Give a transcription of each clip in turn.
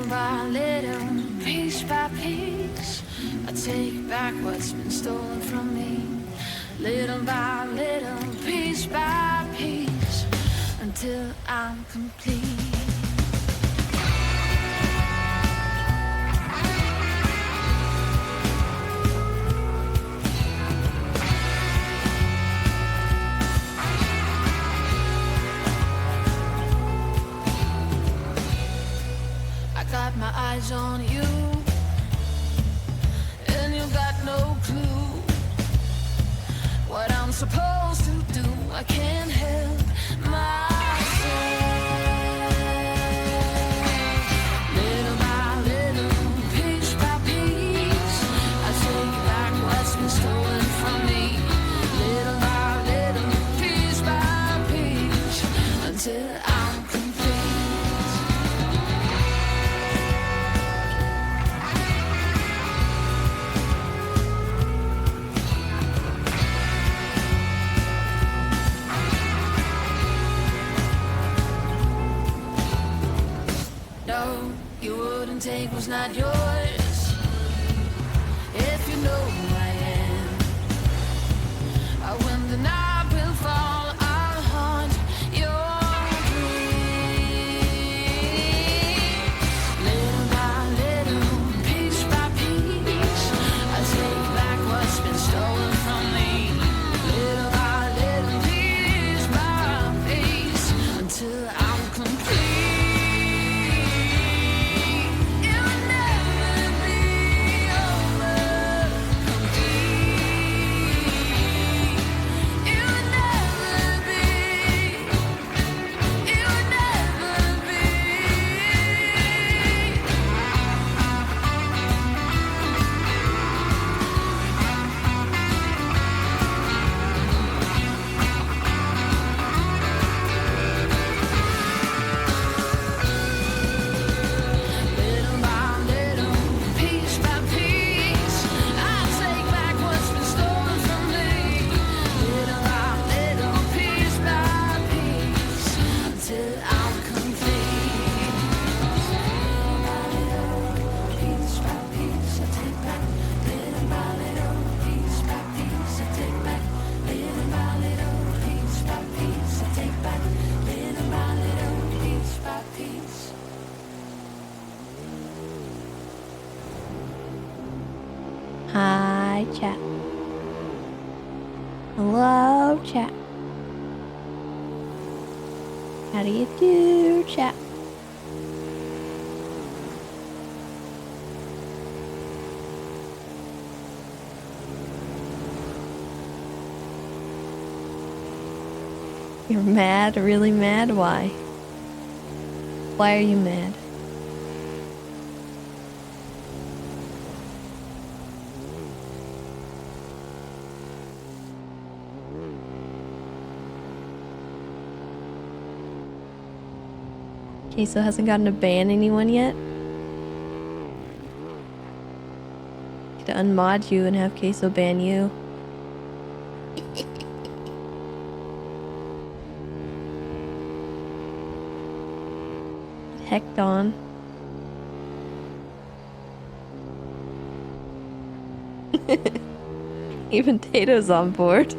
Little by little, piece by piece, I take back what's been stolen from me. Little by little, piece by piece, until I'm complete. Got my eyes on you, and you got no clue what I'm supposed to do. I can't help myself. Little by little, piece by piece, I take back what's been stolen from me. Little by little, piece by piece, until I'm complete. Take was not yours. If you know who I am, when the night will fall, I'll haunt your dreams. Little by little, piece by piece, I take back what's been stolen from me. Little by little, piece by piece, until I'm complete. Hi, chat. Hello, chat. How do you do, chat? You're mad? Really mad? Why? Why are you mad? Queso hasn't gotten to ban anyone yet? Could unmod you and have Queso ban you. Hecked on. Even Tato's on board.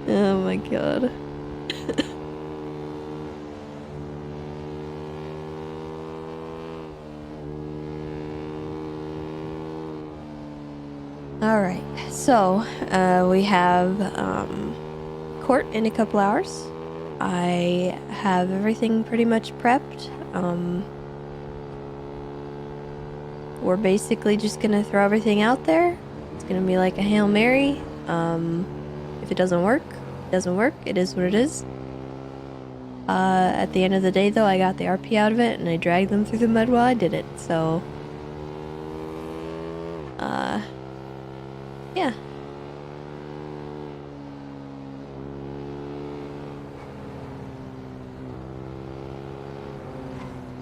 Oh my god. Alright, so we have court in a couple hours. I have everything pretty much prepped. We're basically just gonna throw everything out there. It's gonna be like a Hail Mary. If it doesn't work, it doesn't work. It is what it is. At the end of the day, though, I got the RP out of it, and I dragged them through the mud while I did it, so... yeah.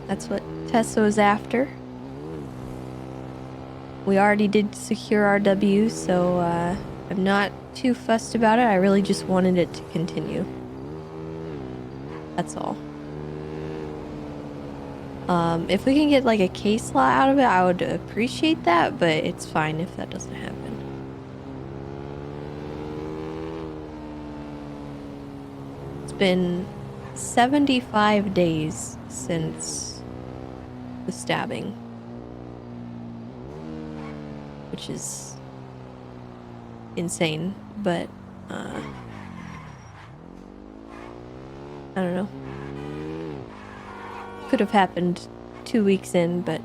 That's what Tessa was after. We already did secure our W, so I'm not too fussed about it. I really just wanted it to continue. That's all. If we can get like a case law out of it, I would appreciate that, but it's fine if that doesn't happen. It's been 75 days since the stabbing, which is insane, but I don't know. Could have happened 2 weeks in, but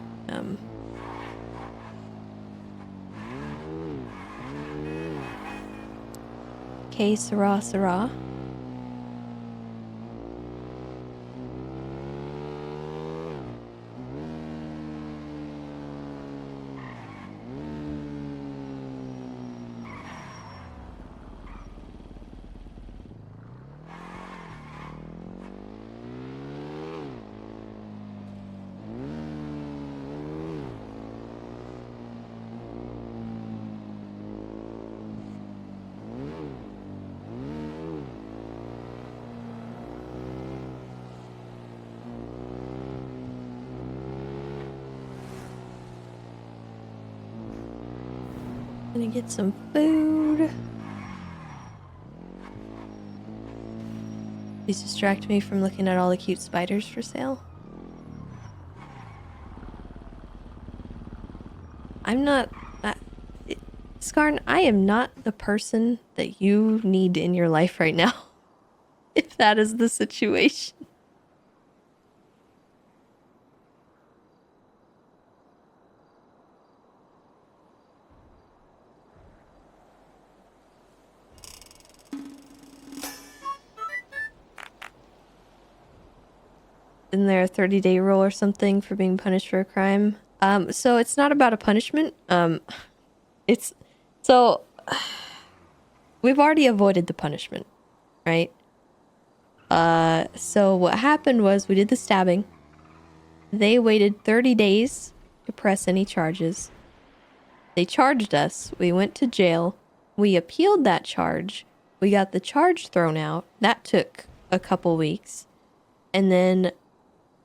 okay, Sarah. Gonna get some food. Please distract me from looking at all the cute spiders for sale. I'm not... Skarn, I am not the person that you need in your life right now. If that is the situation. Isn't there a 30-day rule or something for being punished for a crime? So it's not about a punishment. It's... So... We've already avoided the punishment, right? So what happened was we did the stabbing. They waited 30 days to press any charges. They charged us. We went to jail. We appealed that charge. We got the charge thrown out. That took a couple weeks. And then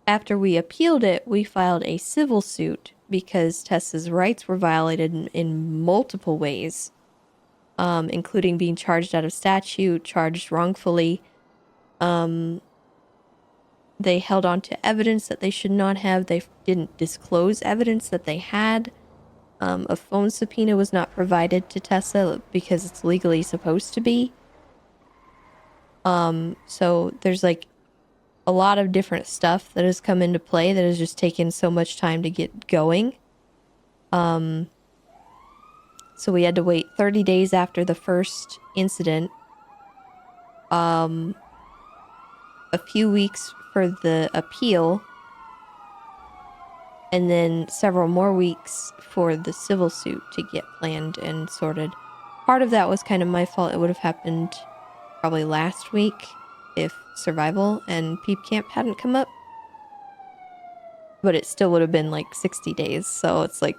after we appealed it, we filed a civil suit because Tessa's rights were violated in multiple ways, including being charged out of statute, charged wrongfully. They held on to evidence that they should not have. They didn't disclose evidence that they had. A phone subpoena was not provided to Tessa because it's legally supposed to be. So there's like a lot of different stuff that has come into play that has just taken so much time to get going. So we had to wait 30 days after the first incident. A few weeks for the appeal. And then several more weeks for the civil suit to get planned and sorted. Part of that was kind of my fault. It would have happened probably last week if survival and peep camp hadn't come up. But it still would have been like 60 days. So it's like...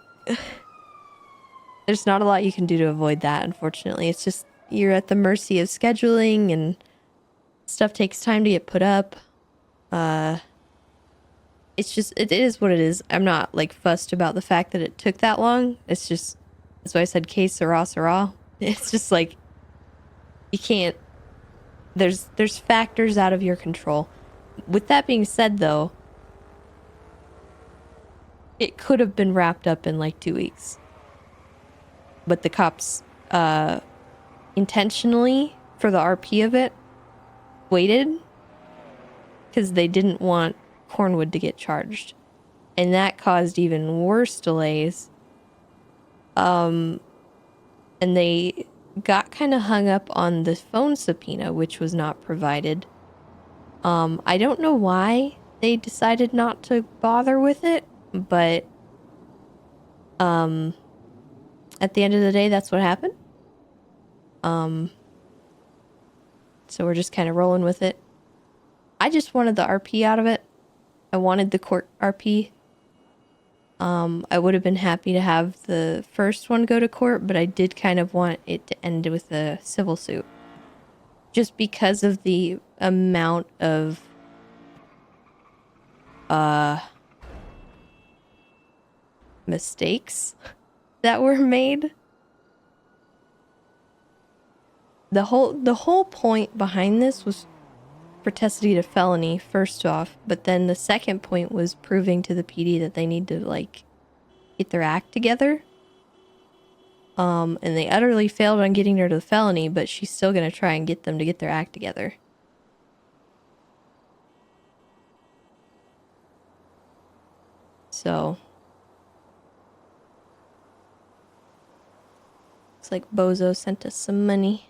There's not a lot you can do to avoid that, unfortunately. It's just you're at the mercy of scheduling and stuff takes time to get put up. It's just, it is what it is. I'm not like fussed about the fact that it took that long. It's just, that's why I said que sera. It's just like, you can't, there's factors out of your control. With that being said though, it could have been wrapped up in like 2 weeks. But the cops, intentionally, for the RP of it, waited because they didn't want Cornwood to get charged, and that caused even worse delays. And they got kind of hung up on the phone subpoena, which was not provided. I don't know why they decided not to bother with it, but at the end of the day, that's what happened. So we're just kind of rolling with it. I just wanted the RP out of it. I wanted the court RP. I would have been happy to have the first one go to court, but I did kind of want it to end with a civil suit. Just because of the amount of mistakes that were made. The whole point behind this was for Tessa to get a felony, first off, but then the second point was proving to the PD that they need to, like, get their act together. And they utterly failed on getting her to the felony, but she's still gonna try and get them to get their act together. So it's like Bozo sent us some money.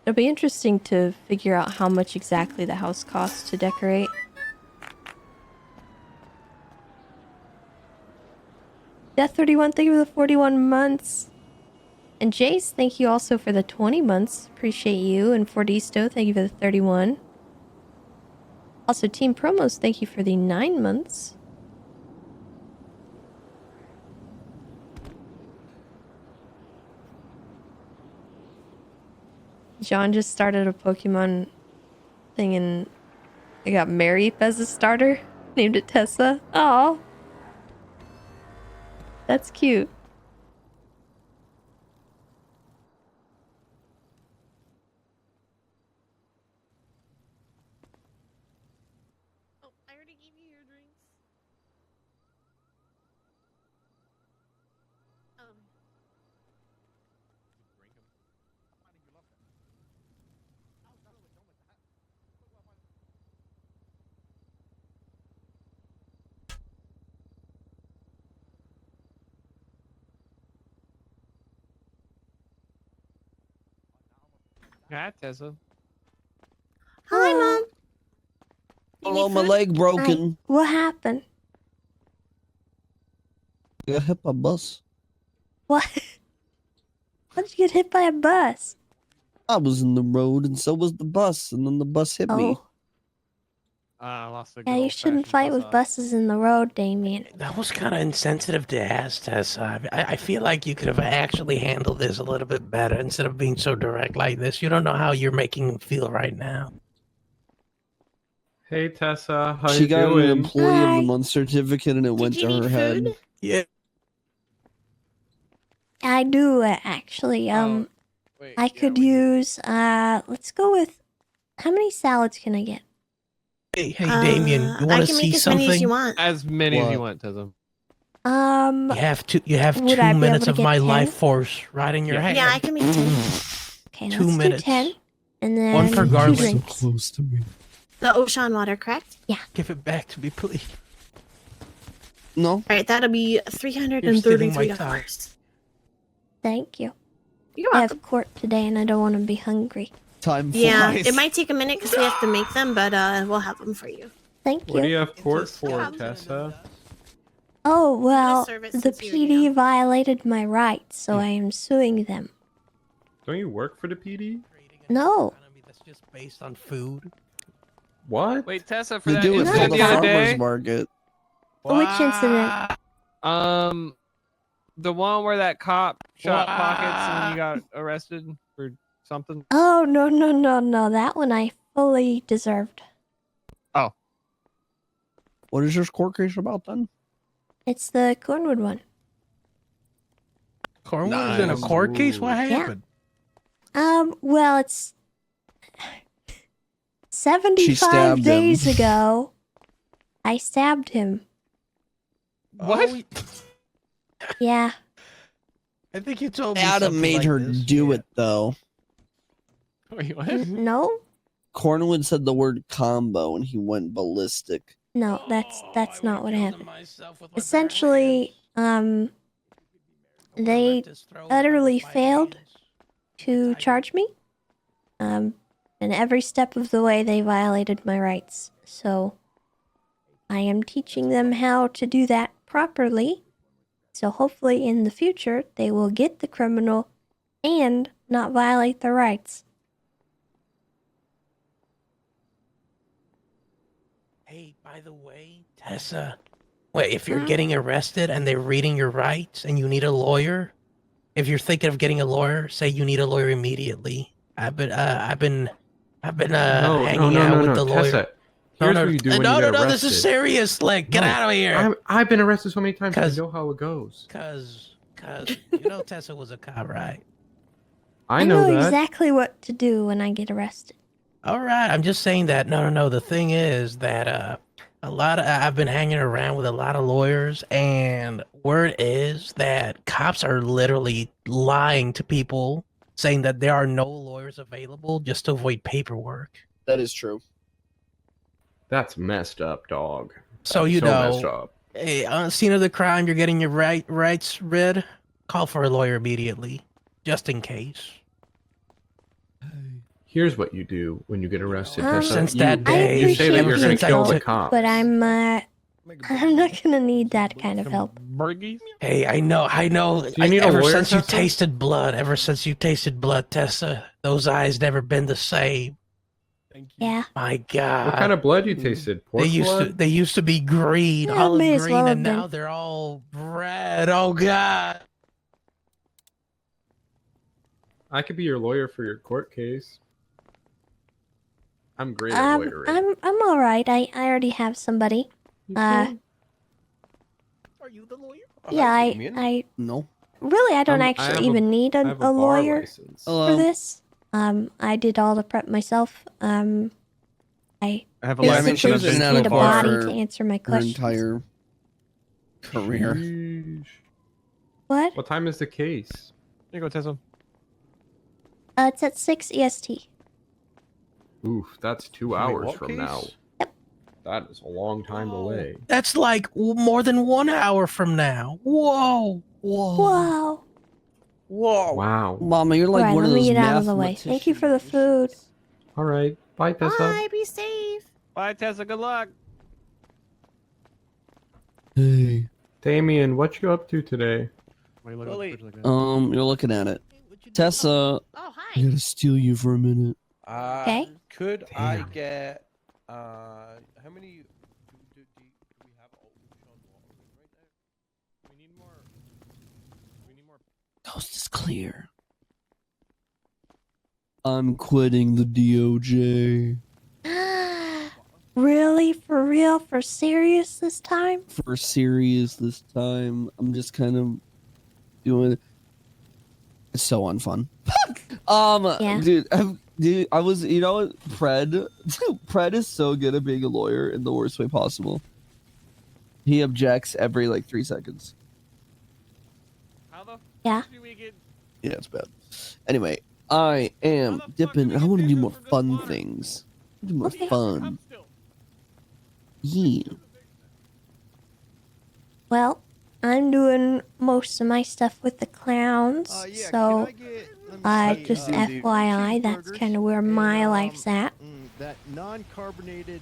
It'll be interesting to figure out how much exactly the house costs to decorate. Death 31, thank you for the 41 months. And Jace, thank you also for the 20 months. Appreciate you. And Fordisto, thank you for the 31. Also, Team Promos, thank you for the 9 months. John just started a Pokemon thing and I got Mary as a starter. Named it Tessa. Aw. That's cute. Oh, I already gave you your drinks. Hi, Tessa. Hi, Mom. Hello, my leg broken. What happened? I got hit by a bus. What? How did you get hit by a bus? I was in the road and so was the bus, and then the bus hit me. Oh. I lost a good Yeah, you shouldn't fight with buses in the road, Damien. That was kind of insensitive to ask, Tessa. I feel like you could have actually handled this a little bit better instead of being so direct like this. You don't know how you're making him feel right now. Hey, Tessa. How She you got doing? an Employee of Hi. the Month certificate and it went you to her need head. food? Yeah. I do, actually. Wait, I could use, let's go with, how many salads can I get? Hey, Damien, you I want to can see make as something? many as you want. as many as you What? want, Tessa. You have Would 2 I be able minutes to of get my 10? life force right in your hand. Yeah, I can make 10. Okay, 2 let's minutes. do 10. And then One for 2 garlic. So drinks. Close to me. The Ocean water, correct? Give it back to me, please. No? All right, that'll be $333. Thank you. You're I welcome. have court today and I don't want to be hungry. Time Yeah, flies. it might take a minute because we have to make them, but we'll have them for you. Thank What do you. you have court It's a for, skeleton Tessa? Oh, well, service the since you're PD here. violated my rights, so I am suing them. Don't you work for the PD? No. That's just based on food. What? Wait, Tessa, for They that do it for incident the the other farmer's day, market. Which incident? The one where that cop shot pockets and you got arrested for something. Oh, no. That one I fully deserved. Oh, What is your court case about then? It's the Cornwood one. Cornwood is in a Nice. court case? What Yeah. happened? Well, it's She 75 stabbed days him. ago. I stabbed him. what? Oh, Yeah. I think you told me Adam something made like her this. do Yeah. it though. Wait, what? No? Cornwood said the word combo and he went ballistic. No, that's Oh, not I what would've killed happened. him myself with my bare Essentially, hands. they Let this throw utterly with my failed hands. to charge me. And every step of the way, they violated my rights. So I am teaching them how to do that properly. So hopefully in the future, they will get the criminal and not violate their rights. Hey, by the way, Tessa, wait, if you're getting arrested and they're reading your rights and you need a lawyer, if you're thinking of getting a lawyer, say you need a lawyer immediately. I've been hanging out with the lawyer. Tessa, here's what you do when you get arrested. This is serious. Like, get out of here. I've been arrested so many times. I know how it goes. Cause you know Tessa was a cop, right? I know that. Exactly what to do when I get arrested. All right, I'm just saying that. No. The thing is that I've been hanging around with a lot of lawyers, and word is that cops are literally lying to people, saying that there are no lawyers available just to avoid paperwork. That is true. That's messed up, dog. So That's messed know, up. hey, on the scene of the crime, you're getting your rights read. Call for a lawyer immediately, just in case. Here's what you do when you get arrested. Since that day, you say that you're going to kill the cops. But I'm not gonna need that kind of help. Hey, I know. Do you need a ever lawyer, since you Tessa? tasted blood, Tessa, those eyes never been the same. Yeah. My God. What kind of blood you tasted? Pork blood? They used to be green, Yeah, olive may as green, well and have now been. they're all red. Oh God. I could be your lawyer for your court case. I'm great at lawyering. I'm all right. I already have somebody. Are you the lawyer? Yeah, I No. really I don't I actually have even need I have a bar lawyer license. for this. I did all the prep myself. I have a Yeah, I mean, license she and was I've in been and out need of a to a bar. body for to answer my Her questions. entire career. Sheesh. What? What time is the case? Here you go, Tessa. It's at 6 EST. Oof, that's 2 hours from now. That is a long time away. That's like more than 1 hour from now. Whoa. Wow. Wow. Mama, you're like Right, one let of me those get out of the way. Thank you for the food. All right. Bye, Tessa. Bye, be safe. Bye, Tessa. Good luck. Hey. Damien, what you up to today? Why are you looking at the fridge like that? You're looking at it. Tessa, Oh, I hi. gotta steal you for a minute. Okay. Could I Damn. get how many do we have Sean Water right now? We need more. Coast is clear. I'm quitting the DOJ. Really? For real? For serious this time? For serious this time. I'm just kind of doing it. It's so unfun. Yeah. Dude, I was, you know what, Pred is so good at being a lawyer in the worst way possible. He objects every like 3 seconds. How the Yeah. fuck do we get? Yeah, it's bad. Anyway, I am dipping. I want to do more fun things. Do more Okay. fun. Yeah. Well, I'm doing most of my stuff with the clowns, so just FYI, that's kind of where my life's at. That non-carbonated.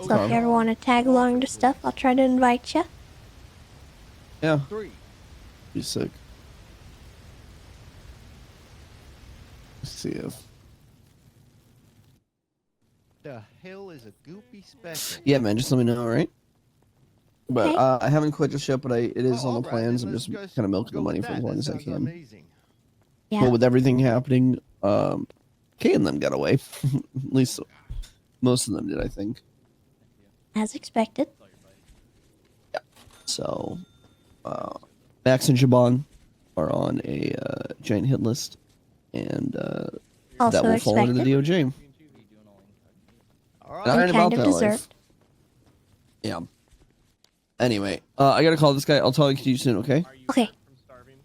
So if you ever want to tag along to stuff, I'll try to invite you. Yeah. 3. Be sick. Let's see if. The hell is a goopy special? Yeah, man. Just let me know, all right? But Okay. I haven't quit just yet, but it is on the Alright, plans. then I'm let's just kind of milking the go money with for as that. long That as I sounds can. amazing. Yeah. But with everything happening, Kay and them got away. At least most of them did, I think. As expected. So, Max and Jabon are on a giant hit list, and Also that will fall into the expected. DOJ. All I right. ain't And about kind of that life. deserved. Yeah. Anyway, I gotta call this guy. I'll talk to you soon, okay? Okay.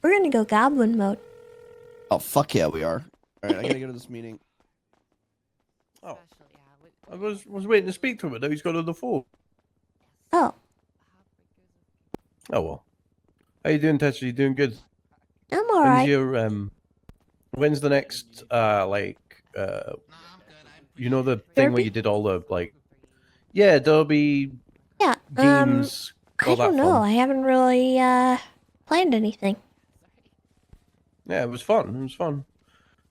We're gonna go goblin mode. Oh, fuck yeah, we are. Alright, I gotta go to this meeting. Oh, I was waiting to speak to him, but now he's got on the phone. Oh, Oh well. How you doing, Tessa? You doing good? I'm When's alright. your when's the next You know the thing where Derby? you did all the like, yeah, Derby Yeah. games, I all that don't know. fun. I haven't really planned anything. Yeah, it was fun. It was fun.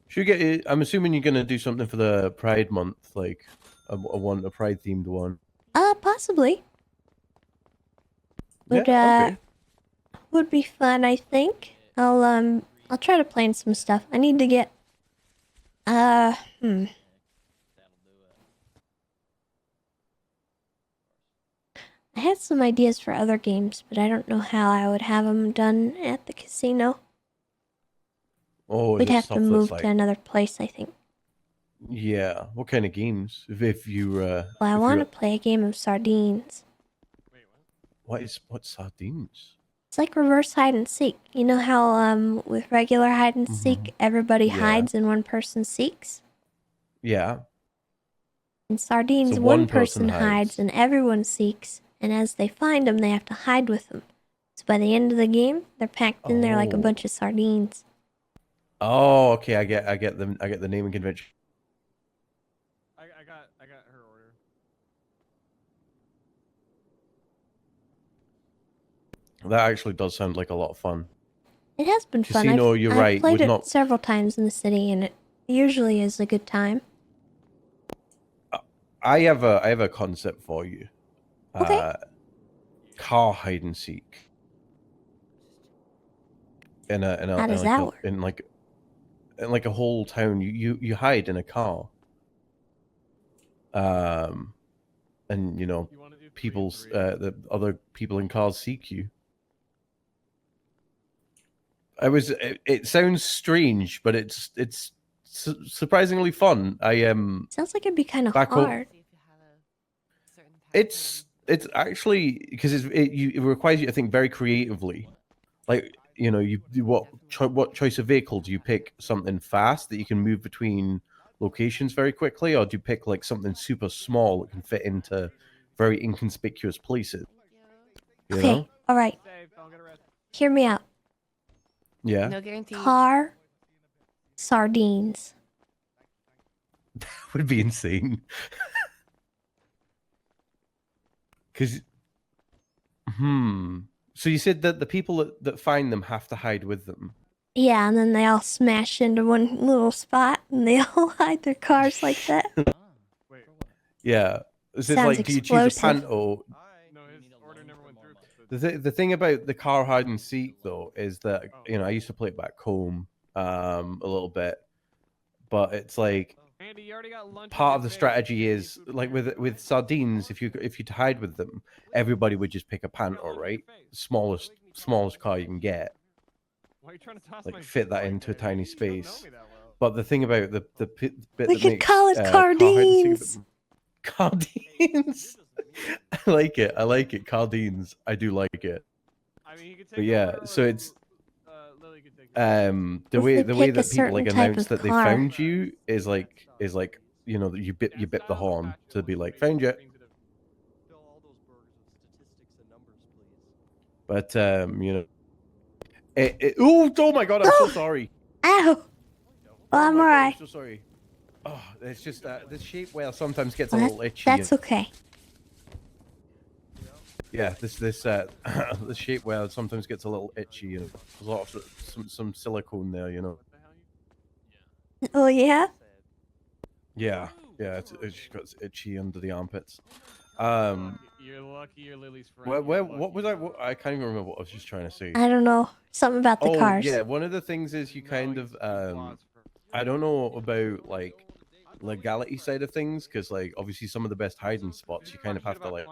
Should we get? I'm assuming you're gonna do something for the Pride Month, like a Pride themed one. Possibly. Would Yeah. Okay. would be fun, I think. I'll try to plan some stuff. I need to get I had some ideas for other games, but I don't know how I would have them done at the casino. Oh, is We'd it have to stuff that's move like? to another place, I think. Yeah. What kind of games? If you Well, I if want you to play a game of sardines. what's sardines? It's like reverse hide and seek. You know how with regular hide and seek, everybody Yeah. hides and one person seeks? Yeah. In sardines, So one one person person hides hides. and everyone seeks, and as they find them, they have to hide with them. So by the end of the game, they're packed in there like a bunch of sardines. Oh, okay. I get the naming convention. I got her order. That actually does sound like a lot of fun. It has been fun. Casino, you're I've right, played would it not- several times in the city, and it usually is a good time. I have a concept for you. Okay. Car hide and seek. How does that work? In like a whole town, you hide in a car. And you know, people's the other people in cars seek you. It sounds strange, but it's surprisingly fun. Sounds like it'd be kind of back home- hard. It's actually because it requires you to think very creatively. Like, you know, what choice of vehicle do you pick? Something fast that you can move between locations very quickly, or do you pick like something super small that can fit into very inconspicuous places? You Okay, know? all right. Hear me out. Yeah. No guarantee. Car, sardines. Would be insane. Because, so you said that the people that find them have to hide with them. Yeah, and then they all smash into one little spot, and they all hide their cars like that. Yeah. So it's Sounds like, do you choose a explosive. panto? No, his order never went through. The thing about the car hide and seek though is that, you know, I used to play it back home a little bit, but it's like Andy, you already got lunch. part of the strategy is like with sardines, if you hide with them, everybody would just pick a panto, right? Smallest car you can get, Why are you trying to toss like my fit that like into a that? tiny You don't know space. me that well. But the thing about the bit We that could makes call it car hide and seek- Cardines. Cardines. I like it. Cardines. I do like it. I mean, you could take But yeah, over, so it's Lily could take the If way they the way pick a that people like certain type announce of that they car. found you is like you know, you bit the horn to be like, found you. But you know, oh my god, I'm so sorry. Ow! Well, I'm Oh my God, alright. I'm so sorry. Oh, it's just the shape whale sometimes gets a Well, little itchy. that's okay. Yeah, this the shape whale sometimes gets a little itchy. You know, there's a lot of some silicone there. You know. Oh, yeah? Yeah, it's got itchy under the armpits. You're lucky you're Lily's friend. What was I can't even remember what I was just trying to say. I don't know. Something about the cars. Yeah, one of the things is you kind of I don't know about like legality side of things, because like obviously some of the best hiding spots you kind of have to like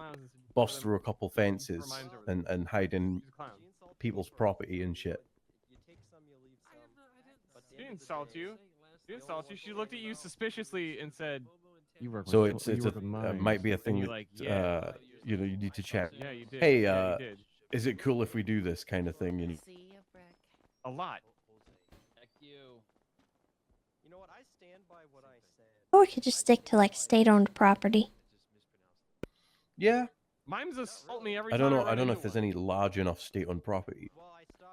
bust through a couple fences and hide in people's property and shit. She didn't insult you. She didn't insult you. She looked at you suspiciously and said, "You work So with might be a thing you're that like, yeah. you know, you need to check. Yeah, you did. Hey, yeah, you did. is it cool if we do this kind of thing? You know? A lot. You know what? I stand by what I said. Or we could just stick to like state-owned property. Yeah. Mimes assault me every I time. don't know. I run don't know into if there's one. any large enough state-owned property.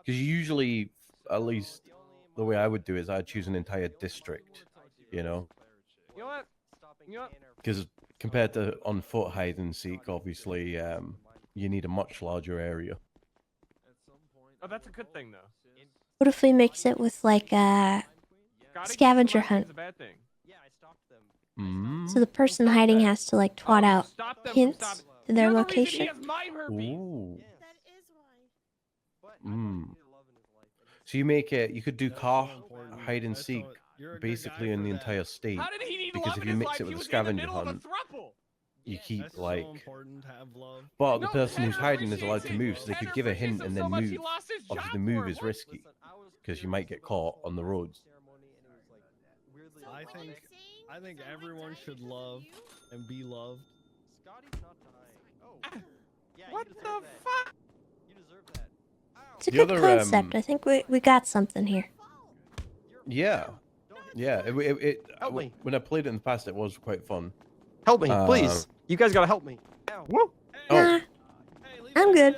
Because usually, at least the way I would do is I'd choose an entire district. You know. You know what? Yep. Because compared to on foot hide and seek, obviously, you need a much larger area. Oh, that's a good thing though. What if we mix it with like a Scotty, scavenger keep hunt? is a bad thing. Mm. So the person hiding has to like twat Oh, out stop them from hints stopping- to their You're the reason location. he has my herpes. Ooh. That is why. Mm. So you make it. You could do car hide and seek basically in the entire state. How did he need Because love if in you his mix life? it He with a was in the scavenger middle of a hunt, throuple. you keep That's so like. important to have love. But the No, person who's Tanner hiding is allowed appreciates to it. move, so they could Tanner give a appreciates hint him and so then much, move. he lost his Obviously, the job move for is it. risky because you might get caught on the roads. I think everyone should love and be loved. What the fuck? It's a The good other, concept. I think we got something here. Yeah, yeah. Help me. When I played it in the past, it was quite fun. Help me, please. You guys gotta help me. Woo. Oh. Nah, Hey, leave I'm that good.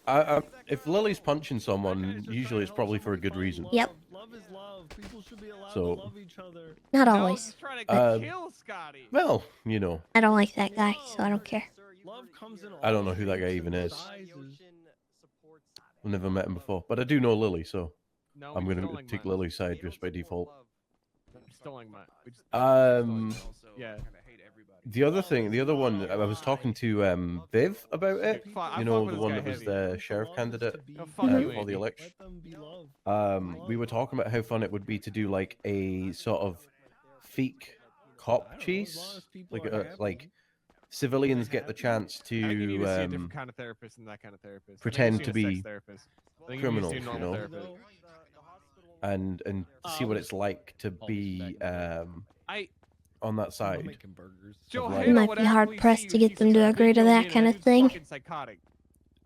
guy alone. If Lily's punching someone, usually it's probably for a good reason. Yep. Love is love. People should be allowed So- to love each other. Not No, always. he's trying Uh, to kill Scotty. Well, you know, I don't like that guy, so I don't care. Love comes in I don't all know who that guy shapes even and is. sizes. I've never met him before, but I do know Lily, so No, I'm we're gonna stealing take mine. Lily's side just by default. We're stealing mine. We just- yeah. The other one, I was talking to Viv about it. Dude, fuck, I You fuck know, with the this one guy that was heavy. the sheriff candidate Oh, fuck you, for the Andy. election. Let them be loved. We were talking about how fun it would be to do like a sort of fake cop I don't know, as long chase, as people like are happy. like civilians get the chance I think you need to see a to different kind of therapist than that kind of therapist. I think pretend you to see a sex be therapist. I think you need to see a criminals, you normal know? therapist. and see what it's like to be I on that I'm side. making burgers. Joe like- You Hanna might would be hard actually pressed see to you. get She's them to a agree to video that game, kind and of it's thing. fucking psychotic.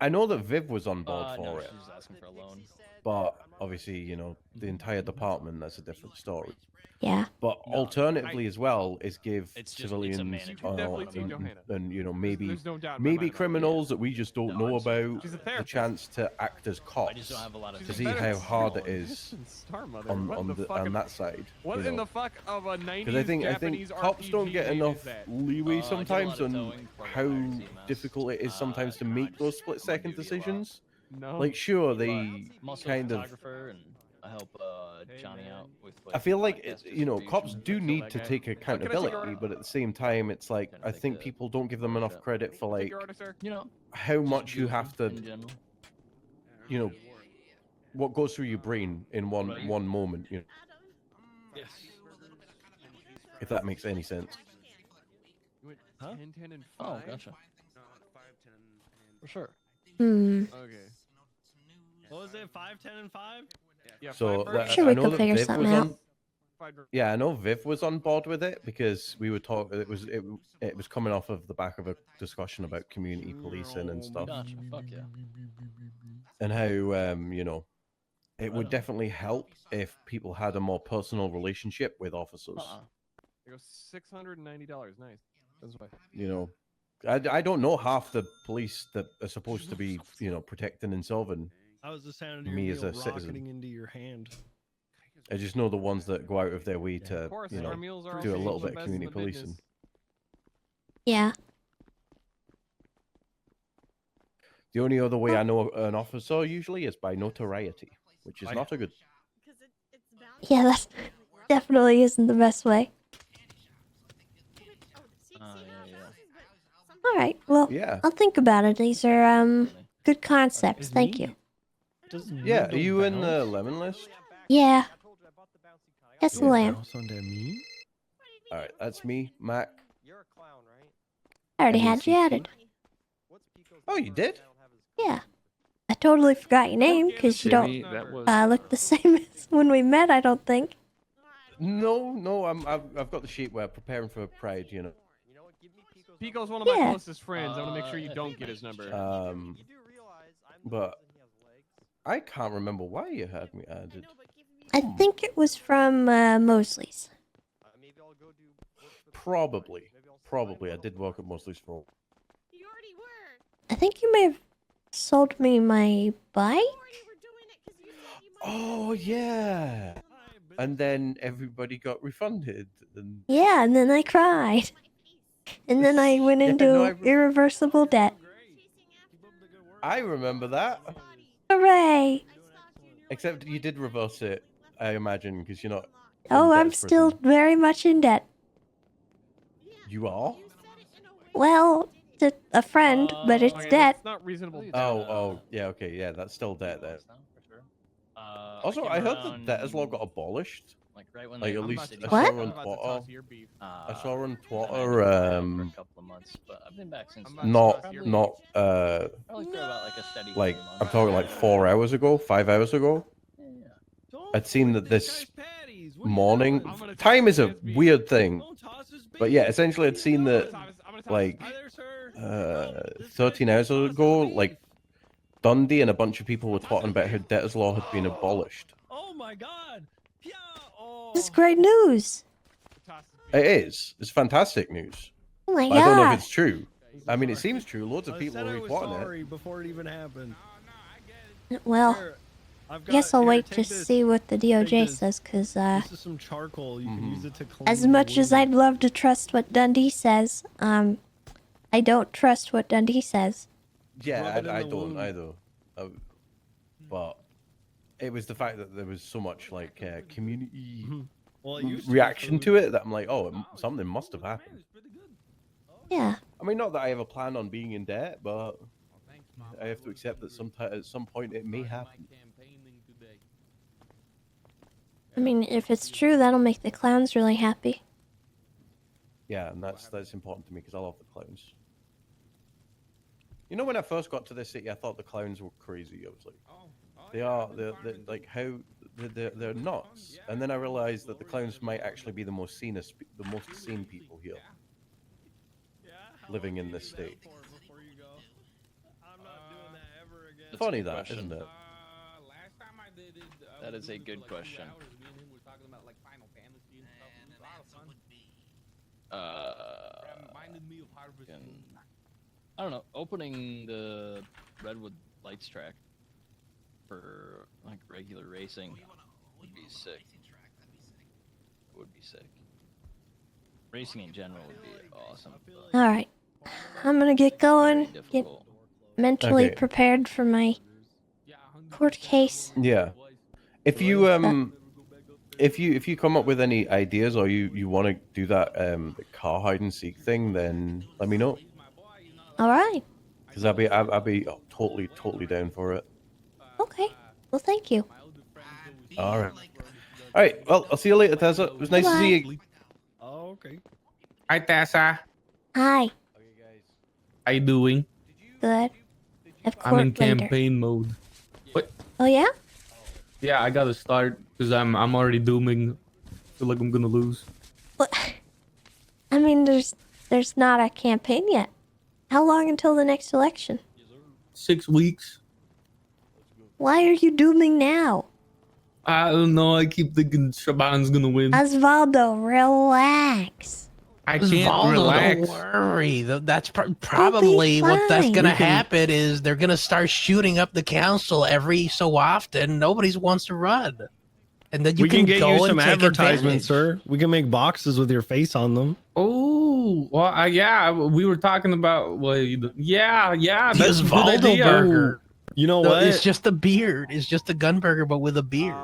I know that Viv was on board No, for she it, was asking for a loan. but obviously, you know, the entire department, that's a different story. Yeah. But No, alternatively, as well, is give It's just- it's a civilians manager. You can definitely see and, Johanna. and, you know, There's- maybe there's no doubt in my maybe mind about it. criminals that we just don't No, know she's- about She's a the therapist. chance to act as I just cops don't have a lot of She's to a see better how than hard Star- it is Star Mother. on What in the on fucking- that side. What you in know. the fuck of a 90s Because I think Japanese cops don't RPG get game enough is that? leeway I did a lot sometimes of on towing for how CMS. difficult it is sometimes to make those split second decisions. No. Like, sure, they I'm also kind a of. photographer and I help Johnny out with. I feel like podcast you know, cops distribution. do Kill need that to guy. take Can I take accountability, your- but at the same time, it's like Can I I take think the- people don't give them enough Yeah. credit for Take like your order, sir. You know, how much you have to, in general. you know, what goes through your brain in one moment. You know, Yes. if that makes any sense. You went Huh? 10, 10, and 5? Oh, gotcha. For sure. Hmm. Okay. What was it? 5, 10, and 5? Yeah, So five that, burgers. Sure, I we know could that figure Viv something was out. on. Five burgers. Yeah, I know Viv was on board with it because we were talking. It was coming off of the back of a discussion about community policing and stuff, Gotcha. Fuck yeah. and how you know, it would definitely help if people had a more personal relationship with officers. It goes $690. Nice. That's why. You know, I don't know half the police that are supposed to be, you know, protecting and serving. How is the sound of Me your as meal a citizen. rocketing into your hand? I just know the ones that go out of their way to, Of course, you our know, meals are do a also little the bit of best in community the policing. business. Yeah. The only other way I know an officer usually is by notoriety, which is not a good. Because it's bound Yeah, that definitely isn't the best way. All right. Well, Yeah. I'll think about it. These are good concepts. Is Thank me- you. Yeah, are you in the lemon list? Yeah. Tessa Lamb. Bounce onto me? All right, that's me, Mac. I already And had you CC. added. Oh, you did? Yeah. I totally forgot your name because you don't look the same as when we met. I don't think. No, I've got the sheet where preparing for Pride, you know. Pico's one of my Yeah. closest friends. I want to make sure you don't get his number. But I can't remember why you had me added. I think it was from Mosley's. Probably. I did work at Mosley's for. You already were. I think you may have sold me my bike. You already were doing it because you said you might. Oh yeah. and then everybody got refunded. And Yeah, and then I cried. And then I went into irreversible debt. I remember that. Hooray! Except you did reverse it, I imagine, because you're not. Oh, in I'm debt's still prison. very much in debt. You are? Well, to a friend, but it's debt. It's not reasonable. Oh, yeah, okay, yeah, that's still debt there. Also, I heard that debtors law got abolished. Like right when Like they at I'm least not I What? saw on Twitter. I saw on I've Twitter. been for a couple of months, but I've been back since. Not Probably not for about like a steady like 3 months. I'm talking like 4 hours ago, 5 hours ago. I'd seen that this morning. Time is a weird thing, but yeah, essentially I'd seen that like 13 hours ago, like Dundee and a bunch of people were talking about how debtors law had been abolished. Oh my god! Yeah. Oh. This is great news. It is. It's fantastic news. Oh my But I don't know god. if it's true. I mean, it seems true. Loads of I people said are I was reporting sorry it. before it even happened. Well, Here, I've I guess I'll here, wait take to this. see what the Take DOJ this. says, because This is some charcoal. You can use it to clean. as the much as wound. I'd love to trust what Dundee says, I don't trust what Dundee says. Yeah, Rub it in I the don't wound. either. But it was the fact that there was so much like community Well, it used to be reaction food. to it that I'm like, oh, something must have happened. Yeah. I mean, not that I have a plan on being in debt, but I have to accept that at some point it may happen. I mean, if it's true, that'll make the clowns really happy. Yeah, and that's important to me because I love the clowns. You know, when I first got to this city, I thought the clowns were crazy. I was like, they're like how they're nuts. And then I realized that the clowns might actually be the most seen people here, living in this state. Funny that, isn't it? That is a good question. I don't know. Opening the Redwood Lights track for like regular racing would be sick. Would be sick. Racing in general would be awesome. Alright. I'm gonna get going. Get mentally Okay. prepared for my court case. Yeah. If you if you come up with any ideas or you want to do that the car hide and seek thing, then let me know. Alright. Because I'll be totally down for it. Okay. Well, thank you. All right. Well, I'll see you later, Tessa. It was nice to see you. Oh, okay. Hi, Tessa. Hi. How you doing? Good. I've I'm in court later. campaign mode. What? Oh yeah? Yeah, I gotta start because I'm already dooming. Feel like I'm gonna lose. What? I mean, there's not a campaign yet. How long until the next election? 6 weeks. Why are you dooming now? I don't know. I keep thinking Shaban's gonna win. Osvaldo, relax. I can't Osvaldo, relax. don't worry. That's probably what that's fine. gonna We can- happen. Is they're gonna start shooting up the council every so often. Nobody wants to run, and then you We can get go you some and take advertisements, advantage. sir. We can make boxes with your face on them. Oh, well, yeah. We were talking about. Well, yeah. The That's a good Osvaldo idea. burger. You know what? It's just a beard. It's just a gun burger, but with a beard.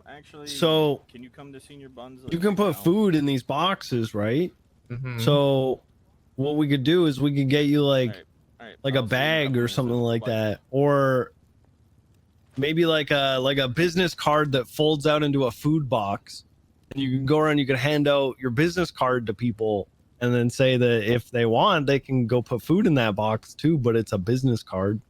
Actually, So can you come to Senior Buns? you can put food in these boxes, right? Mhm. So what we could do is we could get you like a bag or something like that, or maybe like a business card that folds out into a food box, and you can go around. You can hand out your business card to people, and then say that if they want, they can go put food in that box too. But it's a business card.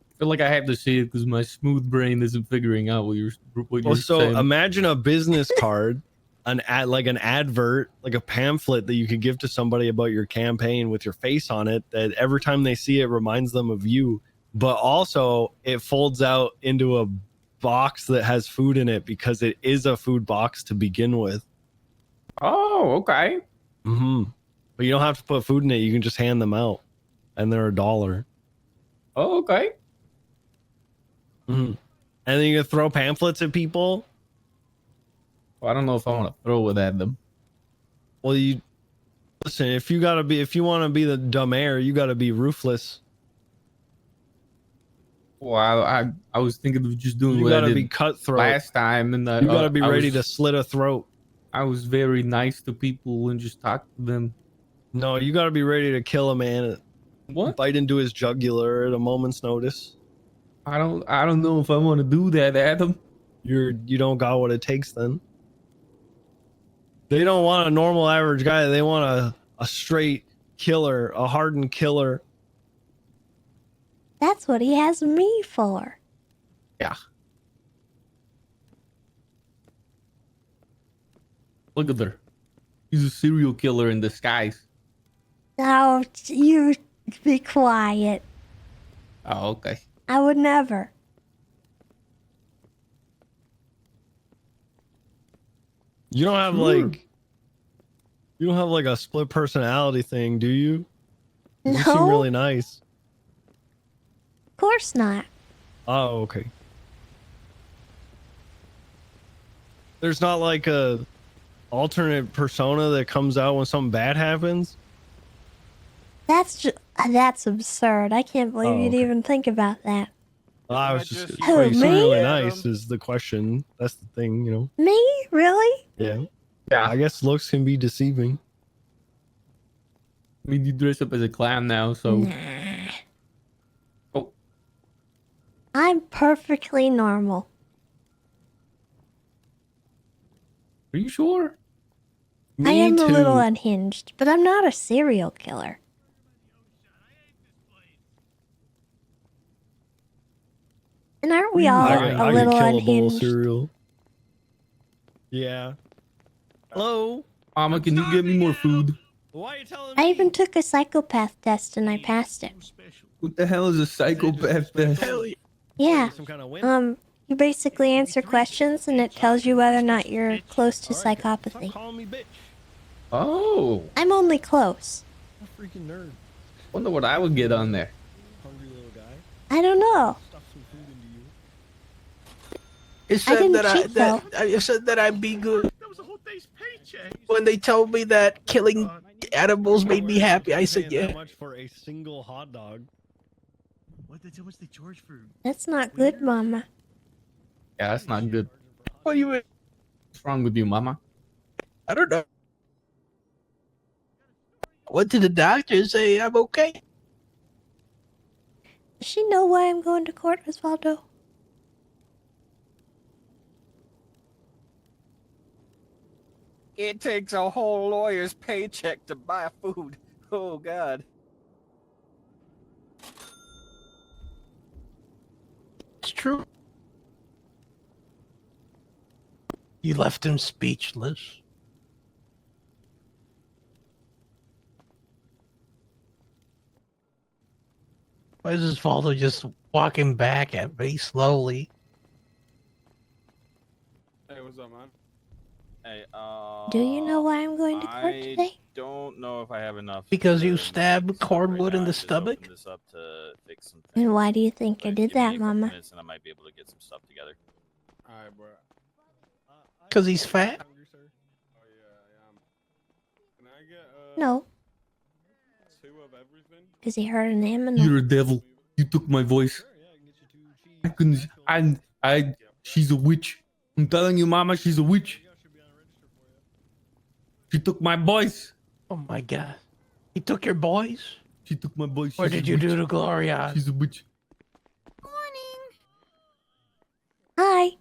I feel like I have to see it because my smooth brain isn't figuring out what you're Well, so saying. imagine a business card, an advert, like a pamphlet that you could give to somebody about your campaign with your face on it. That every time they see it reminds them of you. But also, it folds out into a box that has food in it because it is a food box to begin with. Oh, okay. Mm-hmm. But you don't have to put food in it. You can just hand them out, and they're $1. Oh, okay. Mm-hmm. and then you throw pamphlets at people. Well, I don't know if I want to throw it at them. Well, you listen. If you want to be the dumb heir, you gotta be ruthless. Well, I was thinking of just doing You what I gotta did be cutthroat. last time, and You gotta be ready to slit a throat. I was very nice to people and just talked to them. No, you gotta be ready to kill a man. What? Bite into his jugular at a moment's notice. I don't know if I want to do that, Adam. You don't got what it takes then. They don't want a normal average guy. They want a straight killer, a hardened killer. That's what he has me for. Yeah. Look at her. He's a serial killer in disguise. Oh, you be quiet. Oh, okay. I would never. You don't have like a split personality thing, do you? You seem No. really nice. Of course not. Oh, okay. There's not like a alternate persona that comes out when something bad happens. That's absurd. I can't believe you'd even think about that. I was just Who, wait, you seem me? really nice is the question. That's the thing, you know. Me? Really? Yeah. Yeah. I guess looks can be deceiving. I mean, you dress up as a clown now, so. Nah. Oh. I'm perfectly normal. Are you sure? I am a little unhinged, but I'm not a serial killer. And aren't we all a little unhinged? Cereal. Yeah. Hello. Mama, can you get me more food? Why are you telling I even took a psychopath test and I passed it. What the hell is a psychopath test? Yeah. Some kind of win? You basically answer questions and it tells you whether or not you're close to psychopathy. Calling me bitch. Oh. I'm only close. I'm a freaking nerd. Wonder what I would get on there. Hungry little guy. I don't know. Stuff some food into you. It said didn't that cheat, though. it said that I'd be good. That was a whole day's paycheck. When they told me that killing animals made me happy, I said That yeah. much for a single hot dog. What did they charge for? That's not good, Mama. Yeah, that's not good. What do you mean? What's wrong with you, Mama? I don't know. Went to the doctor and say I'm okay. Does she know why I'm going to court, Osvaldo? It takes a whole lawyer's paycheck to buy food. Oh, God. It's true. You left him speechless. Why is his father just walking back at me slowly? Hey, what's up, man? Hey, Do you know why I'm going to court today? I don't know if I have enough. Because you to stabbed stuff right Cornwood now. in I the just stomach? opened this up to fix some And why do you think I things, did give me a that, couple Mama? minutes and I might be able to get some stuff together. Alright, bro. Because he's fat? Hungry, sir? Oh, yeah, I am. Can I get, No. 2 of everything? Because he heard an animal. You're a devil. You took my voice. I couldn't. She's a witch. I'm telling you, Mama, she's a witch. She took my voice. Oh my god. He took your boys? She took my voice. What She's did a you do witch. to Gloria? She's a witch. Hi.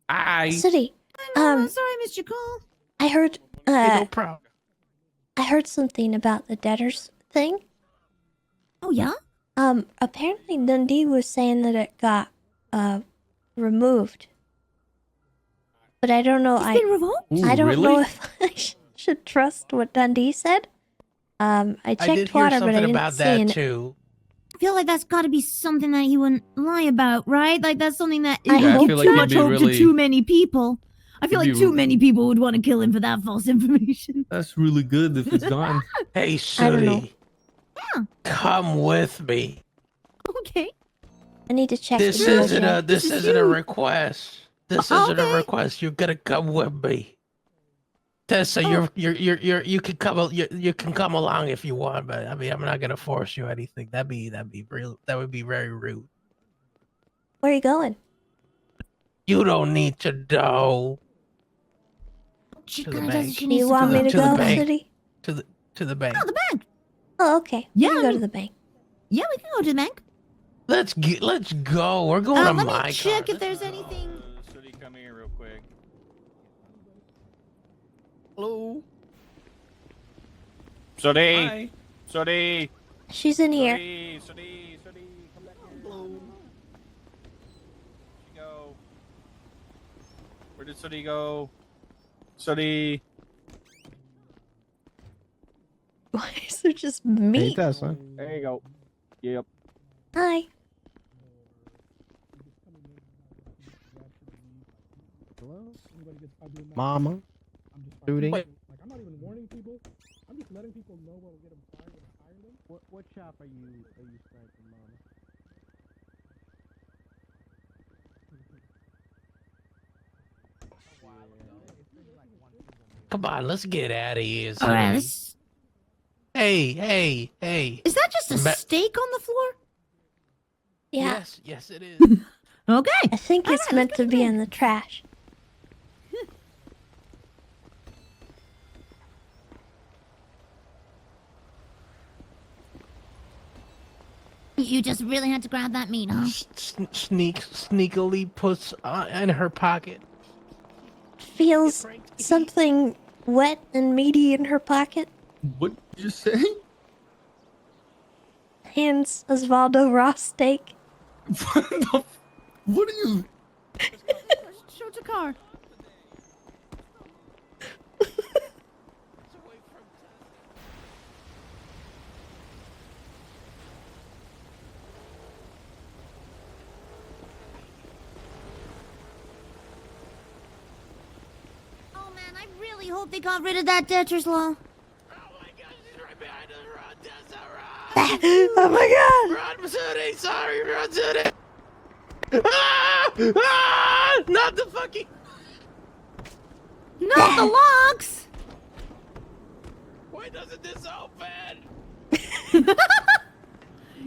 Hi. Sooty. Sorry, Mr. Cole. I heard, no problem. I heard something about the debtors thing. Oh, yeah? Apparently Dundee was saying that it got, removed. But I don't know, It's been revoked? I don't really? know if I should trust what Dundee said. I I checked did hear water, but I something didn't about see that it. too. I feel like that's got to be something that he wouldn't lie about, right? Like that's something that I would hope give so. too It'd much be hope really- to too many people. I feel it'd like be too many people would want to kill him for that false information. That's really good if it's gone. Hey, I don't know. Sooty. Come with me. Okay. I need to check This the isn't mojo. a this isn't a request. This Oh, isn't a okay. request. You're gonna come with me. Tessa, you can come you can come along if you want, but I mean I'm not gonna force you or anything. That would be very rude. Where are you going? You don't need to know. She To the kind of bank. does. She Do needs you to want me to to the go, bank. City? To the bank. Oh, the bank. Oh, okay. Yeah, We can I go mean- to the bank. Yeah, we can go to the bank. Let's go. We're going to Let my me check car. if there's anything. Sooty, come here real quick. Hello. Sooty! Hi. Sooty! She's in here. Sooty, come back here. Hello. Where'd she go? Where did Sooty go? Sooty! Why is there just meat? Tessa. There you go. Yep. Hi. Mama. Duty. Wait. I'm not even warning people. I'm just letting people know what will get them fired when I hire them. What shop are you sniping, Mama? Come on, let's get out of here. All right. Siri. Hey. Is that just a steak on the floor? Yeah. Yes, it is. Okay. I think All it's right, meant let's to go be to in the trash. You just really had to grab that meat, huh? Sneakily puts in her pocket. Feels something wet and meaty in her pocket. What did you say? Hands Osvaldo raw steak. What are you? Show to car. Oh man, I really hope they got rid of that debtor's law. Oh my god! Run, Masudi! Sorry, run, Masudi! Not the fucking... Not the locks! Why doesn't this open?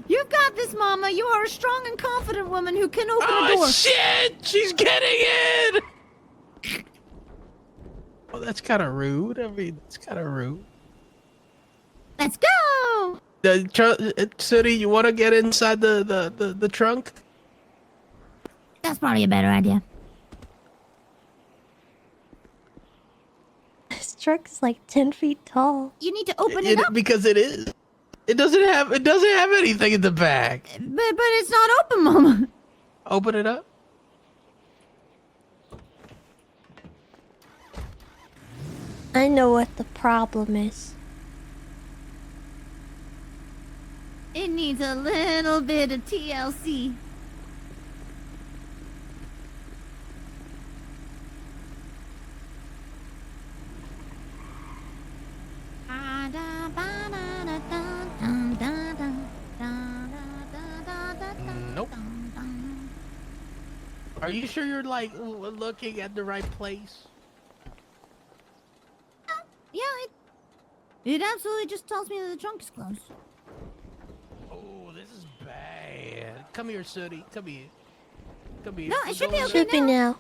You've got this, Mama. You are a strong and confident woman who can open a door. Oh, shit! She's getting in! Oh, that's kind of rude. I mean, it's kind of rude. Let's go! Sudi, you want to get inside the trunk? That's probably a better idea. This truck is like 10 feet tall. You need to open it up. Because it is. It doesn't have anything in the back. But it's not open, Mama. Open it up. I know what the problem is. It needs a little bit of TLC. Nope. Are you sure you're like looking at the right place? Yeah, it absolutely just tells me that the trunk is closed. Oh, this is bad. Come here, Sudi. Come here. Come here. No, it should be okay Should be now.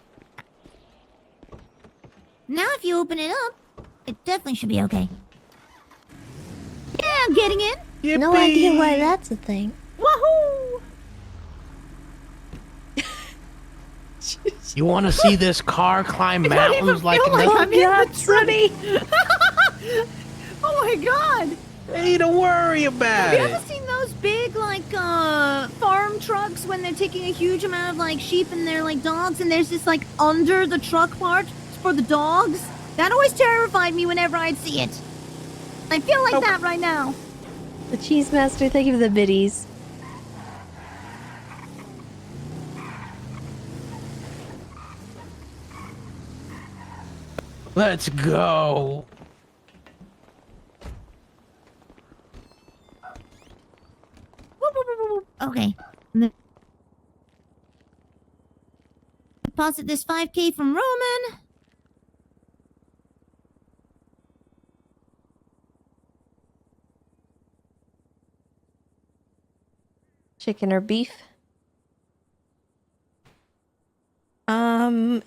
Now if you open it up, it definitely should be okay. Yeah, I'm getting in. No idea why that's a thing. Wahoo! You want to see this car climb I don't even mountains like feel like nothing? I'm in the trunk. Oh my god! Hey, don't worry about Have you it. ever seen those big, like, farm trucks when they're taking a huge amount of, like, sheep and they're, like, dogs, and there's this, like, under the truck part for the dogs? That always terrified me whenever I'd see it. I feel like that right now. The Cheese Master, thank you for the biddies. Let's go. Whoop, whoop, whoop, whoop. Okay. deposit this 5K from Roman. Chicken or beef?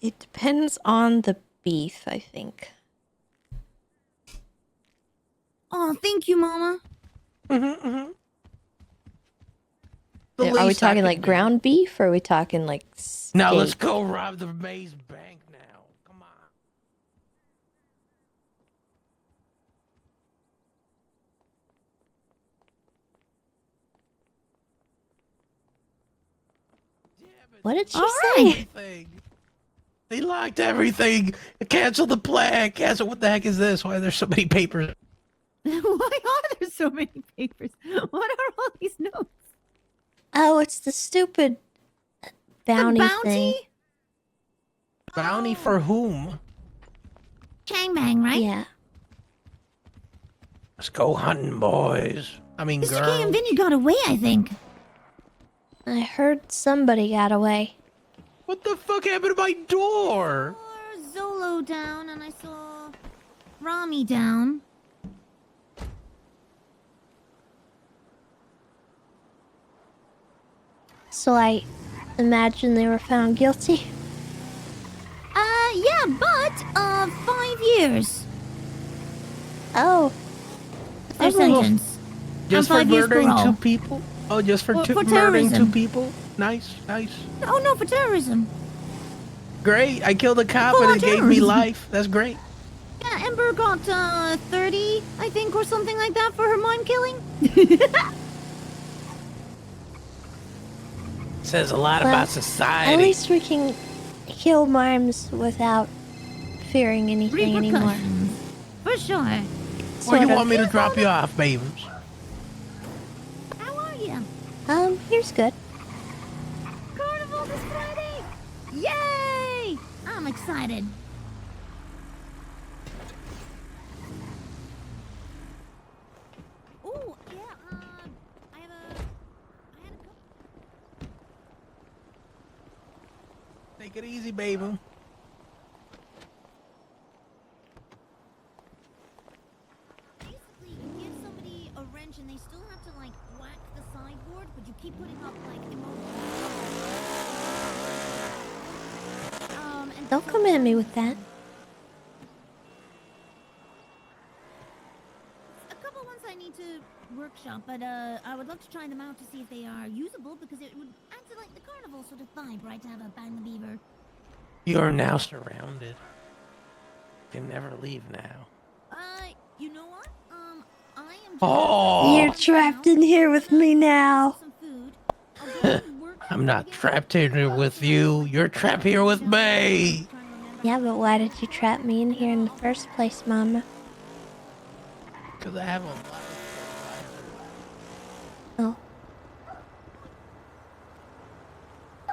It depends on the beef, I think. Oh, thank you, Mama. Are we talking like ground beef, or are we talking like steak? Now let's go rob the maze bank now. Come on. What did she All say? right. They locked everything. Cancel the plan. Cancel. What the heck is this? Why are there so many papers? Why are there so many papers? What are all these notes? Oh, it's the stupid bounty, The bounty? thing. Bounty for whom? Chang Bang, right? Yeah. Let's go hunting, boys. I mean, Mr. girls. K and Vinny got away, I think. I heard somebody got away. What the fuck happened to my door? I saw Zolo down, and I saw Rami down. So I imagine they were found guilty. Yeah, but 5 years. Oh. Their sentence. Just And for 5 years murdering parole. 2 people? Oh, just for, For murdering 2 terrorism. people? Nice, nice. Oh no, for terrorism. Great. I killed a cop For and it gave me terrorism. life. That's great. Yeah, Ember got 30, I think, or something like that for her mime killing. Says a lot Well, about society. At least we can kill mimes without fearing anything anymore. Repercussions. For sure. Where Sort you of. want me to drop you off, babes? How are you? Here's good. Carnival this Friday! Yay! I'm excited. Oh, yeah, I had a couple. Take it easy, baby. Basically, you give somebody a wrench and they still have to, like, whack the sideboard, but you keep putting up, like, and Don't come at me with that. a couple ones I need to workshop, but I would love to try them out to see if they are usable because it would add to like the carnival sort of vibe, right? To have a Bang the Beaver. You're now surrounded. You can never leave now. You know what? I am. Oh! You're trapped in here with me now. I'm not trapped here with you. You're trapped here with me. Yeah, but why did you trap me in here in the first place, Mama? Because I have a lot. Oh.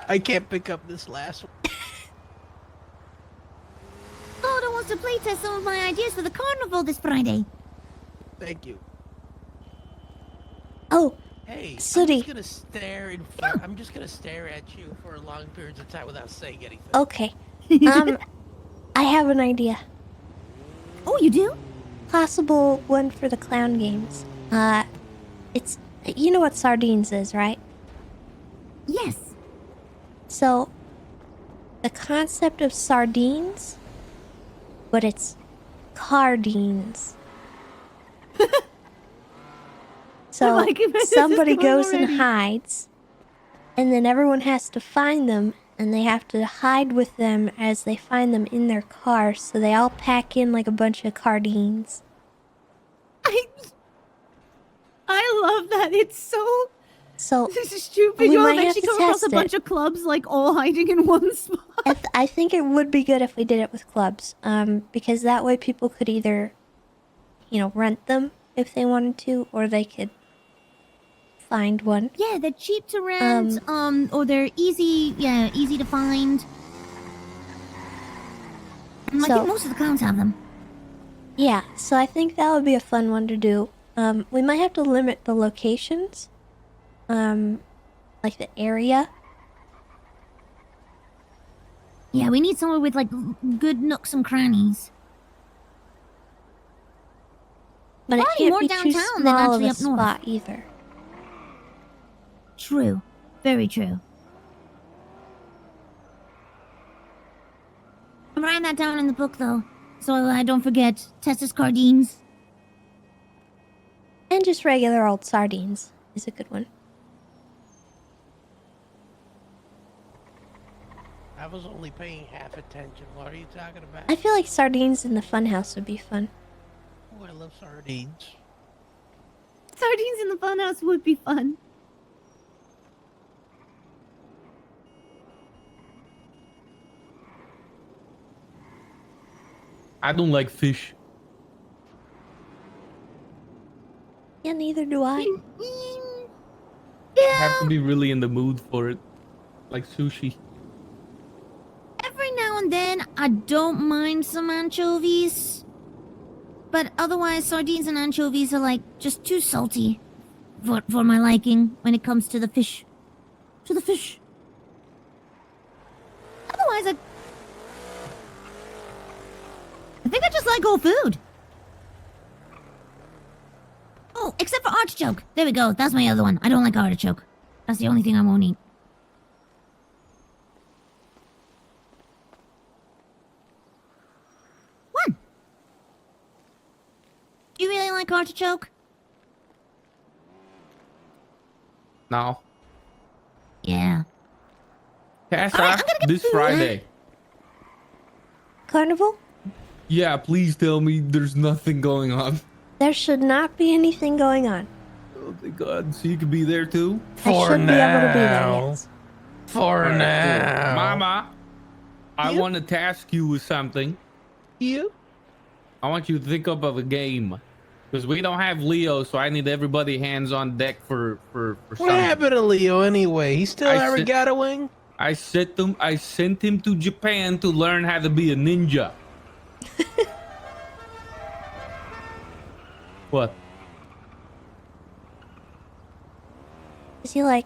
I can't pick up this last one. Golda wants to playtest some of my ideas for the carnival this Friday. Thank you. Oh. Hey, Sooty. I'm just gonna stare in front. I'm just gonna stare at you for long periods of time without saying anything. Okay. I have an idea. Oh, you do? Possible one for the clown games. It's, you know what sardines is, right? Yes. So, the concept of sardines, but it's Cardines. So, I like it. somebody This is goes and already. hides, and then everyone has to find them, and they have to hide with them as they find them in their car, so they all pack in like a bunch of Cardines. I love that. It's so this is stupid. we You'll might have eventually to come across a test bunch it. of clubs like all hiding in one spot. I think it would be good if we did it with clubs, because that way people could either, rent them if they wanted to, or they could find one. Yeah, they're cheap to rent, or they're easy to find. I So- think most of the clowns have them. Yeah, so I think that would be a fun one to do. We might have to limit the locations, like the area. Yeah, we need somewhere with like good nooks and crannies. But it Probably can't more be too downtown than small of actually a up north. spot either. True. Very true. I'm writing that down in the book, though, so I don't forget. Tessa's Cardines. And just regular old sardines is a good one. I was only paying half attention. What are you talking about? I feel like sardines in the funhouse would be fun. Oh, I love sardines. Sardines in the funhouse would be fun. I don't like fish. Yeah, neither do I. I have to be really in the mood for it. Like sushi. Every now and then, I don't mind some anchovies. But otherwise, sardines and anchovies are like just too salty for my liking when it comes to the fish. To the fish. Otherwise, I think I just like all food. Oh, except for artichoke. There we go. That's my other one. I don't like artichoke. That's the only thing I won't eat. What? Do you really like artichoke? No. Yeah. Tessa, this Friday. Carnival? Yeah, please tell me there's nothing going on. There should not be anything going on. Oh my god, so you could be there too? I should be able to be there, yes. For Alright, now. cool. Mama, I want to task you with something. You? I want you to think up of a game. Because we don't have Leo, so I need everybody hands on deck for What something. happened to Leo anyway? He still I ever sent- got a wing? I sent him to Japan to learn how to be a ninja. What? Is he like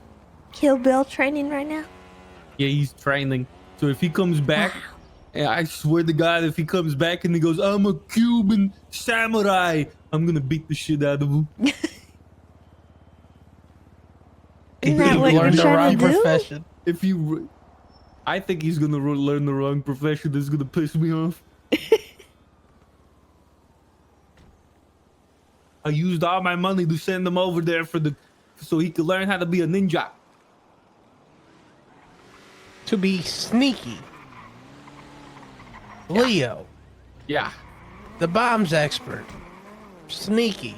Kill Bill training right now? Yeah, he's training. So if he comes back, yeah, I swear to God, if he comes back and he goes, I'm a Cuban samurai, I'm gonna beat the shit out of him. Isn't that what you're trying to do? profession. If you, I think he's gonna learn the wrong profession. That's gonna piss me off. I used all my money to send him over there so he could learn how to be a ninja. To be sneaky. Leo. Yeah. The bombs expert. Sneaky.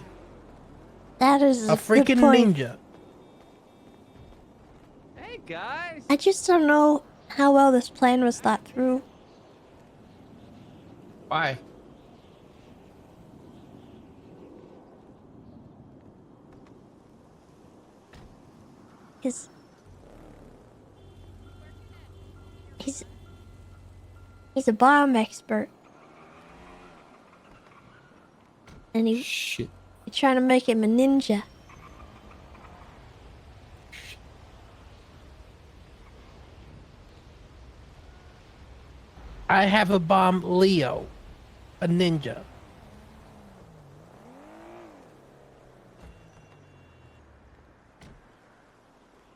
That is A freaking good point. ninja. Hey guys. I just don't know how well this plan was thought through. Why? He's a bomb expert. And he's trying to make him a ninja. I have a bomb Leo. A ninja.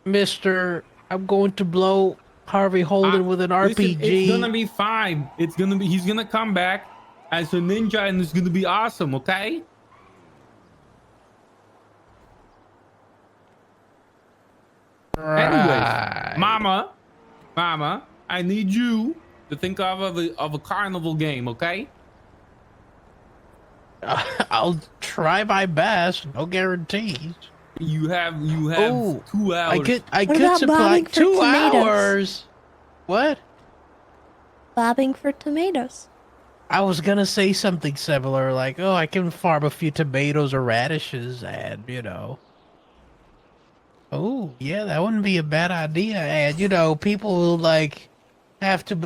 Mister, I'm going to blow Harvey Holden with an RPG. Listen, it's gonna be fine. He's gonna come back as a ninja and it's gonna be awesome, okay? Anyways, Mama, I need you to think of a carnival game, okay? I'll try my best. No guarantees. You have Ooh, 2 hours. I What could about supply bobbing for 2 tomatoes? hours. What? Bobbing for tomatoes. I was gonna say something similar, like, oh, I can farm a few tomatoes or radishes, and oh yeah, that wouldn't be a bad idea. And people will like have to,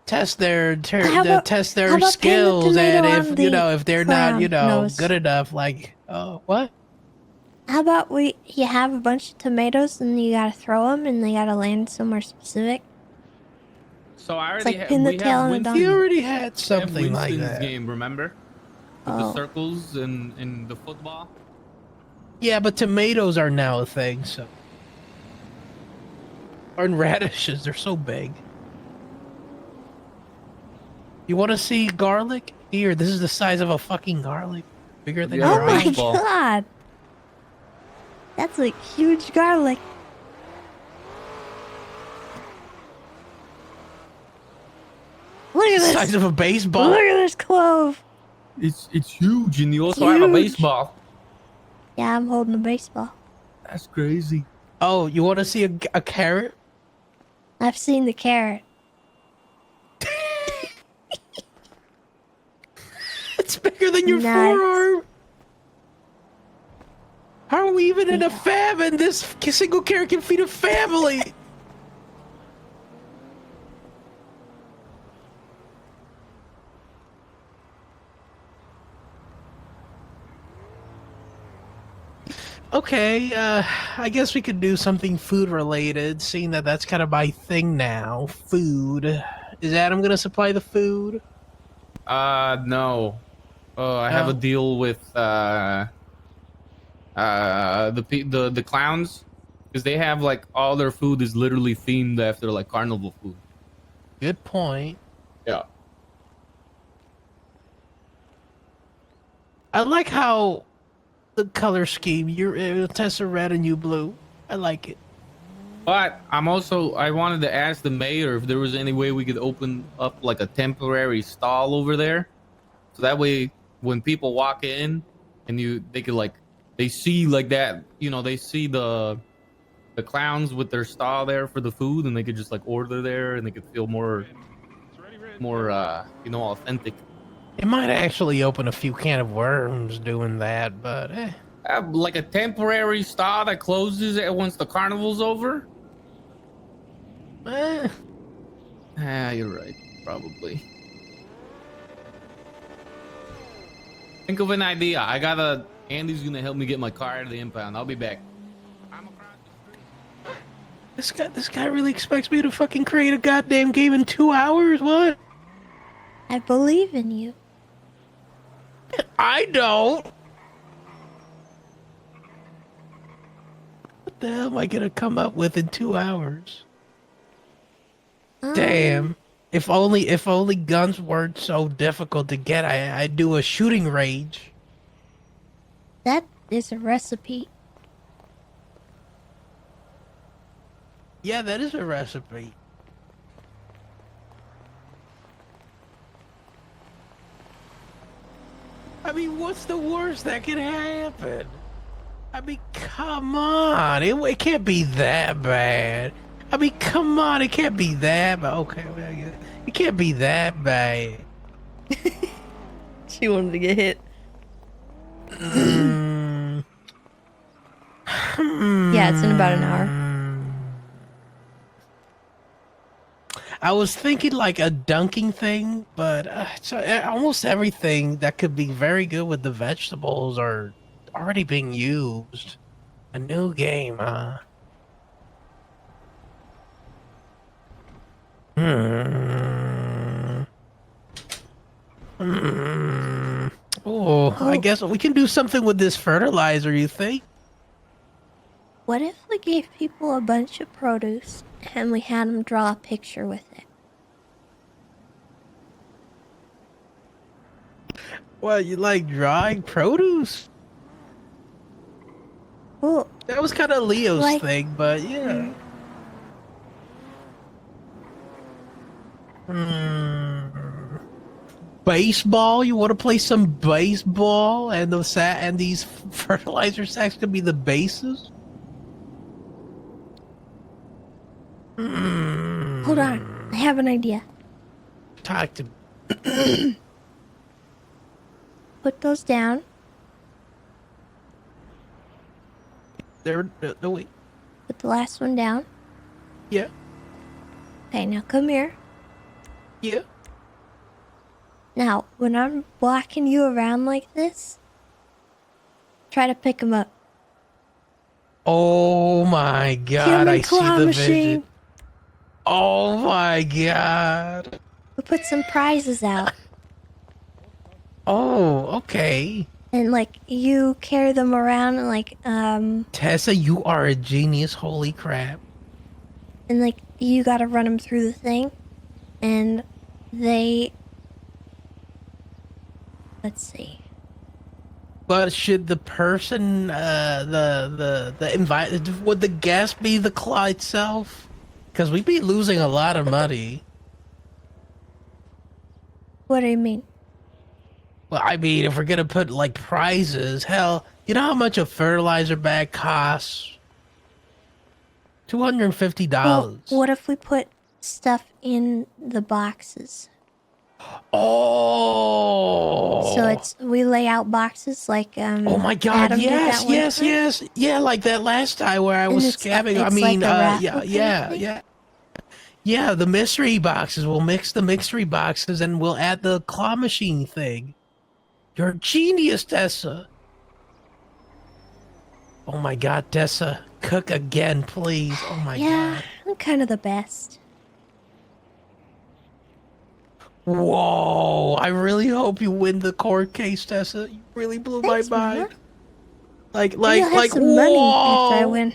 test their How about pin the skills, and tomato if on the if they're not clown nose? good enough, like, oh, what? How about you have a bunch of tomatoes and you gotta throw them and they gotta land somewhere specific? So I It's already like pin the we tail have on a Winston. donkey. You already had We have something like Winston's that. game, remember? With Oh. the circles and the football. Yeah, but tomatoes are now a thing, so. Or radishes, they're so big. You want to see garlic? Here, this is the size of a fucking garlic. Bigger than Yeah, your Oh my arm. god. That's like huge garlic. Look at The this. size of a baseball. Look at this clove. It's huge, and you also have a Huge. baseball. Yeah, I'm holding a baseball. That's crazy. Oh, you want to see a carrot? I've seen the carrot. It's bigger than your Nice. forearm. How are we even in a famine? This single carrot can feed a family. Okay, I guess we could do something food related, seeing that that's kind of my thing now. Food. Is Adam gonna supply the food? No. I have a Oh. deal with the clowns, because they have like all their food is literally themed after like carnival food. Good point. Yeah. I like how the color scheme. You're Tessa red and you blue. I like it. But I wanted to ask the mayor if there was any way we could open up like a temporary stall over there, so that way when people walk in and they could like they see like that, they see the clowns with their stall there for the food, and they could just like order there, and they could feel more authentic. It might actually open a few can of worms doing that, but like a temporary stall that closes once the carnival's over. You're right, probably. Think of an idea. Andy's gonna help me get my car out of the impound. I'll be back. This guy really expects me to fucking create a goddamn game in 2 hours? What? I believe in you. I don't. What the hell am I gonna come up with in 2 hours? Damn. If only guns weren't so difficult to get, I'd do a shooting range. That is a recipe. Yeah, that is a recipe. I mean, what's the worst that can happen? I mean, come on. It can't be that bad. I mean, come on. It can't be that bad. Okay, well, I get it. It can't be that bad. She wanted to get hit. Yeah, it's in about an hour. I was thinking like a dunking thing, but almost everything that could be very good with the vegetables are already being used. A new game, huh? Oh, I guess we can do something with this fertilizer, you think? What if we gave people a bunch of produce and we had them draw a picture with it? What, you like drawing produce? Well, that was kind of Leo's like- thing, but yeah. Baseball? You want to play some baseball, and these fertilizer sacks could be the bases? Hold on, I have an idea. Talk to me. Put those down. There, no wait. Put the last one down. Yeah. Okay, now come here. Yeah. Now, when I'm walking you around like this, try to pick them up. Oh my god, Human I see claw the machine. vision. Oh my god. We put some prizes out. Oh, okay. And like you carry them around and like Tessa, you are a genius. Holy crap. and like you gotta run them through the thing. And they let's see. But should the person, the invite, would the guest be the claw itself? Because we'd be losing a lot of money. What do you mean? Well, I mean, if we're gonna put like prizes, hell, you know how much a fertilizer bag costs? $250. Well, what if we put stuff in the boxes? Oh. So it's we lay out boxes like Oh my god, Adam did yes, that one yes, time. yes. Yeah, like that last time where I was scabbing. I it's mean, like a raffle yeah, kind of yeah, thing? yeah. Yeah, the mystery boxes. We'll mix the mystery boxes and we'll add the claw machine thing. You're a genius, Tessa. Oh my god, Tessa. Cook again, please. Oh my Yeah, god. I'm kind of the best. Whoa, I really hope you win the court case, Tessa. You really blew Thanks, my mind. Mama. Like, Maybe I'll have some whoa. money after I win.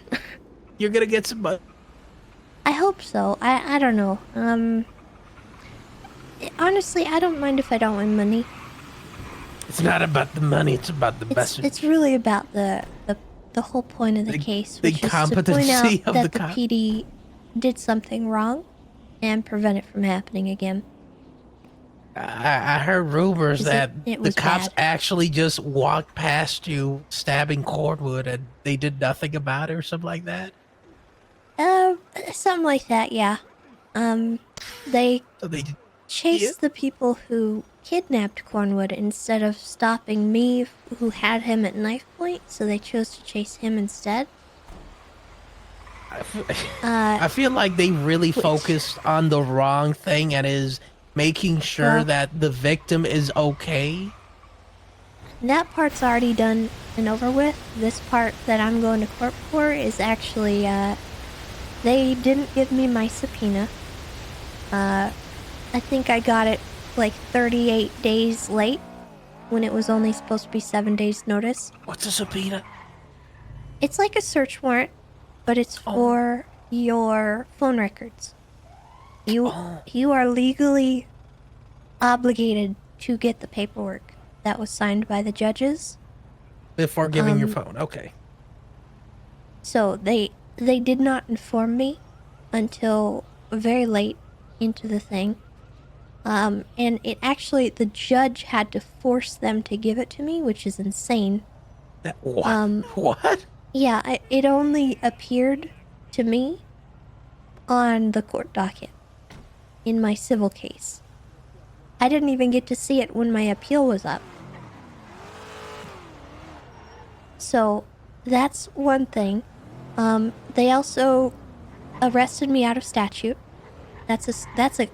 You're gonna get some money. I hope so. I don't know. Honestly, I don't mind if I don't win money. It's not about the money, it's about the message. It's really about the whole point of the case, the which is to point competency out of that the the cop. PD did something wrong and prevent it from happening again. I heard rumors 'Cause that it the was cops bad. actually just walked past you stabbing Cornwood and they did nothing about it or something like that. Something like that, yeah. They So they chased the people who kidnapped Cornwood instead of stopping me, who had him at knife point, so they chose to chase him instead. I feel like they really focused on the wrong thing and is making sure Well- that the victim is okay. That part's already done and over with. This part that I'm going to court for is actually, they didn't give me my subpoena. I think I got it like 38 days late when it was only supposed to be 7 days notice. What's a subpoena? It's like a search warrant, but it's for your phone records. You are legally obligated to get the paperwork that was signed by the judges. Before giving your phone, okay. So they did not inform me until very late into the thing. And it actually, the judge had to force them to give it to me, which is insane. What? What? Yeah, it only appeared to me on the court docket in my civil case. I didn't even get to see it when my appeal was up. So that's one thing. They also arrested me out of statute. That's a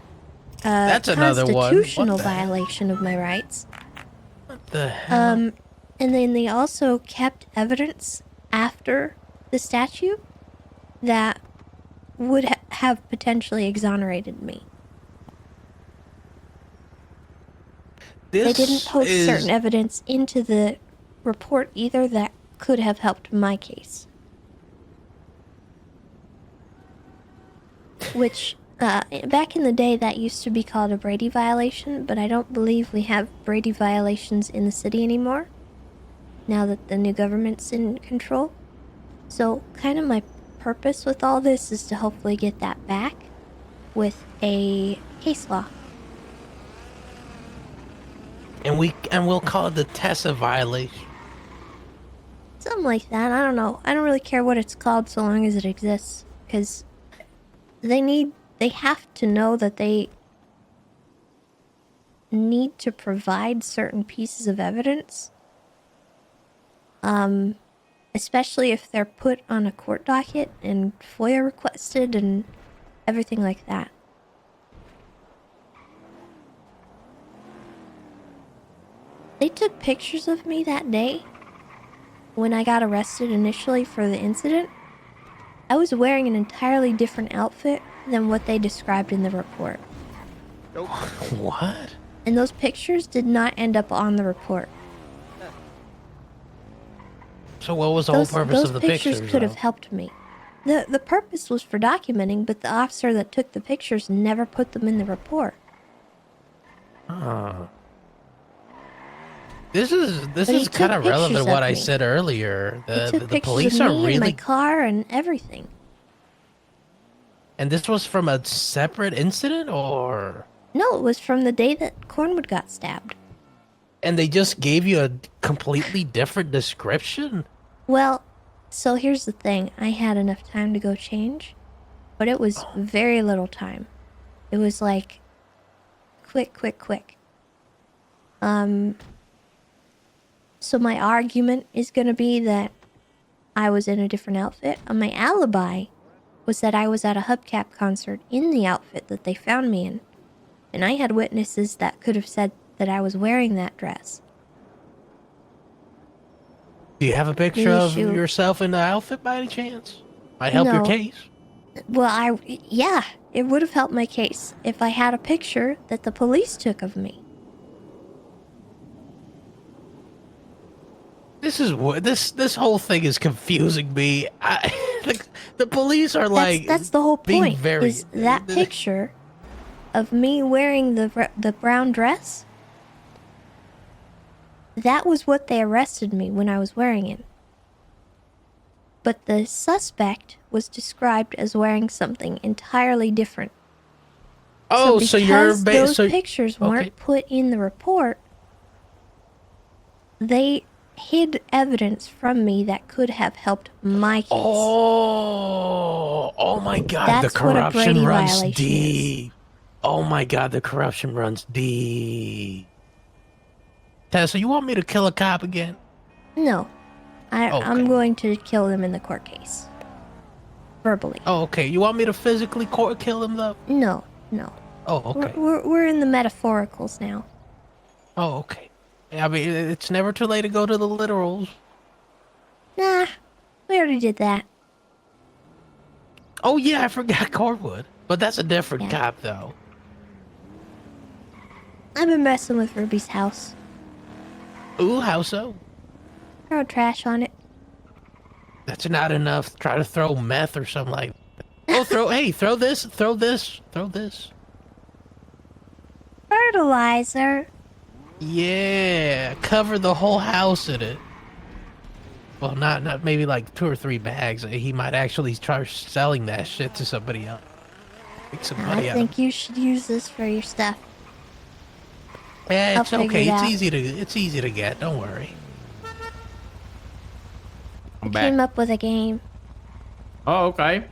That's another one. What constitutional the- violation of my rights. What the hell? And then they also kept evidence after the statute that would have potentially exonerated me. They didn't post certain evidence into the report either that could have helped my case. Which, back in the day, that used to be called a Brady violation, but I don't believe we have Brady violations in the city anymore, now that the new government's in control. So, kind of my purpose with all this is to hopefully get that back with a case law. And we'll call it the Tessa violation. Something like that. I don't know. I don't really care what it's called so long as it exists. Because they have to know that they need to provide certain pieces of evidence. Especially if they're put on a court docket and FOIA requested and everything like that. They took pictures of me that day when I got arrested initially for the incident. I was wearing an entirely different outfit than what they described in the report. What? And those pictures did not end up on the report. So what was the whole purpose those of the pictures pictures? could have though? helped me. The purpose was for documenting, but the officer that took the pictures never put them in the report. This is But he took kind of relevant pictures to what of I me. said earlier. He The took pictures police of are me and my really, car and everything. and this was from a separate incident, or No, it was from the day that Cornwood got stabbed. and they just gave you a completely different description. Well, so here's the thing. I had enough time to go change, but it was very little time. It was like quick. So my argument is going to be that I was in a different outfit. And my alibi was that I was at a Hubcap concert in the outfit that they found me in. And I had witnesses that could have said that I was wearing that dress. Do you have a picture The of issue- yourself in the outfit by any chance? Might help your No. case. Well, yeah, it would have helped my case if I had a picture that the police took of me. This is what this whole thing is confusing me. The police are like That's the whole being point. very Is that picture of me wearing the brown dress? That was what they arrested me when I was wearing it. But the suspect was described as wearing something entirely different. Oh, so you're because those so pictures weren't put in the report, they hid evidence from me that could have helped my case. Oh my God! That's the what a corruption Brady runs violation deep. Oh my God! The corruption runs deep. Tessa, you want me to kill a cop again? No, I'm going to kill them in the court case. Verbally. Oh, okay. You want me to physically kill him though? No. Oh, okay. We're in the metaphoricals now. Oh, okay. I mean, it's never too late to go to the literals. Nah, we already did that. Oh yeah, I forgot Cornwood, but that's a different cop though. I've been messing with Ruby's house. Ooh, how so? Throw trash on it. That's not enough. Try to throw meth or something like that. Oh, throw this. Fertilizer. Yeah, cover the whole house in it. Well, not maybe like 2 or 3 bags. He might actually try selling that shit to somebody else. Make some money I out of think you should use this for your stuff. Yeah, I'll it's figure okay. it out. It's easy to get. Don't worry. I'm Came up with a game. Oh, okay.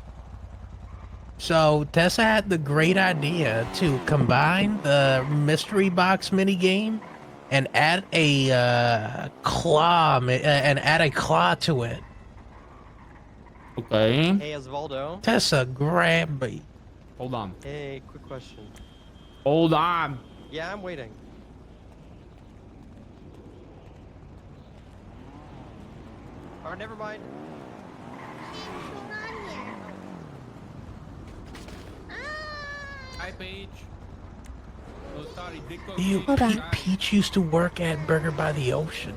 So Tessa had the great idea to combine the mystery box mini game and add a claw to it. Okay. Hey, Osvaldo. Tessa, grab me. Hold on. Hey, quick question. Hold on. Yeah, I'm waiting. Or never mind. Hi, Paige. Oh, sorry, Dico. Peach used to work at Burger by the Ocean,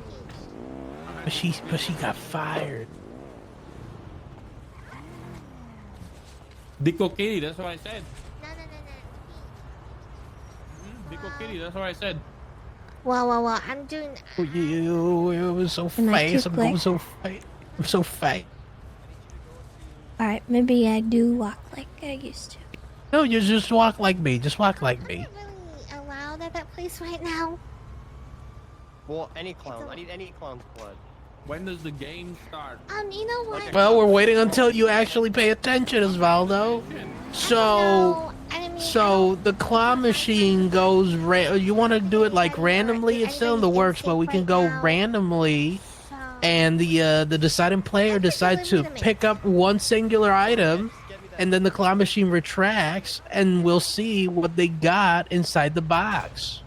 but she got fired. Dico Kitty, that's what I said. Dico Kitty, that's what I said. Well, I'm doing. Oh, it was so Am I fast. too I'm going quick? so fast. I'm so fast. Alright, maybe I do walk like I used to. No, you just walk like me. Just walk like me. Allowed at that place right now. Well, any clown. I need any clown's blood. When does the game start? You know what? Well, we're waiting until you actually pay attention, Osvaldo. So the claw machine goes. You want to do it like randomly? It's still in the works, but we can go randomly, and the deciding player decides to pick up one singular item, and then the claw machine retracts, and we'll see what they got inside the box.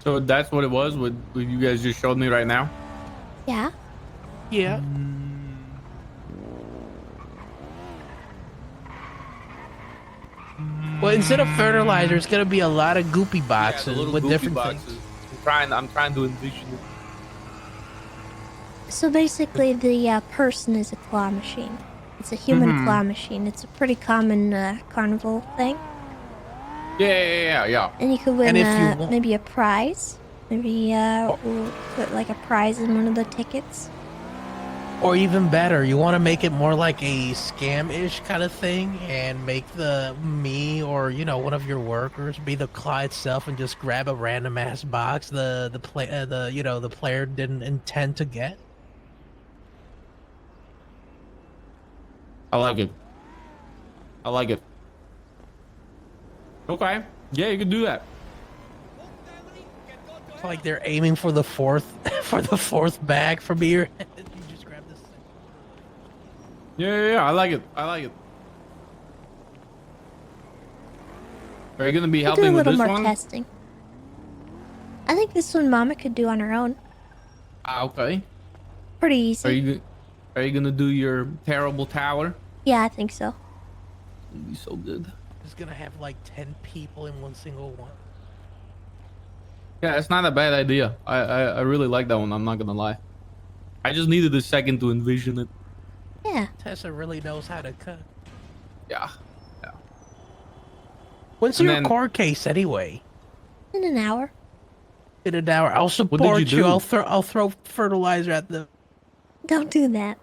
So that's what it was. What you guys just showed me right now. Yeah. Yeah. Well, instead of fertilizer, it's gonna be a lot of goopy Yeah, the boxes little with goofy different boxes. things. I'm trying to envision it. So basically, the person is a claw machine. It's a human Mhm. claw machine. It's a pretty common carnival thing. Yeah. And you could win And if you want- maybe a prize. Maybe we'll put like a prize in one of the tickets. Or even better, you want to make it more like a scam-ish kind of thing, and make me or one of your workers be the claw itself, and just grab a random ass box the player didn't intend to get. I like it. Okay. Yeah, you can do that. It's like they're aiming for the fourth bag from here. You just grab this. Yeah. I like it. Are you gonna be We'll do a helping with little this more one? testing. I think this one Mama could do on her own. Okay. Pretty easy. Are you gonna do your terrible tower? Yeah, I think so. It'd be so good. It's gonna have like 10 people in one single one. Yeah, it's not a bad idea. I really like that one. I'm not gonna lie. I just needed a second to envision it. Yeah. Tessa really knows how to cut. Yeah. When's And your then- court case anyway? In an hour. In an hour. I'll support did you do? I'll throw fertilizer at the. Don't do that.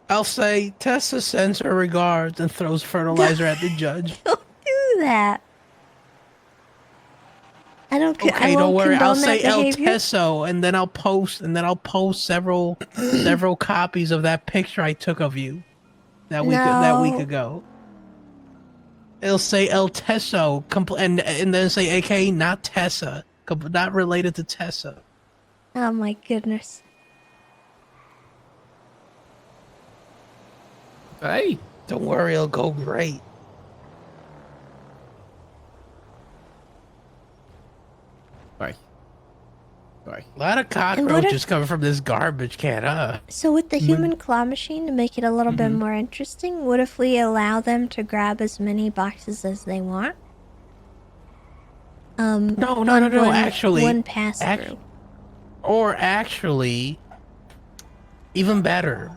I'll say Tessa sends her regards and throws fertilizer at the judge. Don't do that. I don't care. Okay, I don't won't worry. I'll condone say that El behavior. Tesso, and then I'll post several copies of that picture I took of you that week ago. It'll say El Tesso, and then say AKA not Tessa, not related to Tessa. Oh my goodness. Hey, don't worry, it'll go great. Sorry. A lot of cockroaches coming from this garbage can, huh? So with the human claw machine, to make it a little bit more interesting, what if we allow them to grab as many boxes as they want? No. Actually, one pass through. Or actually, even better,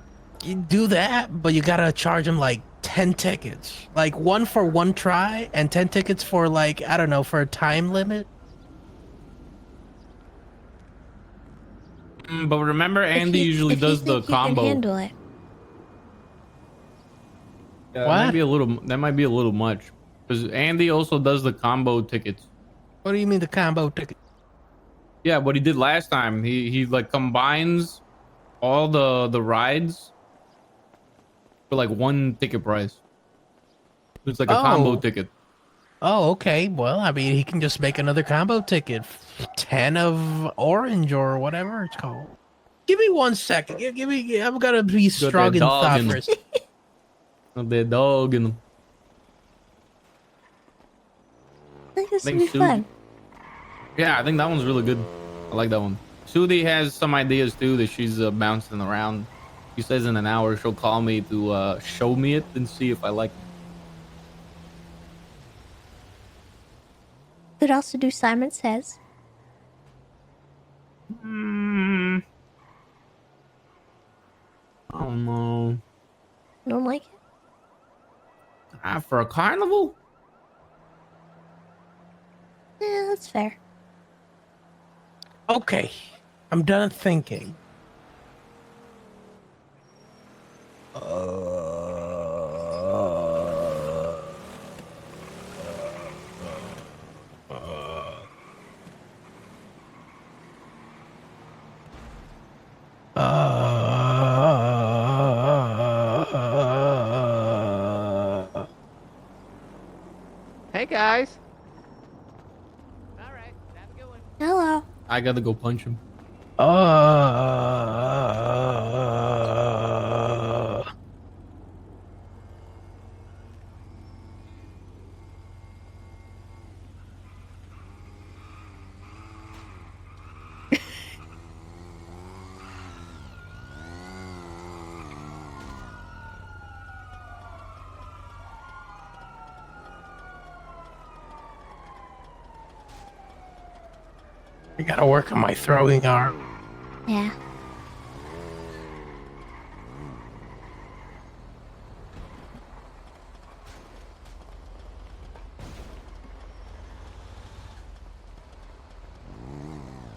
you do that, but you gotta charge them like 10 tickets, like one for one try, and 10 tickets for like I don't know, for a time limit. But remember, Andy usually does the combo. You can handle it. Yeah, What? That might be a little much, because Andy also does the combo tickets. What do you mean the combo ticket? Yeah, what he did last time, he like combines all the rides for like one ticket price. It's like a combo ticket. Oh, okay. Well, I mean, he can just make another combo ticket, 10 of orange or whatever it's called. Give me 1 second. Give me. I'm gonna be strong in thought for a second. Got that dog in them. I think this would be fun. Yeah, I think that one's really good. I like that one. Sudi has some ideas too that she's bouncing around. She says in an hour she'll call me to show me it and see if I like it. Could also do Simon Says. I don't know. Don't like it? For a carnival? Yeah, that's fair. Okay, I'm done thinking. Hey guys. Hello. I gotta go punch him. I gotta work on my throwing arm. Yeah.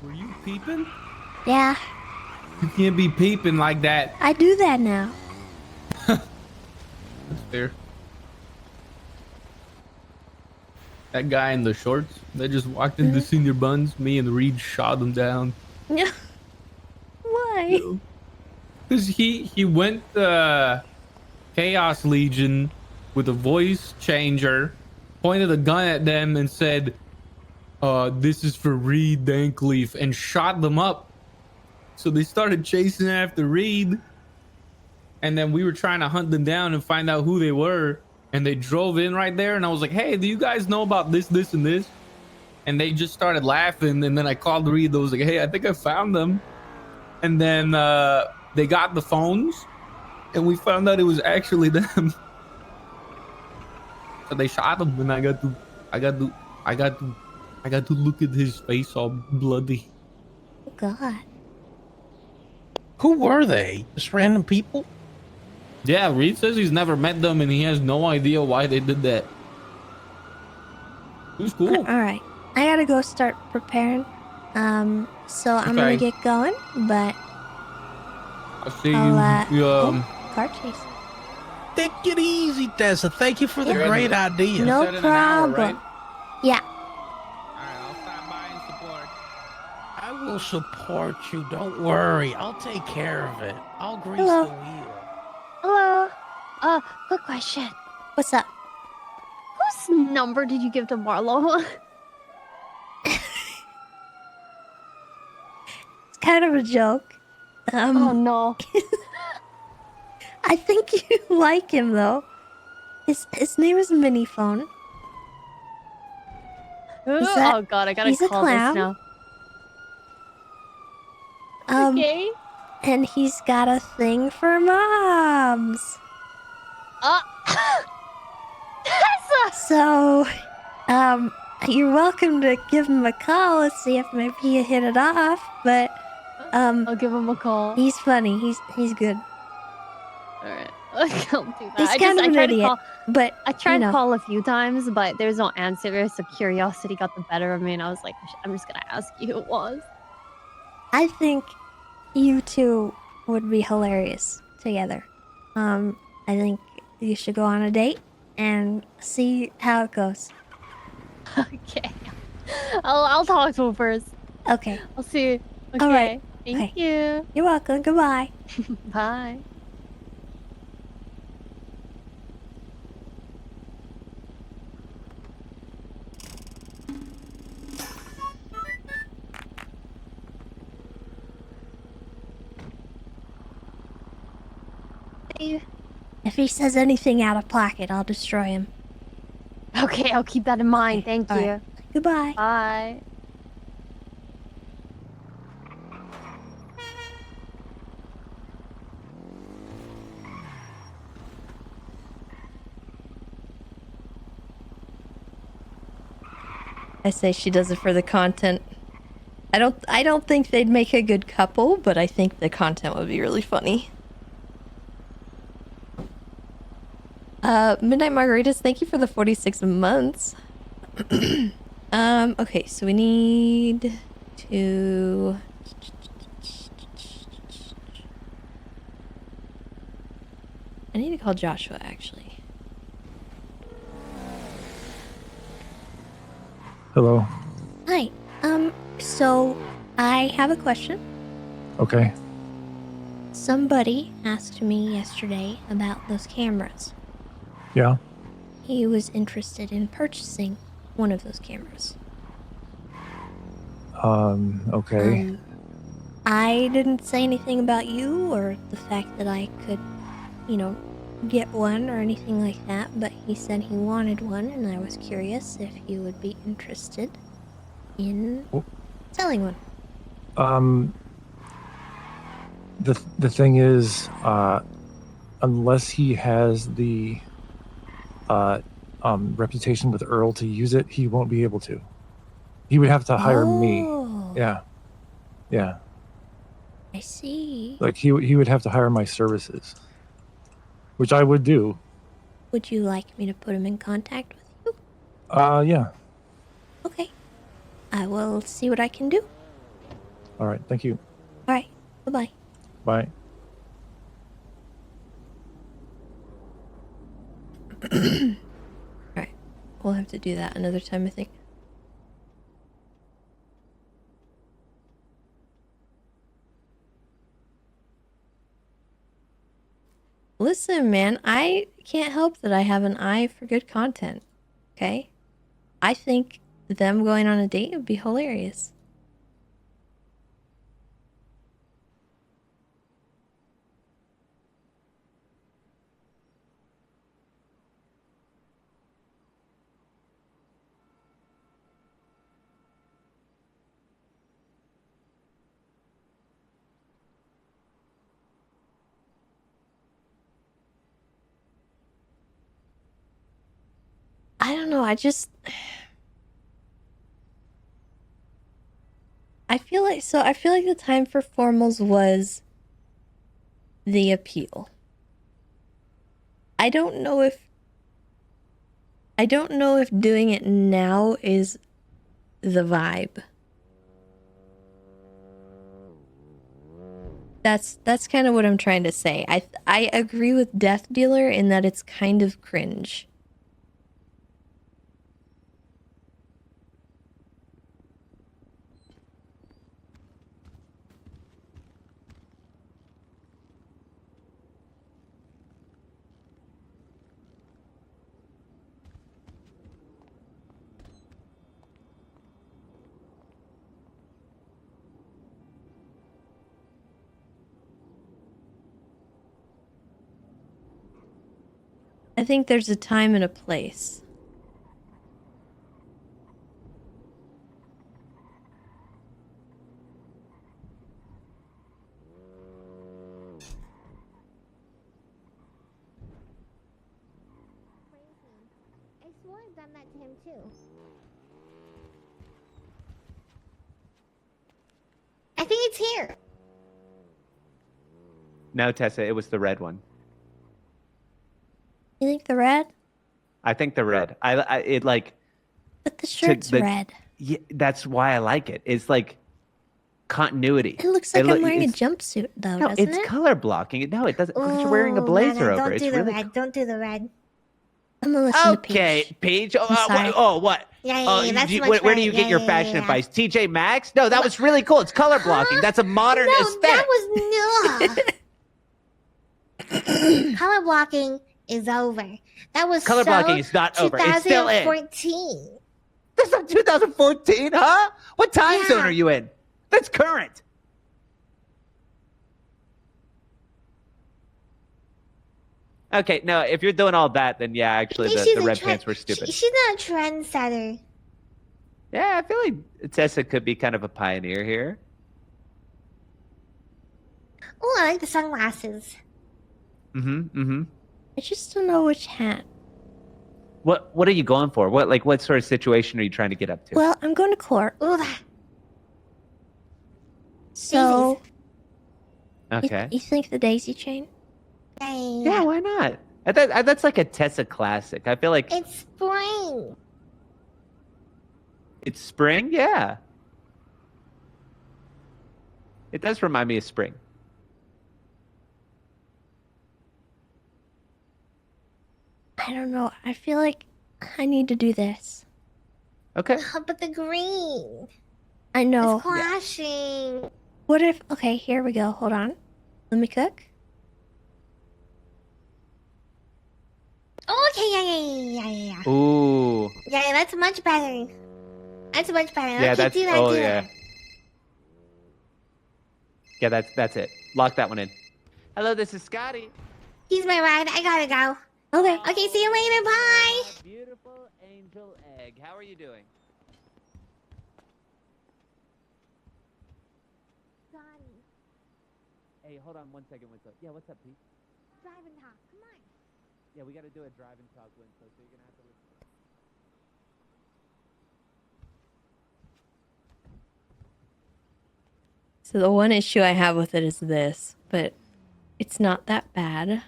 Were you peeping? Yeah, You can't be peeping like that. I do that now. That's fair. That guy in the shorts that just walked into Senior Buns, me and Reed shot him down. Why? Because he went Chaos Legion with a voice changer, pointed a gun at them and said, this is for Reed Dankleaf, and shot them up. So they started chasing after Reed, and then we were trying to hunt them down and find out who they were, and they drove in right there, and I was like, hey, do you guys know about this, this, and this? And they just started laughing, and then I called Reed. I was like, hey, I think I found them. And then they got the phones, and we found out it was actually them. So they shot him, and I got to look at his face all bloody. Oh, God. Who were they? Just random people? Yeah, Reed says he's never met them, and he has no idea why they did that. It was cool. All right. I gotta go start preparing. So I'm gonna get going, but I'll see car chase. Take it easy, Tessa. Thank you for the great idea. No problem. right? Yeah. I will support you. Don't worry. I'll take care of it. I'll grease Hello. the wheel. Hello. Quick question. What's up? Whose number did you give to Marlo? It's kind of a joke. Oh no. I think you like him though. His name is Miniphone. Oh god, I gotta he's a call clown. this now. Okay. And he's got a thing for moms. So, you're welcome to give him a call and see if maybe you hit it off. But I'll give him a call. He's funny. He's good. All right, I'll do that. He's kind of an tried to idiot, call, but I tried you to know. call a few times, but there's no answer. So curiosity got the better of me, and I was like, I'm just gonna ask you who it was. I think you two would be hilarious together. I think you should go on a date and see how it goes. Okay, I'll talk to him first. Okay. I'll see. Okay. All right. Thank Okay. you. You're welcome. Goodbye. Bye. If he says anything out of pocket, I'll destroy him. Okay, I'll keep that in mind. Thank All you. right. Goodbye. Bye. I say she does it for the content. I don't think they'd make a good couple, but I think the content would be really funny. Midnight Margaritas, thank you for the 46 months. Okay, so we need to... I need to call Joshua, actually. Hello. Hi. So I have a question. Okay. Somebody asked me yesterday about those cameras. Yeah. He was interested in purchasing one of those cameras. Okay. I didn't say anything about you or the fact that I could, get one or anything like that, but he said he wanted one, and I was curious if you would be interested in selling one. The thing is, unless he has the reputation with Earl to use it, he won't be able to. He would have to hire me. Yeah. Yeah. I see. Like he would have to hire my services, which I would do. Would you like me to put him in contact with you? Yeah. Okay. I will see what I can do. All right. Thank you. All right. Bye-bye. Bye. All right. We'll have to do that another time, I think. Listen, man, I can't help that I have an eye for good content. Okay? I think them going on a date would be hilarious. I don't know, I feel like the time for formals was the appeal. I don't know if doing it now is the vibe. That's kind of what I'm trying to say. I agree with Death Dealer in that it's kind of cringe. I think there's a time and a place. I swore I've done that to him too. I think it's here. No, Tessa, it was the red one. You think the red? I think the red. I it like. But the shirt's red. Yeah, that's why I like it. It's like continuity. It looks like I'm wearing a jumpsuit, though, No, doesn't it's it? color blocking. No, it doesn't. Because you're wearing a blazer over. Don't It's do the really red. Don't do the red. I'm gonna listen to okay, Paige. I'm sorry. What? Yeah, that's much where do better. you get Yeah, your yeah, fashion yeah. advice? TJ Maxx? No, that was really cool. It's color blocking. That's a modern aesthetic. That was no. Color blocking is over. That was Color blocking is not over. It's still in. 2014. That's not 2014, huh? What time zone are you in? That's current. Okay, no, if you're doing all that, then yeah, actually the red pants were stupid. She's not a trendsetter. Yeah, I feel like Tessa could be kind of a pioneer here. Oh, I like the sunglasses. I just don't know which hat. What are you going for? What sort of situation are you trying to get up to? Well, I'm going to court. Ooh, that. So, Okay. you think the daisy chain? Yeah, why not? That's like a Tessa classic. I feel like It's spring. it's spring. Yeah, it does remind me of spring. I don't know. I feel like I need to do this. Okay. But the green. I know. It's clashing. What if... Okay, here we go. Hold on. Let me cook. Oh, okay, yeah. Ooh. Yeah, that's much better. That's much better. Yeah, okay, that's. do that, Oh do yeah. that. Yeah, that's it. Lock that one in. Hello, this is Scotty. He's my ride. I gotta go. Okay. Okay, see you later. Bye. Beautiful angel egg. How are you doing? Hey, hold on 1 second, Winslow. Yeah, what's up, Pete? Drive and talk. Come on. Yeah, we got to do a drive and talk, Winslow, so you're gonna have to listen. So the one issue I have with it is this, but it's not that bad.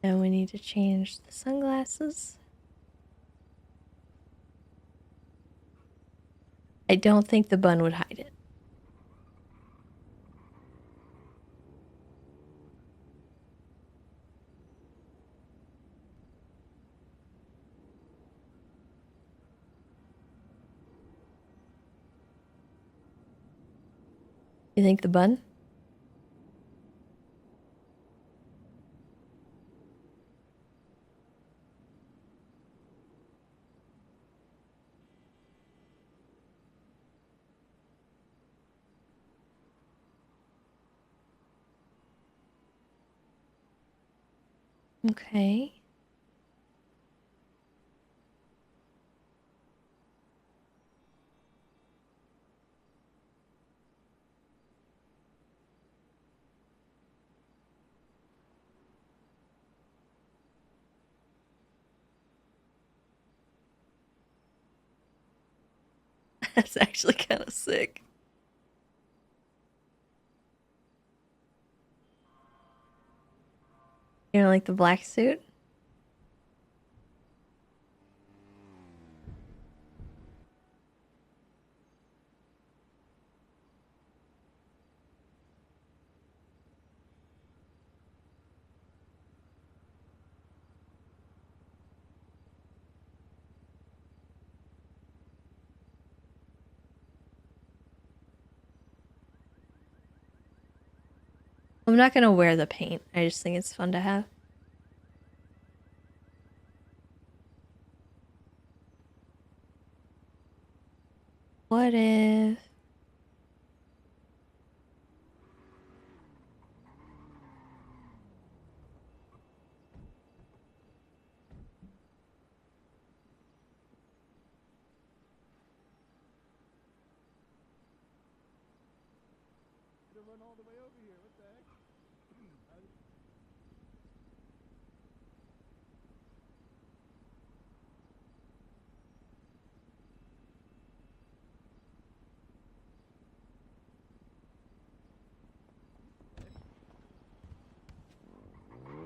And we need to change the sunglasses. I don't think the bun would hide it. You think the bun? Okay. That's actually kind of sick. You don't like the black suit? I'm not gonna wear the paint. I just think it's fun to have. What if...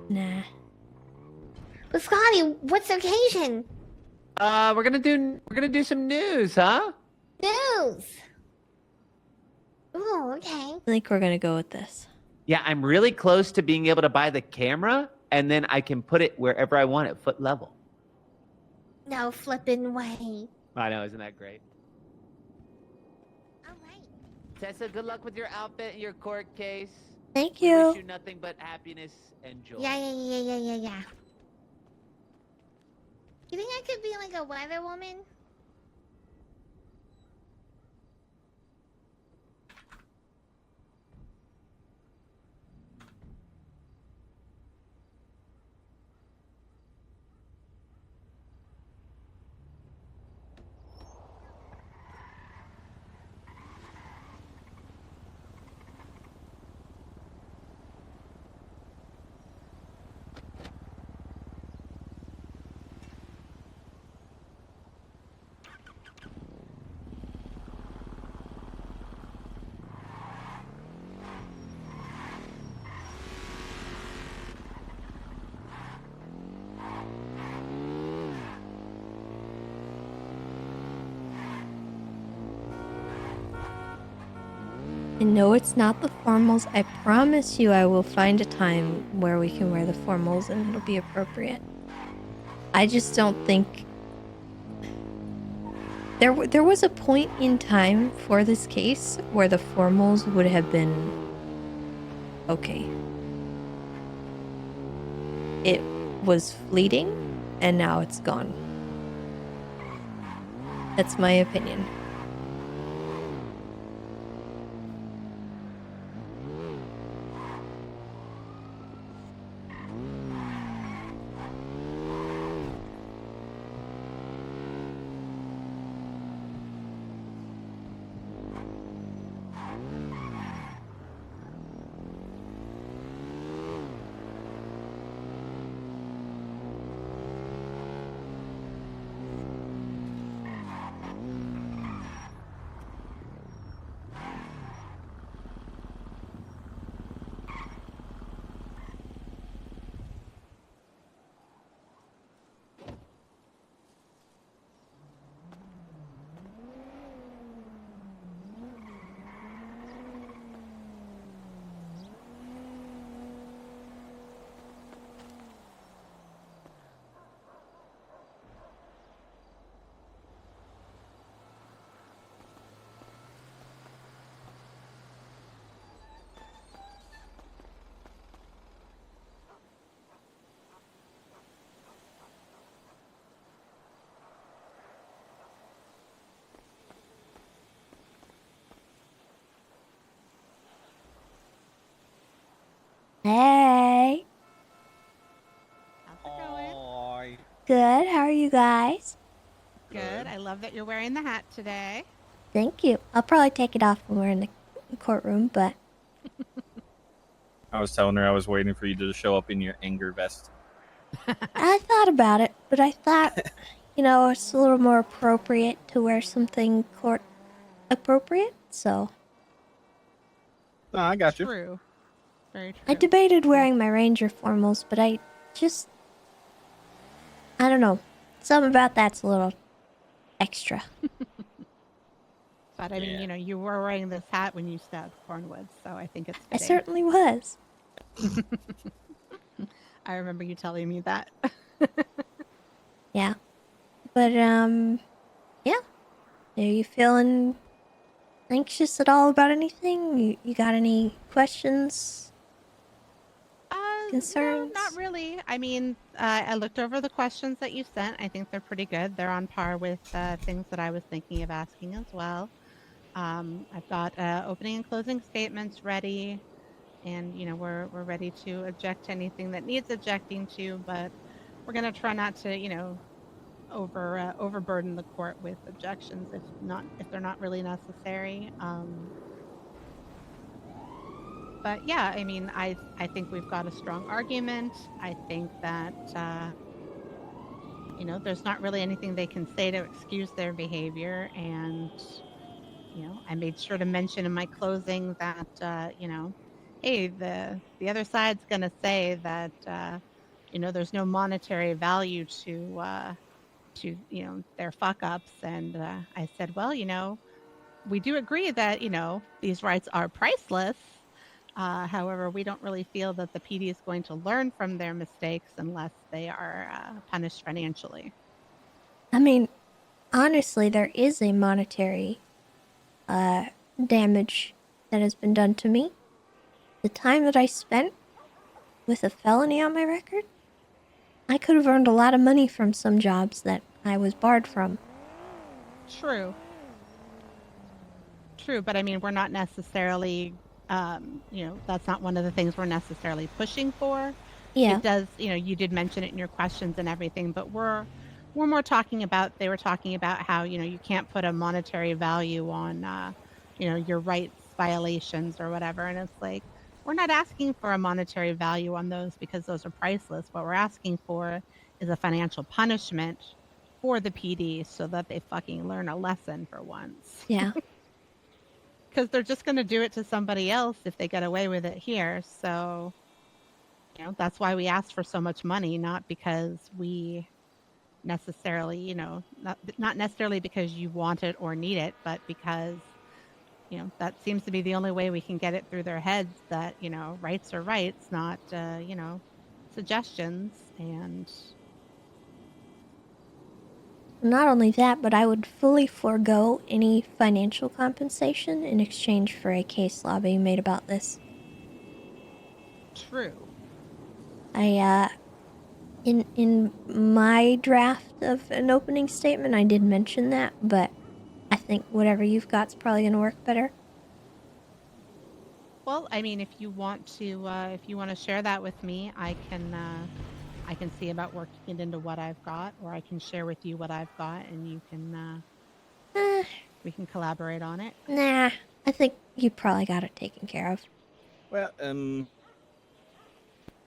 Nah. But Scotty, what's the occasion? We're gonna do some news, huh? News. Oh, okay. I think we're gonna go with this. Yeah, I'm really close to being able to buy the camera, and then I can put it wherever I want at foot level. No flippin' way. I know, isn't that great? All right. Tessa, good luck with your outfit and your court case. Thank We you. wish you nothing but happiness and joy. Yeah. You think I could be like a weather woman? And no, it's not the formals. I promise you I will find a time where we can wear the formals and it'll be appropriate. I just don't think... There was a point in time for this case where the formals would have been okay. It was fleeting and now it's gone. That's my opinion. Hey. Hi. Good. How are you guys? Good. I love that you're wearing the hat today. Thank you. I'll probably take it off when we're in the courtroom, but I was telling her I was waiting for you to show up in your anger vest. I thought about it. But I thought, it's a little more appropriate to wear something court appropriate. So No, I got you. True. Very true. I debated wearing my ranger formals, but I don't know. Something about that's a little extra. But I mean, you were wearing this hat when you stabbed Cornwood, so I think it's I fitting. certainly was. I remember you telling me that. Yeah. But, yeah. Are you feeling anxious at all about anything? You got any questions? Concerns? No, not really. I mean, I looked over the questions that you sent. I think they're pretty good. They're on par with things that I was thinking of asking as well. I've got opening and closing statements ready, and we're ready to object to anything that needs objecting to, but we're gonna try not to overburden the court with objections if they're not really necessary. But yeah, I mean, I think we've got a strong argument. I think that there's not really anything they can say to excuse their behavior, and I made sure to mention in my closing that hey, the other side's gonna say that there's no monetary value to their fuck ups, and I said, well, we do agree that these rights are priceless. However, we don't really feel that the PD is going to learn from their mistakes unless they are punished financially. I mean, honestly, there is a monetary damage that has been done to me. The time that I spent with a felony on my record, I could have earned a lot of money from some jobs that I was barred from. True. True, but I mean, we're not necessarily, that's not one of the things we're necessarily pushing for. Yeah. It does, you did mention it in your questions and everything, but we're more talking about, they were talking about how, you can't put a monetary value on, your rights violations or whatever. And it's like, we're not asking for a monetary value on those because those are priceless. What we're asking for is a financial punishment for the PD so that they fucking learn a lesson for once. Yeah. Because they're just going to do it to somebody else if they get away with it here. So, that's why we asked for so much money, not because we necessarily, not necessarily because you want it or need it, but because, that seems to be the only way we can get it through their heads that, rights are rights, not, suggestions. And Not only that, but I would fully forego any financial compensation in exchange for a case law being made about this. True. In my draft of an opening statement, I did mention that, but I think whatever you've got's probably gonna work better. Well, I mean, if you want to share that with me, I can see about working it into what I've got, or I can share with you what I've got, and you can we can collaborate on it. Nah, I think you probably got it taken care of. Well,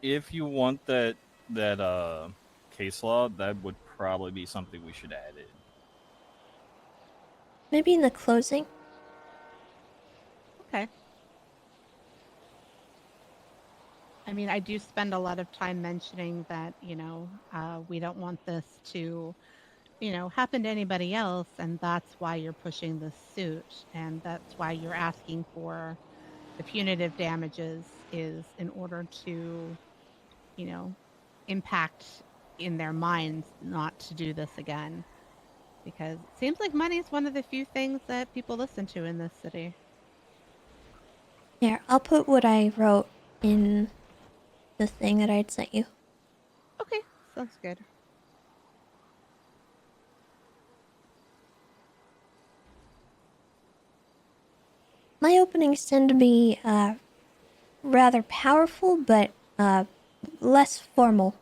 if you want that case law, that would probably be something we should add in. Maybe in the closing. Okay. I mean, I do spend a lot of time mentioning that, we don't want this to, happen to anybody else, and that's why you're pushing this suit, and that's why you're asking for the punitive damages is in order to, impact in their minds not to do this again. Because it seems like money is one of the few things that people listen to in this city. Here, I'll put what I wrote in the thing that I'd sent you. Okay, sounds good. My openings tend to be rather powerful, but less formal.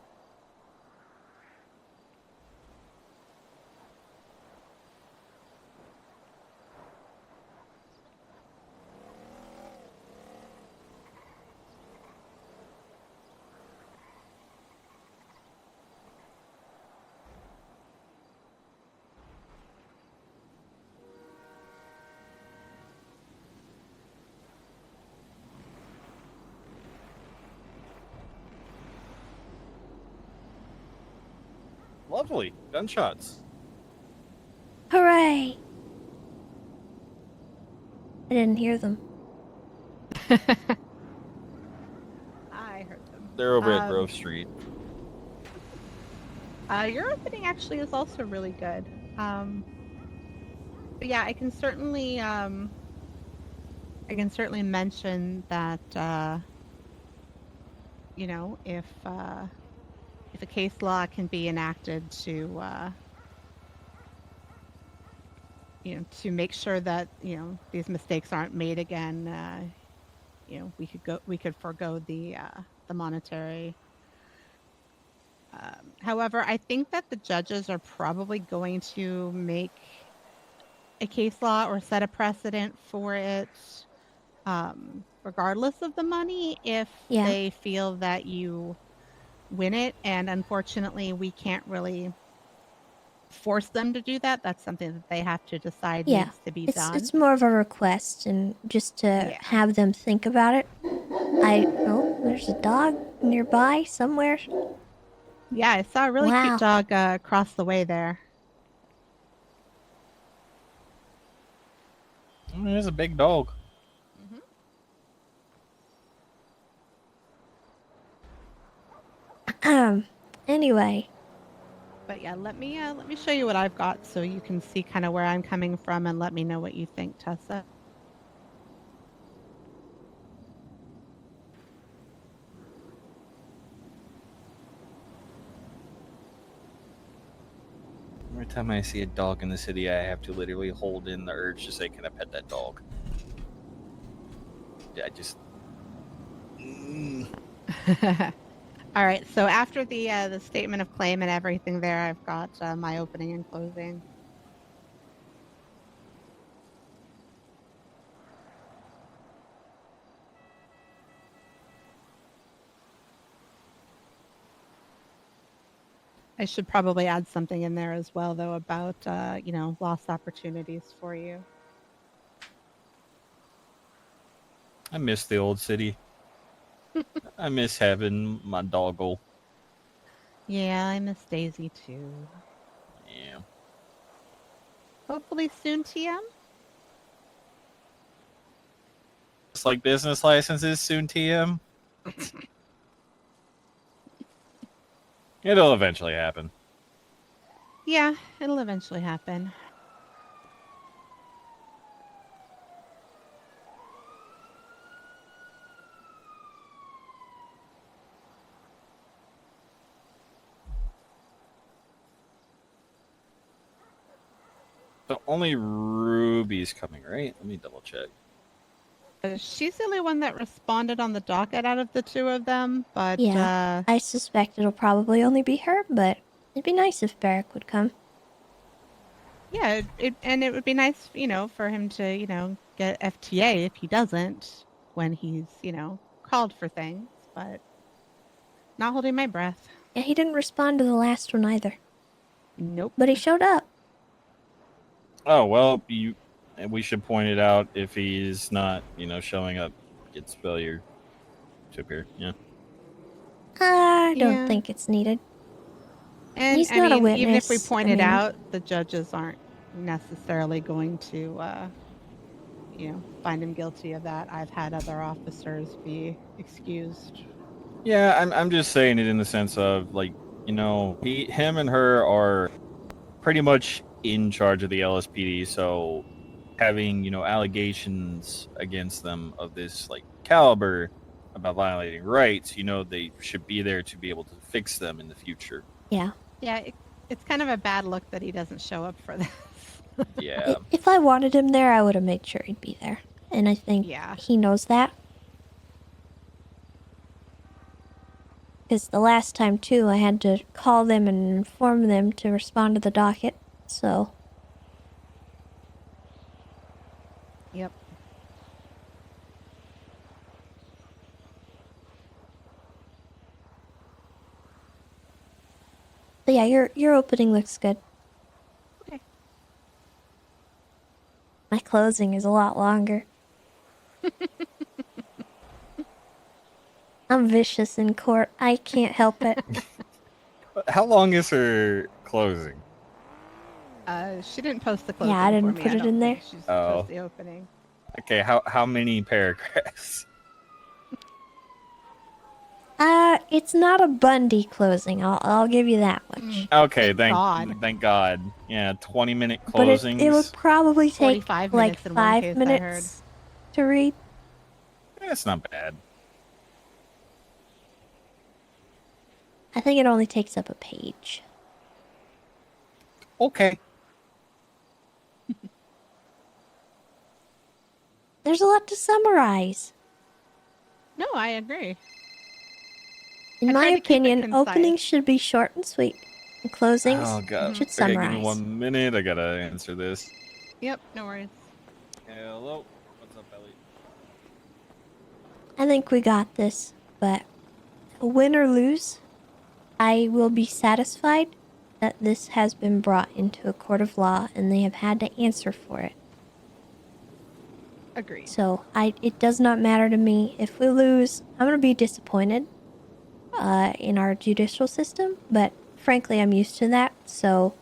Lovely. Gunshots. Hooray! I didn't hear them. I heard them. They're over at Grove Street. Your opening actually is also really good. But yeah, I can certainly mention that you know, if a case law can be enacted to you know, to make sure that, you know, these mistakes aren't made again, you know, we could forego the monetary. However, I think that the judges are probably going to make a case law or set a precedent for it, regardless of the money, if they feel that you win it. And unfortunately, we can't really force them to do that. That's something that they have to decide needs to be done. It's more of a request, and just to have them think about it. There's a dog nearby somewhere. Yeah, I saw a really cute dog across the way there. There's a big dog. Anyway. But yeah, let me show you what I've got so you can see kind of where I'm coming from and let me know what you think, Tessa. Every time I see a dog in the city, I have to literally hold in the urge to say, "Can I pet that dog?" Yeah, I just. All right. So after the statement of claim and everything there, I've got my opening and closing. I should probably add something in there as well, though, about you know, lost opportunities for you. I miss the old city. I miss having my doggo. Yeah, I miss Daisy too. Yeah. Hopefully soon, TM. It's like business licenses soon, TM. It'll eventually happen. Yeah, it'll eventually happen. So only Ruby's coming, right? Let me double check. She's the only one that responded on the docket out of the two of them, but Yeah, I suspect it'll probably only be her, but it'd be nice if Barrick would come. yeah, it would be nice, you know, for him to, you know, get FTA if he doesn't when he's, you know, called for things, but not holding my breath. Yeah, he didn't respond to the last one either. Nope. But he showed up. Oh well, we should point it out if he's not, you know, showing up. Get spell your chip here. Yeah. I don't Yeah. think it's needed. And He's I not a mean, witness. even if we point I it mean- out, the judges aren't necessarily going to, you know, find him guilty of that. I've had other officers be excused. Yeah, I'm just saying it in the sense of, like, you know, him and her are pretty much in charge of the LSPD, so having, you know, allegations against them of this, like, caliber about violating rights, you know, they should be there to be able to fix them in the future. Yeah. Yeah, it's kind of a bad look that he doesn't show up for this. Yeah. If I wanted him there, I would have made sure he'd be there. And I think he knows that. Because the last time, too, I had to call them and inform them to respond to the docket. So, Yep. but yeah, your opening looks good. Okay. My closing is a lot longer. I'm vicious in court. I can't help it. How long is her closing? She didn't post the closing Yeah, I for didn't me. put I it don't in think there. she's Oh. posted the opening. Okay, how many paragraphs? It's not a Bundy closing. I'll give you that much. Okay, Thank thank God. Yeah, 20-minute But closings. it would probably take 45 like minutes in one 5 case, I heard. minutes to read. That's not bad. I think it only takes up a page. Okay. There's a lot to summarize. No, I agree. In I my tried to keep it opinion, concise. openings should be short and sweet. And closings Oh God. should Okay, give me summarize. 1 minute. I gotta answer this. Yep, no worries. Hello. What's up, Ellie? I think we got this, but win or lose, I will be satisfied that this has been brought into a court of law and they have had to answer for it. Agreed. So it does not matter to me. If we lose, I'm going to be disappointed in our judicial system, but frankly, I'm used to that, so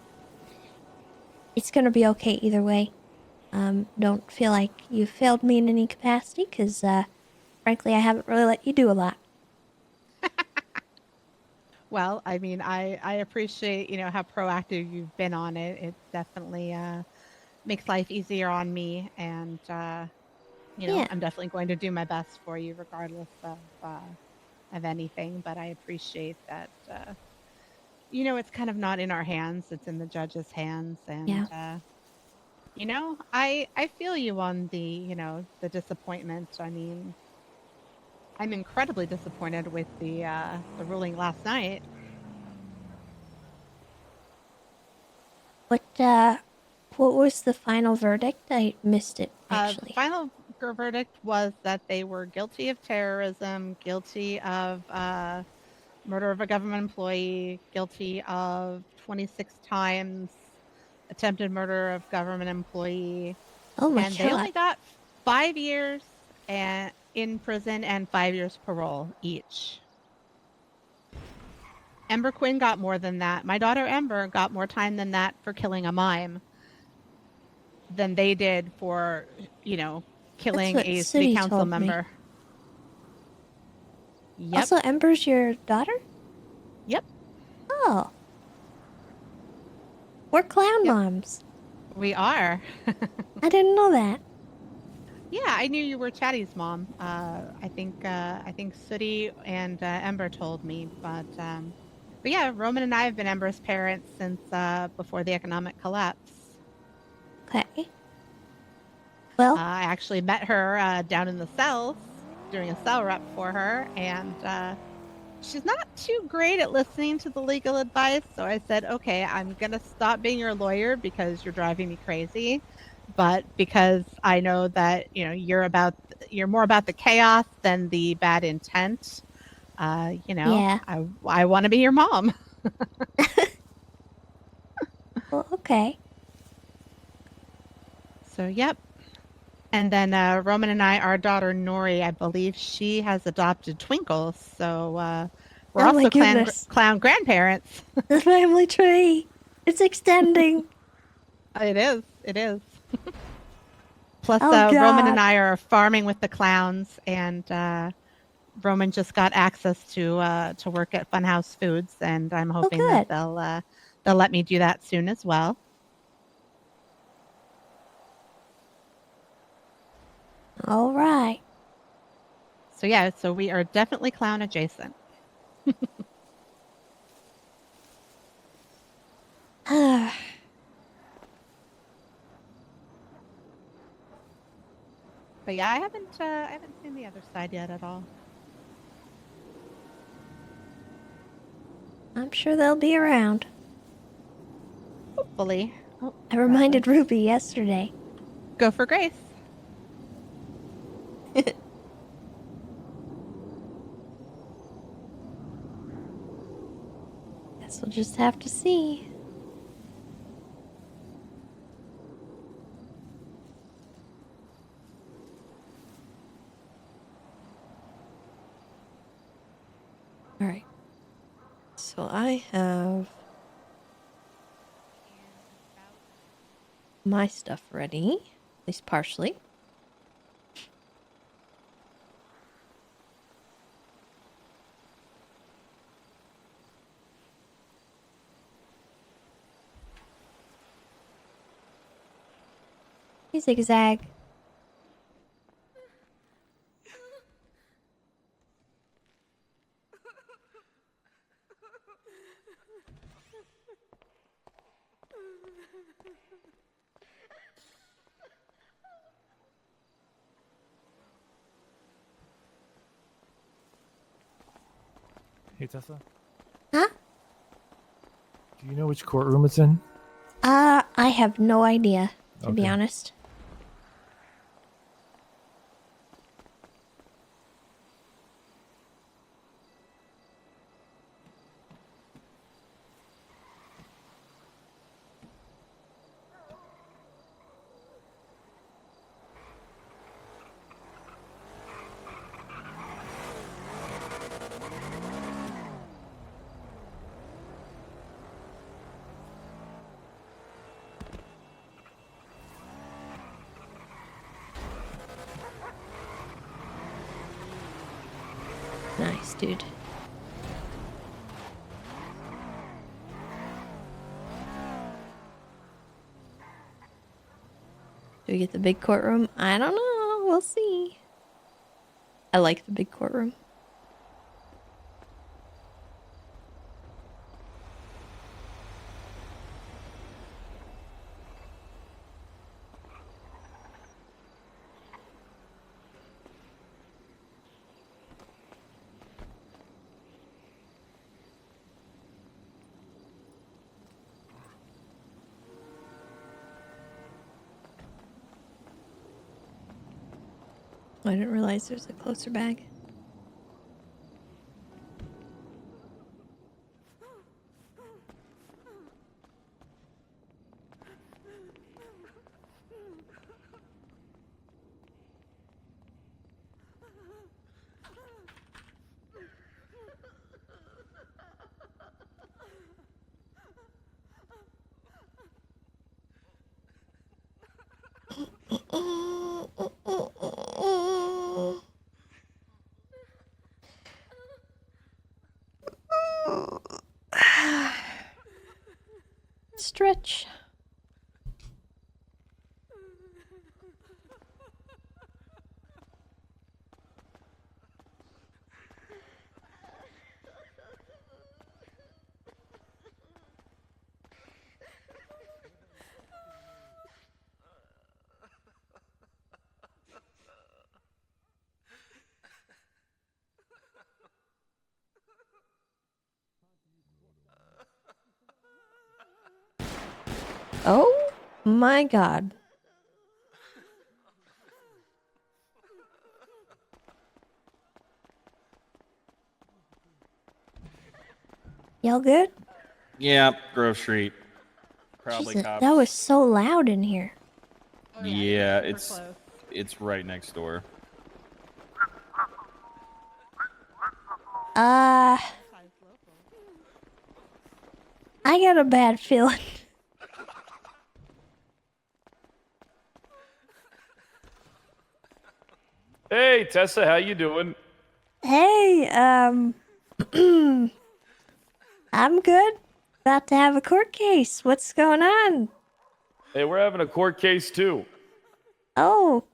it's going to be okay either way. Don't feel like you failed me in any capacity, because frankly, I haven't really let you do a lot. Well, I mean, I appreciate, how proactive you've been on it. It definitely makes life easier on me, and Yeah. I'm definitely going to do my best for you regardless of anything, but I appreciate that it's kind of not in our hands, it's in the judge's hands, and Yeah. I feel you on the disappointment. I mean, I'm incredibly disappointed with the ruling last night. What was the final verdict? I missed it, The actually. final verdict was that they were guilty of terrorism, guilty of murder of a government employee, guilty of 26 times attempted murder of government employee. Oh my And they only God. got 5 years in prison and 5 years parole each. Ember Quinn got more than that. My daughter Ember got more time than that for killing a mime than they did for, killing what a City city council told me. member. Yep. Also, Ember's your daughter? Yep. Oh. We're clown moms. We are. I didn't know that. Yeah, I knew you were Chatty's mom. I think Sooty and Ember told me, but yeah, Roman and I have been Ember's parents since before the economic collapse. Okay. Well, I actually met her down in the cells, doing a cell rep for her, and she's not too great at listening to the legal advice. So I said, okay, I'm gonna stop being your lawyer because you're driving me crazy. But because I know that you're more about the chaos than the bad intent, Yeah. I want to be your mom. Well, okay. So yep. And then Roman and our daughter Nori, I believe she has adopted Twinkle. So we're Oh my also goodness. clown grandparents. The family tree. It's extending. It is. It is. Plus, Oh, Roman God. and I are farming with the clowns, and Roman just got access to work at Funhouse Foods, and I'm hoping that they'll let me do that soon as well. All right. So yeah, so we are definitely clown adjacent. But yeah, I haven't seen the other side yet at all. I'm sure they'll be around. Hopefully. Oh, I reminded Ruby yesterday. Go for Grace. Guess we'll just have to see. Alright. So I have my stuff ready, at least partially. Hey, Zigzag. Hey, Tessa. Huh? Do you know which courtroom it's in? I have no idea, to be Okay. honest. Nice, dude. Do we get the big courtroom? I don't know. We'll see. I like the big courtroom. I didn't realize there's a closer bag. Stretch. Oh my god. Y'all good? Yeah, Grove Street. Probably Jesus, cops. that was so loud in here. Yeah, it's right next door. I got a bad feeling. Hey, Tessa, how you doing? Hey, I'm good. About to have a court case. What's going on? Hey, we're having a court case too. Oh,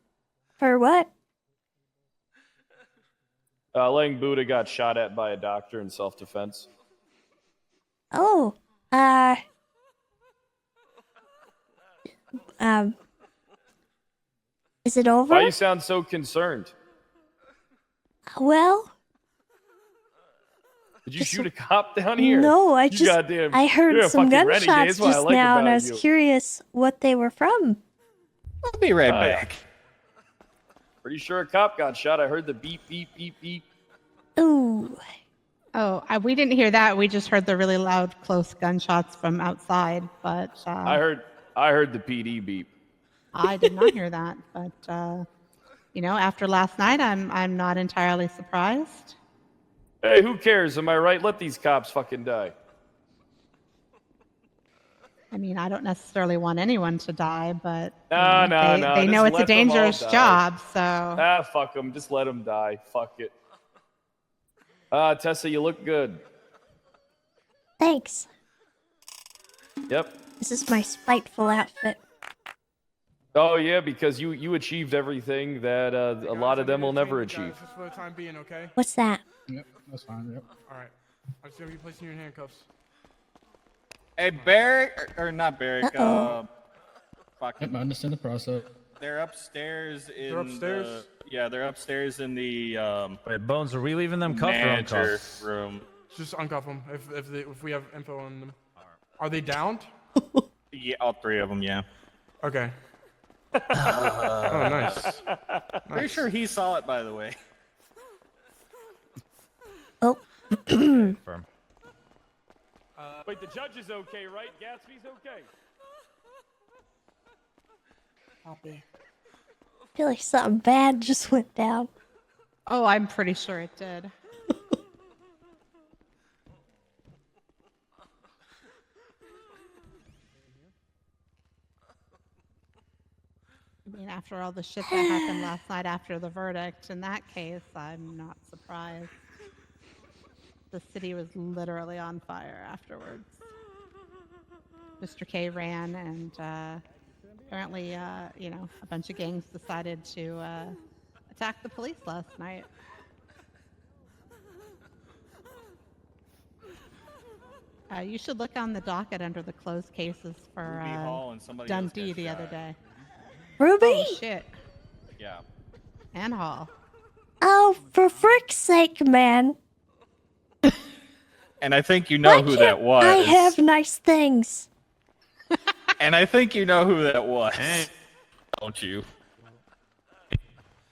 for what? Lang Buddha got shot at by a doctor in self-defense. Oh, is it over? Why you sound so concerned? Well, Did you shoot a cop down here? No, I You just goddamn, I heard you're a some fucking renegade. gunshots That's what I just like now, and I about was you. curious what they were from. I'll be right back. Pretty sure a cop got shot. I heard the beep, beep, beep, beep. Ooh. Oh, we didn't hear that. We just heard the really loud, close gunshots from outside. But I heard the PD beep. I did not hear that. But after last night, I'm not entirely surprised. Hey, who cares? Am I right? Let these cops fucking die. I mean, I don't necessarily want anyone to die, but Nah. they know it's a dangerous job, so. Fuck them. Just let them die. Fuck it. Tessa, you look good. Thanks. Yep. This is my spiteful outfit. Oh yeah, because you achieved everything that a lot of them will never achieve. Just for the time being, okay? What's that? Yep, that's fine. Yep. All right. I'm just gonna be placing you in handcuffs. Hey, Barrick, or not Barrick, Yep, I understand the process. they're upstairs in They're upstairs? they're upstairs in the Wait, Bones, are we leaving them cuffed or manager uncuffed? room. Just uncuff them if we have info on them. Are they downed? Yeah, all three of them, yeah. Okay. Oh, nice. Pretty sure he saw it, by the way. Oh. Firm. Wait, the judge is okay, right? Gatsby's okay. Copy. I feel like something bad just went down. Oh, I'm pretty sure it did. I mean, after all the shit that happened last night after the verdict, in that case, I'm not surprised. The city was literally on fire afterwards. Mr. K ran, and apparently, a bunch of gangs decided to attack the police last night. You should look on the docket under the closed cases for Ruby Hall and somebody else Dundee got the shot. other day. Ruby? Oh, shit. Yeah. And Hall. Oh, for frick's sake, man. And I think you know Why who can't that was. I have nice things. And I think you know who that was. Don't you?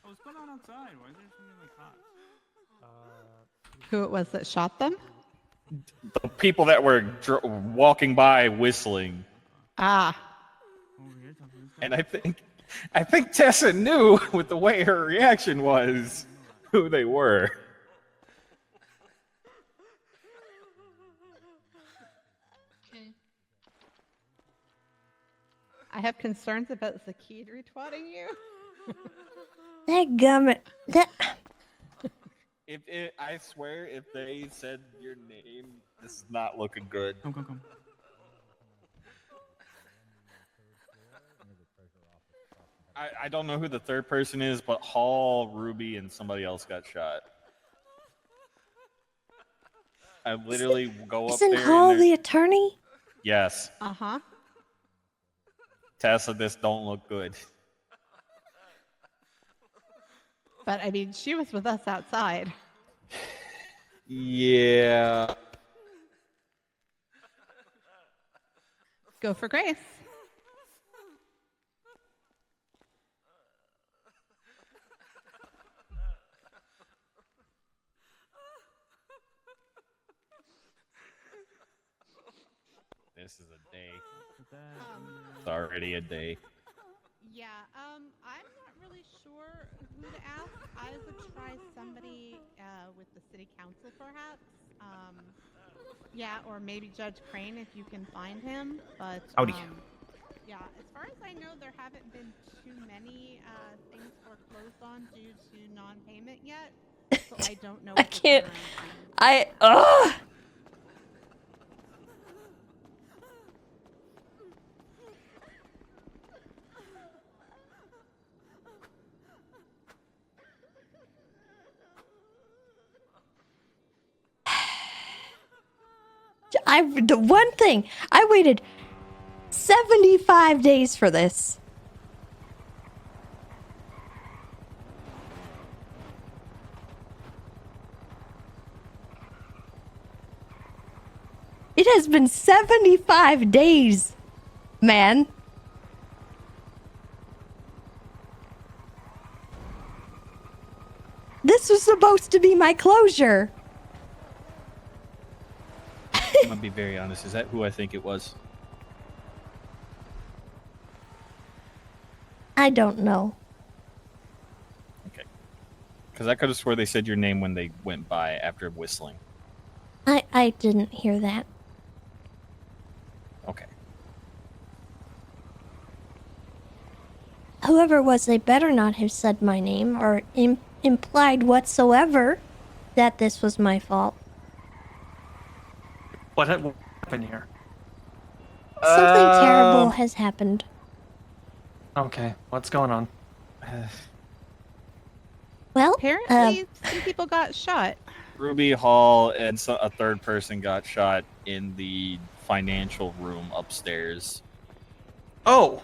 What's going on outside? Why is there so many cops? Who it was that shot them? The people that were walking by whistling. Ah. And I think Tessa knew with the way her reaction was who they were. I have concerns about Zakid retweeting you. That gummit. That. I swear, if they said your name, this is not looking good. Come. I don't know who the third person is, but Hall, Ruby, and somebody else got shot. I literally go up Isn't there. Hall the attorney? Yes. Uh-huh. Tessa, this don't look good. But, I mean, she was with us outside. Yeah. Go for Grace. This is a day. It's already a day. Yeah, I'm not really sure who to ask. I would try somebody with the city council, perhaps. Yeah, or maybe Judge Crane if you can find him. But Howdy. yeah, as far as I know, there haven't been too many things foreclosed on due to non-payment yet. So I don't know. I can't. Ugh. The one thing I waited 75 days for this. It has been 75 days, man. This was supposed to be my closure. I'm gonna be very honest. Is that who I think it was? I don't know. Okay. Because I could have swore they said your name when they went by after whistling. I didn't hear that. Okay. Whoever it was, they better not have said my name or implied whatsoever that this was my fault. What happened here? Something terrible has happened. Okay, what's going on? Well, apparently some people got shot. Ruby Hall and a third person got shot in the financial room upstairs. Oh!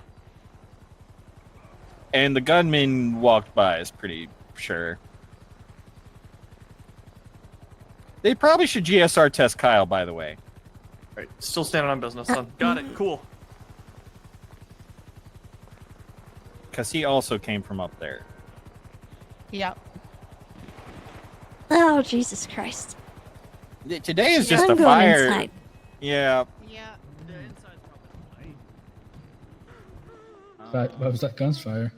And the gunman walked by, is pretty sure. They probably should GSR test Kyle, by the way. Right, still standing on business then. Got it, cool. Because he also came from up there. Yep. Oh, Jesus Christ. Today is just I'm a going fire. inside. Yeah. What was that gun's fire?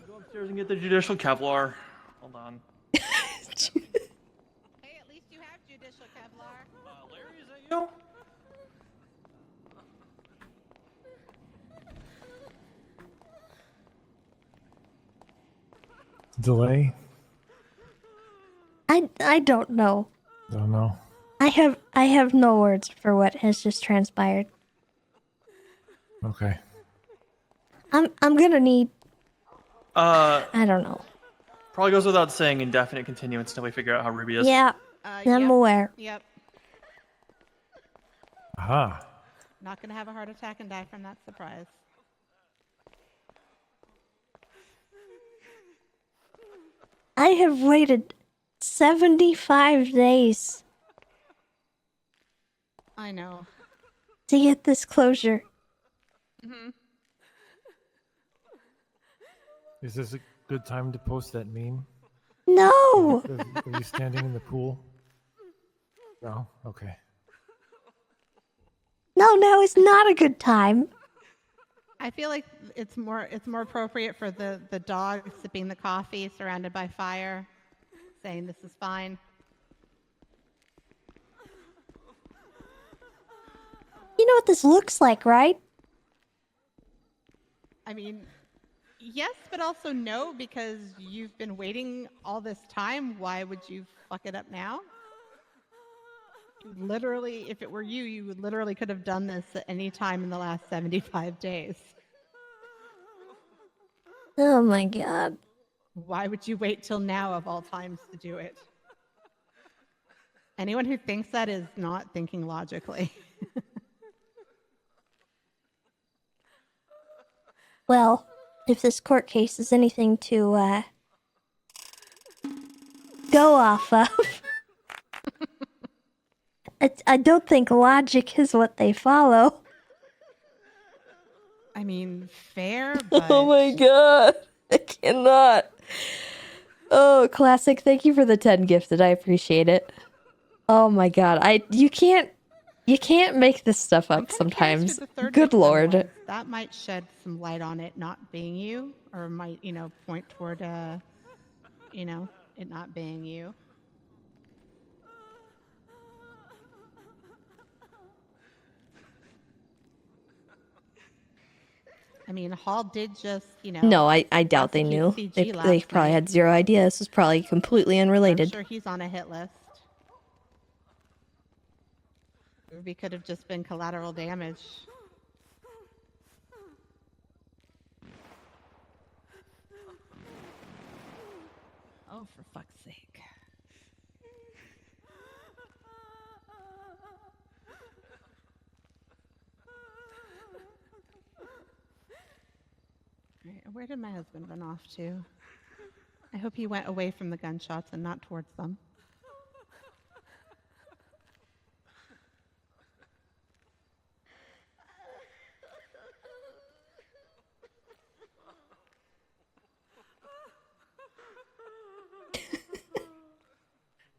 Go upstairs and get the judicial Kevlar. Hold on. Hey, at least you have judicial Kevlar. Larry, is that you? Delay? I don't know. Don't know. I have no words for what has just transpired. Okay. I'm gonna need I don't know. Probably goes without saying indefinite continuance until we figure out how Ruby is. Yeah. I'm aware. Yep. Aha. Not gonna have a heart attack and die from that surprise. I have waited 75 days I know. to get this closure. Mm-hmm. Is this a good time to post that meme? No! Are you standing in the pool? No? Okay. No, now is not a good time. I feel like it's more appropriate for the dog sipping the coffee surrounded by fire, saying this is fine. You know what this looks like, right? I mean, yes, but also no, because you've been waiting all this time. Why would you fuck it up now? Literally, if it were you, you literally could have done this at any time in the last 75 days. Oh my god. Why would you wait till now of all times to do it? Anyone who thinks that is not thinking logically. Well, if this court case is anything to go off of, I don't think logic is what they follow. I mean, fair, but... Oh my god. I cannot. Oh, classic. Thank you for the 10 gifted. I appreciate it. Oh my god. You can't make this stuff up sometimes. Good lord. That might shed some light on it not being you, or might, point toward, it not being you. I mean, Hall did just, No, I doubt they knew. prosecute They CG probably last night. had zero idea. This was probably completely I'm unrelated. sure he's on a hit list. Ruby could have just been collateral damage. Oh, for fuck's sake. Right, where did my husband run off to? I hope he went away from the gunshots and not towards them.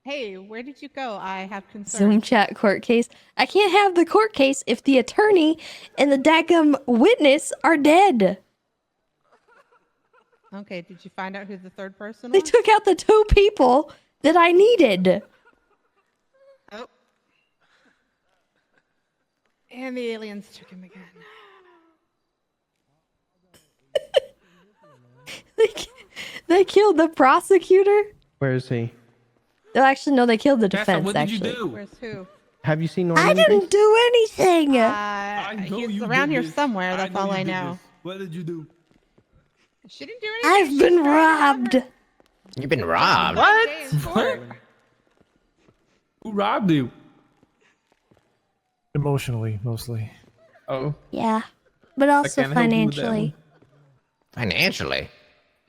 Hey, where did you go? I have concerns. Zoom chat court case. I can't have the court case if the attorney and the daggum witness are dead. Okay, did you find out who the third person They was? took out the 2 people that I needed. Oh. And the aliens took him again. They killed the prosecutor. Where is he? No, actually, no, they killed the Tessa, defense. what did you actually, do? Where's who? Have you seen Norman? I didn't do anything. He's around here somewhere. That's all I know. What did you do? She didn't do anything. I've been robbed. You've been robbed. What? Who robbed you? Emotionally, mostly. Oh. Yeah, but also can't help you with that financially. Financially.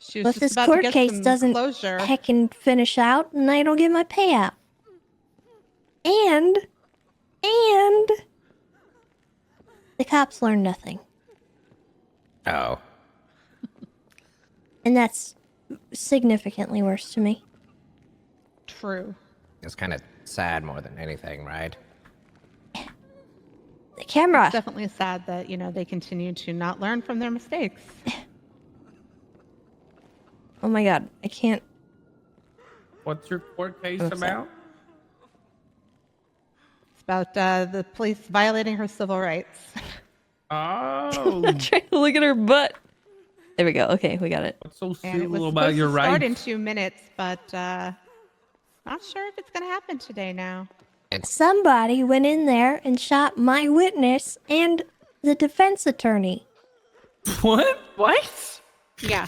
She was But just this about to court get case some doesn't closure. heckin' finish out, and I don't get my payout. And the cops learn nothing, Oh. and that's significantly worse to me. True. It's kind of sad more than anything, right? The camera. It's definitely sad that, they continue to not learn from their mistakes. Oh my god, I can't. What's your court case I'm upset. about? It's about the police violating her civil rights. Oh. I'm trying to look at her butt. There we go. Okay, we got it. What's so And it was civil supposed about your to start in rights? 2 minutes, but not sure if it's going to happen today now. Somebody went in there and shot my witness and the defense attorney. What? What? Yeah.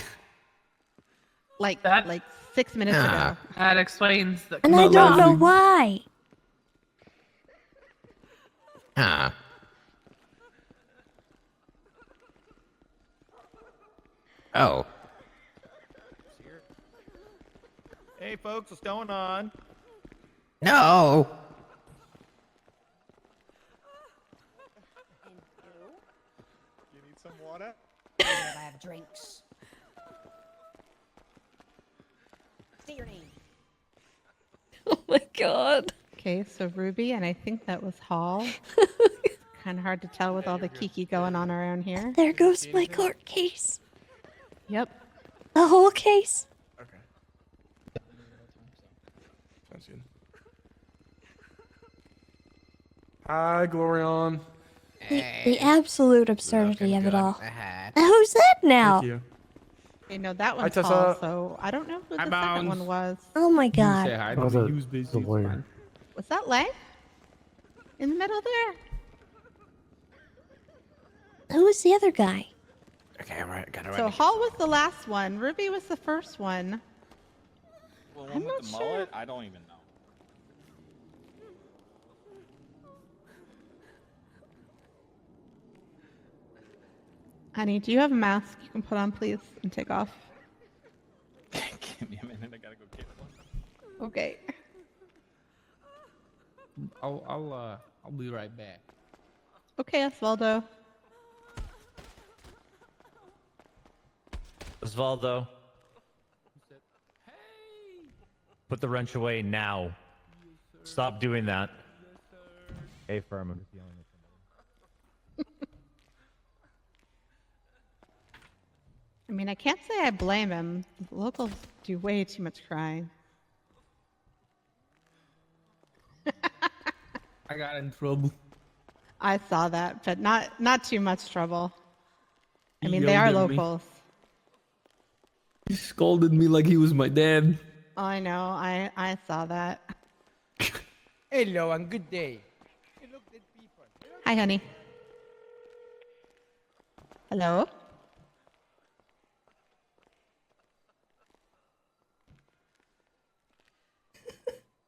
Like 6 minutes Ah. ago. That explains the. And I don't know why. Huh. Oh. Hey, folks, what's going on? No. You need some water? I have drinks. Say your name. Oh my god. Okay, so Ruby, and I think that was Hall. Kind of hard to tell with all the kiki going on around here. There goes my court case. Yep. The whole case. Okay. Sounds good. Hi, Glorion. The absolute absurdity of it all. Who's that now? Thank you. Okay, no, that Hi, one's Tessa. Hall, so I don't know who the Hi, second Bounds. one was. Oh my You god. say hi Oh, to me. the- He was busy. the it's lawyer. fine. Was that Lang? In the middle there? Who was the other guy? Okay, all right. Got it So right. Hall was the last one. Ruby was the first one. The I'm one not with the sure. mullet? I don't even know. Honey, do you have a mask you can put on, please, and take off? Give me a minute, I gotta go get one. Okay. I'll be right back. Okay, Osvaldo. Osvaldo. Put the wrench away now. Stop doing that. Hey, firm. I'm just yelling at somebody. I mean, I can't say I blame him. The locals do way too much crying. I got in trouble. I saw that, but not too much trouble. I He mean, they are yelled at me. locals. He scolded me like he was my dad. Oh, I know. I saw that. Hello and good day. Hi, honey. Hello?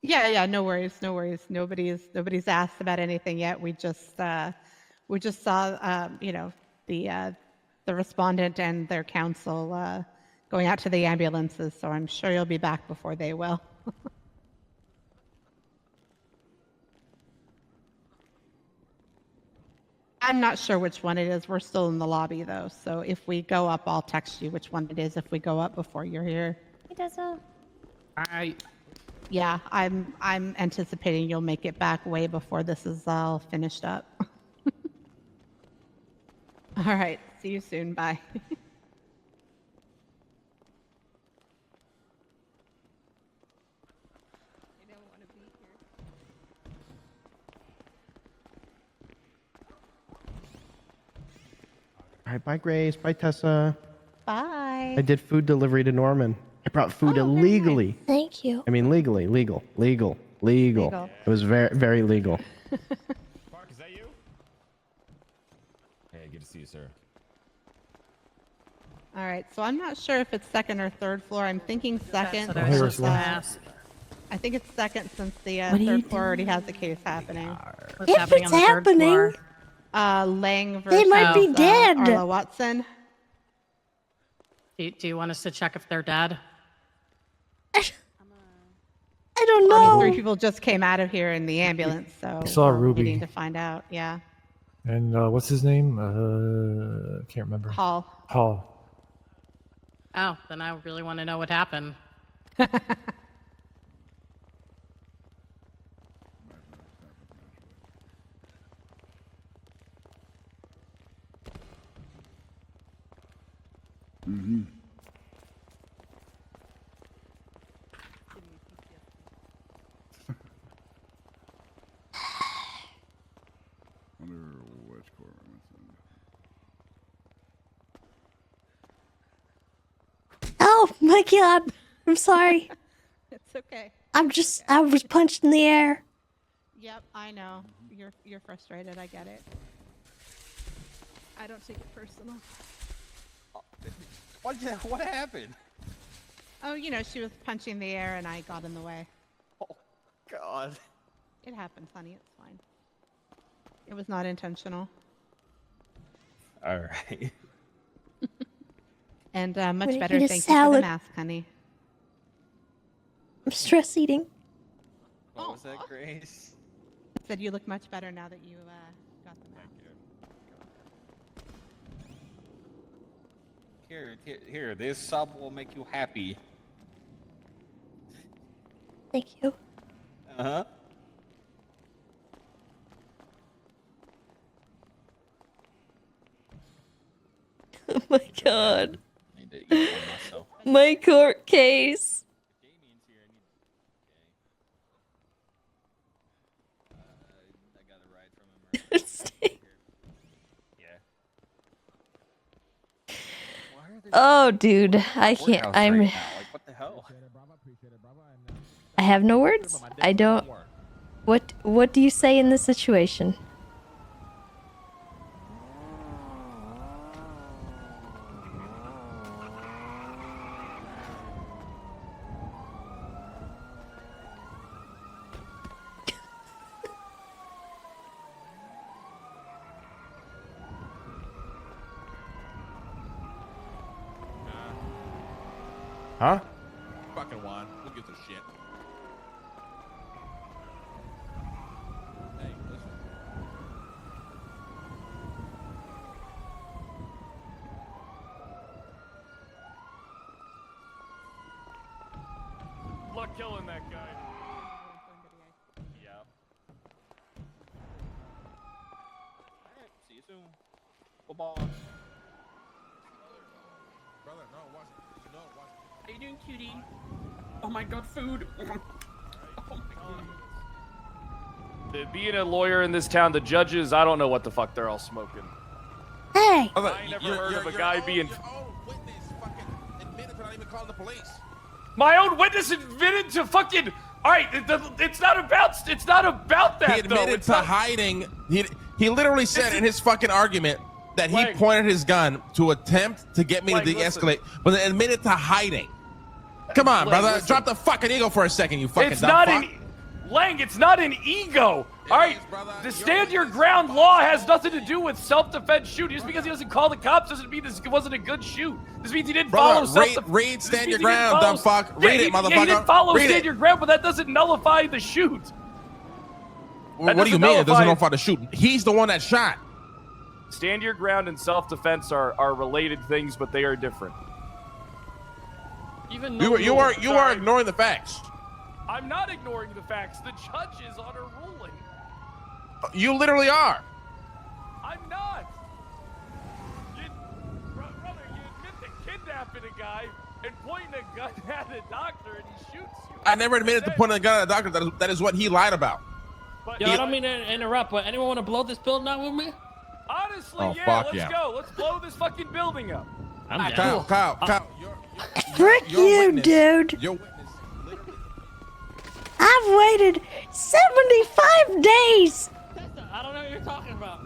Yeah, no worries. Nobody's asked about anything yet. We just saw, the respondent and their counsel going out to the ambulances. So I'm sure you'll be back before they will. I'm not sure which one it is. We're still in the lobby though. So if we go up, I'll text you which one it is if we go up before you're here. Hey, Tessa. I Yeah, I'm anticipating you'll make it back way before this is all finished up. All right, see you soon. Bye. All right, bye, Grace. Bye, Tessa. Bye. I did food delivery to Norman. I brought food illegally. Thank you. I mean, legally. Legal. Legal. It was very, very legal. Mark, is that you? Hey, good to see you, sir. All right, so I'm not sure if it's second or third floor. I'm thinking second. what I was since, just ask. I think it's second since the What are you third floor already has the case happening. What's if happening it's on the third happening, floor? Lang versus They might be dead. Arlo Watson. Do you want us to check if they're dead? I don't know. 3 people just came out of here in the ambulance, so I saw we're Ruby. waiting to find out. Yeah. And what's his name? Can't remember. Hall. Oh, then I really want to know what happened. Mm-hmm. Wonder which courtroom it's in. Oh my god. I'm sorry. It's okay. I was punched in the air. Yep, I know. You're frustrated. I get it. I don't take it personal. What happened? Oh, she was punching the air and I got in the way. Oh, God. It happens, honey. It's fine. It was not intentional. All right. And I'm much gonna better. eat a Thank you for the salad. mask, honey. I'm stress eating. What was that, Grace? Said you look much better now that you got the mask. Here, this sub will make you happy. Thank you. Uh-huh. Oh my god. I need to eat one myself. My court case. I got a ride from him. Oh, dude. I can't. Courthouse I'm. right now. Like, what the hell? I have no words. I don't. What do you say in this situation? Huh? Fucking one. Who gives a shit? Hey, listen. Luck killing that guy. Yeah. Alright, see you soon. Bye-bye. Brother, no, watch it. No, watch it. How you doing, cutie? Oh my god, food. Oh my god. Being a lawyer in this town, the judges, I don't know what the fuck they're all smoking. Hey! I never heard of a guy being... Your own witness fucking admitted to not even calling the police. My own witness admitted to fucking... Alright, it's not about that, He admitted to hiding. He literally said in his fucking argument that he pointed his gun to attempt to get me to de-escalate, but then admitted to hiding. Come on, brother. Listen. Drop the fucking ego for a second, you fucking It's dumb not fuck. Lang, it's not an ego. All right, the stand your ground law has nothing to do with self-defense shooting. Just because he doesn't call the cops doesn't mean this wasn't a good shoot. This means he didn't follow Brother, self-defense. read Stand Your Ground, dumb fuck. Read it, motherfucker. Yeah, he didn't follow Read stand it. your ground, but that doesn't nullify the shoot. What do you mean it doesn't nullify the shoot? He's the one that shot. Stand your ground and self-defense are related things, but they are different. Even You are ignoring the facts. I'm not ignoring the facts. The judges on her ruling. You literally are. I'm not. Brother, you admit to kidnapping a guy and pointing a gun at a doctor and he shoots you. I never admitted to pointing a gun at a doctor. That is what he lied about. Yo, I don't mean to interrupt, but anyone want to blow this building out with me? Honestly, Oh, yeah, fuck let's yeah. go. Let's blow this fucking building up. I'm down. Kyle, Frick you, dude. Your I've waited 75 days. I don't know what you're talking about.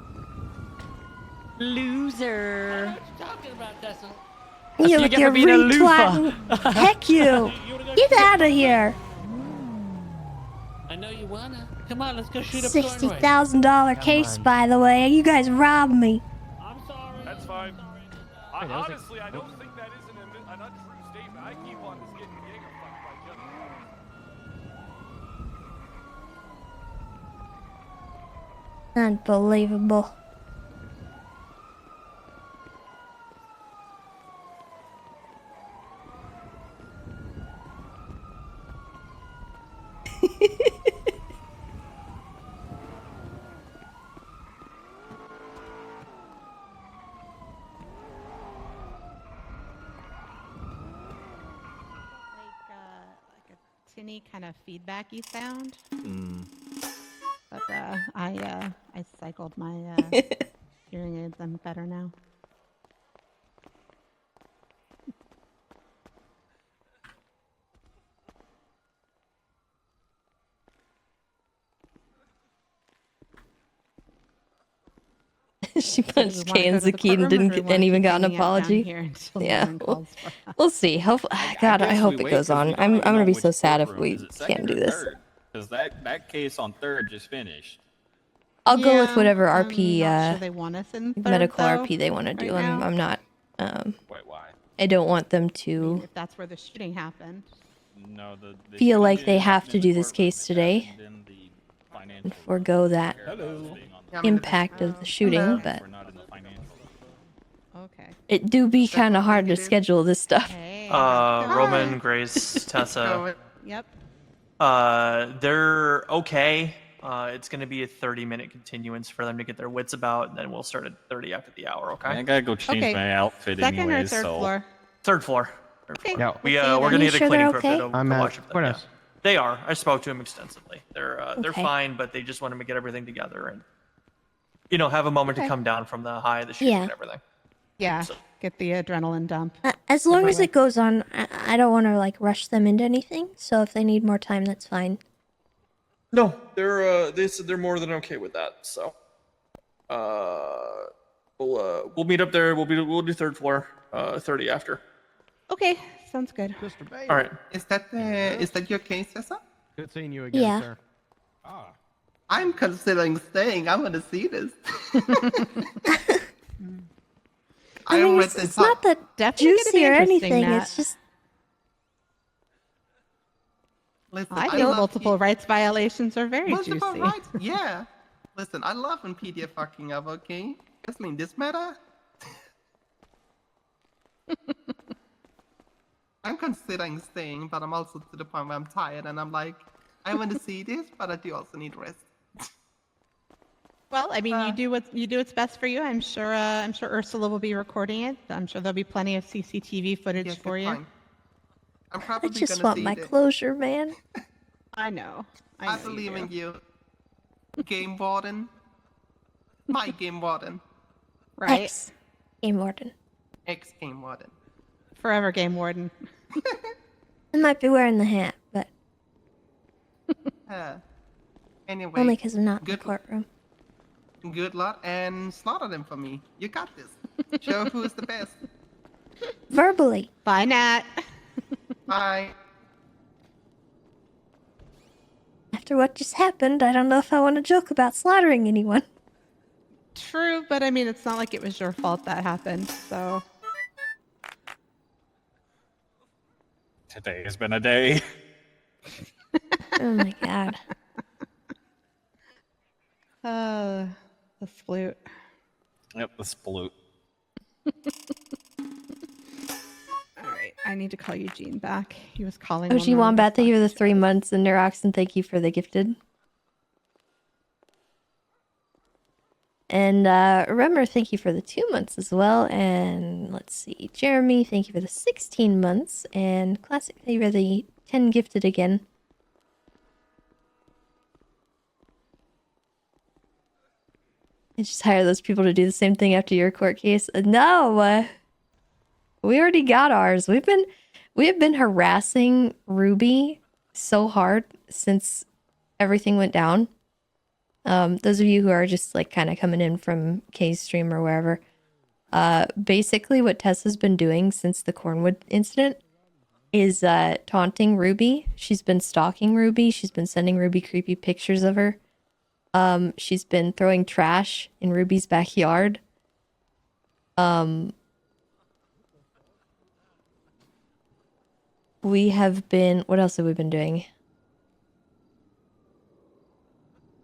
Loser. I don't know what you're talking about, Tessa. You with your retwatting. Heck you. Get out of here. I know you wanna. Come on, let's go shoot up Cornwood. $60,000 case, by the way. You guys robbed me. I'm sorry. That's fine. Wait, that was Honestly, I don't think that is an untrue statement. I keep on just getting Jaeger fucked by Justin. Unbelievable. Like a tinny kind of feedbacky sound. But I cycled my hearing aids. I'm better now. She we punched wanna Kay go and to the Zaki and courtroom, or didn't do we get, wanna and even keep got an hanging out down apology. here until Yeah, someone calls for us? we'll see. God, I guess hope we it wait, goes 'cause on. we don't I'm even gonna know be which so sad if courtroom. we Is it can't second do or this. third? Because that case on third just finished. I'll go with whatever I'm RP, not sure they want us in third, medical though, RP they want to do. right now. I'm not. Wait, why? I don't want them I mean, to if that's where the shooting happened. No, the feel shooting like they didn't have happen to in the do this courtroom. case It today happened in the financial and forego that impact of the shooting, but We're not in the financial. Okay. it do be kind of hard to schedule this stuff. Roman, Grace, Tessa. Yep. They're okay. It's going to be a 30-minute continuance for them to get their wits about, and then we'll start at 30 after the hour, okay? I gotta go change Okay. my outfit Second anyways, or third so. floor? Third floor. Okay. Yeah. We'll see you We're then. going to You need a sure cleaning they're crew okay? to I'm watch at it. Yeah. courthouse. They are. I spoke to them extensively. They're Okay. fine, but they just want to get everything together and, have a moment to come down from the high of the shooting Yeah. and everything. Yeah. Get the adrenaline dump. As long as Definitely. it goes on, I don't want to like rush them into anything. So if they need more time, that's fine. No, they said they're more than okay with that. So, we'll meet up there. We'll do third floor, 30 after. Okay. Sounds good. All right. Is that your case, Tessa? Good seeing you again, Yeah. sir. I'm considering staying. I want to see this. I mean, it's not that Definitely gonna be juicy or interesting, anything. Nat. It's just Listen, I feel love multiple rights violations are very multiple juicy. rights. Yeah. Listen, I love when PD are fucking up. Okay, especially in this matter. I'm considering staying, but I'm also to the point where I'm tired, and I'm like, I want to see this, but I do also need rest. Well, I mean, you do what's best for you. I'm sure Ursula will be recording it. I'm sure there'll be plenty of CCTV footage Yeah, for good you. point. I'm I probably just gonna want see my this. closure, man. I know. I know believe do. in you, Game Warden. My Game Warden. Right. X Game Warden. Ex Game Warden. Forever Game Warden. I might be wearing the hat, but Anyway. only because I'm not in the good- courtroom. Good luck and slaughter them for me. You got this. Show who's the best. Verbally. Bye, Nat. Bye. After what just happened, I don't know if I want to joke about slaughtering anyone. True, but I mean, it's not like it was your fault that happened. So Today has been a day. Oh my god. The sploot. Yep, the sploot. All right. I need to call Eugene back. He was calling. Oh, while she Mom was Wombat, thank you for the talking to 3 months. And Neroxen, thank you for the gifted. And remember, thank you for the 2 months as well. And let's see, Jeremy, thank you for the 16 months. And Classic, thank you for the 10 gifted again. I just hire those people to do the same thing after your court case. No, we already got ours. We have been harassing Ruby so hard since everything went down. Those of you who are just like kind of coming in from Kay's stream or wherever, basically what Tessa's been doing since the Cornwood incident is taunting Ruby. She's been stalking Ruby. She's been sending Ruby creepy pictures of her. She's been throwing trash in Ruby's backyard. We have been, what else have we been doing?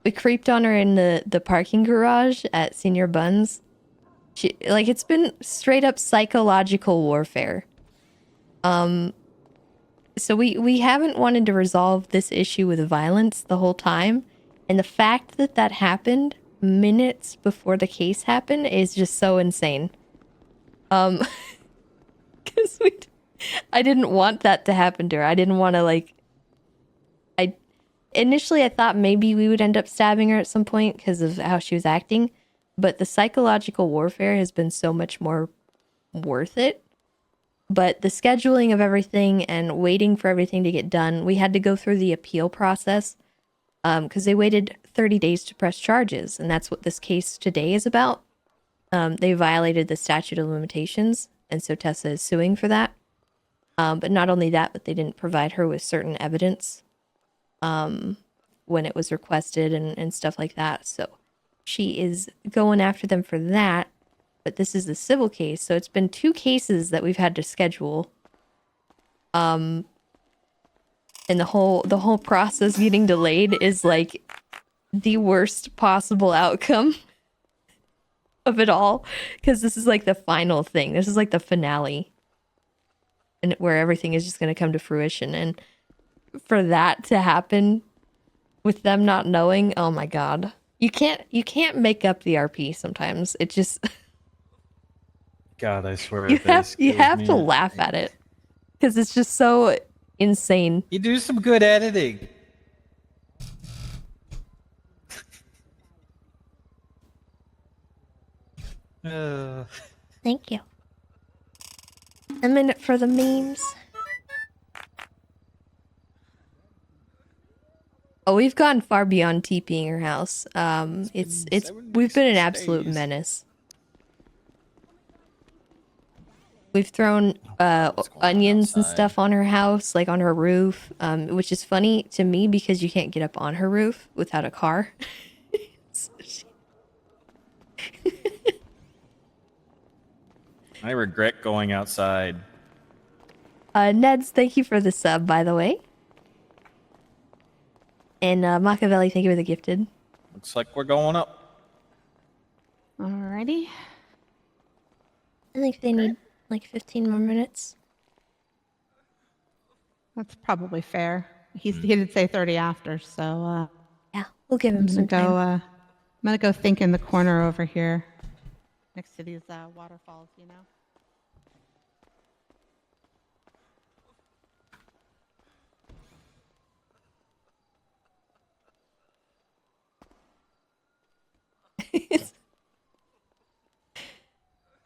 We creeped on her in the parking garage at Senior Buns. It's been straight up psychological warfare. So we haven't wanted to resolve this issue with violence the whole time. And the fact that that happened minutes before the case happened is just so insane. Because I didn't want that to happen to her. I didn't want to Initially, I thought maybe we would end up stabbing her at some point because of how she was acting, but the psychological warfare has been so much more worth it. But the scheduling of everything and waiting for everything to get done, we had to go through the appeal process because they waited 30 days to press charges, and that's what this case today is about. They violated the statute of limitations, and so Tessa is suing for that. But not only that, but they didn't provide her with certain evidence when it was requested and stuff like that. So she is going after them for that. But this is the civil case, so it's been 2 cases that we've had to schedule. And the whole process getting delayed is like the worst possible outcome of it all, because this is like the final thing. This is like the finale, and where everything is just going to come to fruition. And for that to happen with them not knowing, oh my god, you can't make up the RP sometimes. It just God, I swear. you have to laugh at it because it's just so insane. You do some good editing. Thank you. A minute for the memes. Oh, we've gone far beyond TPing her house. We've been an absolute menace. We've thrown onions and stuff on her house, like on her roof, which is funny to me because you can't get up on her roof without a car. I regret going outside. Neds, thank you for the sub, by the way. And Machiavelli, thank you for the gifted. Looks like we're going up. Alrighty. I think they need like 15 more minutes. That's probably fair. He did say 30 after, so yeah, we'll give him some time. I'm gonna go think in the corner over here, next to these waterfalls. You know.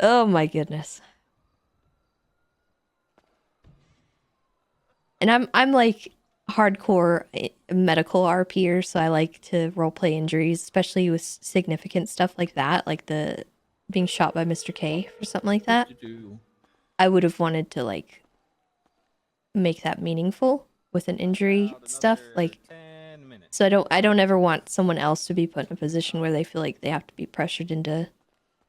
Oh my goodness. And I'm like hardcore medical RPer, so I like to roleplay injuries, especially with significant stuff like that, like the being shot by Mr. K or something like that. I would have wanted to like make that meaningful with an injury stuff, like so I don't ever want someone else to be put in a position where they feel like they have to be pressured into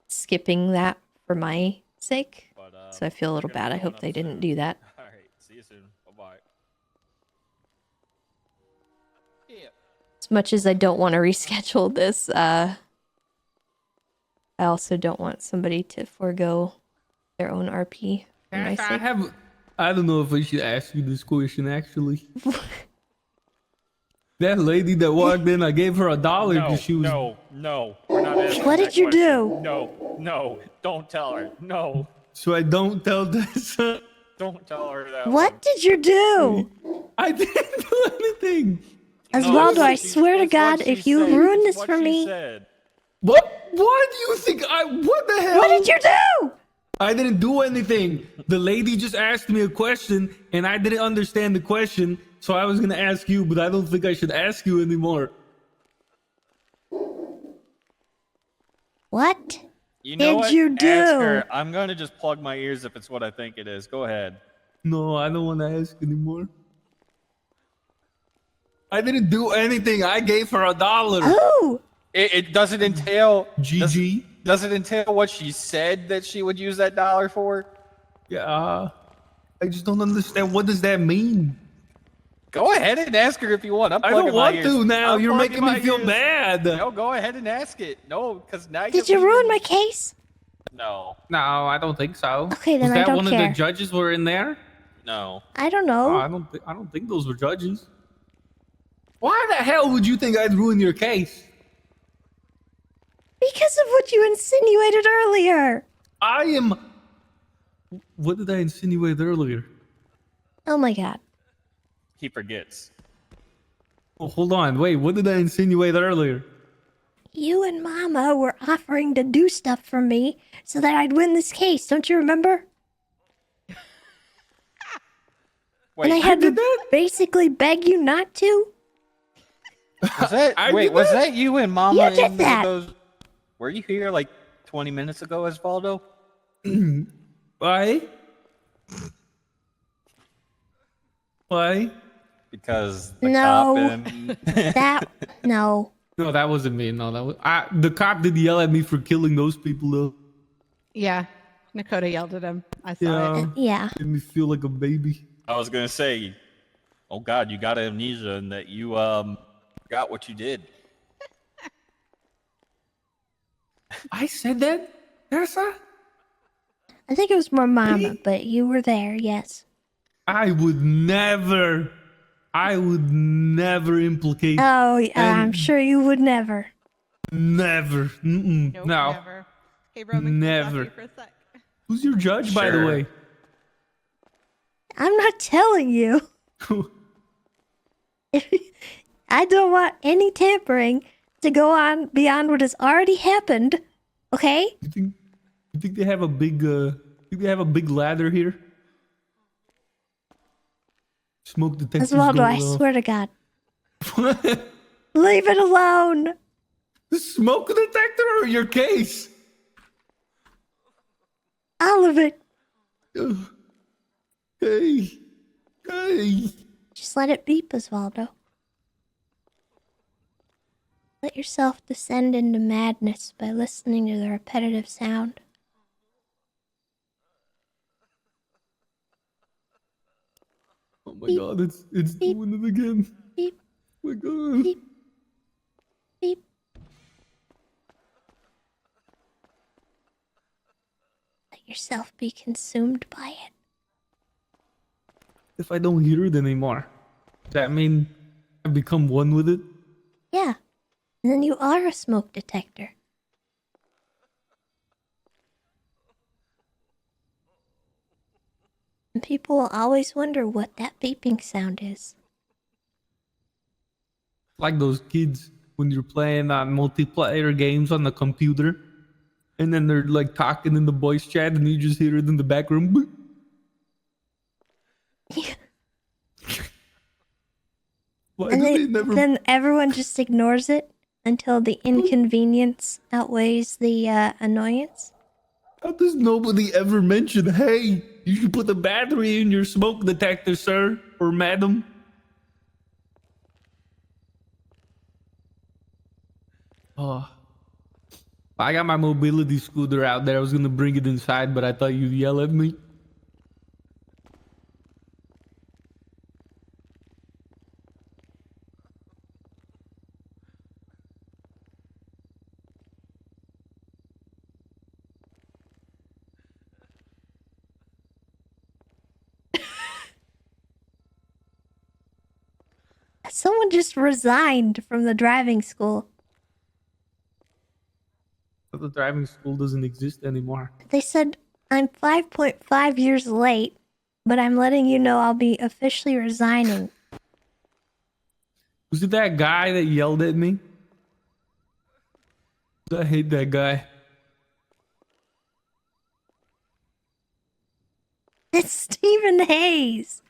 skipping that for my sake. So I feel a little bad. I hope they didn't do that. All right, see you soon. Bye-bye. As much as I don't want to reschedule this, I also don't want somebody to forego their own RP for my sake. I don't know if I should ask you this question actually. That lady that walked in, I gave her $1 No, because she was. no. We're not asking What that did you question. do? No. Don't tell her. No. So I don't tell Tessa. Don't tell her that. What did you do? I didn't do anything. Osvaldo, I swear to God, if you ruin this for me. What? Why do you think I? What the hell? What did you do? I didn't do anything. The lady just asked me a question, and I didn't understand the question, so I was gonna ask you, but I don't think I should ask you anymore. What You know what? did you do? Ask her. I'm gonna just plug my ears if it's what I think it is. Go ahead. No, I don't want to ask anymore. I didn't do anything. I gave her $1. Who? It doesn't entail GG. Does it entail what she said that she would use that $1 for? Yeah. I just don't understand. What does that mean? Go ahead and ask her if you want. I don't want to now. You're making me feel bad. No, go ahead and ask it. No, because now Did you ruin my case? No. No, I don't think so. Okay, then Was I that don't one care. of the judges were in there? No. I don't know. Oh, I don't think those were judges. Why the hell would you think I'd ruin your case? Because of what you insinuated earlier. I am. What did I insinuate earlier? Oh my God. He forgets. Oh, hold on. Wait, what did I insinuate earlier? You and Mama were offering to do stuff for me so that I'd win this case. Don't you remember? Wait, and I had to basically beg you not to. Was that was that you and Mama? You did in that. Those, were you here like 20 minutes ago, Osvaldo? Why? Why? Because the No. cop and No. No, that wasn't me. No, that was the cop did yell at me for killing those people though. Yeah, Nakkida yelled at him. I saw it. Yeah. Made me feel like a baby. I was gonna say, oh God, you got amnesia and that you got what you did. I said that, Tessa? I think it was more Mama, but you were there, yes. I would never implicate. Oh, yeah, I'm sure you would never. Never. Mm-mm. Nope, No. never. Hey, Roman, Never. can I stop you for a sec? Who's your judge, by the Sure. way? I'm not telling you. I don't want any tampering to go on beyond what has already happened. Okay? You think they have a big ladder here? Smoke detectors Osvaldo, going I off. swear to God. Leave it alone. The smoke detector or your case? All of it. Hey. Just let it beep, Osvaldo. Let yourself descend into madness by listening to the repetitive sound. Oh my God, it's doing it again. Beep. Oh my God. Beep. Beep. Let yourself be consumed by it. If I don't hear it anymore, does that mean I become one with it? Yeah. And then you are a smoke detector. And people will always wonder what that beeping sound is. Like those kids when you're playing on multiplayer games on the computer, and then they're like talking in the voice chat, and you just hear it in the back room. Boop. Why And do they never? then everyone just ignores it until the inconvenience outweighs the annoyance. How does nobody ever mention, hey, you should put the battery in your smoke detector, sir or madam? Oh, I got my mobility scooter out there. I was gonna bring it inside, but I thought you'd yell at me. Someone just resigned from the driving school. But the driving school doesn't exist anymore. They said, I'm 5.5 years late, but I'm letting you know I'll be officially resigning. Was it that guy that yelled at me? I hate that guy. It's Stephen Hayes.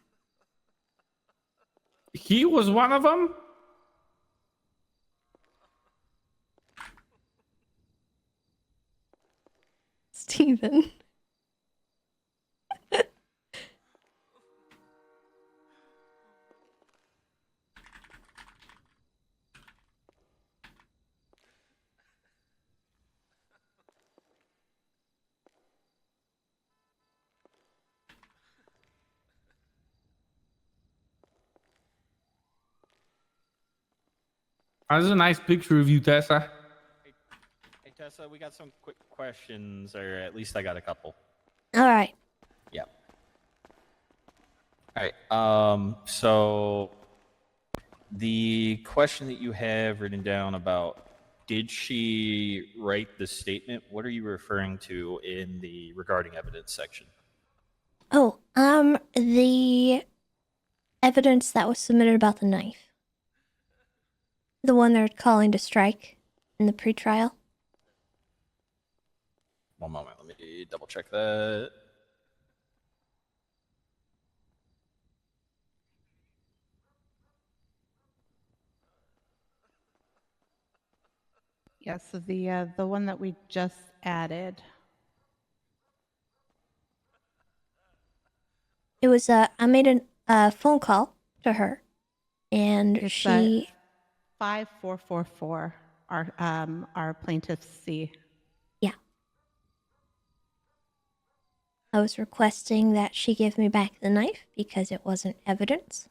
He was one of them? Stephen. That's a nice picture of you, Tessa. Hey, Tessa, we got some quick questions, or at least I got a couple. All right. Yeah. All right. So the question that you have written down about did she write the statement? What are you referring to in the regarding evidence section? Oh, the evidence that was submitted about the knife. The one they're calling to strike in the pretrial. One moment, let me double check that. Yeah, so the one that we just added. It was I made a phone call to her, and It's she 5444. Our plaintiff C. Yeah. I was requesting that she give me back the knife because it wasn't evidence.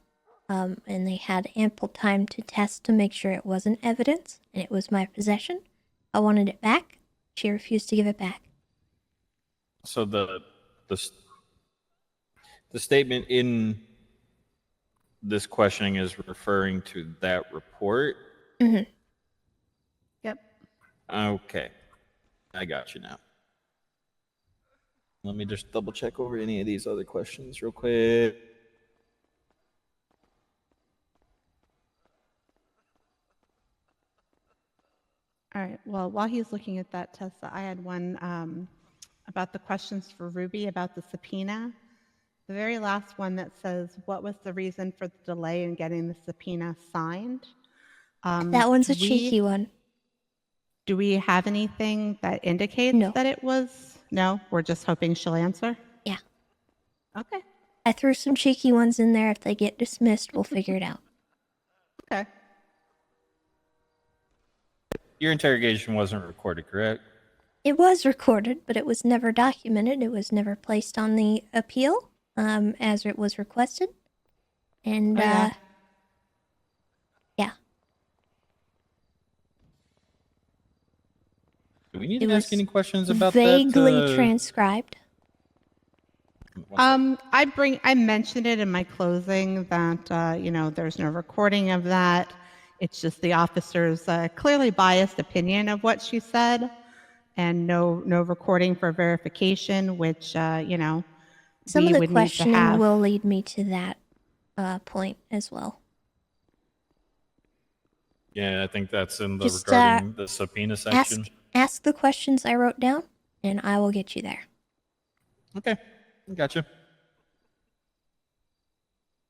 And they had ample time to test to make sure it wasn't evidence and it was my possession. I wanted it back. She refused to give it back. So the statement in this questioning is referring to that report? Mm-hmm. Yep. Okay. I got you now. Let me just double check over any of these other questions real quick. All right. Well, while he's looking at that, Tessa, I had one about the questions for Ruby about the subpoena. The very last one that says, what was the reason for the delay in getting the subpoena signed? That one's a cheeky one. Do we have anything that indicates that it was? No, we're just hoping she'll answer? Yeah. Okay. I threw some cheeky ones in there. If they get dismissed, we'll figure it out. Okay. Your interrogation wasn't recorded, correct? It was recorded, but it was never documented. It was never placed on the appeal, as it was requested. And, yeah. Do we need It to ask was any questions about vaguely that? transcribed. I mentioned it in my closing that, you know, there's no recording of that. It's just the officer's clearly biased opinion of what she said, and no recording for verification, which, you know, Some we of the would need to questioning have. will lead me to that point as well. Yeah, I think that's in the Just, regarding the subpoena section. Ask the questions I wrote down, and I will get you there. Okay, gotcha.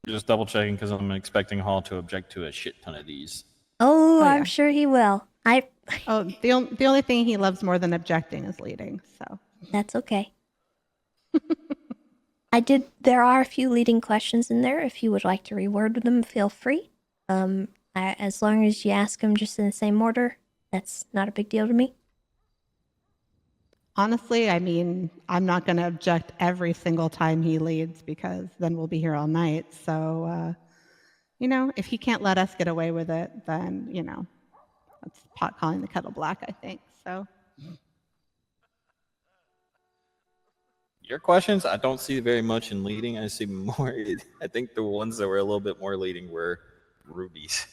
Just double checking because I'm expecting Hall to object to a shit ton of these. Oh, yeah. I'm sure he will. The only thing he loves more than objecting is leading, so. That's okay. There are a few leading questions in there. If you would like to reword them, feel free. As long as you ask them just in the same order, that's not a big deal to me. Honestly, I mean, I'm not going to object every single time he leads because then we'll be here all night. So, you know, if he can't let us get away with it, then, you know, that's pot calling the kettle black, I think. So. Your questions, I don't see very much in leading. I see more. I think the ones that were a little bit more leading were rubies.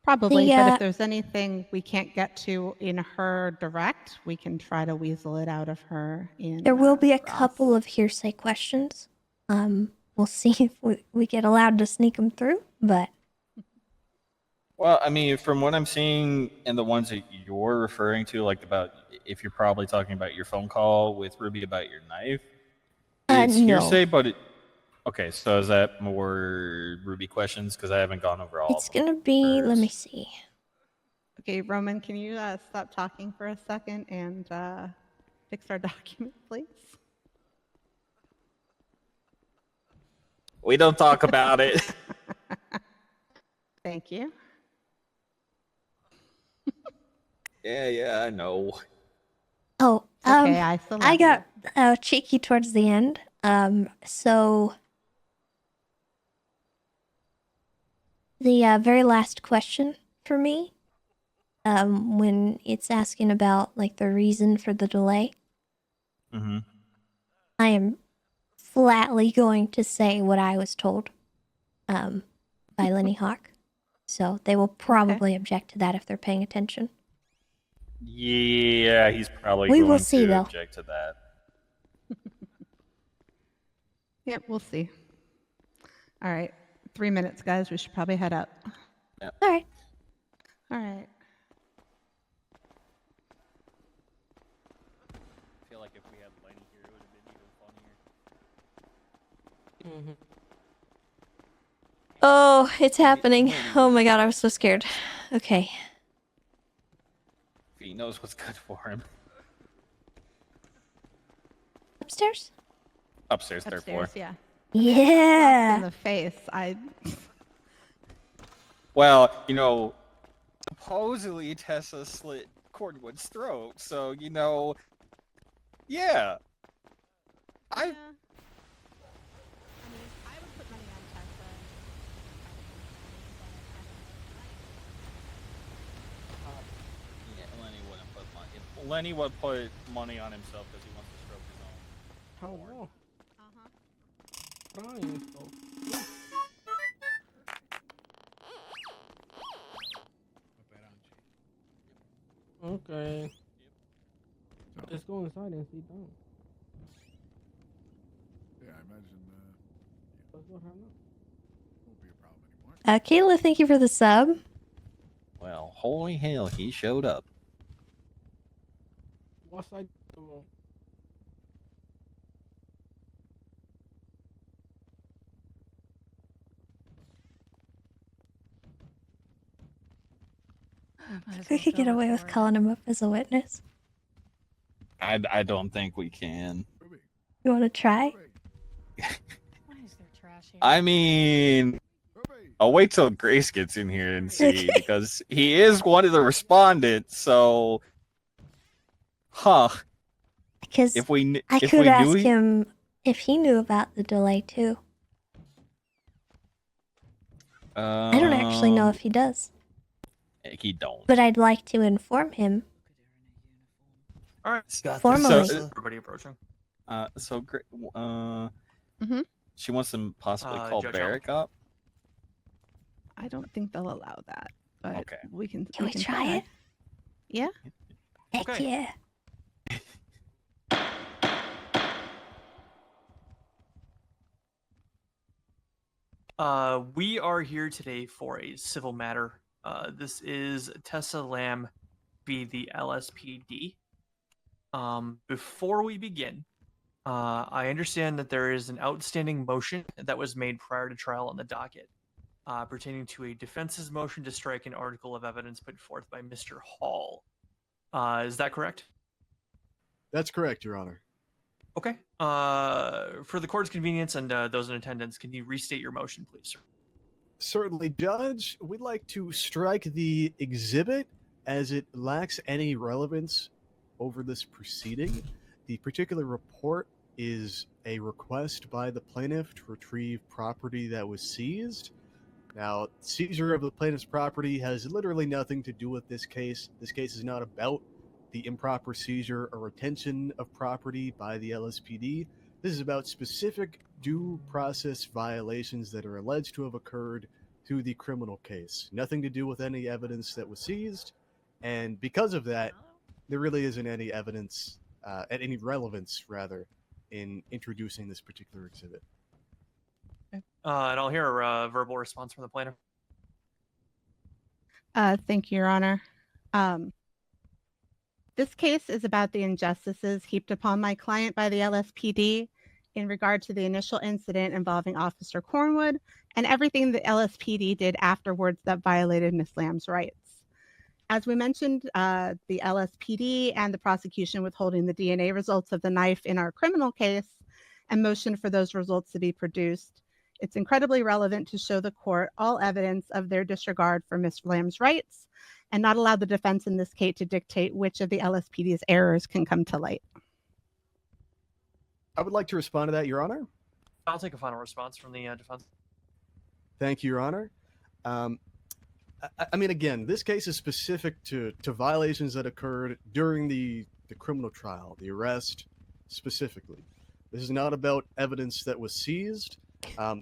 Probably, The, but if there's anything we can't get to in her direct, we can try to weasel it out of her in. There will be a Ross. couple of hearsay questions. We'll see if we get allowed to sneak them through, but Well, I mean, from what I'm seeing and the ones that you're referring to, like about if you're probably talking about your phone call with Ruby about your knife, it's no. hearsay, but it. Okay, so is that more Ruby questions? Because I haven't gone over all. It's gonna be. Let me see. Okay, Roman, can you stop talking for a second and fix our document, please? We don't talk about it. Thank you. Yeah, I know. Oh, okay, I still I love got cheeky towards the end. So the very last question for me, when it's asking about like the reason for the delay, Mm-hmm. I am flatly going to say what I was told, by Lenny Hawk. So they will probably object to that if they're paying attention. Yeah, he's probably We going will see, to though. object to that. Yep, we'll see. All right, 3 minutes, guys. We should probably head up. Yep. All right. All right. I feel like if we had Lenny here, it would have been even funnier. Oh, it's happening. Oh my god, I was so scared. Okay. He knows what's good for him. Upstairs? Upstairs, third floor. Yeah. Yeah. In the face. Well, supposedly Tessa slit Cornwood's throat, so yeah. I would put money on Tessa. Yeah, Lenny wouldn't put money. Lenny would put money on himself because he wants to stroke his own. Oh, no. Crying, so. Okay. Let's go inside and sit down. Yeah, I imagine Let's go right now. Kayla, thank you for the sub. Well, holy hell, he showed up. What side? We could get away with calling him up as a witness. I don't think we can. You want to try? I mean, I'll wait till Grace gets in here and see, because he is one of the respondents, so... Huh. Because if we I if could we ask knew him if he knew about the delay too. I don't actually know if he does, he don't. but I'd like to inform him. All right. Formally. So, Everybody approaching. She wants to possibly call Judge Barrick up. I don't think they'll allow that, but Okay. we can. Can we try it? Yeah. Heck Okay. yeah. We are here today for a civil matter. This is Tessa Lamb v. the LSPD. Before we begin, I understand that there is an outstanding motion that was made prior to trial on the docket, pertaining to a defense's motion to strike an article of evidence put forth by Mr. Hall. Is that correct? That's correct, Your Honor. Okay. For the court's convenience and those in attendance, can you restate your motion, please, sir? Certainly, Judge. We'd like to strike the exhibit as it lacks any relevance over this proceeding. The particular report is a request by the plaintiff to retrieve property that was seized. Now, seizure of the plaintiff's property has literally nothing to do with this case. This case is not about the improper seizure or retention of property by the LSPD. This is about specific due process violations that are alleged to have occurred to the criminal case. Nothing to do with any evidence that was seized, and because of that, there really isn't any evidence, any relevance rather, in introducing this particular exhibit. And I'll hear a verbal response from the plaintiff. Thank you, Your Honor. This case is about the injustices heaped upon my client by the LSPD in regard to the initial incident involving Officer Cornwood and everything the LSPD did afterwards that violated Ms. Lamb's rights. As we mentioned, the LSPD and the prosecution withholding the DNA results of the knife in our criminal case and motion for those results to be produced. It's incredibly relevant to show the court all evidence of their disregard for Ms. Lamb's rights and not allow the defense in this case to dictate which of the LSPD's errors can come to light. I would like to respond to that, Your Honor. I'll take a final response from the defense. Thank you, Your Honor. I mean, again, this case is specific to violations that occurred during the criminal trial, the arrest specifically. This is not about evidence that was seized.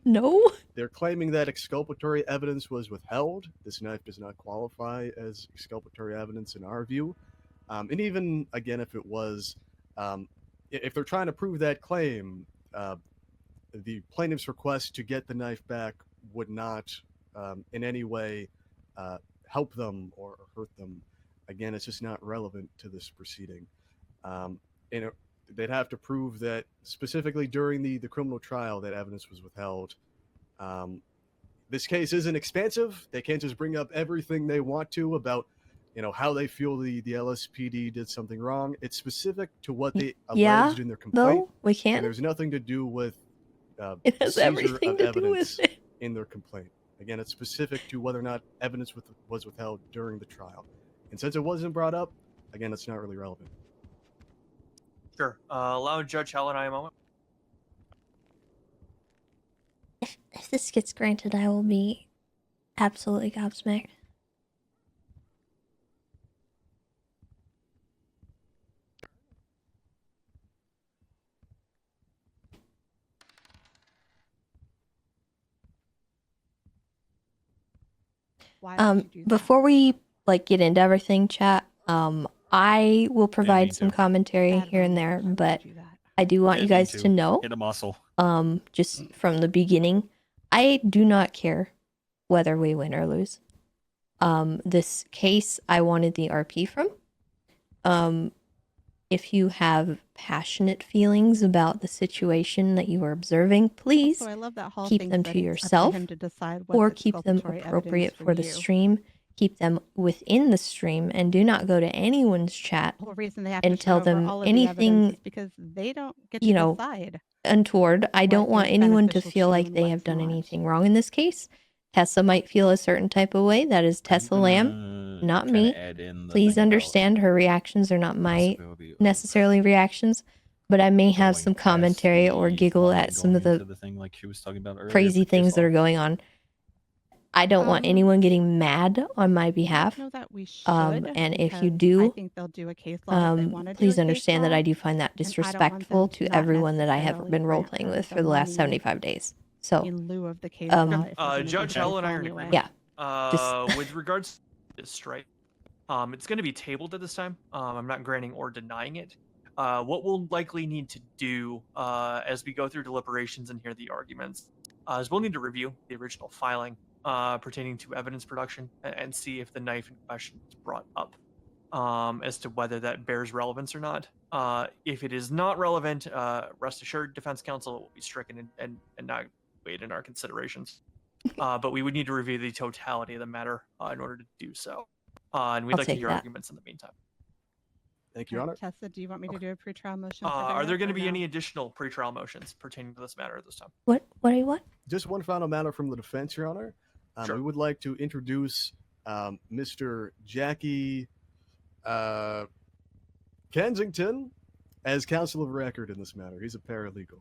No. They're claiming that exculpatory evidence was withheld. This knife does not qualify as exculpatory evidence in our view. And even, again, if it was, if they're trying to prove that claim, the plaintiff's request to get the knife back would not in any way help them or hurt them. Again, it's just not relevant to this proceeding. They'd have to prove that specifically during the criminal trial that evidence was withheld. This case isn't expansive. They can't just bring up everything they want to about, how they feel the LSPD did something wrong. It's specific to what they alleged in their complaint. No, we can't. And there's nothing to do with it has seizure everything of to do evidence with it. in their complaint. Again, it's specific to whether or not evidence was withheld during the trial. And since it wasn't brought up, again, it's not really relevant. Sure. Allow Judge Helen and I a moment. If this gets granted, I will be absolutely gobsmacked. Before we get into everything, chat, I will provide some commentary here and there, but I do want you guys to know, hit a muscle. just from the beginning, I do not care whether we win or lose. This case, I wanted the RP from. If you have passionate feelings about the situation that you are observing, please I love that Hall keep thinks them that to it's up to yourself him to decide what's or keep them exculpatory appropriate evidence for the you. stream. Keep them within the stream and do not go to anyone's chat The whole reason they have and to tell turn over them all of the evidence anything, is because they don't get to decide. untoward. I don't want is anyone to beneficial feel to you like and they what's have done not. anything wrong in this case. Tessa might feel a certain type of way. That is Tessa Lamb, not me. Please understand her reactions are not my necessarily reactions, but I may have some commentary or giggle at some of the thing like she was talking about earlier, crazy things that are going on. I don't want anyone getting mad on my behalf. know that we should, And if you because I do, think they'll do a case law if they wanna do a please case understand that law, I do find that and I don't want them disrespectful to to not everyone that I have necessarily been role grant playing her with the for the last money 75 days. So, in lieu of the case law. if it doesn't Judge exist Helen and I are in anyway. agreement. Yeah. With regards to this strike, it's going to be tabled at this time. I'm not granting or denying it. What we'll likely need to do as we go through deliberations and hear the arguments is we'll need to review the original filing pertaining to evidence production and see if the knife in question is brought up as to whether that bears relevance or not. If it is not relevant, rest assured, defense counsel will be stricken and not weighed in our considerations. But we would need to review the totality of the matter in order to do so. And we'd I'll like to take hear that. arguments in the meantime. Thank you, Your Honor. Tessa, do you want me to do a pretrial motion? for Are there Barrett going to or be no? any additional pretrial motions pertaining to this matter at this time? what do you want? Just one final matter from the defense, Your Honor. Sure. We would like to introduce Mr. Jackie Kensington as counsel of record in this matter. He's a paralegal.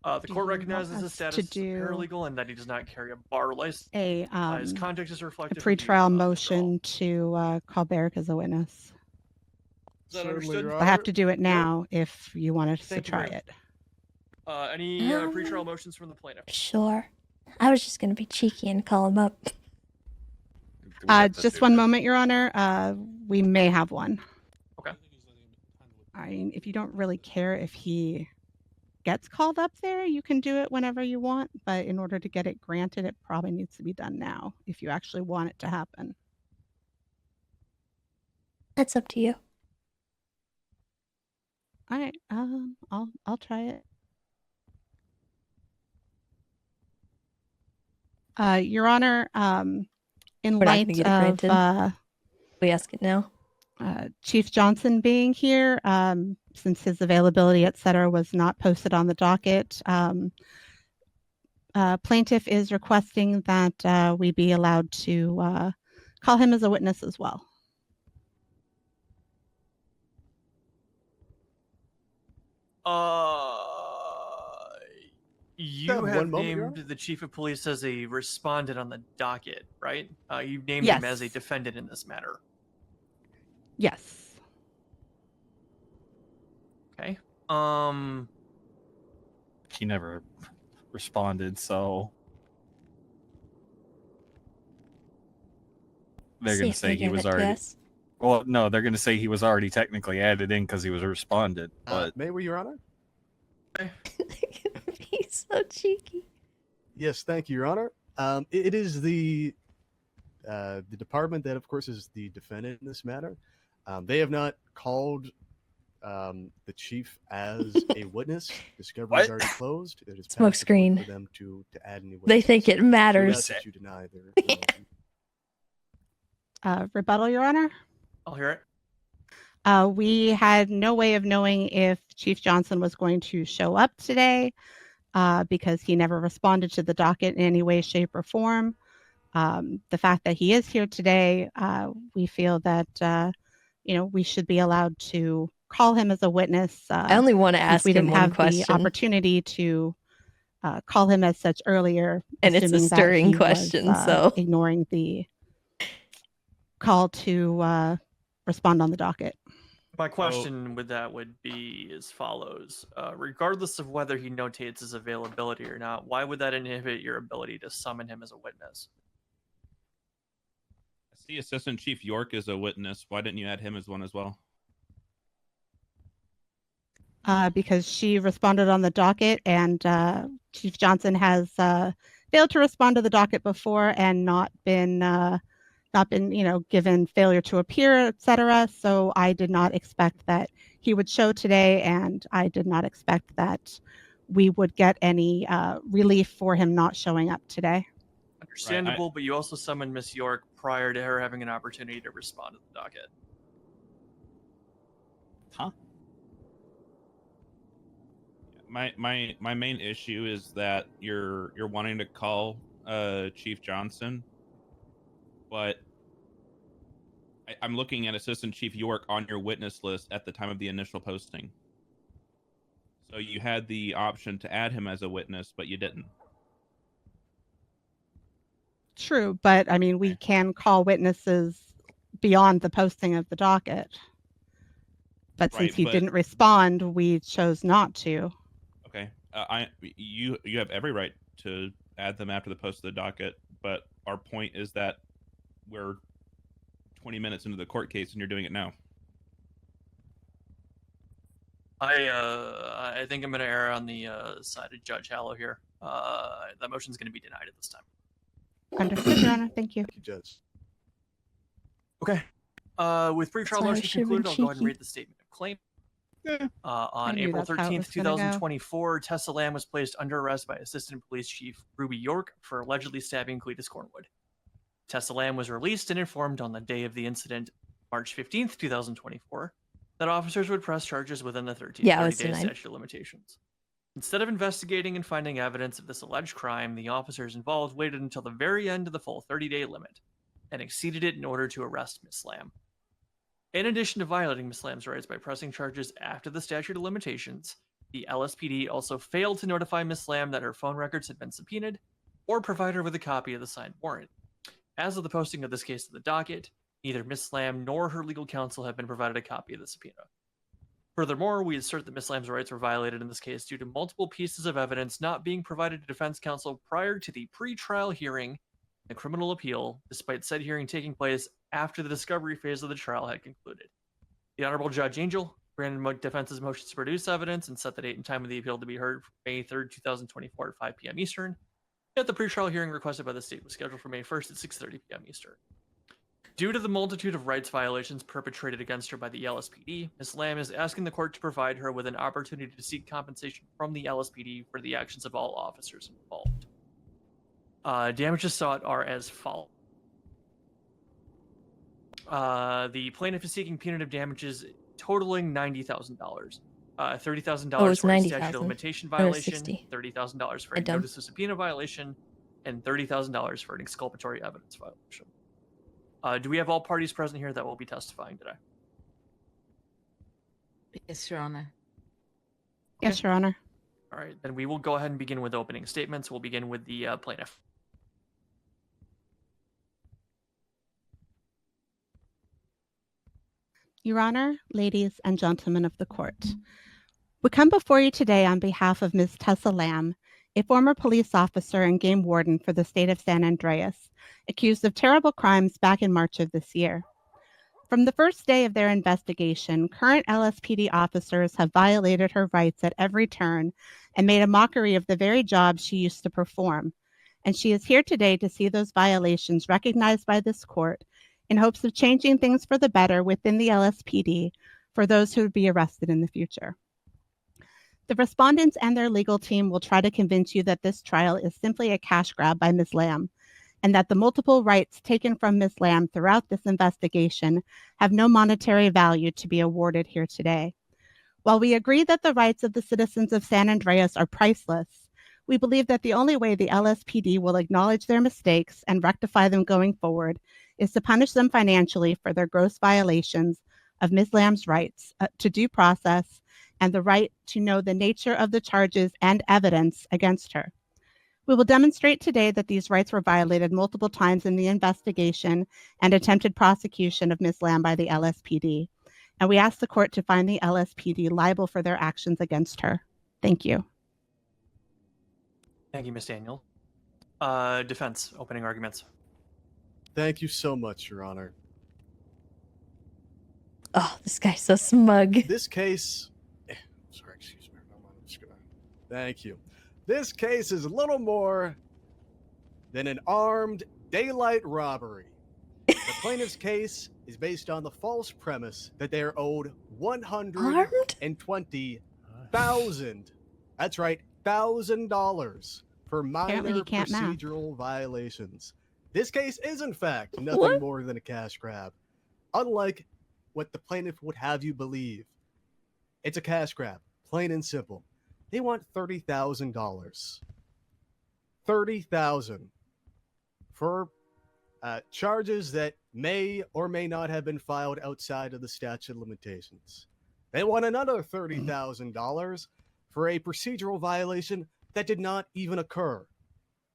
The Do court you recognizes want his us status to as a do paralegal and that he does not carry a bar license. His conduct is A reflected. pretrial motion to call Barrick as a witness. Is that Certainly, understood? Your I have Honor. to do it now if you want us to Thank you try very it. Any pretrial motions from the plaintiff? Sure. I was just gonna be cheeky and call him up. Just one moment, Your Honor. We may have one. Okay. I mean, if you don't really care if he gets called up there, you can do it whenever you want. But in order to get it granted, it probably needs to be done now if you actually want it to happen. That's up to you. All right. I'll try it. Your Honor, in We're not light gonna get it granted. of We ask it now. Chief Johnson being here, since his availability, et cetera, was not posted on the docket, plaintiff is requesting that we be allowed to call him as a witness as well. You One have moment, Your named the chief of police as a respondent on the docket, right? You've named Yes. him as a defendant in this matter. Yes. Okay. He never responded, so they're See gonna if say they he give was it to already. us. Well, no, they're gonna say he was already technically added in because he was responded. But May we, Your Honor? He's so cheeky. Yes, thank you, Your Honor. It is the department that, of course, is the defendant in this matter. They have not called the chief as a witness. Discovery is already closed. It is past the point Smokescreen. for them to add any witnesses. They think it So we matters. ask that you deny their motion. Rebuttal, Your Honor? I'll hear it. We had no way of knowing if Chief Johnson was going to show up today because he never responded to the docket in any way, shape, or form. The fact that he is here today, we feel that we should be allowed to call him as a witness. I only want to since ask we him didn't one have question. the opportunity to call him as such earlier, And it's a assuming that stirring he was, question, so. ignoring the call to respond on the docket. My question with that would be as follows. Regardless of whether he notates his availability or not, why would that inhibit your ability to summon him as a witness? I see Assistant Chief York as a witness. Why didn't you add him as one as well? Because she responded on the docket, and Chief Johnson has failed to respond to the docket before and not been given failure to appear, etc. So I did not expect that he would show today, and I did not expect that we would get any relief for him not showing up today. Understandable, but you also summoned Miss York prior to her having an opportunity to respond to the docket. Huh? My main issue is that you're wanting to call Chief Johnson, but I'm looking at Assistant Chief York on your witness list at the time of the initial posting. So you had the option to add him as a witness, but you didn't. True, but I mean, we can call witnesses beyond the posting of the docket. But since Right, he but- didn't respond, we chose not to. Okay, you have every right to add them after the post of the docket, but our point is that we're 20 minutes into the court case and you're doing it now. I think I'm going to err on the side of Judge Hallow here. That motion's going to be denied at this time. Understood, Your Honor. Thank you. Thank you, Judge. Okay. With pre-trial That's why I motion should've been concluded, I'll go ahead and cheeky. read the statement of claim. On knew April that's how it 13th, was gonna go. 2024, Tessa Lamb was placed under arrest by Assistant Police Chief Ruby York for allegedly stabbing Cletus Cornwood. Tessa Lamb was released and informed on the day of the incident, March 15th, 2024, that officers would press charges within the 30 Yeah, it was days denied. statute of limitations. Instead of investigating and finding evidence of this alleged crime, the officers involved waited until the very end of the full 30-day limit and exceeded it in order to arrest Miss Lamb. In addition to violating Miss Lamb's rights by pressing charges after the statute of limitations, the LSPD also failed to notify Miss Lamb that her phone records had been subpoenaed or provide her with a copy of the signed warrant. As of the posting of this case to the docket, neither Miss Lamb nor her legal counsel have been provided a copy of the subpoena. Furthermore, we assert that Ms. Lamb's rights were violated in this case due to multiple pieces of evidence not being provided to defense counsel prior to the pre-trial hearing and criminal appeal, despite said hearing taking place after the discovery phase of the trial had concluded. The Honorable Judge Angel granted defense's motions to produce evidence and set the date and time of the appeal to be heard for May 3rd, 2024 at 5 p.m. Eastern. Yet the pre-trial hearing requested by the state was scheduled for May 1st at 6:30 p.m. Eastern. Due to the multitude of rights violations perpetrated against her by the LSPD, Ms. Lamb is asking the court to provide her with an opportunity to seek compensation from the LSPD for the actions of all officers involved. Damages sought are as follows. The plaintiff is seeking punitive damages totaling $90,000. $30,000 for a statute of limitation violation, $30,000 for a notice of subpoena violation, and $30,000 for an exculpatory evidence violation. Do we have all parties present here that will be testifying today? Yes, Your Honor. Yes, Your Honor. All right, then we will go ahead and begin with opening statements. We'll begin with the plaintiff. Your Honor, ladies and gentlemen of the court, we come before you today on behalf of Ms. Tessa Lamb, a former police officer and game warden for the state of San Andreas, accused of terrible crimes back in March of this year. From the first day of their investigation, current LSPD officers have violated her rights at every turn and made a mockery of the very job she used to perform. And she is here today to see those violations recognized by this court in hopes of changing things for the better within the LSPD for those who would be arrested in the future. The respondents and their legal team will try to convince you that this trial is simply a cash grab by Ms. Lamb, and that the multiple rights taken from Ms. Lamb throughout this investigation have no monetary value to be awarded here today. While we agree that the rights of the citizens of San Andreas are priceless, we believe that the only way the LSPD will acknowledge their mistakes and rectify them going forward is to punish them financially for their gross violations of Ms. Lamb's rights to due process and the right to know the nature of the charges and evidence against her. We will demonstrate today that these rights were violated multiple times in the investigation and attempted prosecution of Ms. Lamb by the LSPD, and we ask the court to find the LSPD liable for their actions against her. Thank you. Thank you, Ms. Daniel. Defense, opening arguments. Thank you so much, Your Honor. Oh, this guy's so smug. This case... Sorry, excuse me. I'm just gonna... Thank you. This case is a little more than an armed daylight robbery. The plaintiff's case is based on the false premise that they are owed $120,000. That's right, $1,000 for minor procedural violations. This case is, in fact, nothing more than a cash grab. Unlike what the plaintiff would have you believe. It's a cash grab, plain and simple. They want $30,000. $30,000 for charges that may or may not have been filed outside of the statute of limitations. They want another $30,000 for a procedural violation that did not even occur.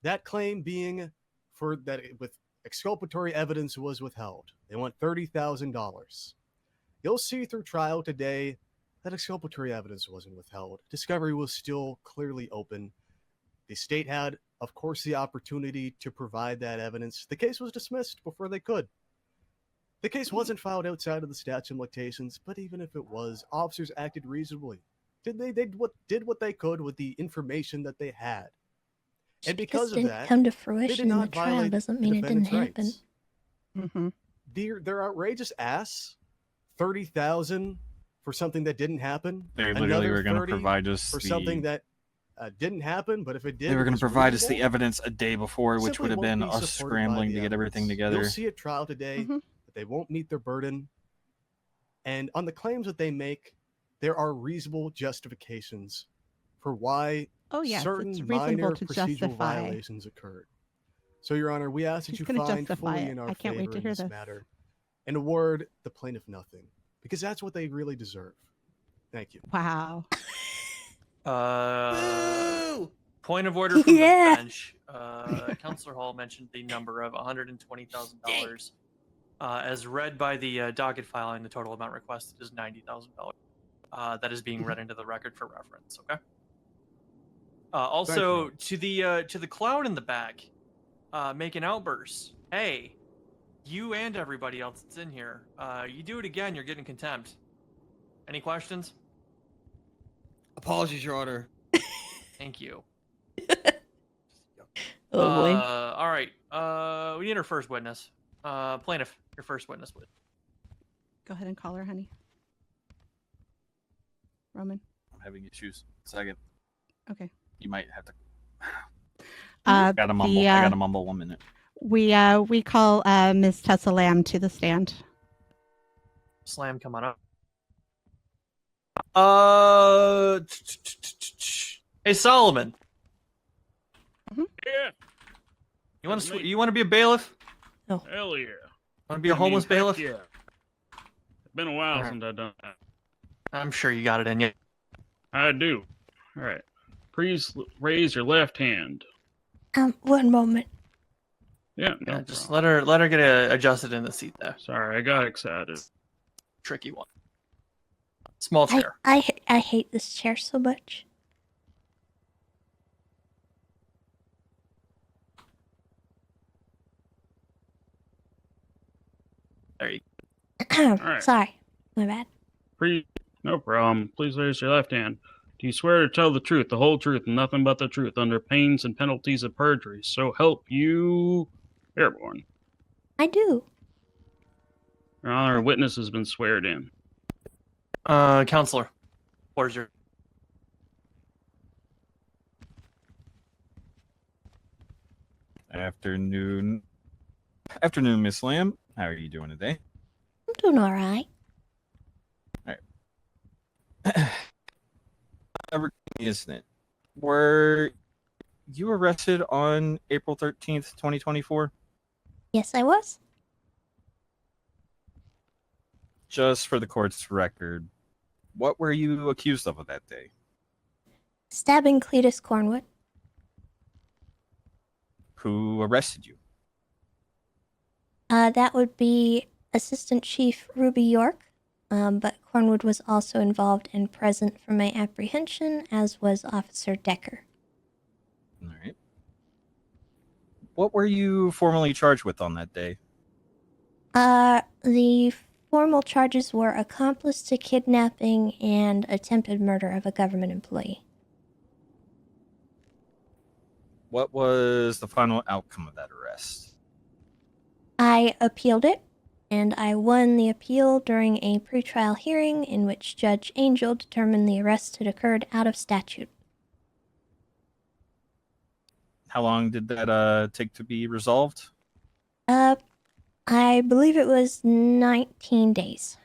That claim being for that with exculpatory evidence was withheld. They want $30,000. You'll see through trial today that exculpatory evidence wasn't withheld. Discovery was still clearly open. The state had, of course, the opportunity to provide that evidence. The case was dismissed before they could. The case wasn't filed outside of the statute of limitations, but even if it was, officers acted reasonably. They did what they could with the information that they had. And because of that, come to they fruition did in the not trial violate doesn't the mean it didn't defendant's happen. rights. Their outrageous ass, $30,000 for something that didn't happen. They literally were going to $30,000 provide us for something that didn't happen, but if it did, They were going it to was provide us the reasonable. evidence a day before, which Simply would have won't been be us supported by scrambling the to get everything evidence. together. You'll see at trial today that they won't meet their burden, and on the claims that they make, there are reasonable justifications for why certain it's reasonable minor to procedural justify. violations occurred. So, Your Honor, we ask that He's you gonna find justify fully it. in our I can't wait favor to in hear this this. matter and award the plaintiff nothing, because that's what they really deserve. Thank you. Wow. Point of order from the bench. Counselor Hall mentioned the number of $120,000. As read by the docket filing, the total amount requested is $90,000. that is being read into the record for reference. Okay. Also, to the cloud in the back, making outbursts. Hey, you and everybody else that's in here. You do it again, you're getting contempt. Any questions? Apologies, Your Honor. Thank you. Oh boy. All right. We need our first witness. Plaintiff, your first witness, please. Go ahead and call her, honey. Roman. I'm having issues. Second. Okay. You might have to. Gotta mumble. I gotta mumble 1 minute. We call Ms. Tessa Lamb to the stand. Slam, come on up. Hey Solomon. Yeah. You want to be a bailiff? No. Hell yeah. Want to be a homeless bailiff? Yeah. It's been a while since I've done that. I'm sure you got it in you. I do. All right. Please raise your left hand. 1 moment. Yeah. Yeah, just let her get adjusted in the seat there. Sorry, I got excited. Tricky one. Small chair. I hate this chair so much. There you All right. Sorry, my bad. No problem. Please raise your left hand. Do you swear to tell the truth, the whole truth, and nothing but the truth, under pains and penalties of perjury? So help you, Airborne. I do. Your Honor, a witness has been sweared in. Counselor, where's your... Afternoon. Afternoon, Miss Lamb. How are you doing today? I'm doing all right. Isn't it? Were you arrested on April 13th, 2024? Yes, I was. Just for the court's record, what were you accused of that day? Stabbing Cletus Cornwood. Who arrested you? That would be Assistant Chief Ruby York, but Cornwood was also involved and present for my apprehension, as was Officer Decker. All right. What were you formally charged with on that day? The formal charges were accomplice to kidnapping and attempted murder of a government employee. What was the final outcome of that arrest? I appealed it, and I won the appeal during a pretrial hearing in which Judge Angel determined the arrest had occurred out of statute. How long did that take to be resolved? I believe it was 19 days.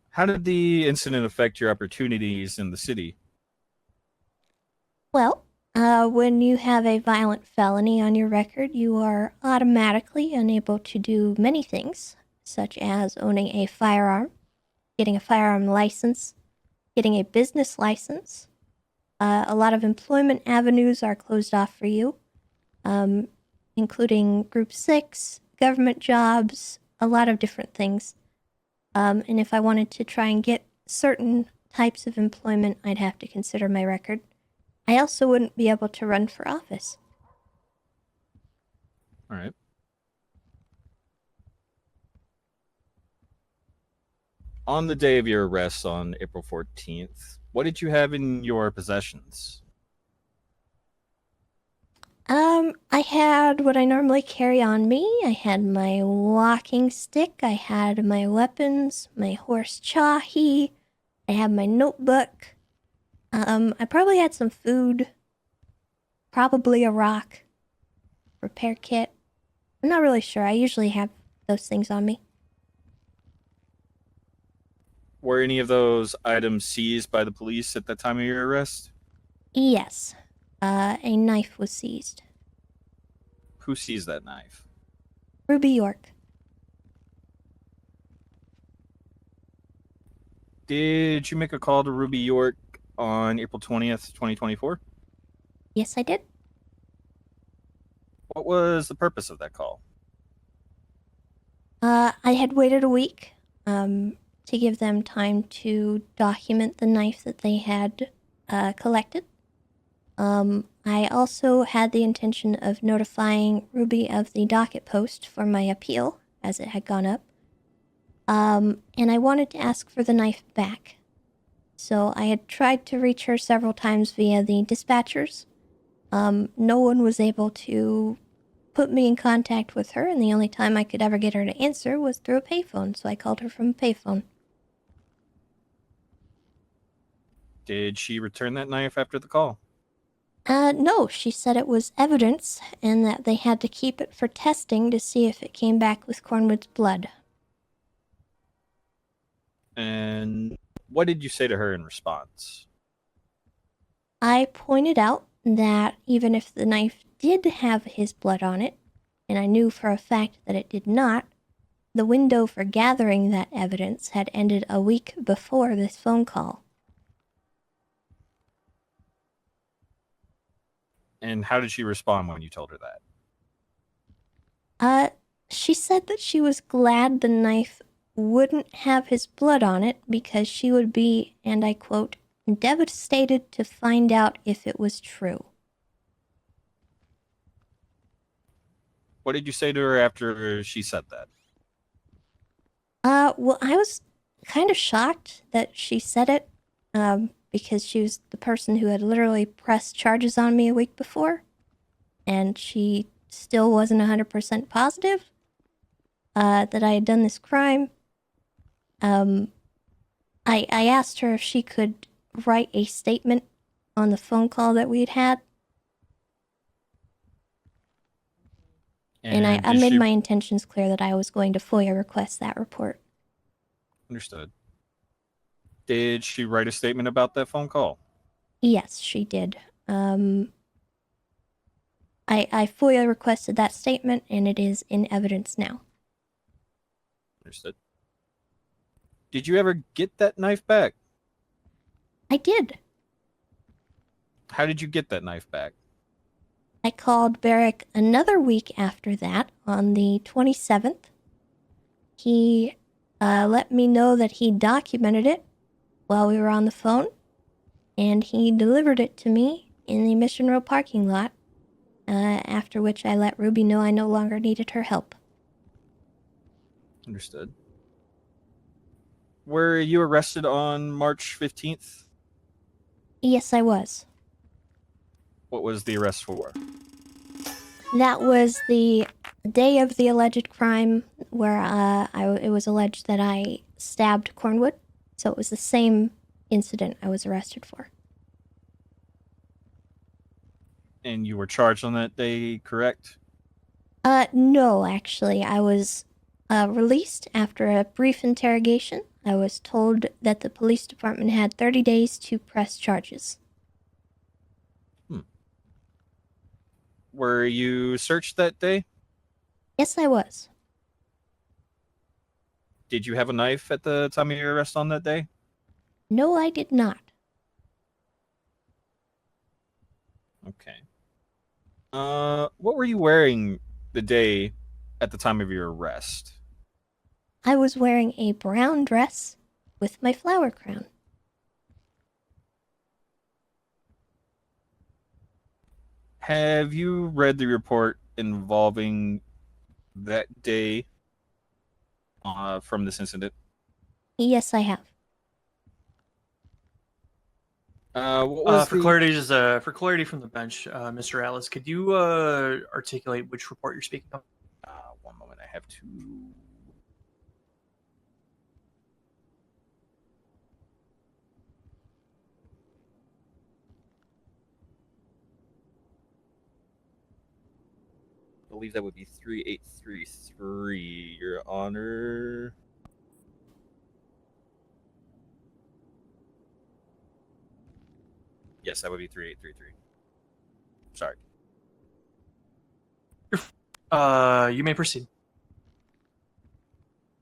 How did the incident affect your opportunities in the city? Well, when you have a violent felony on your record, you are automatically unable to do many things, such as owning a firearm, getting a firearm license, getting a business license. A lot of employment avenues are closed off for you, including Group 6, government jobs, a lot of different things. And if I wanted to try and get certain types of employment, I'd have to consider my record. I also wouldn't be able to run for office. All right. On the day of your arrest on April 14th, what did you have in your possessions? I had what I normally carry on me. I had my walking stick, I had my weapons, my horse Chahi, I had my notebook. I probably had some food, probably a rock, repair kit. I'm not really sure. I usually have those things on me. Were any of those items seized by the police at the time of your arrest? Yes. A knife was seized. Who seized that knife? Ruby York. Did you make a call to Ruby York on April 20th, 2024? Yes, I did. What was the purpose of that call? I had waited a week to give them time to document the knife that they had collected. I also had the intention of notifying Ruby of the docket post for my appeal, as it had gone up. And I wanted to ask for the knife back. So I had tried to reach her several times via the dispatchers. No one was able to put me in contact with her, and the only time I could ever get her to answer was through a payphone, so I called her from a payphone. Did she return that knife after the call? No, she said it was evidence, and that they had to keep it for testing to see if it came back with Cornwood's blood. And what did you say to her in response? I pointed out that even if the knife did have his blood on it, and I knew for a fact that it did not, the window for gathering that evidence had ended a week before this phone call. And how did she respond when you told her that? She said that she was glad the knife wouldn't have his blood on it because she would be, and I quote, devastated to find out if it was true. What did you say to her after she said that? Well, I was kind of shocked that she said it, because she was the person who had literally pressed charges on me a week before, and she still wasn't 100% positive that I had done this crime. I asked her if she could write a statement on the phone call that we'd had. And I made my intentions clear that I was going to FOIA request that report. Understood. Did she write a statement about that phone call? Yes, she did. I FOIA requested that statement, and it is in evidence now. Understood. Did you ever get that knife back? I did. How did you get that knife back? I called Barrick another week after that, on the 27th. He let me know that he documented it while we were on the phone, and he delivered it to me in the Mission Row parking lot, after which I let Ruby know I no longer needed her help. Understood. Were you arrested on March 15th? Yes, I was. What was the arrest for? That was the day of the alleged crime where it was alleged that I stabbed Cornwood. So it was the same incident I was arrested for. And you were charged on that day, correct? No, actually. I was released after a brief interrogation. I was told that the police department had 30 days to press charges. Were you searched that day? Yes, I was. Did you have a knife at the time of your arrest on that day? No, I did not. Okay. What were you wearing the day at the time of your arrest? I was wearing a brown dress with my flower crown. Have you read the report involving that day from this incident? Yes, I have. What was for clarity from the bench, Mr. Atlas, could you articulate which report you're speaking of? One moment, I have to. I believe that would be 3833, Your Honor. Yes, that would be 3833. Sorry. You may proceed.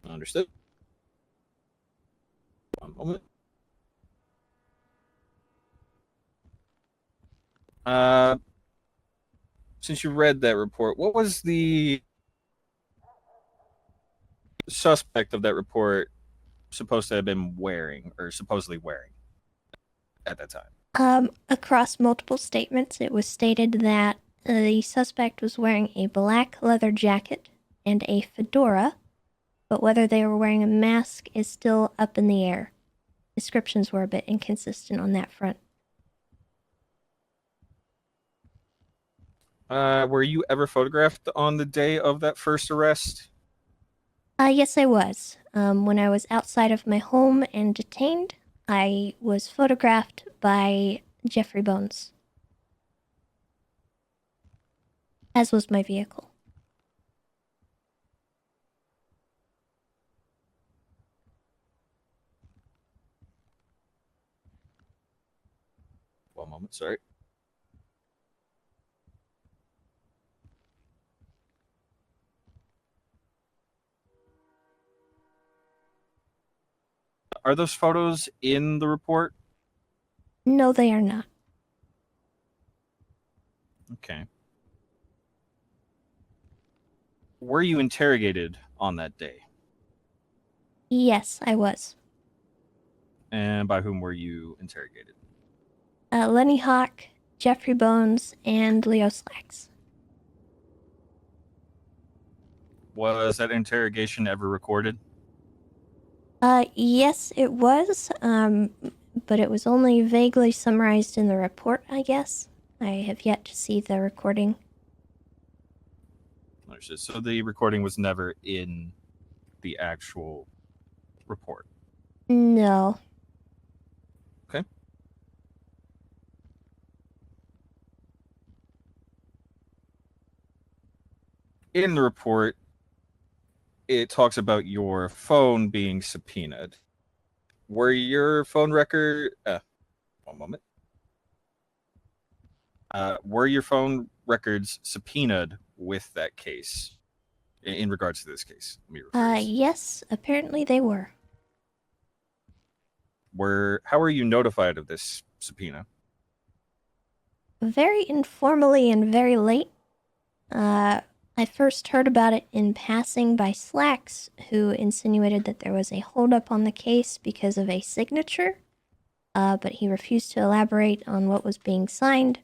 Understood. One moment. Since you read that report, what was the suspect of that report supposed to have been wearing, or supposedly wearing, at that time? Across multiple statements, it was stated that the suspect was wearing a black leather jacket and a fedora, but whether they were wearing a mask is still up in the air. Descriptions were a bit inconsistent on that front. Were you ever photographed on the day of that first arrest? Yes, I was. When I was outside of my home and detained, I was photographed by Jeffrey Bones, as was my vehicle. One moment, sorry. Are those photos in the report? No, they are not. Okay. Were you interrogated on that day? Yes, I was. And by whom were you interrogated? Lenny Hawk, Jeffrey Bones, and Leo Slacks. Was that interrogation ever recorded? Yes, it was, but it was only vaguely summarized in the report, I guess. I have yet to see the recording. Understood. So the recording was never in the actual report? No. Okay. In the report, it talks about your phone being subpoenaed. Were your phone record... one moment. Were your phone records subpoenaed with that case? In regards to this case? Yes, apparently they were. How were you notified of this subpoena? Very informally and very late. I first heard about it in passing by Slacks, who insinuated that there was a holdup on the case because of a signature, but he refused to elaborate on what was being signed.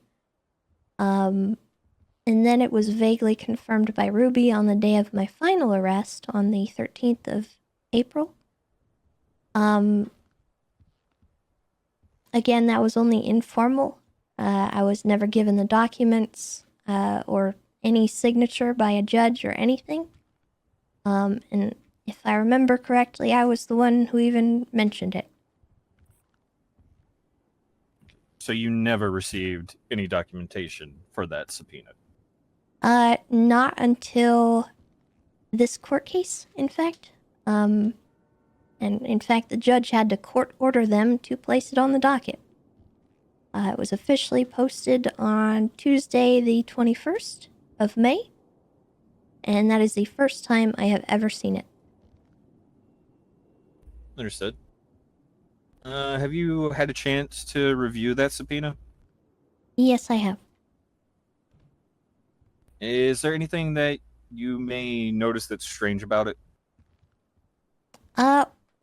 And then it was vaguely confirmed by Ruby on the day of my final arrest on the 13th of April. Again, that was only informal. I was never given the documents or any signature by a judge or anything. And if I remember correctly, I was the one who even mentioned it. So you never received any documentation for that subpoena? Not until this court case, in fact. And in fact, the judge had to court order them to place it on the docket. It was officially posted on Tuesday, the 21st of May, and that is the first time I have ever seen it. Understood. Have you had a chance to review that subpoena? Yes, I have. Is there anything that you may notice that's strange about it?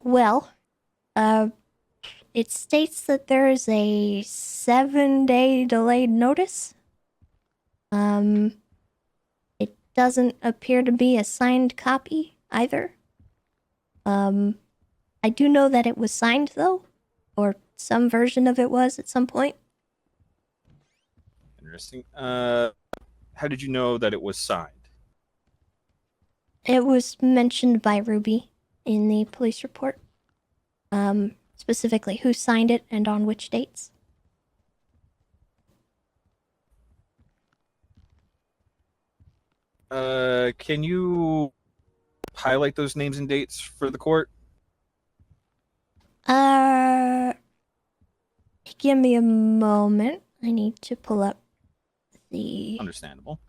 Well, it states that there is a 7-day delayed notice. It doesn't appear to be a signed copy either. I do know that it was signed though, or some version of it was at some point. Interesting. How did you know that it was signed? It was mentioned by Ruby in the police report. Specifically who signed it and on which dates. Can you highlight those names and dates for the court? Give me a moment. I need to pull up the... Understandable.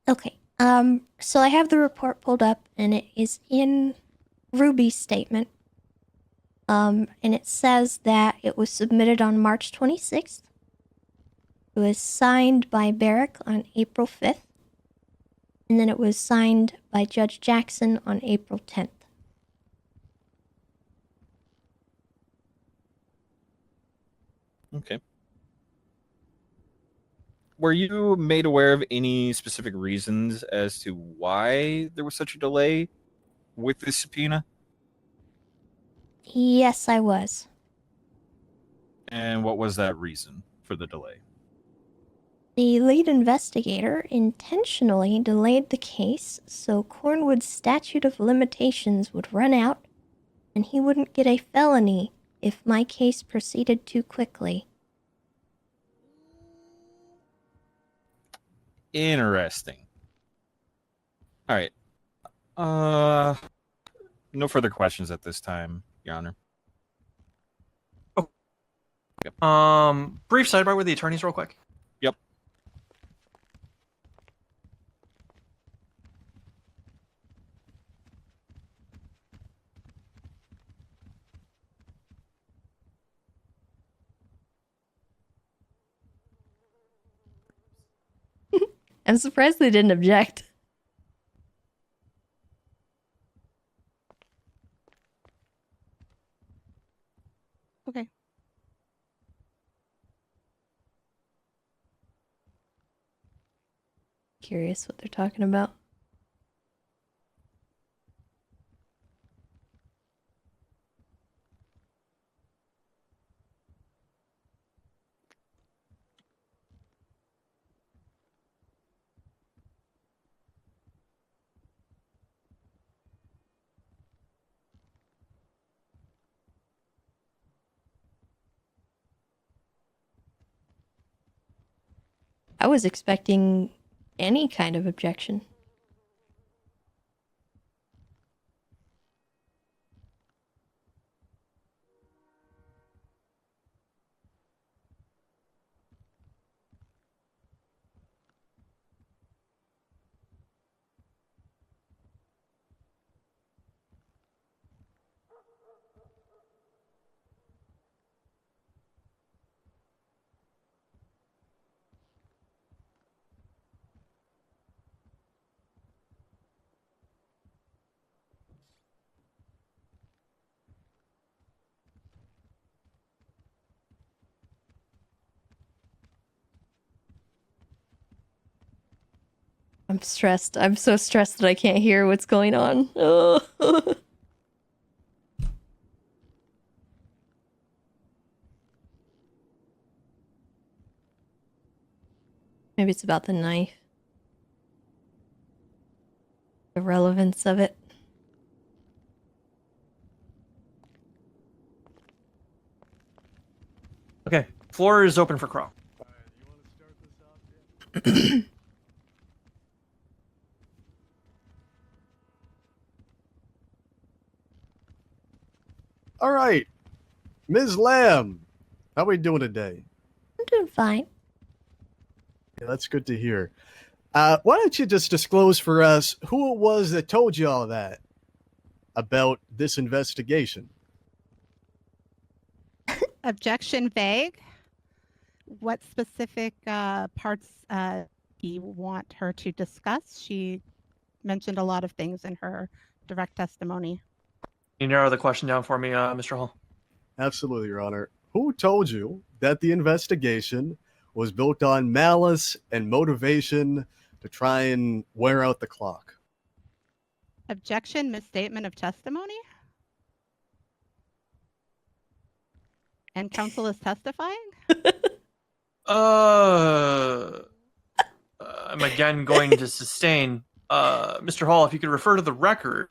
Okay. So I have the report pulled up, and it is in Ruby's statement. And it says that it was submitted on March 26th. It was signed by Barrick on April 5th. And then it was signed by Judge Jackson on April 10th. Okay. Were you made aware of any specific reasons as to why there was such a delay with this subpoena? Yes, I was. And what was that reason for the delay? The lead investigator intentionally delayed the case so Cornwood's statute of limitations would run out and he wouldn't get a felony if my case proceeded too quickly. Interesting. All right. No further questions at this time, Your Honor. Brief sidebar with the attorneys real quick. Yep. I'm surprised they didn't object. Okay. Curious what they're talking about. I was expecting any kind of objection. I'm stressed. I'm so stressed that I can't hear what's going on. Oh. Maybe it's about the knife. The relevance of it. Okay, floor is open for Crow. All right, Ms. Lamb, how are we doing today? I'm doing fine. Yeah, that's good to hear. Why don't you just disclose for us who it was that told you all that about this investigation? Objection vague. What specific parts you want her to discuss? She mentioned a lot of things in her direct testimony. Can you narrow the question down for me, Mr. Hall? Absolutely, Your Honor. Who told you that the investigation was built on malice and motivation to try and wear out the clock? Objection, misstatement of testimony? And counsel is testifying? I'm again going to sustain. Mr. Hall, if you could refer to the record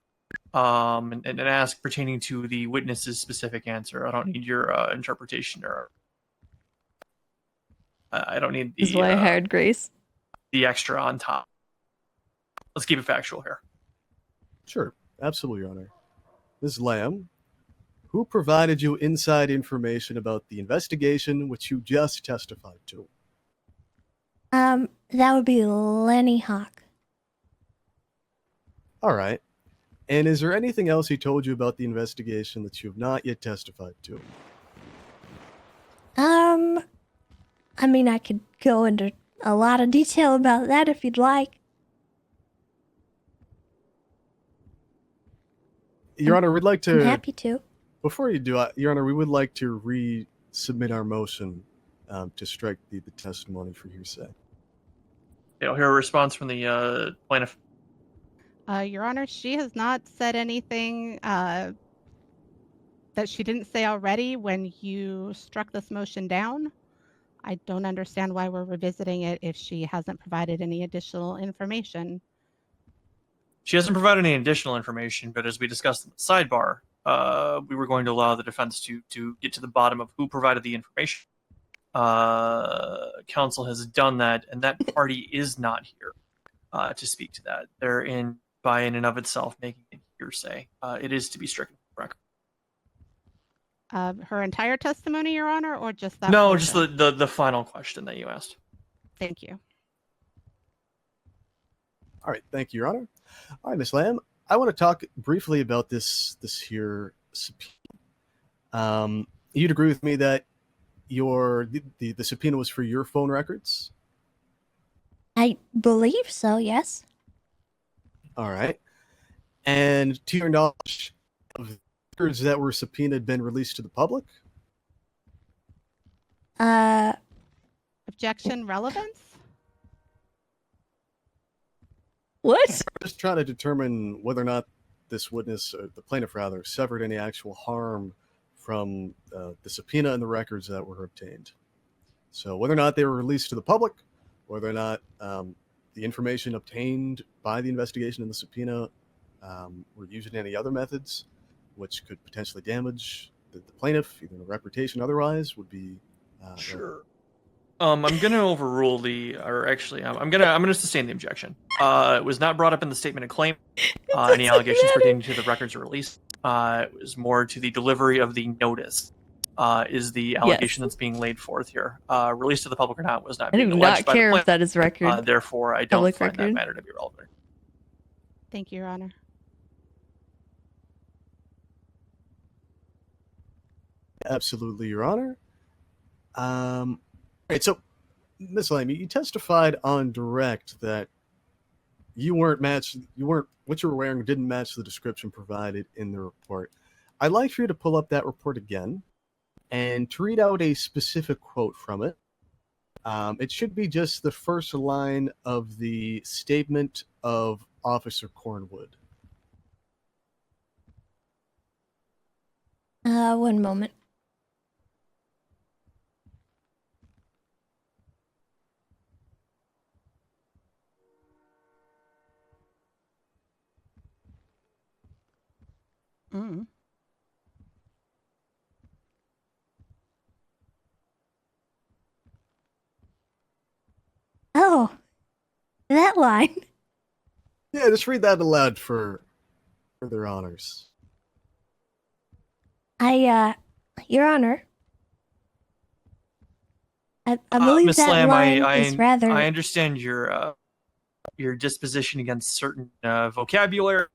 and ask pertaining to the witness's specific answer. I don't need your interpretation or I don't need This is why I hired Grace. the extra on top. Let's keep it factual here. Sure, absolutely, Your Honor. Ms. Lamb, who provided you inside information about the investigation which you just testified to? That would be Lenny Hawk. All right. And is there anything else he told you about the investigation that you have not yet testified to? I mean, I could go into a lot of detail about that if you'd like. Your Honor, we'd like to... I'm happy to. Before you do, Your Honor, we would like to resubmit our motion to strike the testimony for hearsay. I'll hear a response from the plaintiff. Your Honor, she has not said anything that she didn't say already when you struck this motion down. I don't understand why we're revisiting it if she hasn't provided any additional information. She hasn't provided any additional information, but as we discussed in the sidebar, we were going to allow the defense to get to the bottom of who provided the information. Counsel has done that, and that party is not here to speak to that. They're by in and of itself making it hearsay. It is to be stricken from record. Her entire testimony, Your Honor, or just that? No, portion? just the final question that you asked. Thank you. All right, thank you, Your Honor. All right, Ms. Lamb, I want to talk briefly about this here subpoena. You'd agree with me that the subpoena was for your phone records? I believe so, yes. All right. And to your knowledge, have the records that were subpoenaed been released to the public? Objection relevance? What? I'm just trying to determine whether or not this witness, or the plaintiff rather, suffered any actual harm from the subpoena and the records that were obtained. So whether or not they were released to the public, whether or not the information obtained by the investigation and the subpoena were used in any other methods, which could potentially damage the plaintiff, either in reputation or otherwise, would be... Sure. I'm going to overrule I'm going to sustain the objection. It was not brought up in the statement of claim. Any allegations pertaining to the records are released. It was more to the delivery of the notice. Is the allegation that's being laid forth here. Released to the public or not was not I being do alleged not by the care if plaintiff. that is record. Therefore, I don't public find that record. matter to be relevant. Thank you, Your Honor. Absolutely, Your Honor. All right, so, Ms. Lamb, you testified on direct that what you were wearing didn't match the description provided in the report. I'd like for you to pull up that report again and to read out a specific quote from it. It should be just the first line of the statement of Officer Cornwood. One moment. Mm. Oh, that line. Yeah, just read that aloud for their honors. Your Honor, I believe Ms. that Lamb, line is rather... I understand your disposition against certain vocabulary.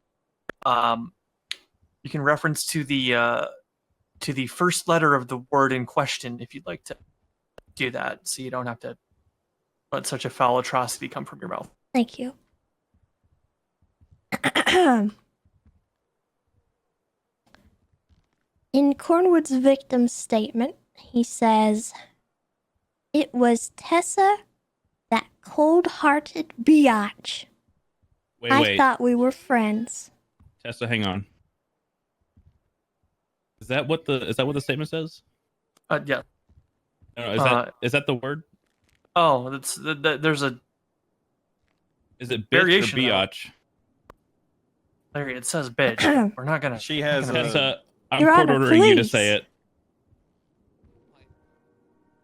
You can reference to the first letter of the word in question if you'd like to do that, so you don't have to let such a foul atrocity come from your mouth. Thank you. In Cornwood's victim's statement, he says, "It was Tessa, that cold-hearted biatch. Wait. I thought we were friends." Tessa, hang on. Is that what the statement says? Yeah. No, is that the word? Oh, there's a. Is it bitch variation or biatch? Larry, it says bitch. We're not gonna. She has Tessa, I'm Your court Honor, ordering you to please. say it.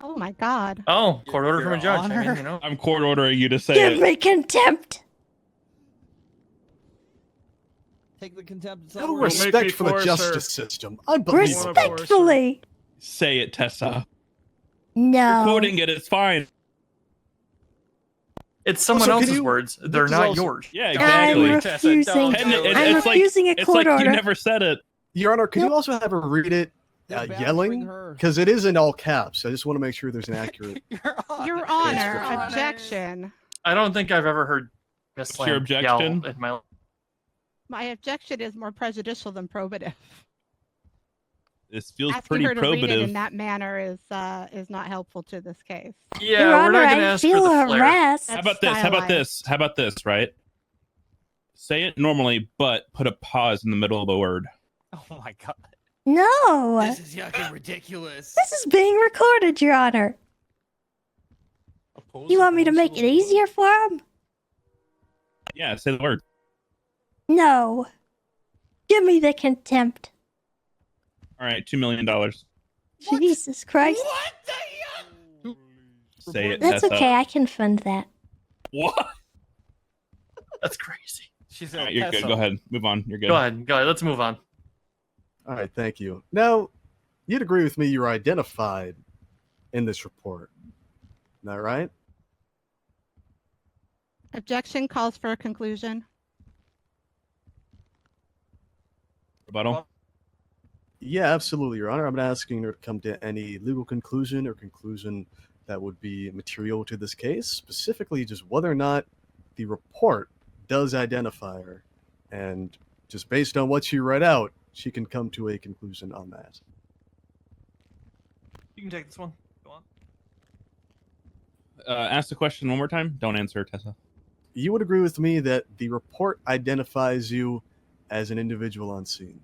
Oh my God. Oh, court order from a judge. I mean, you know. I'm court ordering you to say Give it. me contempt. Take the contempt. No respect for the justice system. Unbelievable. Respectfully. Say it, Tessa. No. You're quoting it. It's fine. It's someone Also, can else's you- words. this They're is not also- yours. Yeah, I'm exactly. refusing. And I'm it's refusing like, a court it's like order. you never said it. Your Honor, could you also have her read it yelling? Because it is in all caps. I just want to make sure there's an accurate. Your Honor, objection. I don't think I've ever heard Miss What's your Lamb yell objection? in my. My objection is more prejudicial than probative. This feels Asking pretty her to read it in probative. that manner is not helpful to this case. Yeah, Your we're Honor, not gonna I ask for feel the flair. harassed. How about this? How about this? How about this? Right? Say it normally, but put a pause in the middle of the word. Oh my god. No. This is yucking ridiculous. This is being recorded, Your Honor. You want me to make it easier for him? Yeah, say the word. No. Give me the contempt. All right, $2 million. Jesus Christ. Say it. That's Tessa. okay. I can fund that. What? That's crazy. She All said, right, you're good. Tessa. Go ahead. Move on. You're good. Go ahead. Let's move on. All right, thank you. Now, you'd agree with me you're identified in this report. Isn't that right? Objection calls for a conclusion. Rebuttal. Yeah, absolutely, Your Honor. I'm not asking her to come to any legal conclusion or conclusion that would be material to this case, specifically just whether or not the report does identify her. And just based on what she read out, she can come to a conclusion on that. You can take this one. Go on. Ask the question one more time. Don't answer, Tessa. You would agree with me that the report identifies you as an individual on scene.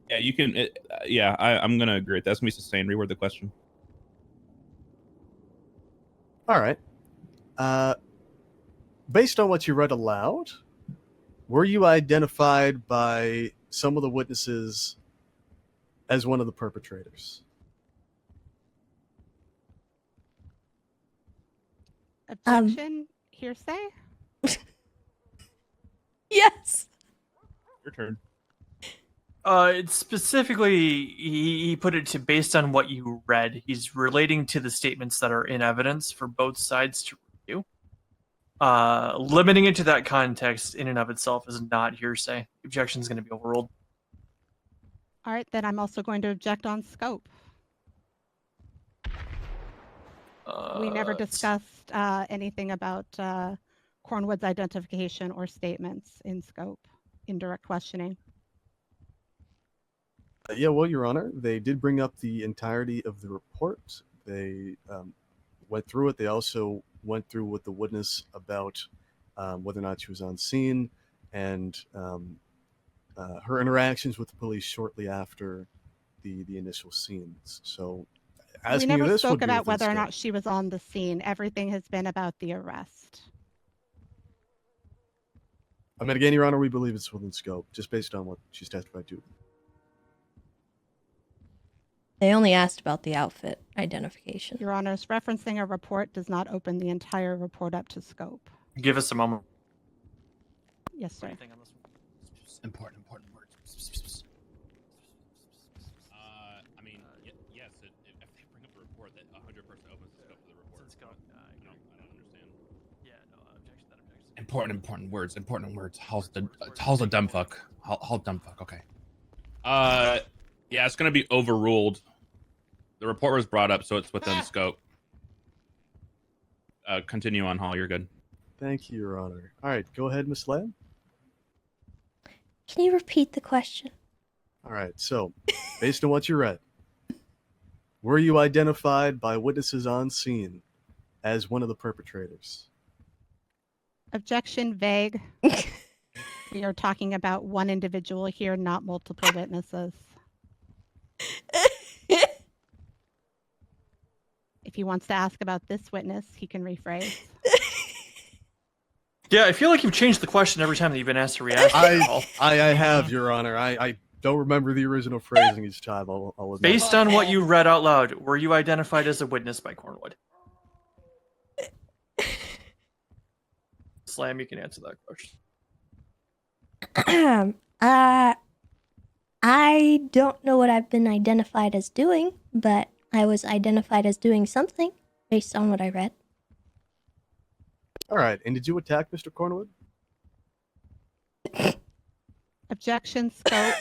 Yeah, you can. I'm gonna agree. That's gonna be sustained. Reword the question. All right. Based on what you read aloud, were you identified by some of the witnesses as one of the perpetrators? Objection, hearsay. Yes. Your turn. It's specifically, he put it to based on what you read. He's relating to the statements that are in evidence for both sides to review. Limiting it to that context in and of itself is not hearsay. Objection is going to be overruled. All right, then I'm also going to object on scope. We never discussed anything about Cornwood's identification or statements in scope, in direct questioning. Yeah, well, Your Honor, they did bring up the entirety of the report. They went through it. They also went through with the witness about whether or not she was on scene and her interactions with the police shortly after the initial scenes. So, We asking you never this spoke would be about within whether or scope. not she was on the scene. Everything has been about the arrest. I mean, again, Your Honor, we believe it's within scope, just based on what she's testified to. They only asked about the outfit identification. Your Honors, referencing a report does not open the entire report up to scope. Give us a moment. Yes, sir. Important words. I mean, yes. If they bring up a report that 100% opens the scope of the report, I don't understand. Yeah, no objection. That objection. Important words. How's the dumb fuck? How dumb fuck? Okay. Yeah, it's gonna be overruled. The report was brought up, so it's within scope. Continue on, Hall. You're good. Thank you, Your Honor. All right, go ahead, Miss Lamb. Can you repeat the question? All right, so based on what you read, were you identified by witnesses on scene as one of the perpetrators? Objection vague. We are talking about one individual here, not multiple witnesses. If he wants to ask about this witness, he can rephrase. Yeah, I feel like you've changed the question every time that you've been asked to re-ask it. I have, Your Honor. I don't remember the original phrasing each time. I'll admit. Based on what you read out loud, were you identified as a witness by Cornwood? Slam, you can answer that question. I I don't know what I've been identified as doing, but I was identified as doing something based on what I read. All right, and did you attack Mr. Cornwood? Objection, scope.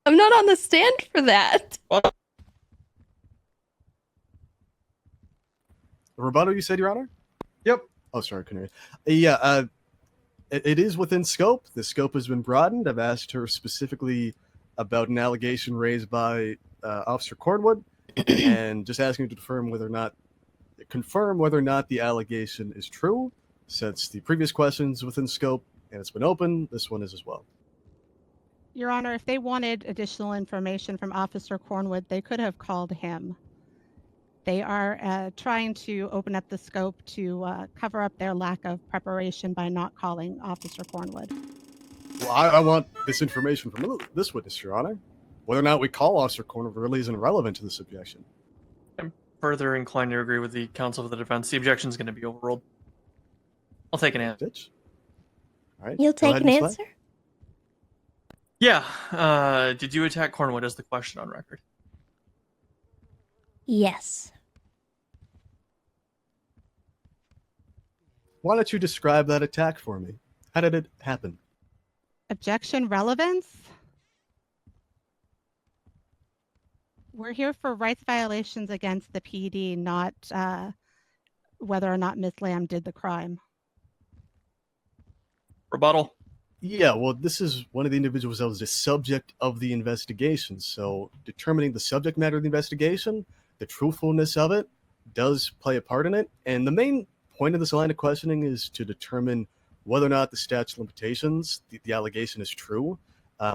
I'm not on the stand for that. A rebuttal, you said, Your Honor? Yep. Oh, sorry, couldn't hear you. Yeah, it is within scope. The scope has been broadened. I've asked her specifically about an allegation raised by Officer Cornwood, and just asking her to confirm whether or not the allegation is true. Since the previous question's within scope and it's been open, this one is as well. Your Honor, if they wanted additional information from Officer Cornwood, they could have called him. They are trying to open up the scope to cover up their lack of preparation by not calling Officer Cornwood. Well, I want this information from this witness, Your Honor. Whether or not we call Officer Cornwood really isn't relevant to this objection. I'm further inclined to agree with the counsel for the defense. The objection is going to be overruled. I'll take an answer. All right. You'll go take ahead, an Ms. Flagg. answer? Yeah. Did you attack Cornwood as the question on record? Yes. Why don't you describe that attack for me? How did it happen? Objection, relevance? We're here for rights violations against the PD, not whether or not Ms. Lamb did the crime. Rebuttal. Yeah, well, this is one of the individuals that was the subject of the investigation. So determining the subject matter of the investigation, the truthfulness of it, does play a part in it. And the main point of this line of questioning is to determine whether or not the statute of limitations, the allegation is true.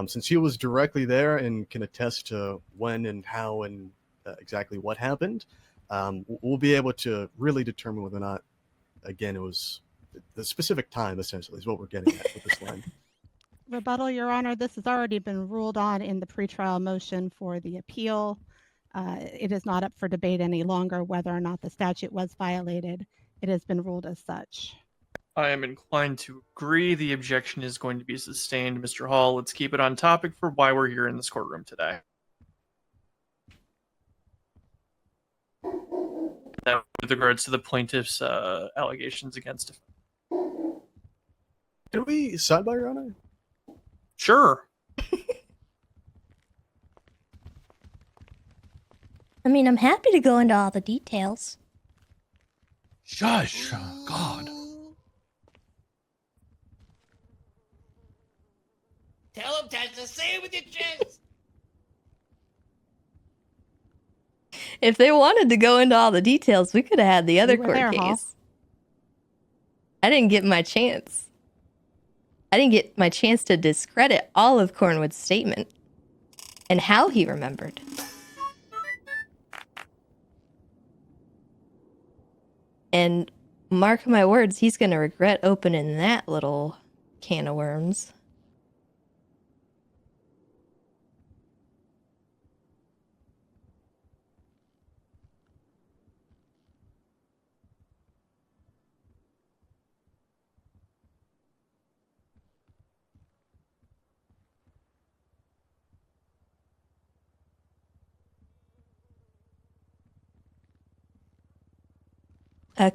Since he was directly there and can attest to when and how and exactly what happened, we'll be able to really determine whether or not, again, it was the specific time, essentially, is what we're getting at with this line. Rebuttal, Your Honor, this has already been ruled on in the pretrial motion for the appeal. It is not up for debate any longer whether or not the statute was violated. It has been ruled as such. I am inclined to agree the objection is going to be sustained. Mr. Hall, let's keep it on topic for why we're here in this courtroom today. That with regards to the plaintiff's allegations against him. Can we sidebar, Your Honor? Sure. I mean, I'm happy to go into all the details. Shush. God. Tell him, Tessa, say it with your chest. If they wanted to go into all the details, we could have had the other We were court there, Hall. case. I didn't get my chance. I didn't get my chance to discredit all of Cornwood's statement and how he remembered. And mark my words, he's going to regret opening that little can of worms.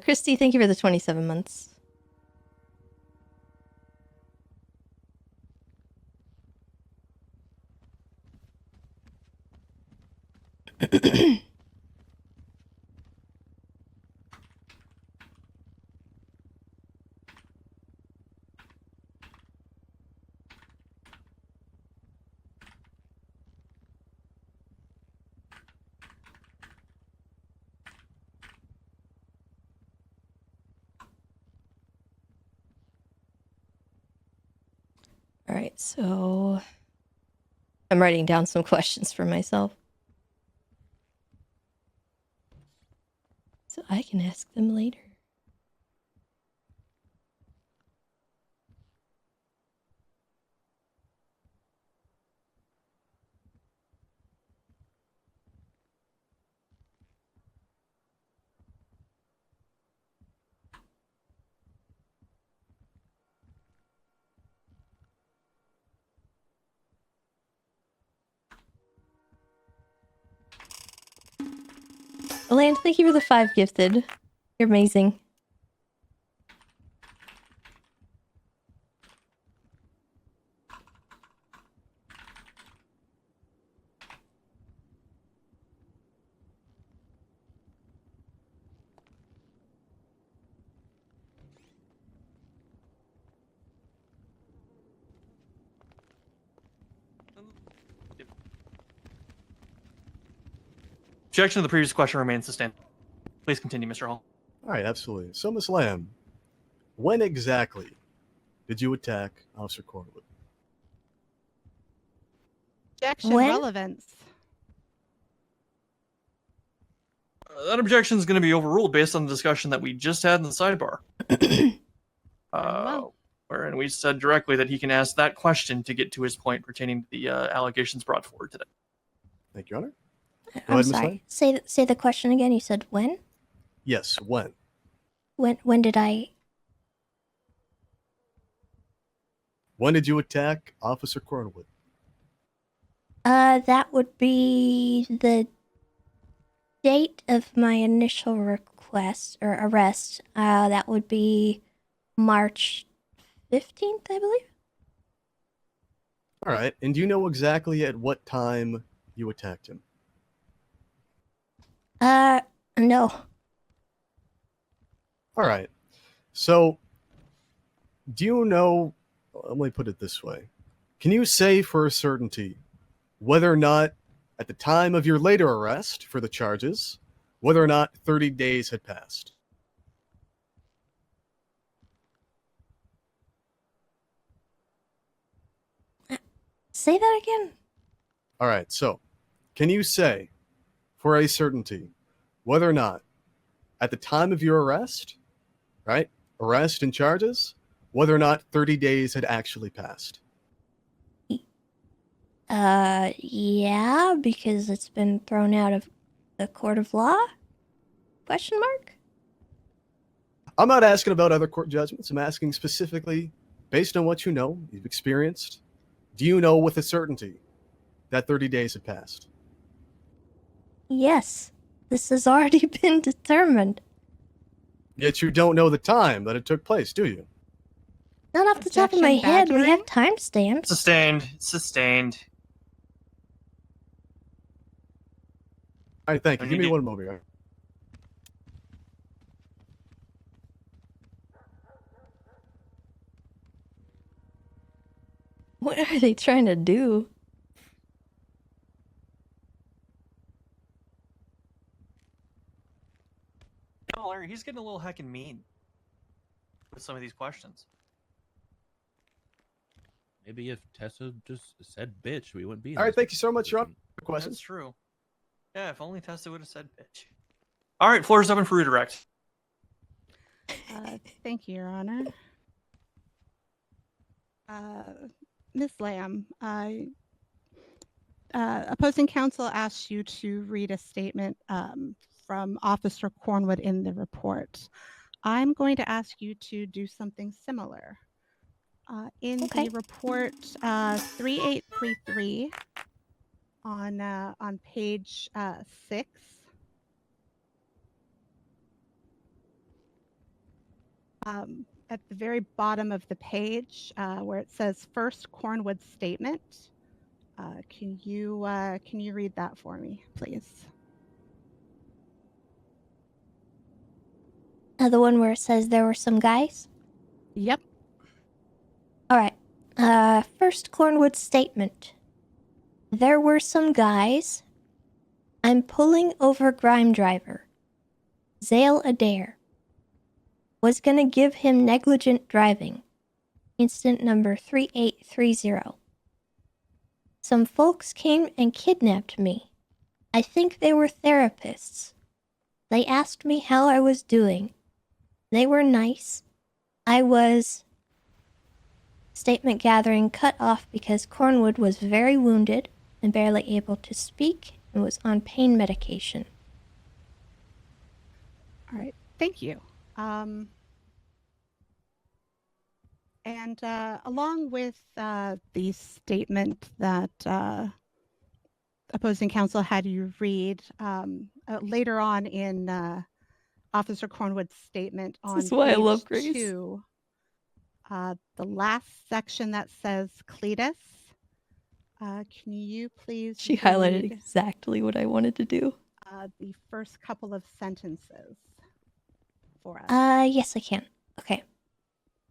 Christy, thank you for the 27 months. All right, so I'm writing down some questions for myself so I can ask them later. Elaine, thank you for the 5 gifted. You're amazing. Objection to the previous question remains sustained. Please continue, Mr. Hall. All right, absolutely. So, Miss Lamb, when exactly did you attack Officer Cornwood? Objection When? relevance. That objection is going to be overruled based on the discussion that we just had in the sidebar. Wherein we said directly that he can ask that question to get to his point pertaining to the allegations brought forward today. Thank you, Your Honor. Go I'm ahead, Miss Lamb. sorry. Say the question again. You said when? Yes, when? When did I? When did you attack Officer Cornwood? That would be the date of my initial request or arrest. That would be March 15th, I believe. All right, and do you know exactly at what time you attacked him? No. All right. So, do you know, let me put it this way. Can you say for a certainty whether or not, at the time of your later arrest for the charges, whether or not 30 days had passed? Say that again. All right. So, can you say for a certainty whether or not, at the time of your arrest, right, arrest and charges, whether or not 30 days had actually passed? Yeah, because it's been thrown out of the court of law? Question mark? I'm not asking about other court judgments. I'm asking specifically, based on what you know, you've experienced, do you know with a certainty that 30 days had passed? Yes. This has already been determined. Yet you don't know the time that it took place, do you? Not off the top of my head. We have timestamps. Sustained. Sustained. All right, thank you. Don't Give me need one moment here. What are they trying to do? Oh, Larry, he's getting a little heckin' mean with some of these questions. Maybe if Tessa just said bitch, we wouldn't be in All right, this thank you so much, Your Honor. Questions? That's true. Yeah, if only Tessa would have said bitch. All right, floor is open for redirect. Thank you, Your Honor. Ms. Lamb, opposing counsel asked you to read a statement from Officer Cornwood in the report. I'm going to ask you to do something similar. In the report 3833 on page 6, at the very bottom of the page where it says first Cornwood statement, can you read that for me, please? The one where it says there were some guys? Yep. All right. First Cornwood statement. There were some guys. I'm pulling over Grime Driver. Zale Adair. Was gonna give him negligent driving. Incident number 3830. Some folks came and kidnapped me. I think they were therapists. They asked me how I was doing. They were nice. I was... Statement gathering cut off because Cornwood was very wounded and barely able to speak and was on pain medication. All right, thank you. And along with the statement that opposing counsel had you read later on in Officer Cornwood's statement on This is why I page love Grace. 2, the last section that says Cletus. Can you please She highlighted read, exactly what I wanted to do. the first couple of sentences for us? Yes, I can. Okay.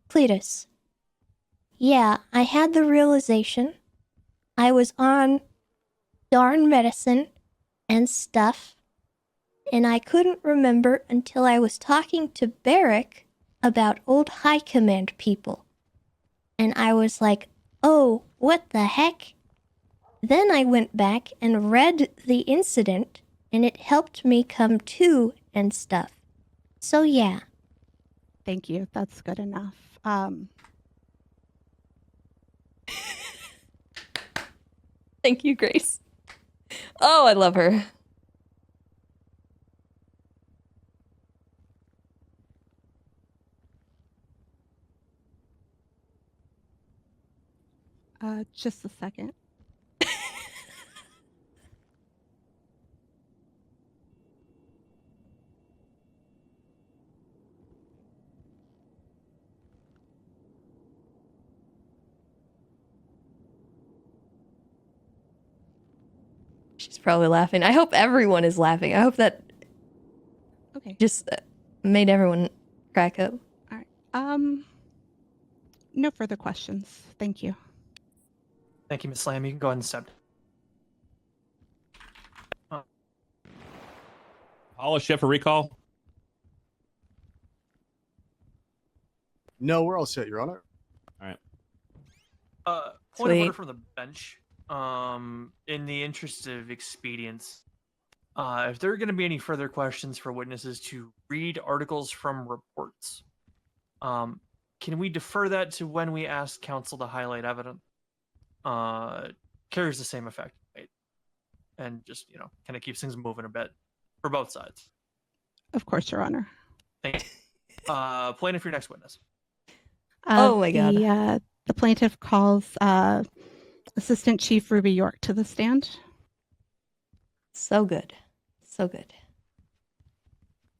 Cletus. Yeah, I had the realization I was on darn medicine and stuff, and I couldn't remember until I was talking to Barrick about old high command people. And I was like, oh, what the heck? Then I went back and read the incident, and it helped me come to and stuff. So yeah. Thank you. That's good enough. Thank you, Grace. Oh, I love her. Just a second. She's probably laughing. I hope everyone is laughing. I hope that just made everyone crack up. All right. No further questions. Thank you. Thank you, Ms. Lamb. You can go ahead and step. Call a shift for recall. No, we're all set, Your Honor. All right. Point of Sweet. order from the bench. In the interest of expedience, if there are going to be any further questions for witnesses to read articles from reports, can we defer that to when we ask counsel to highlight evidence? Carries the same effect, right? And just, kind of keeps things moving a bit for both sides. Of course, Your Honor. Thank you. Plaintiff, your next witness. Oh my God. The plaintiff calls Assistant Chief Ruby York to the stand. So good. So good.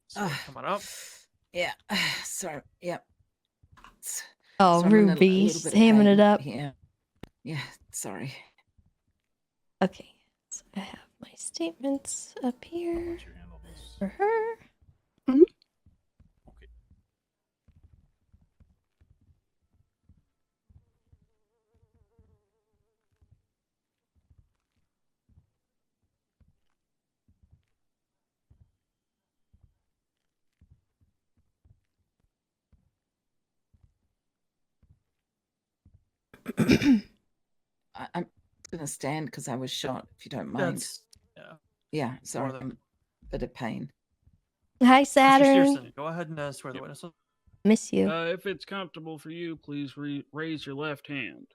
So come on up. Yeah. Sorry. Yep. Oh, So I'm in a Ruby, little bit of hamming pain it up. here. Yeah. Sorry. Okay, so I have my statements up here for her. I'm gonna stand because I was shot. If you don't mind. That's, Yeah. Sorry. More than- I'm a bit of pain. Hi, Mr. Saturn. Steerson, go ahead and swear the witness. Miss you. If it's comfortable for you, please raise your left hand.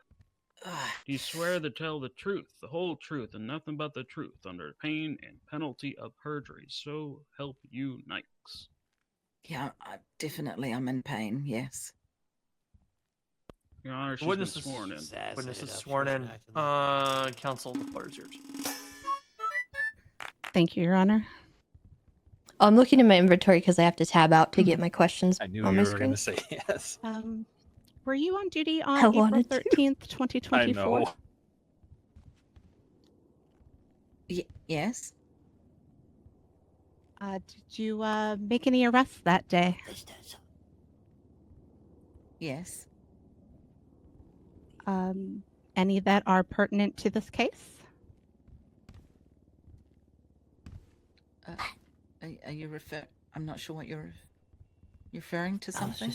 Do you swear to tell the truth, the whole truth, and nothing but the truth, under pain and penalty of perjury? So help you, Nikes. Yeah. Definitely. I'm in pain. Yes. Your Honor, she's Witness been is sworn in. Witness is sworn in. Counsel, the floor is yours. Thank you, Your Honor. Oh, I'm looking in my inventory because I have to tab out to get my questions I knew on you my were screen. going to say yes. Were you on duty on I April wanted to. 13th, 2024? I know. Yes. Did you make any arrests that day? Yes. Any that are pertinent to this case? Are you I'm not sure what you're referring to. Something.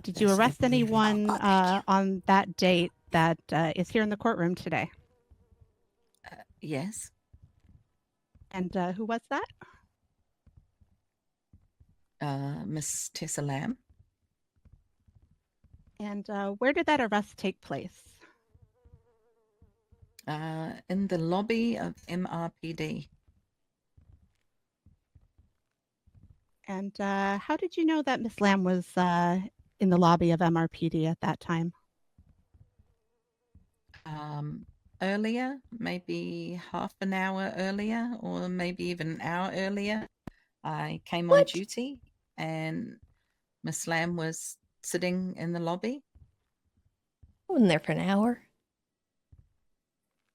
Did you arrest anyone on that date that is here in the courtroom today? Yes. And who was that? Miss Tessa Lamb. And where did that arrest take place? In the lobby of MRPD. And how did you know that Miss Lamb was in the lobby of MRPD at that time? earlier, maybe half an hour earlier, or maybe even an hour earlier. I came on duty, and Miss Lamb was sitting in the lobby. I wasn't there for an hour.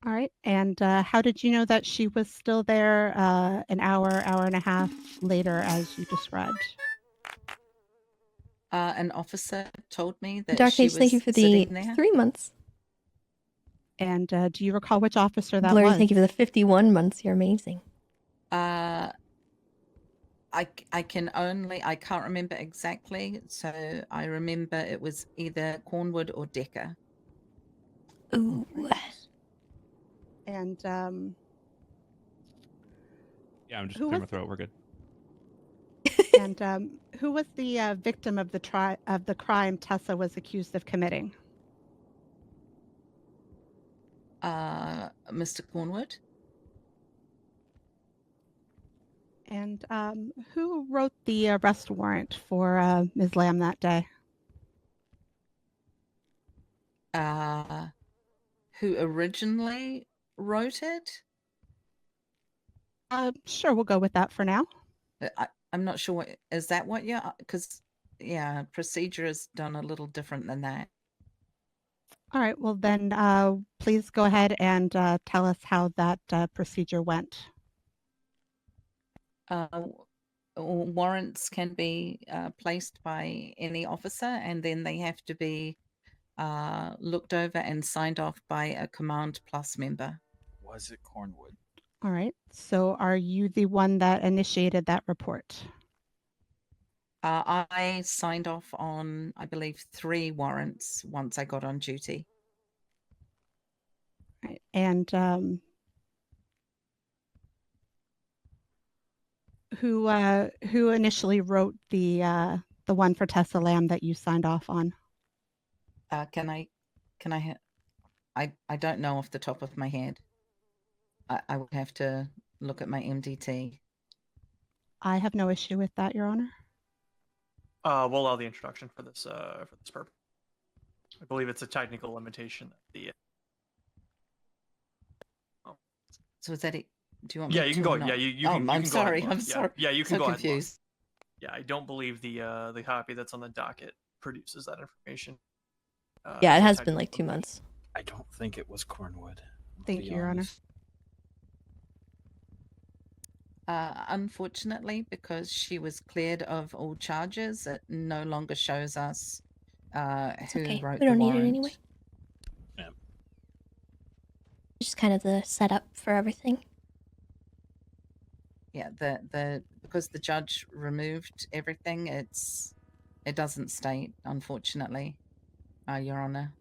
All right. And how did you know that she was still there an hour, hour and a half later, as you described? An officer told me that Dark she Age, was thank you for the sitting there. 3 months. And do you recall which officer that Blurry, was? thank you for the 51 months. You're amazing. I can't remember exactly, so I remember it was either Cornwood or Decker. Ooh. And Yeah, I'm just Who clearing my was- throat. We're good. and who was the victim of the crime Tessa was accused of committing? Mr. Cornwood. And who wrote the arrest warrant for Ms. Lamb that day? Who originally wrote it? Sure, we'll go with that for now. I'm not sure. Is that what you're? Because yeah, procedure is done a little different than that. All right. Well, then please go ahead and tell us how that procedure went. Warrants can be placed by any officer, and then they have to be looked over and signed off by a Command Plus member. Was it Cornwood? All right. So are you the one that initiated that report? I signed off on, I believe, 3 warrants once I got on duty. Right. And who initially wrote the one for Tessa Lamb that you signed off on? I don't know off the top of my head. I would have to look at my MDT. I have no issue with that, Your Honor. We'll allow the introduction for this purpose. I believe it's a technical limitation that the. So is that it? Do you want me Yeah, you can to go. or not? Yeah, you Oh, can. I'm you can sorry. Go ahead and I'm look. sorry. Yeah, you can So go ahead. And look. confused. Yeah, I don't believe the copy that's on the docket produces that information. Yeah, it it's a has been like technical 2 months. I don't think it was Cornwood. Thank you, Your Honor. Unfortunately, because she was cleared of all charges, it no longer shows us who Okay, wrote we don't the need warrant. it anyway. Just kind of the setup for everything. Yeah, the because the judge removed everything, it doesn't state, unfortunately, Your Honor.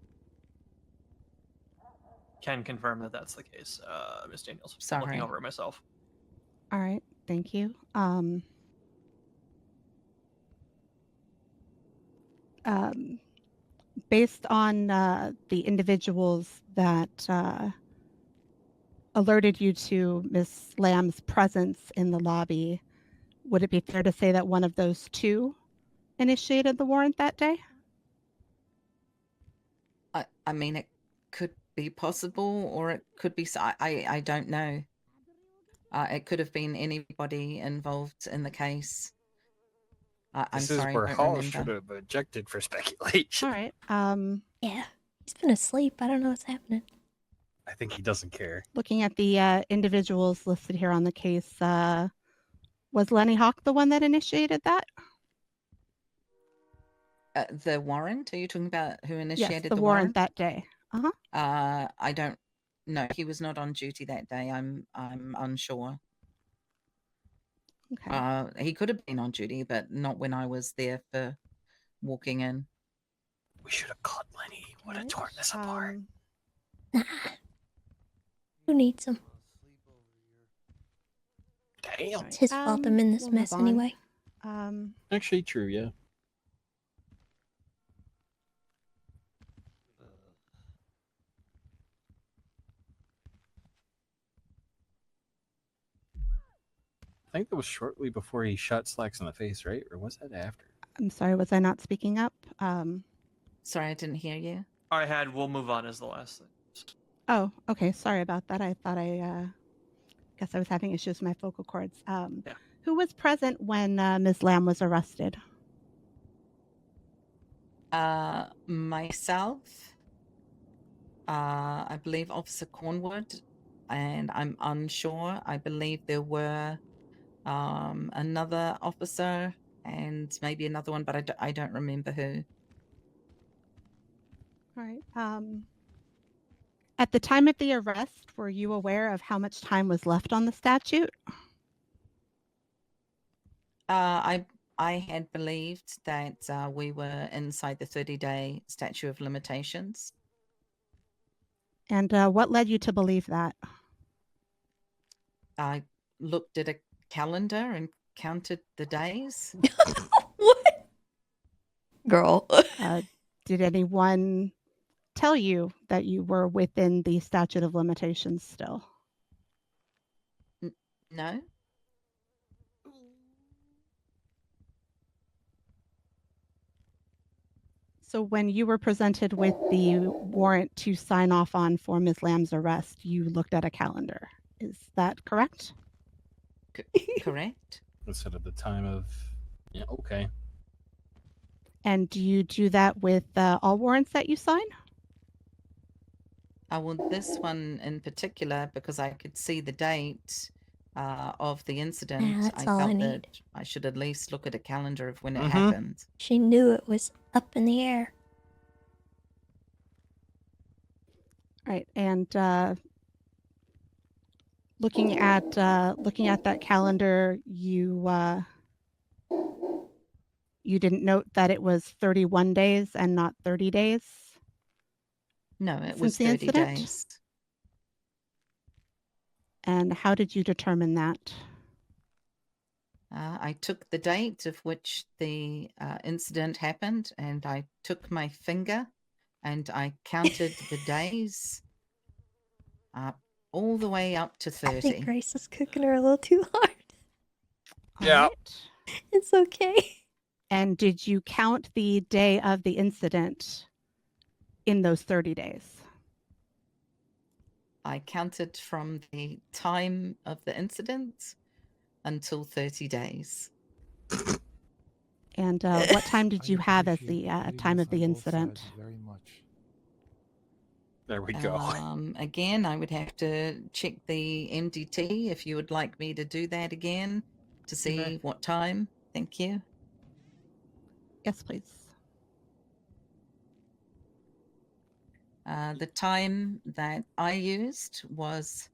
Can confirm that that's the case, Ms. Daniels. I'm Sorry. looking over it myself. All right. Thank you. Based on the individuals that alerted you to Miss Lamb's presence in the lobby, would it be fair to say that one of those 2 initiated the warrant that day? I mean, it could be possible, or it could be. I don't know. It could have been anybody involved in the case. I'm This sorry, is where I don't Hall remember. should have objected for speculation. All right. Yeah, he's been asleep. I don't know what's happening. I think he doesn't care. Looking at the individuals listed here on the case, was Lenny Hawk the one that initiated that? The warrant? Are you talking about who initiated Yes, the warrant that day. I don't know. He was not on duty that day. I'm unsure. Okay. He could have been on duty, but not when I was there for walking in. We should have caught Lenny. Would have torn this apart. Who needs him? Damn. It's his fault I'm in this we'll mess move on. anyway. Actually, true. Yeah. I think that was shortly before he shot Slacks in the face, right? Or was that after? I'm sorry, was I not speaking up? Sorry, I didn't hear you. We'll move on as the last thing. Oh, okay. Sorry about that. I thought guess I was having issues with my vocal cords. Who was present when Ms. Lamb was arrested? Myself, I believe Officer Cornwood, and I'm unsure. I believe there were another officer and maybe another one, but I don't remember who. All right. At the time of the arrest, were you aware of how much time was left on the statute? I had believed that we were inside the 30-day statute of limitations. And what led you to believe that? I looked at a calendar and counted the days. Girl. Did anyone tell you that you were within the statute of limitations still? No. So when you were presented with the warrant to sign off on for Ms. Lamb's arrest, you looked at a calendar. Is that correct? Correct. Instead of the time of, yeah, okay. And do you do that with all warrants that you sign? Well, this one in particular, because I could see the date of the incident, Yeah, that's I all I felt need. that I should at least look at a calendar of when it Mhm. happened. She knew it was up in the air. Right. And looking at that calendar, you didn't note that it was 31 days and not 30 days? No, it since was the 30 incident? days. And how did you determine that? I took the date of which the incident happened, and I took my finger and I counted the days all the way up to 30. I think Grace is cooking her a little too hard. Yeah. It's okay. And did you count the day of the incident in those 30 days? I counted from the time of the incident until 30 days. And what time did you have as the time of the incident? Very much. There we go. Again, I would have to check the MDT if you would like me to do that again to see what time. Thank you. Yes, please. The time that I used was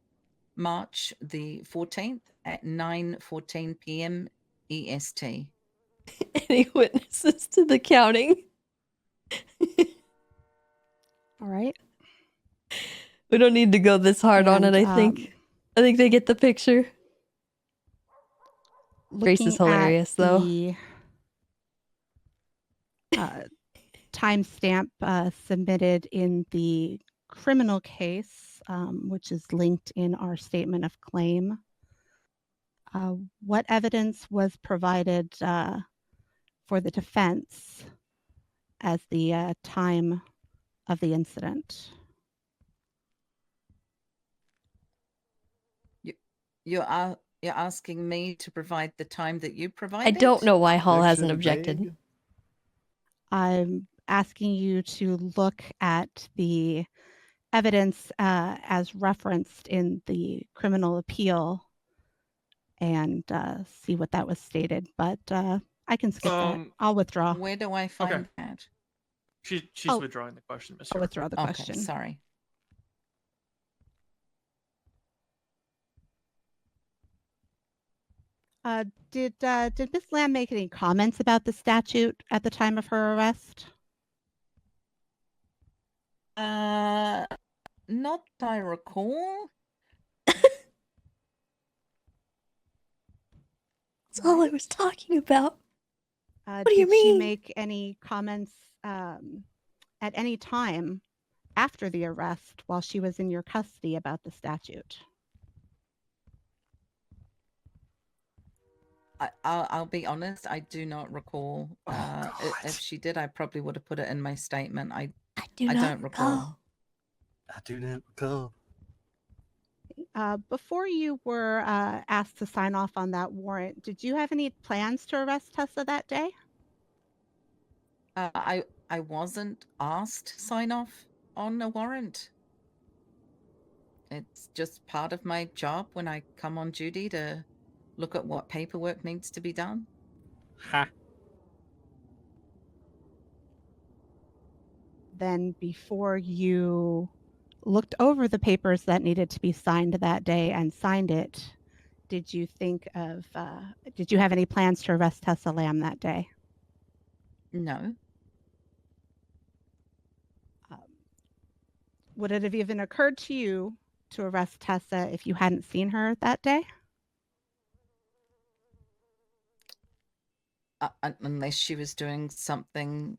March the 14th at 9:14 p.m. EST. Any witnesses to the counting? All right. We don't need to go this hard on it, And, I think. I think they get the picture. Grace is looking at hilarious, though. the timestamp submitted in the criminal case, which is linked in our statement of claim. What evidence was provided for the defense as the time of the incident? You're asking me to provide the time that you provided? I don't know why Hall hasn't objected. I'm asking you to look at the evidence as referenced in the criminal appeal and see what that was stated. But I can skip that. I'll withdraw. Where do I find that? She's Oh. withdrawing the question, Miss. I'll withdraw the Okay, question. sorry. Did Miss Lamb make any comments about the statute at the time of her arrest? Not that I recall. That's all I was talking about. What do you did she mean? make any comments at any time after the arrest while she was in your custody about the statute? I'll be honest, I do not recall. If she did, I probably would have put it in my statement. I do not don't recall. recall. I do not recall. Before you were asked to sign off on that warrant, did you have any plans to arrest Tessa that day? I wasn't asked to sign off on a warrant. It's just part of my job when I come on duty to look at what paperwork needs to be done. Ha. Then before you looked over the papers that needed to be signed that day and signed it, did you have any plans to arrest Tessa Lamb that day? No. Would it have even occurred to you to arrest Tessa if you hadn't seen her that day? Unless she was doing something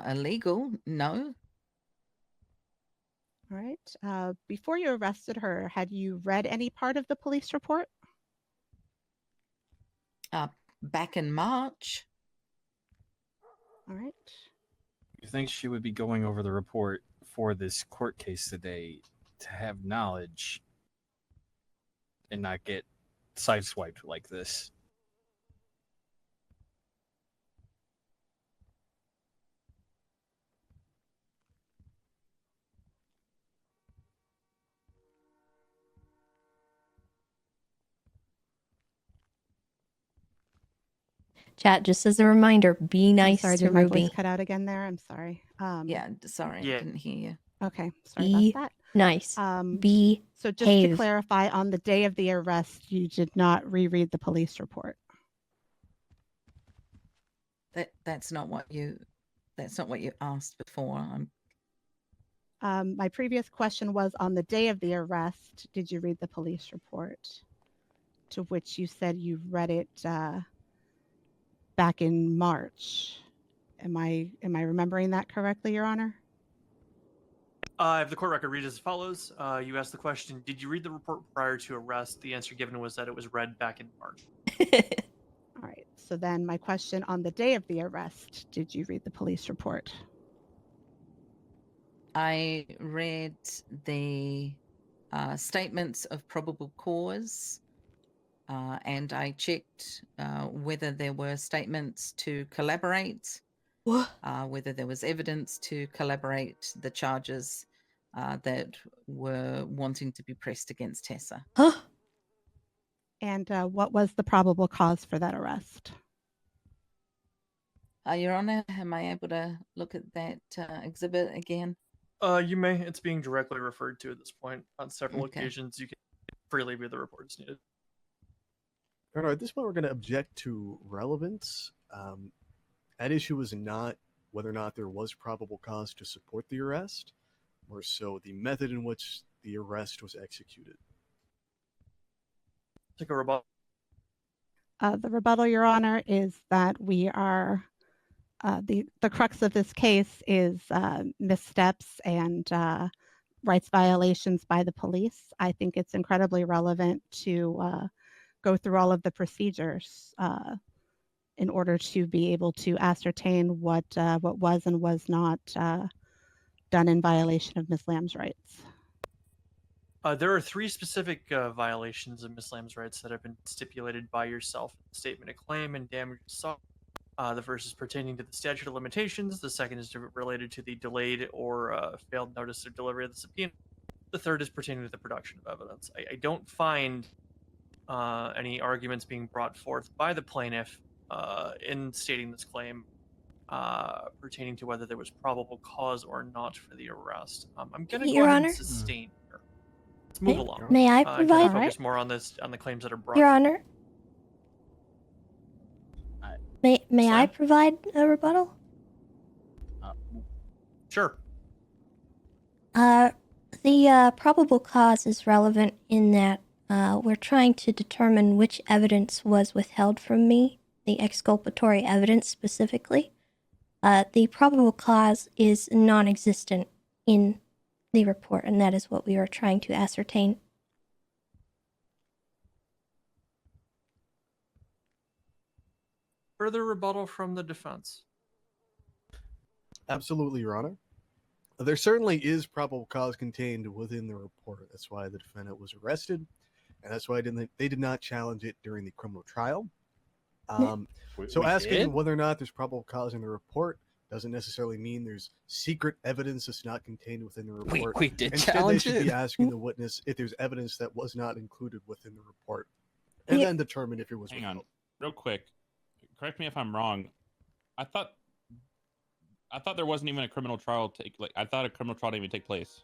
illegal, no. All right. Before you arrested her, had you read any part of the police report? Back in March. All right. You think she would be going over the report for this court case today to have knowledge and not get sideswiped like this? Chat, just as a reminder, be nice sorry, to did my Ruby. voice cut out again there? I'm sorry. Yeah, sorry, Yeah. I didn't hear you. Okay, sorry Be about that. nice. So just to clarify, on the day of the arrest, you did not reread the police report. That's not what you asked before. My previous question was, on the day of the arrest, did you read the police report? To which you said you read it back in March. Am I remembering that correctly, Your Honor? If the court record reads as follows, you asked the question, did you read the report prior to arrest? The answer given was that it was read back in March. All right. So then my question, on the day of the arrest, did you read the police report? I read the statements of probable cause, and I checked whether there were statements to collaborate, whether there was evidence to collaborate the charges that were wanting to be pressed against Tessa. And what was the probable cause for that arrest? Your Honor, am I able to look at that exhibit again? You may. It's being directly referred to at this point on several occasions. You can freely read the report as needed. All right, at this point, we're going to object to relevance. At issue was not whether or not there was probable cause to support the arrest, or so the method in which the arrest was executed. Take a rebuttal. The rebuttal, Your Honor, is that we are the crux of this case is missteps and rights violations by the police. I think it's incredibly relevant to go through all of the procedures in order to be able to ascertain what was and was not done in violation of Ms. Lamb's rights. There are 3 specific violations of Ms. Lamb's rights that have been stipulated by yourself in the statement of claim and damages sought. The first is pertaining to the statute of limitations. The second is related to the delayed or failed notice of delivery of the subpoena. The third is pertaining to the production of evidence. I don't find any arguments being brought forth by the plaintiff in stating this claim pertaining to whether there was probable cause or not for the arrest. I'm going to go Your ahead Honor? and sustain here. Let's move along. May I I'm provide? going to focus more on the claims that are brought. Your Honor? May I provide a rebuttal? Sure. The probable cause is relevant in that we're trying to determine which evidence was withheld from me, the exculpatory evidence specifically. The probable cause is non-existent in the report, and that is what we are trying to ascertain. Further rebuttal from the defense. Absolutely, Your Honor. There certainly is probable cause contained within the report. That's why the defendant was arrested, and that's why they did not challenge it during the criminal trial. So we asking did? whether or not there's probable cause in the report doesn't necessarily mean there's secret evidence that's not contained within the report. We did Instead, challenge they should be it. asking the witness if there's evidence that was not included within the report, and then determine if it was. Hang on, real quick. Correct me if I'm wrong. I thought there wasn't even a criminal trial I thought a criminal trial didn't even take place.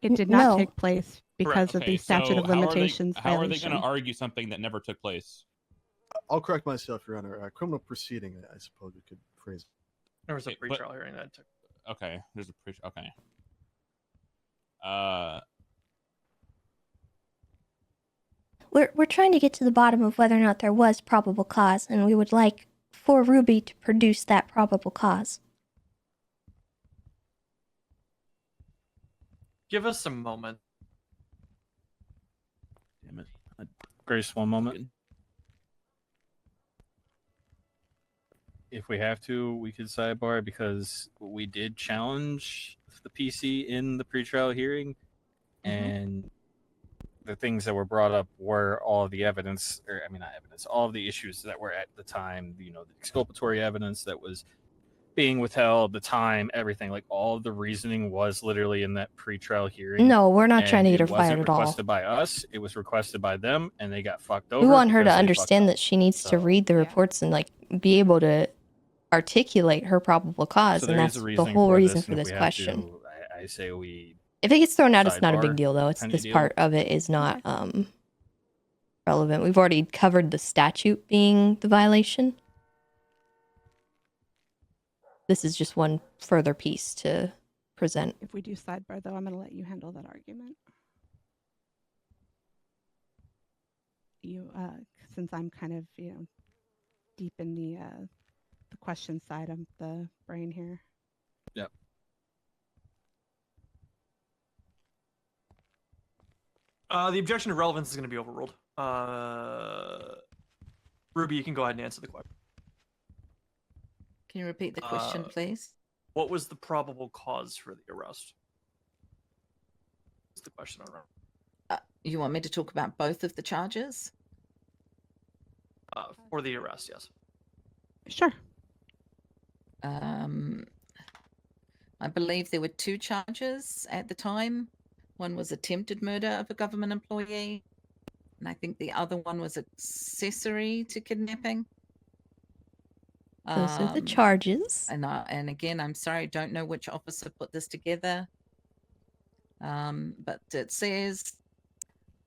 It did not take place because of Okay, the statute so of limitations How are they violation. going to argue something that never took place? I'll correct myself, Your Honor. A criminal proceeding, I suppose we could phrase it. There was a pre-trial hearing that took. Okay, there's a okay. We're trying to get to the bottom of whether or not there was probable cause, and we would like for Ruby to produce that probable cause. Give us a moment. Damn it. Grace, one moment. If we have to, we could sidebar because we did challenge the PC in the pretrial hearing, and the things that were brought up were all of the evidence, or I mean, not evidence, all of the issues that were at the time, the exculpatory evidence that was being withheld, the time, everything, like all of the reasoning was literally in that pretrial hearing. No, we're not trying to get her it wasn't fired at all. requested by us, it was requested by them, and they got fucked over. We want her to because they understand that she needs to read the reports and like be able to articulate her probable cause, and that's the whole reason for this question. I say we. If it gets thrown out, it's not a big sidebar deal, though. It's kinda this deal. part of it is not relevant. We've already covered the statute being the violation. This is just one further piece to present. If we do sidebar, though, I'm going to let you handle that argument. You, since I'm kind of, deep in the question side of the brain here. Yep. The objection to relevance is going to be overruled. Ruby, you can go ahead and answer the question. Can you repeat the question, please? What was the probable cause for the arrest? That's the question on You want me to talk about both of the charges? for the arrest, yes. Sure. I believe there were 2 charges at the time. One was attempted murder of a government employee, and I think the other one was accessory to kidnapping. Those are the charges. And again, I'm sorry, don't know which officer put this together. But it says,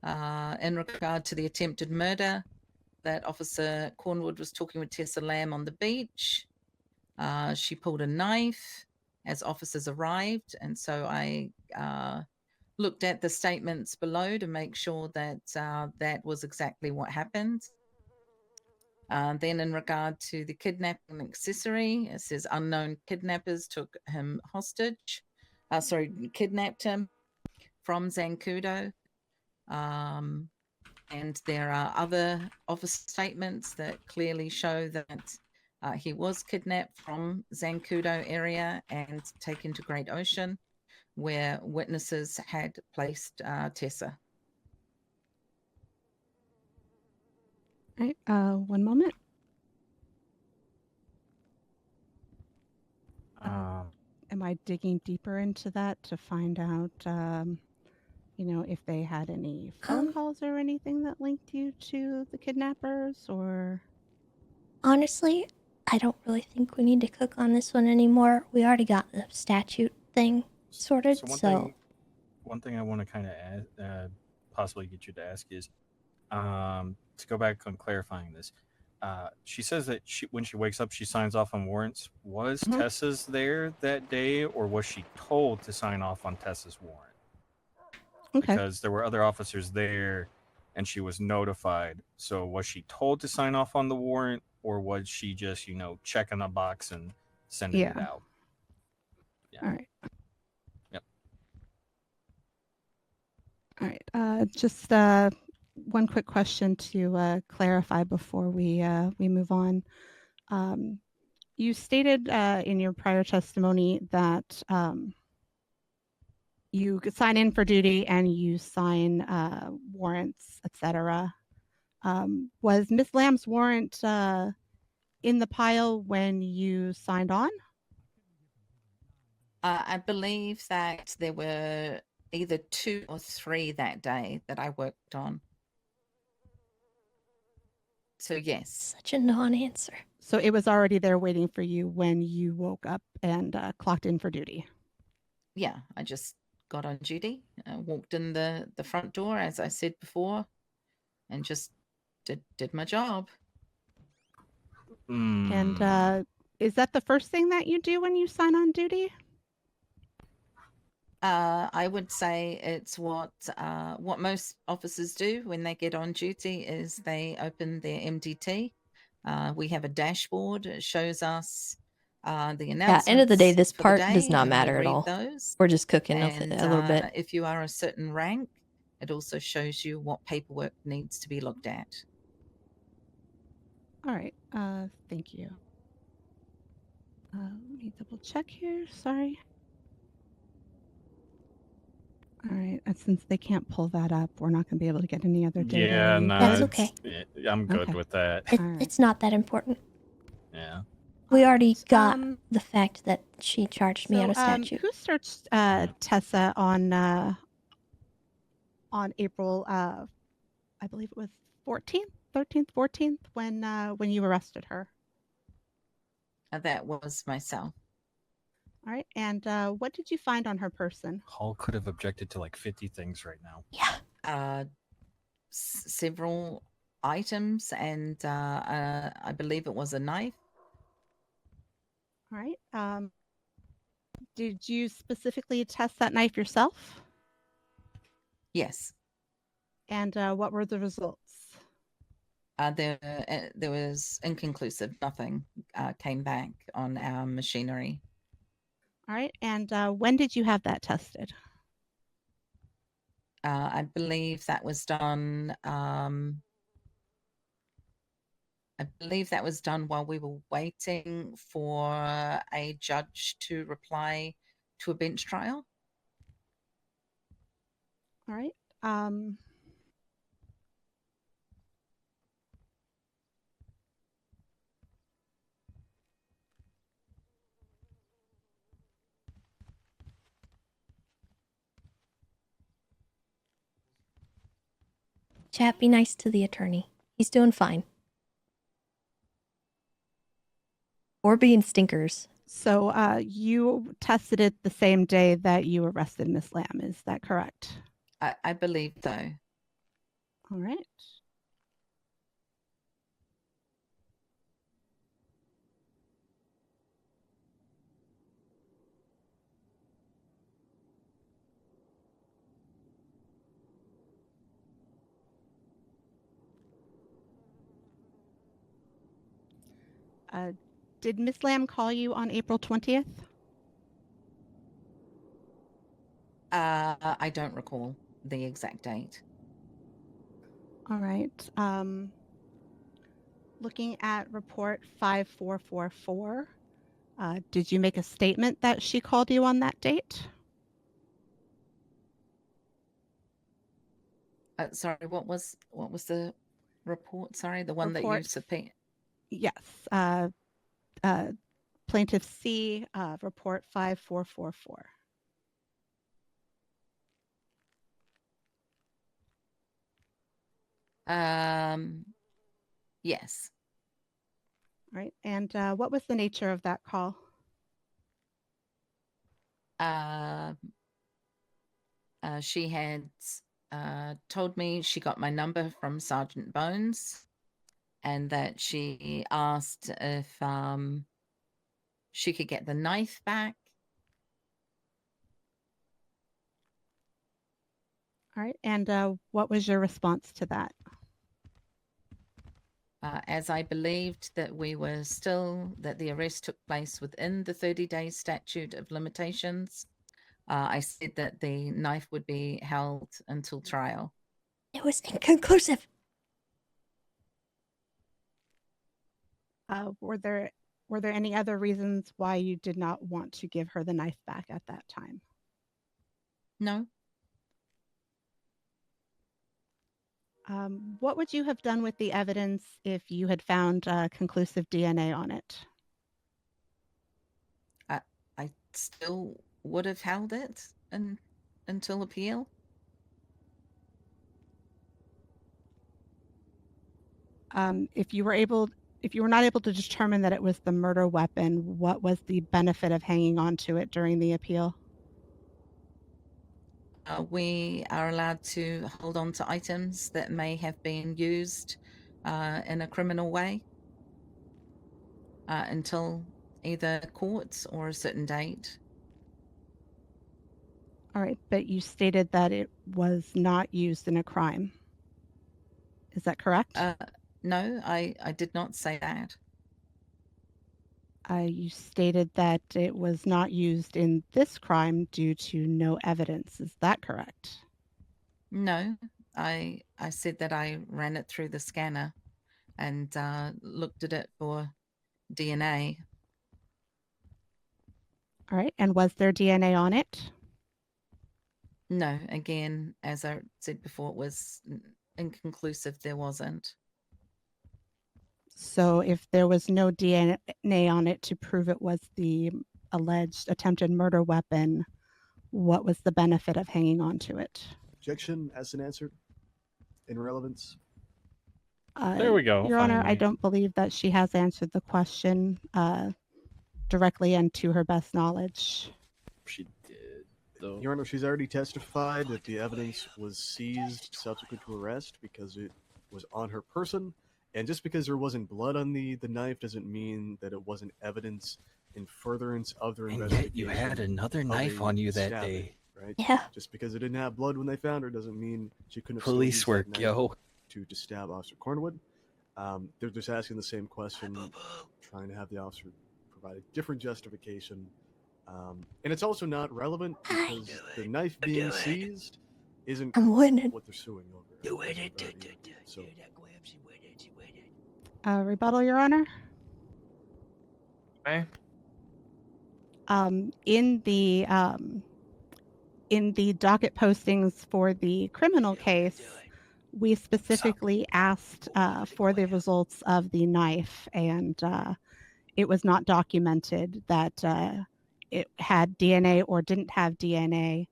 in regard to the attempted murder, that Officer Cornwood was talking with Tessa Lamb on the beach. She pulled a knife as officers arrived, and so I looked at the statements below to make sure that that was exactly what happened. Then in regard to the kidnapping accessory, it says unknown kidnappers took him hostage. Kidnapped him from Zancudo. And there are other officer statements that clearly show that he was kidnapped from Zancudo area and taken to Great Ocean, where witnesses had placed Tessa. All right, one moment. Am I digging deeper into that to find out, if they had any phone calls or anything that linked you to the kidnappers, or? Honestly, I don't really think we need to cook on this one anymore. We already got the statute thing sorted, One thing I want to kind of possibly get you to ask is, to go back on clarifying this. She says that when she wakes up, she signs off on warrants. Was Tessa's there that day, or was she told to sign off on Tessa's warrant? Okay. Because there were other officers there, and she was notified. So was she told to sign off on the warrant, or was she just, checking a box and sending it out? All right. Yep. All right. Just one quick question to clarify before we move on. You stated in your prior testimony that you could sign in for duty and you sign warrants, etc. Was Miss Lamb's warrant in the pile when you signed on? I believe that there were either 2 or 3 that day that I worked on. So yes. Such a non-answer. So it was already there waiting for you when you woke up and clocked in for duty. Yeah, I just got on duty, walked in the front door, as I said before, and just did my job. And is that the first thing that you do when you sign on duty? I would say it's what most officers do when they get on duty is they open their MDT. We have a dashboard. It shows us the Yeah, announcements. end of the day, this for the part day, does not and we matter at read all. those. We're just cooking And a little bit. if you are a certain rank, it also shows you what paperwork needs to be looked at. All right. Thank you. Let me double check here. Sorry. All right. Since they can't pull that up, we're not going to be able to get any other data. Yeah, or no, That's anything. okay. I'm good Okay. with that. It's not that important. Yeah. We already got the fact that she charged me out of So, statute. who searched Tessa on April? I believe it was 14th, 13th, 14th when you arrested her. That was myself. All right. And what did you find on her person? Hall could have objected to like 50 things right now. Yeah. Several items, and I believe it was a knife. All right. Did you specifically test that knife yourself? Yes. And what were the results? There was inconclusive. Nothing came back on our machinery. All right. And when did you have that tested? I believe that was done. I believe that was done while we were waiting for a judge to reply to a bench trial. All right. Chat, be nice to the attorney. He's doing fine. Or being stinkers. So you tested it the same day that you arrested Miss Lamb. Is that correct? I believe so. All right. Did Miss Lamb call you on April 20th? I don't recall the exact date. All right. Looking at report 5444, did you make a statement that she called you on that date? Sorry, what was the report? Sorry, the one that Report- you subpoenaed. Yes. Plaintiff C, report 5444. Yes. All right. And what was the nature of that call? She had told me she got my number from Sergeant Bones, and that she asked if she could get the knife back. All right. And what was your response to that? As I believed that that the arrest took place within the 30-day statute of limitations, I said that the knife would be held until trial. It was inconclusive. Were there any other reasons why you did not want to give her the knife back at that time? No. What would you have done with the evidence if you had found conclusive DNA on it? I still would have held it until appeal. If you were not able to determine that it was the murder weapon, what was the benefit of hanging on to it during the appeal? We are allowed to hold on to items that may have been used in a criminal way until either court or a certain date. All right, but you stated that it was not used in a crime. Is that correct? No, I did not say that. You stated that it was not used in this crime due to no evidence. Is that correct? No, I said that I ran it through the scanner and looked at it for DNA. All right, and was there DNA on it? No, again, as I said before, it was inconclusive. There wasn't. So if there was no DNA on it to prove it was the alleged attempted murder weapon, what was the benefit of hanging on to it? Objection as an answer. Irrelevance. There we go, Your Honor, I finally. don't believe that she has answered the question directly and to her best knowledge. She did, though. Your Honor, she's already testified that the evidence was seized subsequent to arrest because it was on her person. And just because there wasn't blood on the knife doesn't mean that it wasn't evidence in furtherance of their And investigation. yet you had another of knife a on you that stabbing, day. Right? Yeah. Just because it didn't have blood when they found her doesn't mean she couldn't have still Police used that work, knife yo. to stab Officer Cornwood. They're just asking the same question, trying to have the officer provide a different justification. And it's also not relevant because the knife being seized isn't I'm winning. what they're suing over. So, Rebuttal, Your Honor? Okay. In the docket postings for the criminal case, we specifically asked for the results of the knife, and it was not documented that it had DNA or didn't have DNA,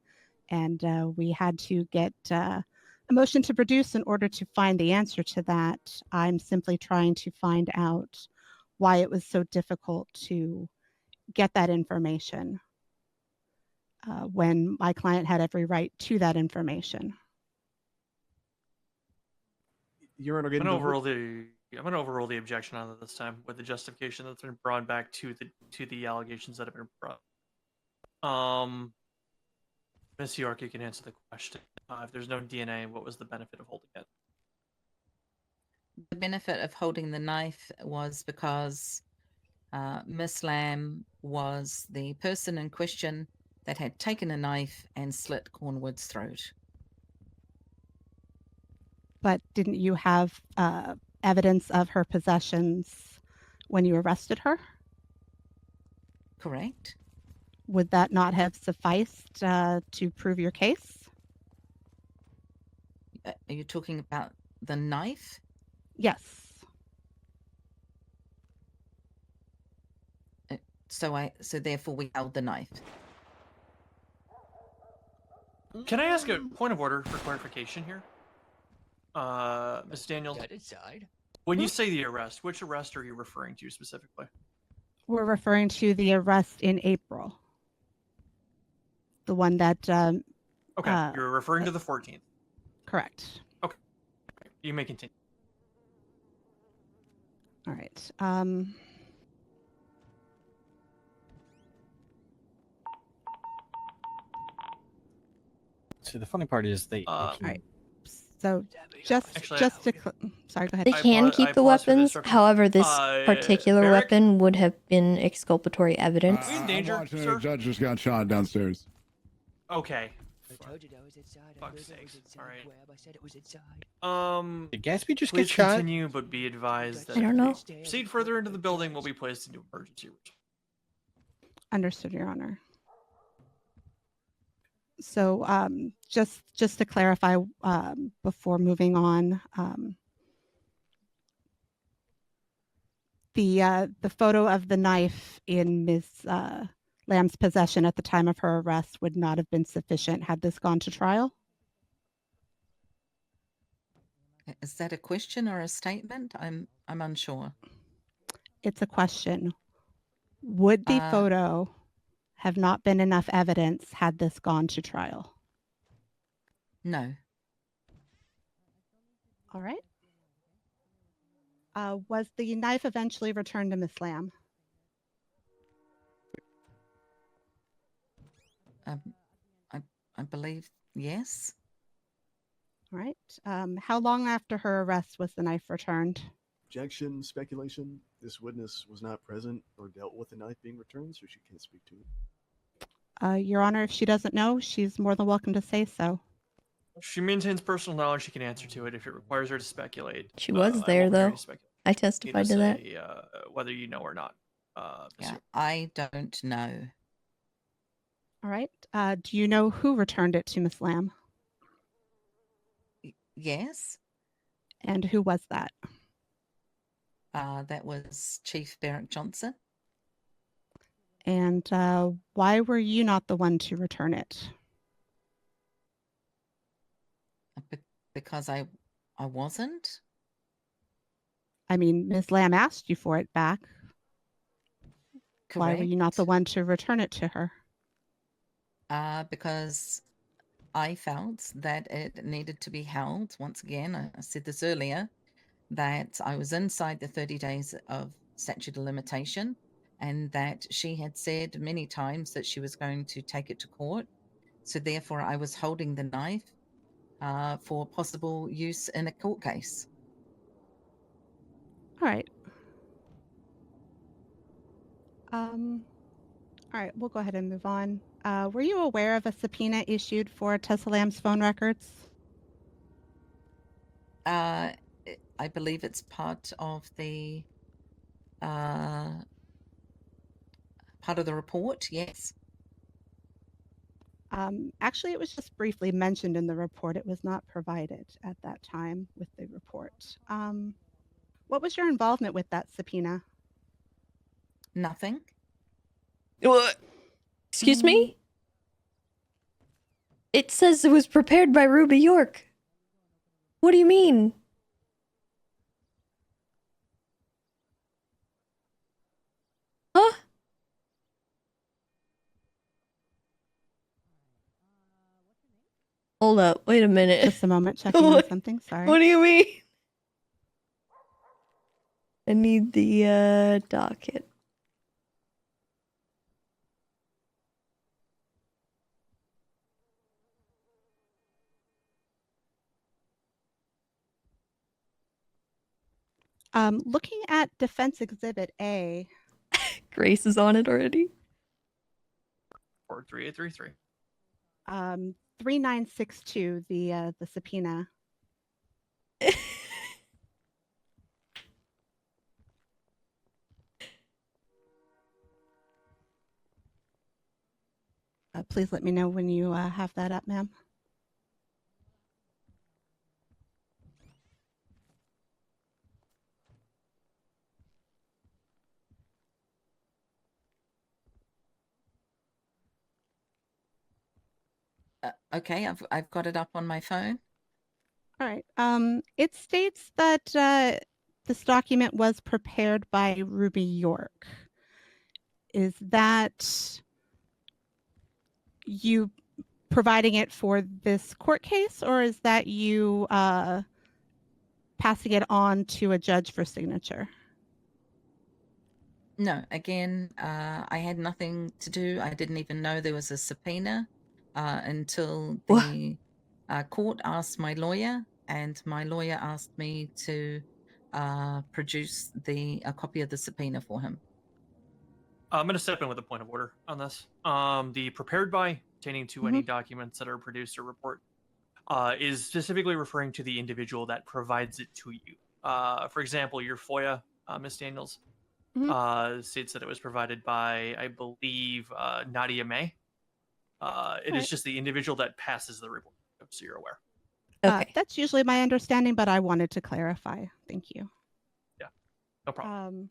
and we had to get a motion to produce in order to find the answer to that. I'm simply trying to find out why it was so difficult to get that information when my client had every right to that information. Your Honor, I'm gonna overrule the objection on it this time with the justification that's been brought back to the allegations that have been brought. Miss York, you can answer the question. If there's no DNA, what was the benefit of holding it? The benefit of holding the knife was because Miss Lamb was the person in question that had taken a knife and slit Cornwood's throat. But didn't you have evidence of her possessions when you arrested her? Correct. Would that not have sufficed to prove your case? Are you talking about the knife? Yes. So therefore we held the knife. Can I ask a point of order for clarification here? Ms. Daniels, when you say the arrest, which arrest are you referring to specifically? We're referring to the arrest in April. The one that... Okay, you're referring to the 14th. Correct. Okay, you may continue. All right. See, the funny part is they. All right. So just to sorry, go ahead. They can keep the weapons. However, this particular Merrick? weapon would have been exculpatory evidence. in danger, I'm watching sir? a judge just got shot downstairs. Okay. Fuck's sakes. All right. Did Gatsby just please get shot? continue, but be advised that I don't know. if you proceed further into the building, will be placed into emergency room. Understood, Your Honor. So just to clarify before moving on, the photo of the knife in Ms. Lamb's possession at the time of her arrest would not have been sufficient had this gone to trial. Is that a question or a statement? I'm unsure. It's a question. Would the photo have not been enough evidence had this gone to trial? No. All right. Was the knife eventually returned to Miss Lamb? I believe yes. All right. How long after her arrest was the knife returned? Objection, speculation. This witness was not present or dealt with the knife being returned, so she can't speak to it. Your Honor, if she doesn't know, she's more than welcome to say so. She maintains personal knowledge. She can answer to it. If it requires her to speculate, She was I there, won't hear though. any speculation. I You testified just to that. say, whether you know or not. Yeah, I don't know. All right. Do you know who returned it to Miss Lamb? Yes. And who was that? That was Chief Barrett Johnson. And why were you not the one to return it? Because I wasn't. I mean, Ms. Lamb asked you for it back. Why were you not the one to return it to her? Because I felt that it needed to be held. Once again, I said this earlier, that I was inside the 30 days of statute of limitation, and that she had said many times that she was going to take it to court. So therefore, I was holding the knife for possible use in a court case. All right. All right, we'll go ahead and move on. Were you aware of a subpoena issued for Tessa Lamb's phone records? I believe it's part of the report. Yes. Actually, it was just briefly mentioned in the report. It was not provided at that time with the report. What was your involvement with that subpoena? Nothing. What? Excuse me? It says it was prepared by Ruby York. What do you mean? Huh? Hold up. Wait a minute. Just a moment, checking on something. Sorry. What do you mean? I need the docket. Looking at Defense Exhibit A. Grace is on it already. Or 3833. 3962, the subpoena. Please let me know when you have that up, ma'am. Okay, I've got it up on my phone. All right. It states that this document was prepared by Ruby York. Is that you providing it for this court case, or is that you passing it on to a judge for signature? No, again, I had nothing to do. I didn't even know there was a subpoena until the court asked my lawyer, and my lawyer asked me to produce a copy of the subpoena for him. I'm going to step in with a point of order on this. The prepared by pertaining to any documents that are produced or report is specifically referring to the individual that provides it to you. For example, your FOIA, Ms. Daniels, states that it was provided by, I believe, Nadia May. It is just the individual that passes the report, so you're aware. Okay. That's usually my understanding, but I wanted to clarify. Thank you. Yeah, no problem.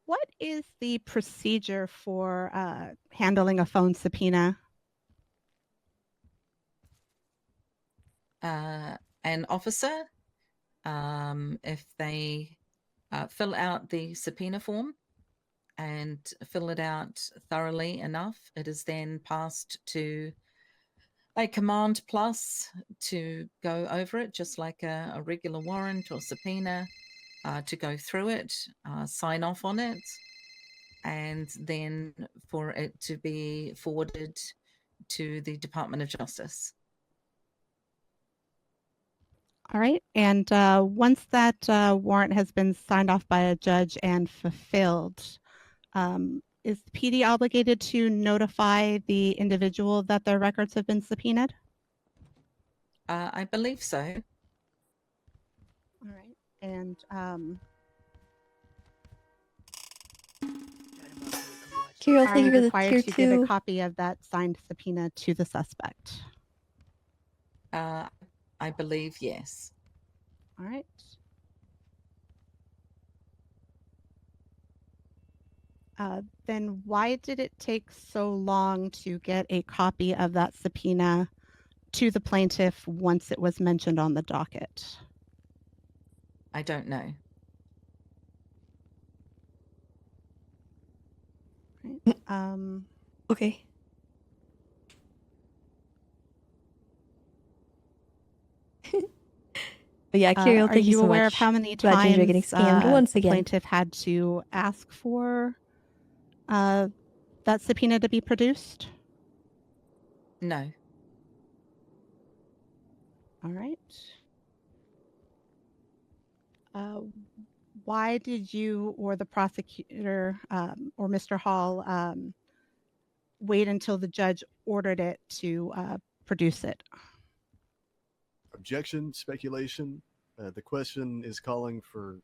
What is the procedure for handling a phone subpoena? An officer, if they fill out the subpoena form and fill it out thoroughly enough, it is then passed to a command plus to go over it, just like a regular warrant or subpoena, to go through it, sign off on it, and then for it to be forwarded to the Department of Justice. All right. And once that warrant has been signed off by a judge and fulfilled, is the PD obligated to notify the individual that their records have been subpoenaed? I believe so. All right. And Kirill, are thank you you for the required tier to give a 2. copy of that signed subpoena to the suspect? I believe yes. All right. Then why did it take so long to get a copy of that subpoena to the plaintiff once it was mentioned on the docket? I don't know. Right. Okay. But yeah, Kirill, Are thank you you so aware much. of how many Glad Ginger times getting scammed once the again. plaintiff had to ask for that subpoena to be produced? No. All right. Why did you or the prosecutor or Mr. Hall wait until the judge ordered it to produce it? Objection, speculation. The question is calling for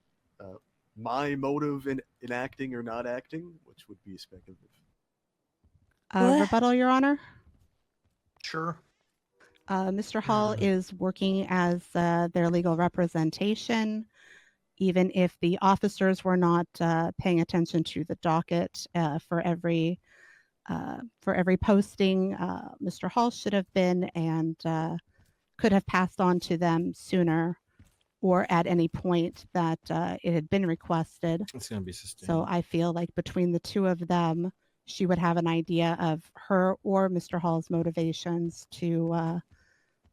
my motive in acting or not acting, which would be speculative. Rebuttal, Your Honor? Sure. Mr. Hall is working as their legal representation. Even if the officers were not paying attention to the docket for every posting, Mr. Hall should have been and could have passed on to them sooner or at any point that it had been requested. It's going to be sustained. So I feel like between the two of them, she would have an idea of her or Mr. Hall's motivations to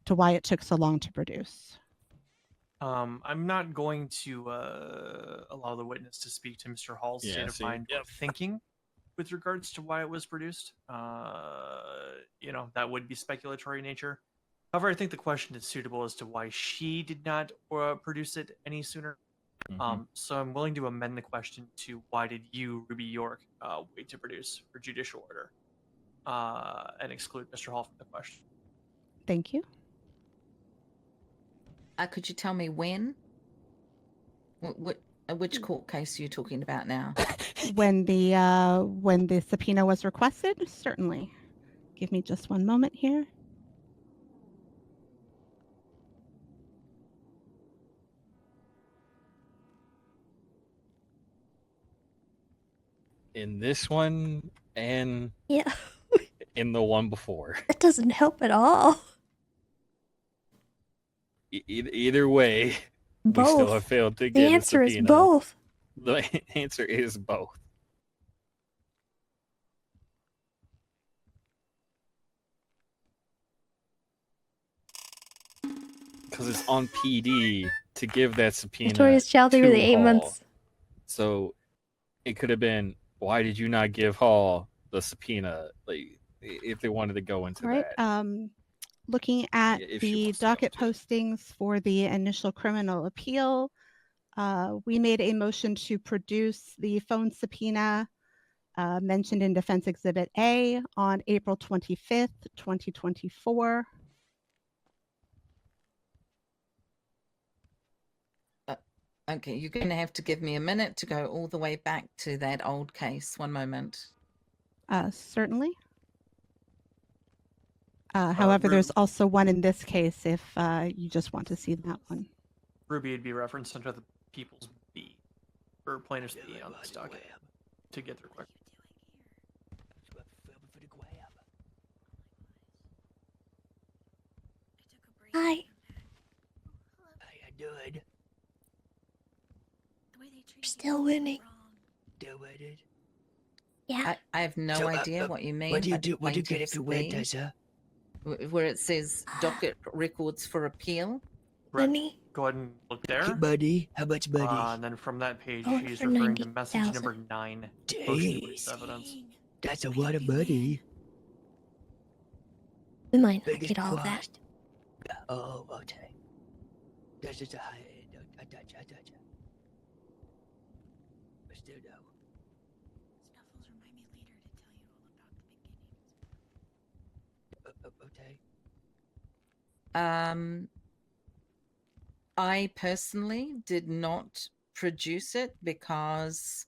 why it took so long to produce. I'm not going to allow the witness to speak to Mr. Hall's state of mind or thinking with regards to why it was produced. That would be speculatory in nature. However, I think the question is suitable as to why she did not produce it any sooner. So I'm willing to amend the question to why did you, Ruby York, wait to produce for judicial order and exclude Mr. Hall from the question. Thank you. Could you tell me when? Which court case are you talking about now? When the subpoena was requested, certainly. Give me just one moment here. In this one and yeah, in the one before. That doesn't help at all. Either way, Both. we still have failed to The get answer a is subpoena. both. The answer is both. Because it's on PD to give that subpoena. Victoria's child over to the 8 Hall. months. So it could have been, why did you not give Hall the subpoena? Like, if they wanted to go into All right. that. Looking at If she the wants to docket postings for the initial criminal appeal, we made a motion to produce the phone subpoena mentioned in Defense Exhibit A on April 25th, 2024. Okay, you're going to have to give me a minute to go all the way back to that old case. One moment. Certainly. However, there's also one in this case if you just want to see that one. Ruby would be referenced under the People's B, or plaintiff's B on this docket to get there quick. Hi. How you doing? You're still winning. Still winning? Yeah. I have no idea what you mean. What do you by do? What do you get if plaintiff's you win, B, Tessa? Where it says docket records for appeal. Money. Go ahead and look there. Money? How much money? And then from that page, Going she's for referring to message 90,000. number 9. Motion to produce evidence. That's a lot of money. We might not Biggest get all of that. cost. Oh, okay. This is a high end. I gotcha. But still no. Okay. I personally did not produce it because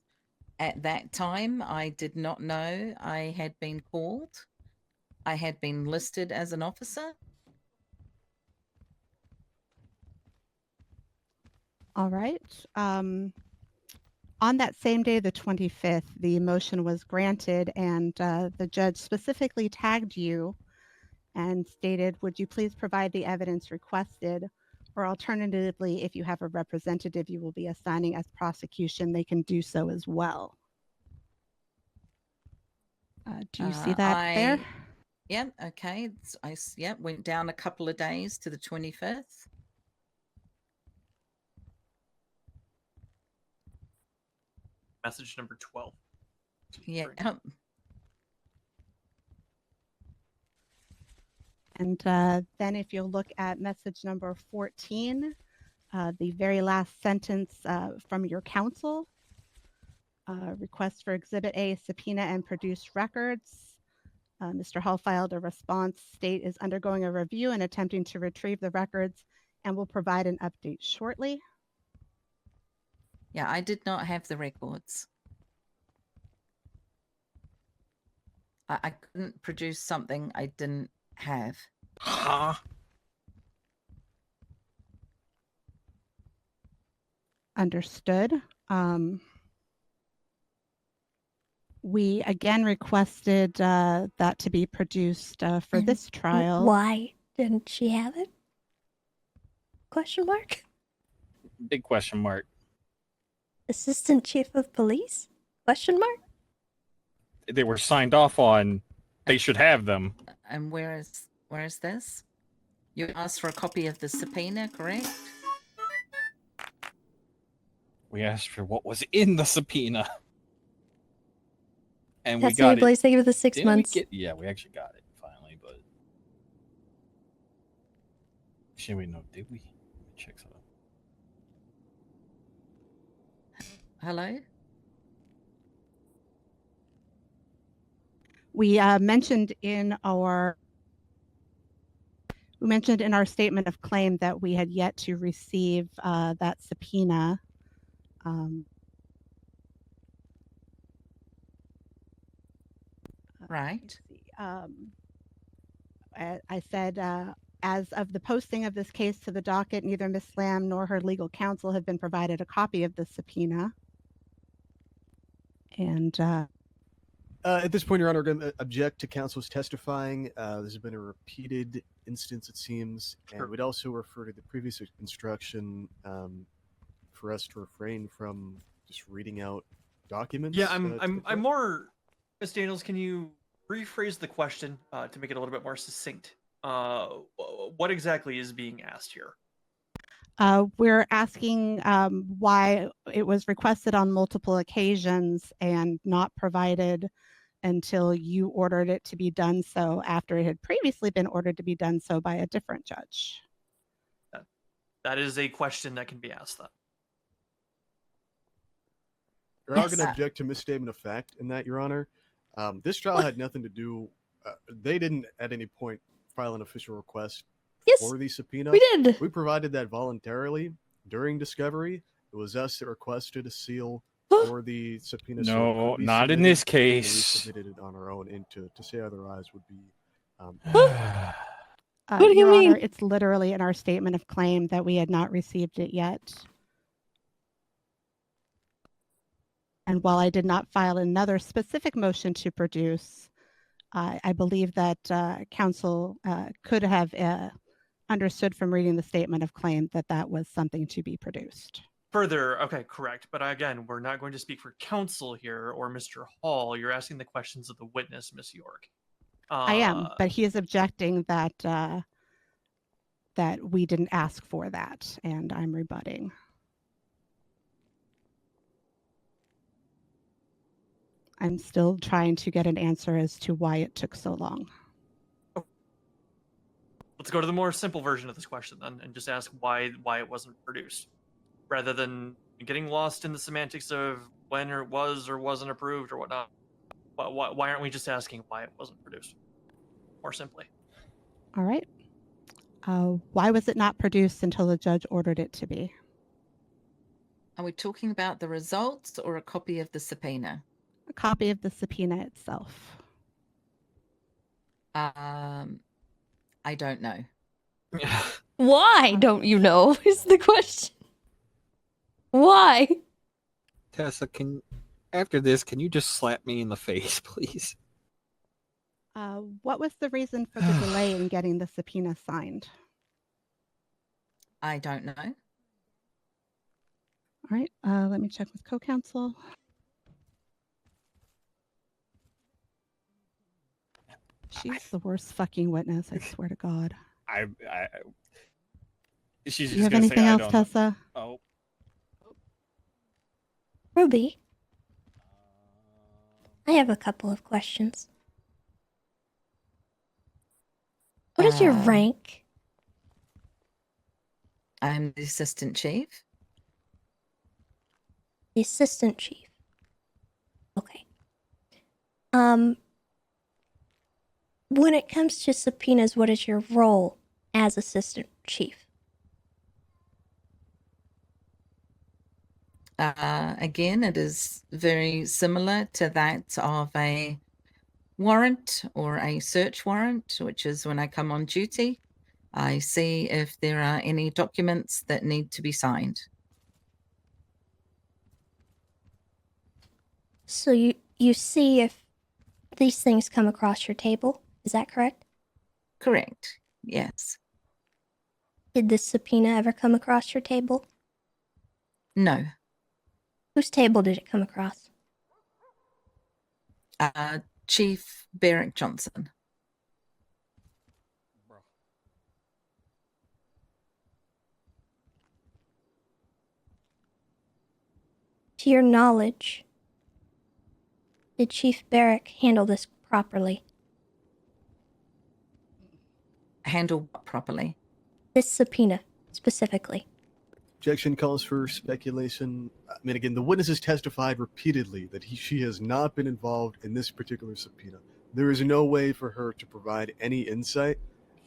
at that time I did not know I had been called. I had been listed as an officer. All right. On that same day, the 25th, the motion was granted, and the judge specifically tagged you and stated, would you please provide the evidence requested? Or alternatively, if you have a representative you will be assigning as prosecution, they can do so as well. Do you see that there? Yeah, okay. Went down a couple of days to the 25th. Message number 12. Yeah. And then if you'll look at message number 14, the very last sentence from your counsel, request for Exhibit A, subpoena and produce records. Mr. Hall filed a response. State is undergoing a review and attempting to retrieve the records and will provide an update shortly. Yeah, I did not have the records. I couldn't produce something I didn't have. Huh? Understood. We again requested that to be produced for And this trial. Why didn't she have it? Question mark? Big question mark. Assistant Chief of Police? Question mark? They were signed off on. They should have them. And where is this? You asked for a copy of the subpoena, correct? We asked for what was in the subpoena. And we Testimony got it. Blaze, thank you for the 6 Didn't we months. yeah, we actually got it finally, but should we know? Did we? Let me check something. Hello? We mentioned in our statement of claim that we had yet to receive that subpoena. Right. I said, as of the posting of this case to the docket, neither Ms. Lamb nor her legal counsel have been provided a copy of the subpoena. And at this point, Your Honor, we're going to object to counsel's testifying. This has been a repeated instance, it seems, and we'd also refer to the previous instruction for us to refrain from just reading out documents. Yeah, I'm more. Ms. Daniels, can you rephrase the question to make it a little bit more succinct? What exactly is being asked here? We're asking why it was requested on multiple occasions and not provided until you ordered it to be done so after it had previously been ordered to be done so by a different judge. That is a question that can be asked then. We're all going to object to misstatement of fact in that, Your Honor. This trial had nothing to do. They didn't at any point file an official request for the subpoena. We did. We provided that voluntarily during discovery. It was us that requested a seal for or the subpoena. No, not in this case. We submitted it on our own, and to say otherwise would be. What do you Your mean? Honor, it's literally in our statement of claim that we had not received it yet. And while I did not file another specific motion to produce, I believe that counsel could have understood from reading the statement of claim that that was something to be produced. Further, okay, correct. But again, we're not going to speak for counsel here or Mr. Hall. You're asking the questions of the witness, Miss York. I am, but he is objecting that that we didn't ask for that, and I'm rebutting. I'm still trying to get an answer as to why it took so long. Let's go to the more simple version of this question then, and just ask why it wasn't produced, rather than getting lost in the semantics of when it was or wasn't approved or whatnot. Why aren't we just asking why it wasn't produced? More simply. All right. Why was it not produced until the judge ordered it to be? Are we talking about the results or a copy of the subpoena? A copy of the subpoena itself. I don't know. Why don't you know is the question. Why? Tessa, after this, can you just slap me in the face, please? What was the reason for the delay in getting the subpoena signed? I don't know. All right, let me check with co-counsel. She's the worst fucking witness, I swear to God. She's Do just you have gonna say, anything I else, don't know. Tessa? Oh. Ruby, I have a couple of questions. What is your rank? I'm the assistant chief. The assistant chief. Okay. When it comes to subpoenas, what is your role as assistant chief? Again, it is very similar to that of a warrant or a search warrant, which is when I come on duty, I see if there are any documents that need to be signed. So you see if these things come across your table, is that correct? Correct, yes. Did this subpoena ever come across your table? No. Whose table did it come across? Chief Barrick Johnson. To your knowledge, did Chief Barrick handle this properly? Handle what properly? This subpoena, specifically. Objection calls for speculation. I mean, again, the witness has testified repeatedly that she has not been involved in this particular subpoena. There is no way for her to provide any insight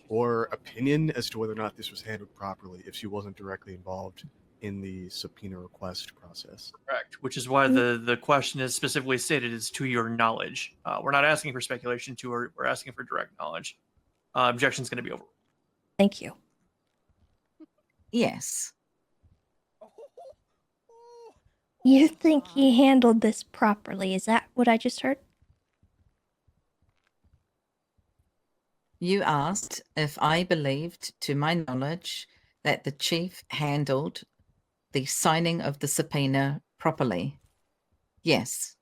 or opinion as to whether or not this was handled properly if she wasn't directly involved in the subpoena request process. Correct, which is why the question is specifically stated is to your knowledge. We're not asking for speculation, we're asking for direct knowledge. Objection's going to be over. Thank you. Yes. You think he handled this properly? Is that what I just heard? You asked if I believed, to my knowledge, that the chief handled the signing of the subpoena properly. Yes.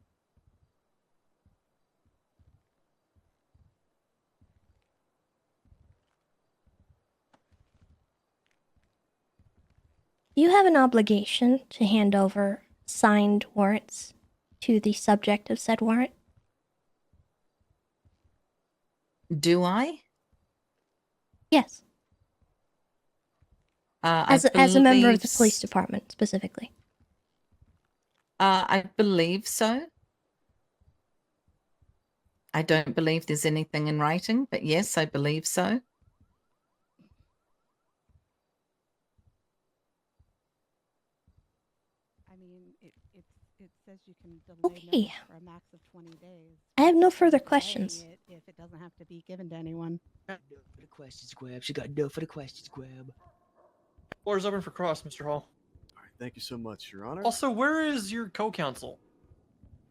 You have an obligation to hand over signed warrants to the subject of said warrant. Do I? Yes. As a member of the police department, specifically. I believe so. I don't believe there's anything in writing, but yes, I believe so. I mean, it says you can delay Okay. notice for a max of 20 days. I have no further Delaying questions. it if it doesn't have to be given to anyone. No for the questions, Grab. She got no for the questions, Grab. Floor is open for cross, Mr. Hall. All right, thank you so much, Your Honor. Also, where is your co-counsel?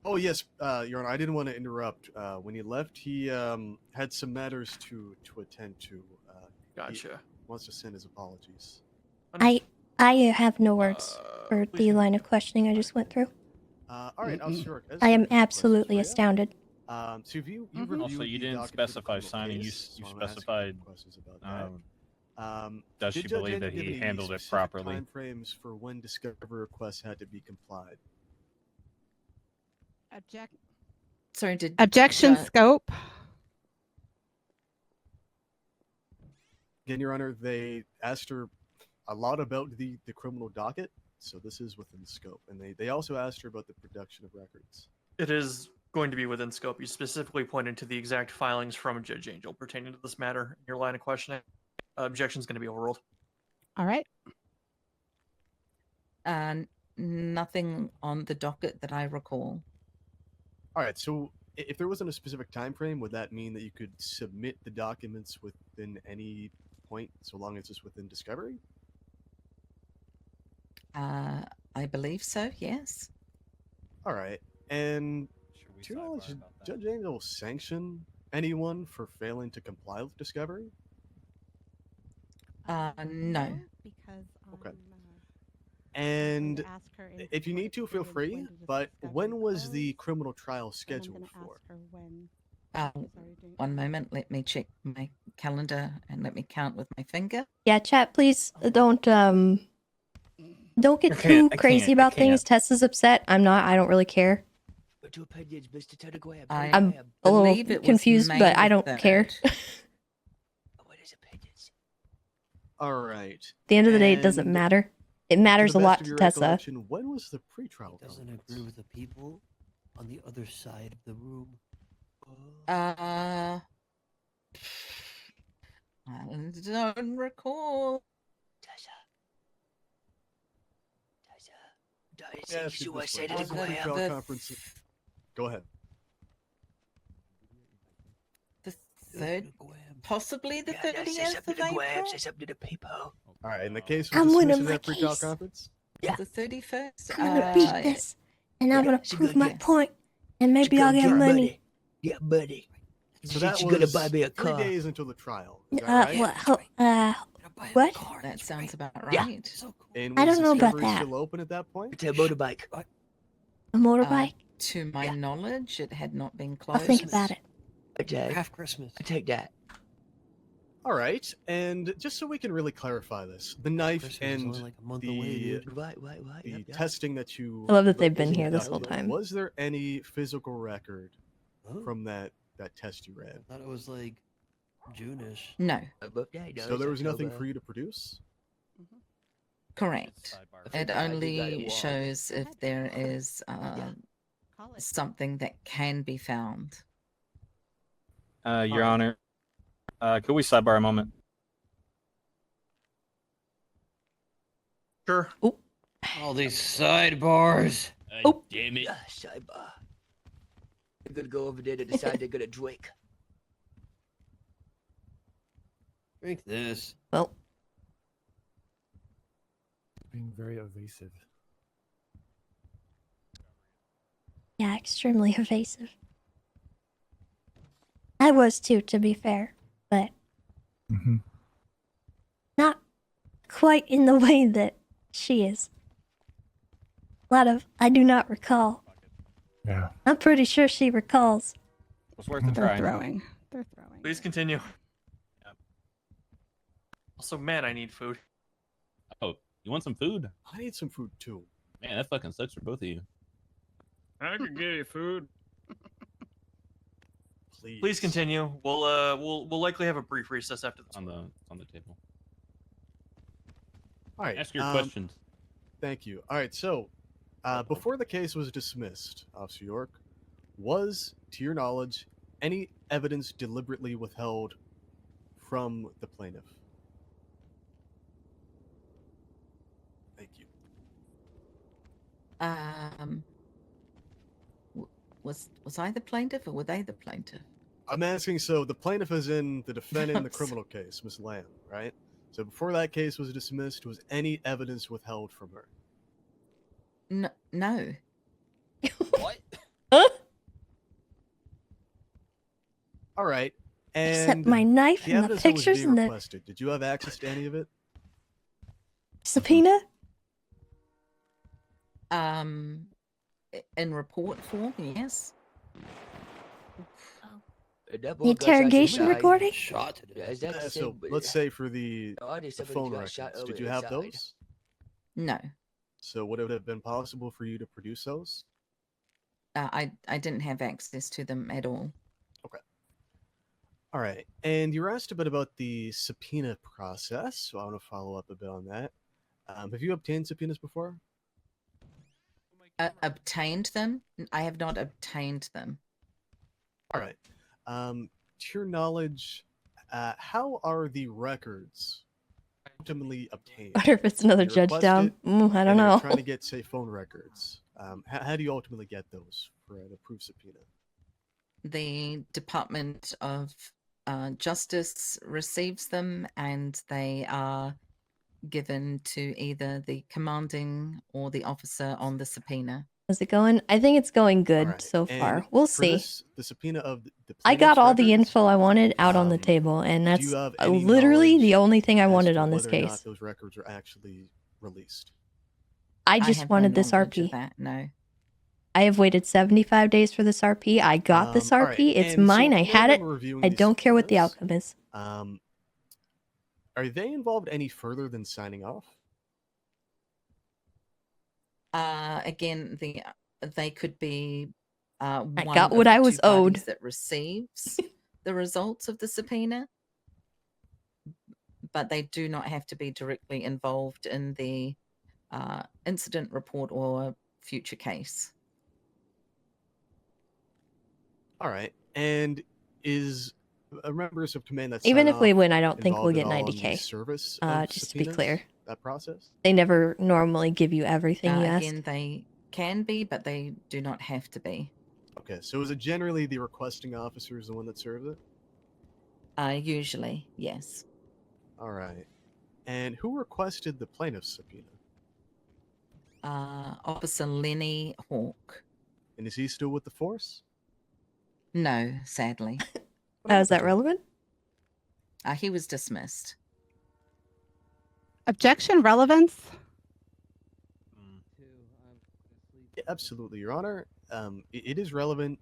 Oh yes, Your Honor. I didn't want to interrupt. When he left, he had some matters to attend to. Gotcha. He wants to send his apologies. I have no words for the line of questioning I just went through. All right, Officer York. I am absolutely astounded. So if you Also, reviewed you the didn't docket for the specify criminal signing. You case, so I'm gonna ask you specified. questions about that. Does Did she Judge believe Andrew that give he any handled it specific properly? Timeframes for when discovery requests had to be complied. Object. Sorry, did Objection scope. Again, Your Honor, they asked her a lot about the criminal docket, so this is within scope. And they also asked her about the production of records. It is going to be within scope. You specifically pointed to the exact filings from Judge Angel pertaining to this matter in your line of questioning. Objection is going to be overruled. All right. Nothing on the docket that I recall. All right, so if there wasn't a specific time frame, would that mean that you could submit the documents within any point, so long as it's within discovery? I believe so, yes. All right, and to your knowledge, did Judge Angel sanction anyone for failing to comply with discovery? No. Because Okay. And if you need to, feel free. But when was the criminal trial scheduled for? One moment, let me check my calendar and let me count with my finger. Yeah, chat, please don't get too crazy about things. Tessa's upset. I'm not. I don't really care. I'm a little confused, but I don't care. All right. At the end of the day, it doesn't And matter. It matters to a the best lot of to your Tessa. recollection, when was the pretrial Doesn't conference? agree with the people on the other side of the room. I don't recall. Yeah, if you just wait. Was the pretrial conference? Go ahead. The third, possibly the 30th of April. Say something to the people. All right, and the case was I'm dismissed winning in my that pretrial case. conference? Yeah. The 31st. I'm gonna beat this, and I'm gonna prove my point, and maybe I'll get money. Yeah, buddy. So that She's gonna was buy me a 3 car. days until the trial. Is that right? What? That sounds about Yeah. right. And I was don't know about discovery that. still open at that point? It's a motorbike. A motorbike? To my knowledge, it had not been I'll closed. think about it. Okay. Half Christmas. I take that. All right, and just so we can really clarify this, the knife Christmas is and only like a month the, away, dude. Right. the Yep, yep. testing that you... I love that they've been that you here this whole conducted, time. Was there any physical record Oh. from that test you read? I thought it was like June-ish. No. So there was nothing for you to produce? Correct. It I only got it. shows if there is something that can be found. Your Honor, could we sidebar a moment? Sure. All these sidebars. Damn it. Sidebar. They're gonna go over there to decide they're gonna drink. Drink this. Well, Being very evasive. yeah, extremely evasive. I was too, to be fair, but not quite in the way that she is. A lot of I do not recall. Yeah. I'm pretty sure she recalls. It's worth a They're try. throwing. They're throwing. Please continue. Also, man, I need food. Oh, you want some food? I need some food too. Man, that fucking sucks for both of you. I can get you food. Please continue. We'll likely have a brief recess after this. On the table. All right. Ask your questions. Thank you. All right, so before the case was dismissed, Officer York, was, to your knowledge, any evidence deliberately withheld from the plaintiff? Thank you. Was I the plaintiff or were they the plaintiff? I'm asking, so the plaintiff is in the defendant in the criminal case, Miss Lamb, right? So before that case was dismissed, was any evidence withheld from her? No. What? All right. Except And my knife the and the evidence that was pictures being and the requested, did you have access to any of it? subpoena. In report form, yes. That The interrogation recording. Shot. Is that the So same? let's say for the there's somebody phone got records, shot did over you the have side. those? No. So would it have been possible for you to produce those? I didn't have access to them at all. Okay. All right. And you were asked a bit about the subpoena process, so I want to follow up a bit on that. Have you obtained subpoenas before? Obtained them? I have not obtained them. All right. To your knowledge, how are the records ultimately obtained? I wonder if it's another You judge request down. it, I and don't you're know. trying to get, say, phone records. How do you ultimately get those for an approved subpoena? The Department of Justice receives them and they are given to either the commanding or the officer on the subpoena. Is it going? I think it's going good Right. so And far. We'll for see. this, the subpoena of the I got plaintiff's all the records, info I wanted out on the table, and do that's you have any literally the knowledge only thing I as wanted to on this whether or not case. those records are actually released? I I just have no wanted this knowledge of RP. that, no. I have waited 75 days for this RP. I got this All RP. right. It's And so mine. I before had them it. reviewing I these don't care what the subpoenas, outcome is. Are they involved any further than signing off? Again, they could be one got of what the I two was parties owed. that receives the results of the subpoena, but they do not have to be directly involved in the incident report or future case. All right. And is members of command that Even sign if we off win, I don't think we'll involved get at all in the 90K. service of Just to be subpoenas, clear. that process? They never normally give you everything you ask. Again, they can be, but they do not have to be. Okay, so is it generally the requesting officer is the one that serves it? Usually, yes. All right. And who requested the plaintiff's subpoena? Officer Lenny Hawk. And is he still with the force? No, sadly. Is that relevant? He was dismissed. Objection, relevance. Yeah, absolutely, Your Honor. It is relevant.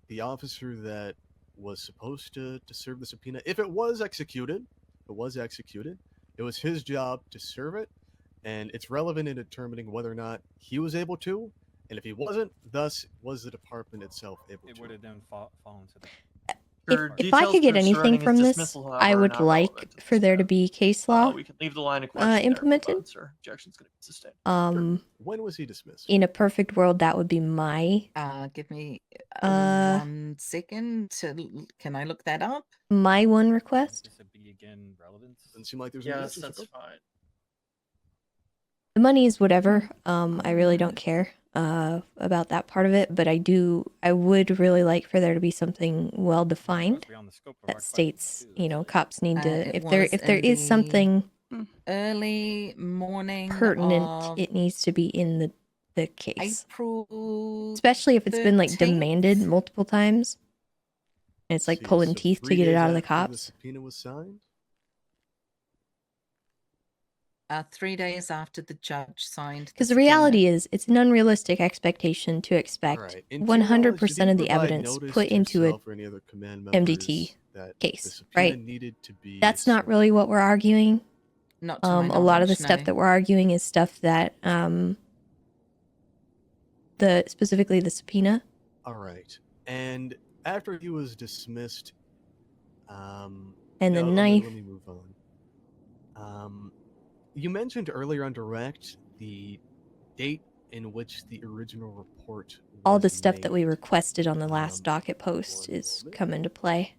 The officer that was supposed to serve the subpoena, if it was executed, it was his job to serve it, and it's relevant in determining whether or not he was able to, and if he wasn't, thus was the department itself able to. It would have then fallen to the If I could get anything from this, I would like for there to be case law We can leave the line of questioning implemented. Sir, objection's going to be sustained. When was he dismissed? In a perfect world, that would be my Give me 1 second. Can I look that up? my one request. Doesn't seem like there's Yes, that's fine. The money is whatever. I really don't care about that part of it, but I would really like for there to be something well defined that states, cops need to if there is something early morning pertinent, of it needs to be in the case. April, especially if it's been like 13th? demanded multiple times. And it's like pulling teeth to get it out of the cops. Subpoena was signed. 3 days after the judge signed. Because the reality is, it's an unrealistic expectation to expect Alright, and to your knowledge, 100% did you of the provide evidence notice put to into a yourself or any other command members MDT that case, the subpoena right? needed to be That's not really what we're arguing. Not to my a lot of the knowledge, stuff no. that we're arguing is stuff that specifically the subpoena. All right. And after he was dismissed, And the let knife. me move on. You mentioned earlier on direct the date in which the original report All was the stuff made. that we requested on the last docket post is come into play.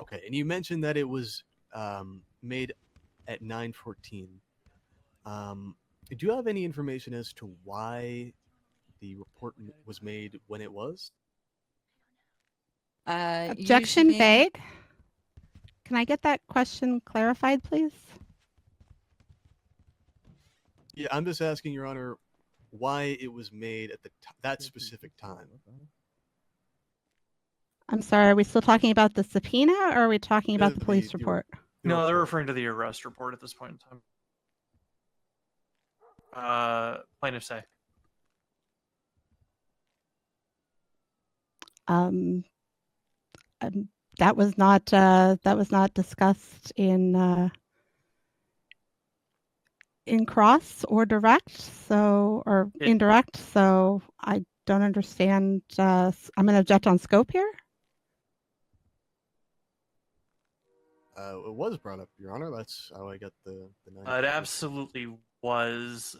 Okay, and you mentioned that it was made at 9:14. Do you have any information as to why the report was made when it was? Objection vague. Can I get that question clarified, please? Yeah, I'm just asking, Your Honor, why it was made at that specific time. I'm sorry, are we still talking about the subpoena or are we talking about the police report? No, they're referring to the arrest report at this point in time. Plaintiff say. That was not discussed in cross or direct, or indirect. So I don't understand. I'm going to object on scope here. It was brought up, Your Honor. That's how I got the 9. It absolutely was.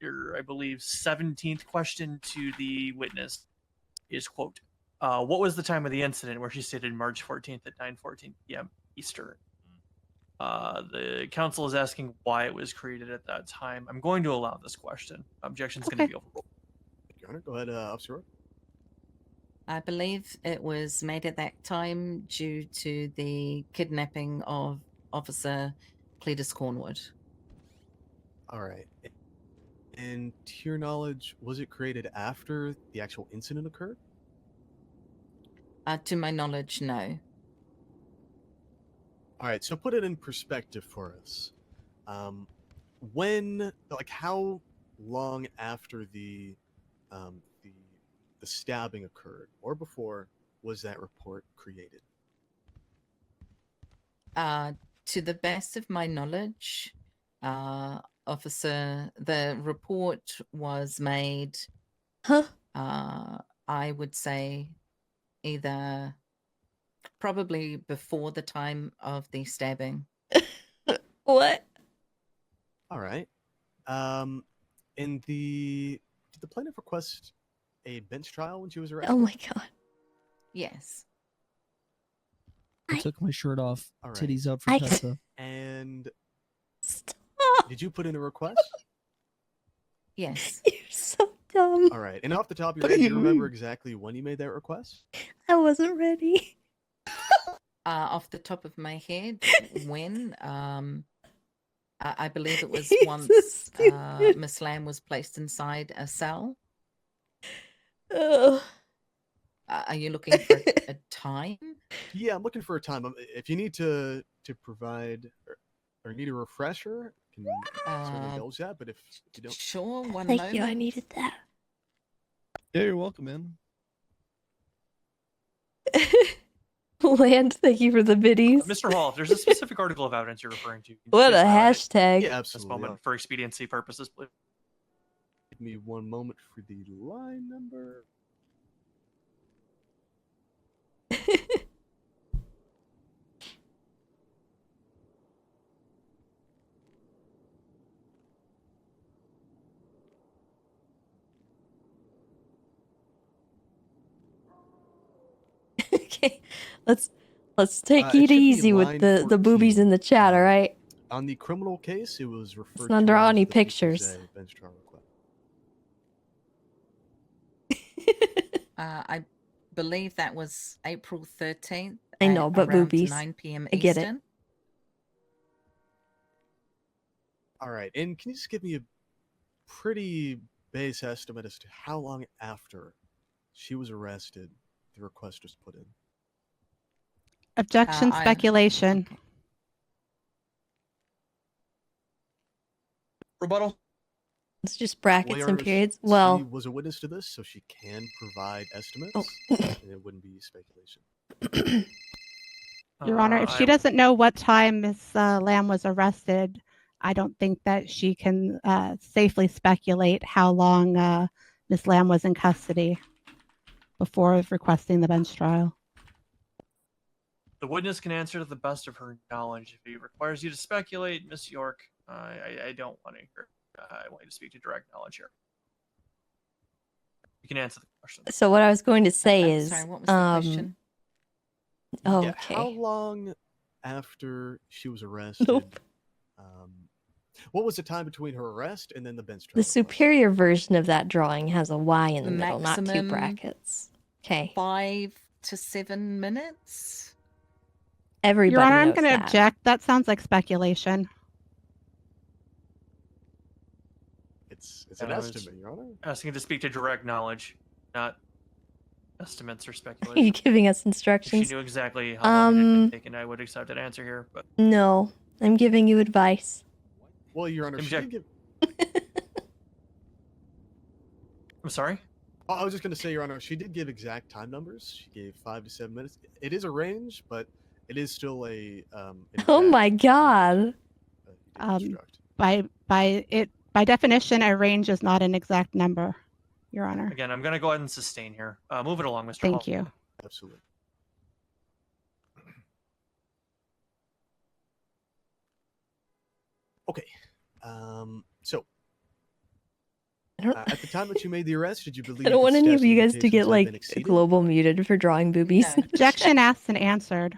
Your, I believe, 17th question to the witness is, quote, what was the time of the incident, where she stated March 14th at 9:14 p.m. Eastern. The counsel is asking why it was created at that time. I'm going to allow this question. Objection's going to be overruled. Your Honor, go ahead, Officer. I believe it was made at that time due to the kidnapping of Officer Cletus Cornwood. All right. And to your knowledge, was it created after the actual incident occurred? To my knowledge, no. All right, so put it in perspective for us. How long after the stabbing occurred, or before, was that report created? To the best of my knowledge, officer, the report was made. I would say either probably before the time of the stabbing. What? All right. Did the plaintiff request a bench trial when she was arrested? Oh my god. Yes. I took my shirt off, All right. titties up for Tessa. And did you put in a request? Yes. You're so dumb. All right. And off the top of your head, do you remember exactly when you made that request? I wasn't ready. Off the top of my head, when I believe it was You're once so stupid. Miss Lamb was placed inside a cell. Ugh. Are you looking for a time? Yeah, I'm looking for a time. If you need to provide or need a refresher, can certainly indulge that. But if you don't, Sure. One Thank moment. you. I needed that. Yeah, you're welcome, man. Land, thank you for the biddies. Mr. Hall, if there's a specific article of evidence you're referring to, What a please highlight it. hashtag. Yeah, This absolutely. moment for expediency purposes, please. Give me one moment for the line number. Okay, let's take It it should be easy with line the boobies 14. in the chat. All right. On the criminal case, it was referred Let's not to draw as any the pictures. PCJ bench trial request. I believe that was April 13th. I know, but around boobies. 9 p.m. I get it. Eastern. All right, and can you just give me a pretty base estimate as to how long after she was arrested the request was put in? Objection, speculation. Rebuttal. It's just brackets and Lawyers, periods. she Well, was a witness to this, so she can provide estimates, Oh. and it wouldn't be speculation. Your Honor, if she doesn't know what time Miss Lamb was arrested, I don't think that she can safely speculate how long Miss Lamb was in custody before requesting the bench trial. The witness can answer to the best of her knowledge. If he requires you to speculate, Miss York, I don't want to hear. I want you to speak to direct knowledge here. You can answer the question. so what I was going to say I'm is, sorry, what was the question? oh, Yeah, okay. how long after she was arrested. Nope. What was the time between her arrest and then the bench trial? The superior version of that drawing has a Y in the middle, not two Maximum brackets. Okay. 5 to 7 minutes. Everybody Your Honor, I'm knows going to that. object. That sounds like speculation. It's an I was estimate, Your Honor. Asking to speak to direct knowledge, not estimates or Are you speculation. giving us If instructions? she knew exactly how long it had been taken, I would accept an answer here. But No, I'm giving you advice. Well, Your Honor, she did give... I'm sorry? Oh, I was just going to say, Your Honor, she did give exact time numbers. She gave 5 to 7 minutes. It is a range, but it is still a... Oh my god. By definition, a range is not an exact number, Your Honor. Again, I'm going to go ahead and sustain here. Move it along, Mr. Thank Hall. you. Absolutely. Okay. So, at the time that you made the arrest, did you believe I don't want that any of statute you guys to limitations get had been like exceeded? global muted for drawing boobies. Objection asked and answered.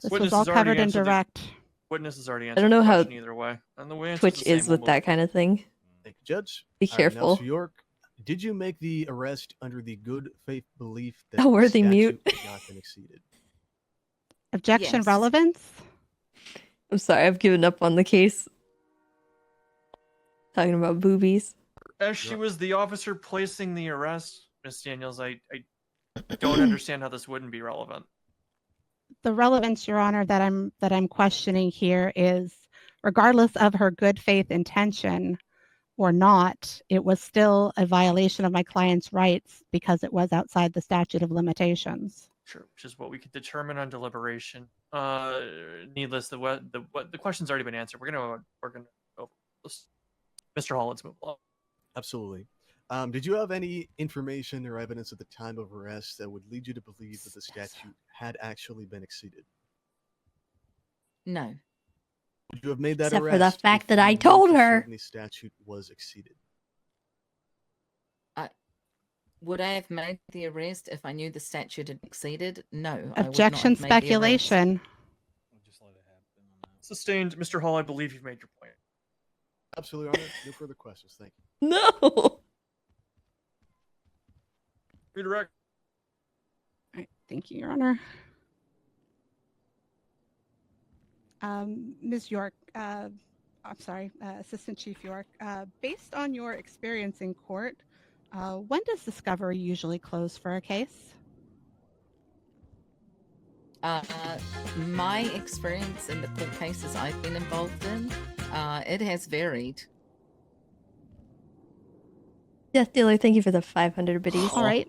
This was all covered in direct. Witness has already I answered don't know the how question either way. And the way answer's Twitch the same, is we'll with that kind of thing. Thank you, Judge. Be All right, now, careful. Mr. York, did you make the arrest under the good faith belief that Oh, the worthy statute mute. had not been exceeded? Objection Yes. relevance? I'm sorry, I've given up on the case. Talking about boobies. As she was the officer placing the arrest, Miss Daniels, I don't understand how this wouldn't be relevant. The relevance, Your Honor, that I'm questioning here is, regardless of her good faith intention or not, it was still a violation of my client's rights because it was outside the statute of limitations. Sure, which is what we could determine on deliberation. Needless, the question's already been answered. We're gonna over this. Mr. Hall, let's move along. Absolutely. Did you have any information or evidence at the time of arrest that would lead you to believe that the statute had actually been exceeded? No. Would you have made that Except for arrest the fact if that you I knew told for her. certain the statute was exceeded? Would I have made the arrest if I knew the statute had exceeded? No. I would not Objection have made the arrest. speculation. Sustained, Mr. Hall. I believe you've made your point. Absolutely, Your Honor. No further questions. Thank you. No. Redirect. All right, thank you, Your Honor. Ms. York, I'm sorry, Assistant Chief York, based on your experience in court, when does discovery usually close for a case? My experience in the court cases I've been involved in, it has varied. Death Dealer, thank you for the 500 biddies. All right.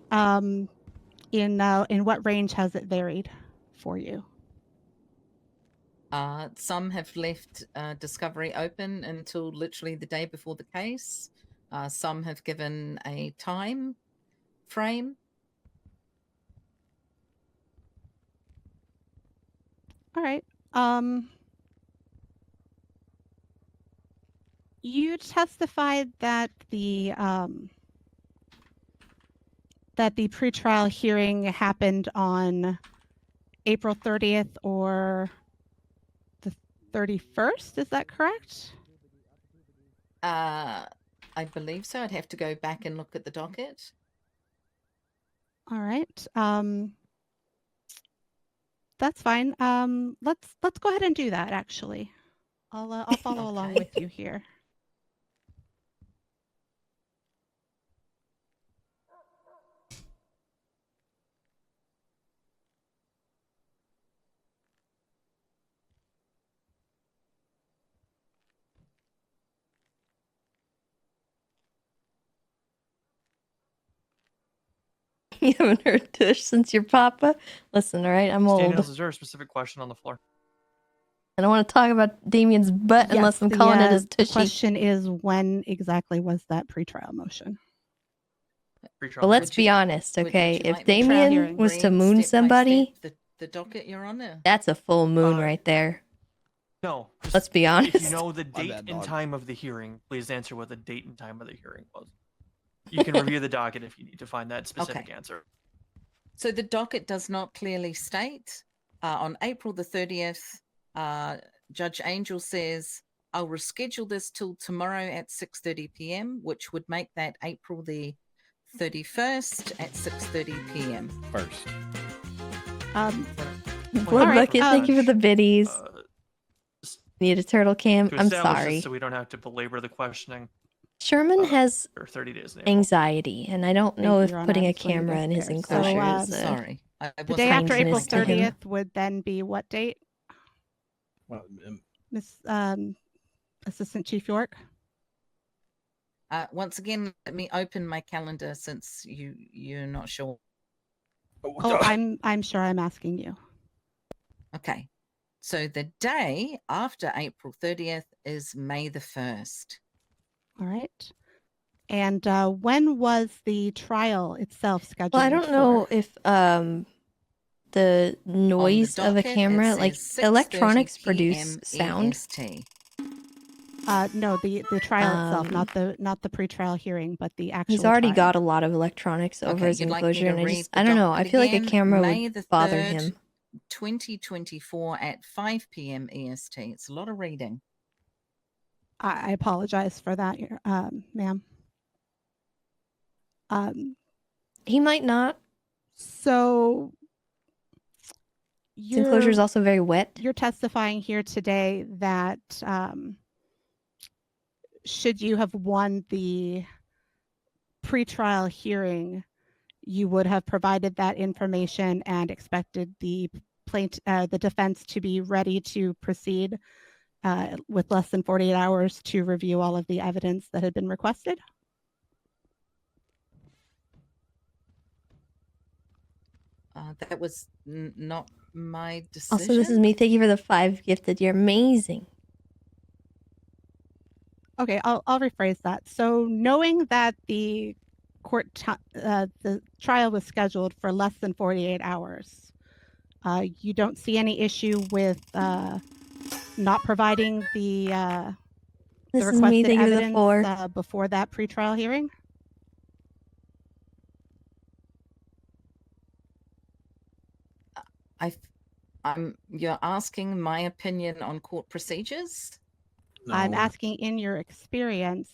In what range has it varied for you? Some have left discovery open until literally the day before the case. Some have given a time frame. All right. You testified that the pretrial hearing happened on April 30th or the 31st. Is that correct? I believe so. I'd have to go back and look at the docket. All right. That's fine. Let's go ahead and do that. Actually, I'll follow along with you here. You haven't heard Tush since your papa? Listen, alright, I'm Ms. old. Daniels, is there a specific question on the floor? I don't want to talk about Damien's butt unless I'm calling it his The tushy. question is, when exactly was that pretrial motion? But let's be honest, okay? If like me to Damien was to read moon step by somebody, step the docket, Your Honor? that's a full moon right there. No. Let's be honest. If you know the date and time of the hearing, please answer what the date and time of the hearing was. You can review the docket if you need to find that specific answer. So the docket does not clearly state On April the 30th, Judge Angel says, I'll reschedule this till tomorrow at 6:30 p.m., which would make that April the 31st at 6:30 p.m. First. Blood right, Bucket, thank you for the biddies. Need a turtle cam. To I'm establish sorry. this so we don't have to belabor the questioning. Sherman has For 30 days in April. anxiety, and I don't Thank know you, if Your Honor. putting I a just wanted to camera in his clarify. enclosure So, is sorry. The day after April kindness to him. 30th would then be what date, Well, Miss Assistant Chief York? Once again, let me open my calendar since you're not sure. Oh, I'm sure I'm asking you. Okay. So the day after April 30th is May the 1st. All right. And when was the trial itself scheduled? Well, I don't know for? if the noise of a docket, it camera, like says 6:30 electronics PM produce sound. EST. No, the trial itself, not the pretrial hearing, but the actual. He's already trial. got a lot of electronics over Okay, his you'd like me enclosure, to and read the I don't know. I docket feel like a again? camera May would the bother 3rd, him. 2024 at 5 p.m. EST. It's a lot of reading. I apologize for that, ma'am. He might not. So His enclosure is also very wet. You're testifying here today that should you have won the pretrial hearing, you would have provided that information and expected the defense to be ready to proceed with less than 48 hours to review all of the evidence that had been requested? That was not my decision. Also, this is me. Thank you for the 5 gifted. You're amazing. Okay, I'll rephrase that. So, knowing that the the trial was scheduled for less than 48 hours, you don't see any issue with not providing the This is me. requested Thank you for the evidence 4. Before that pretrial hearing? You're asking my opinion on court procedures? I'm asking, in your experience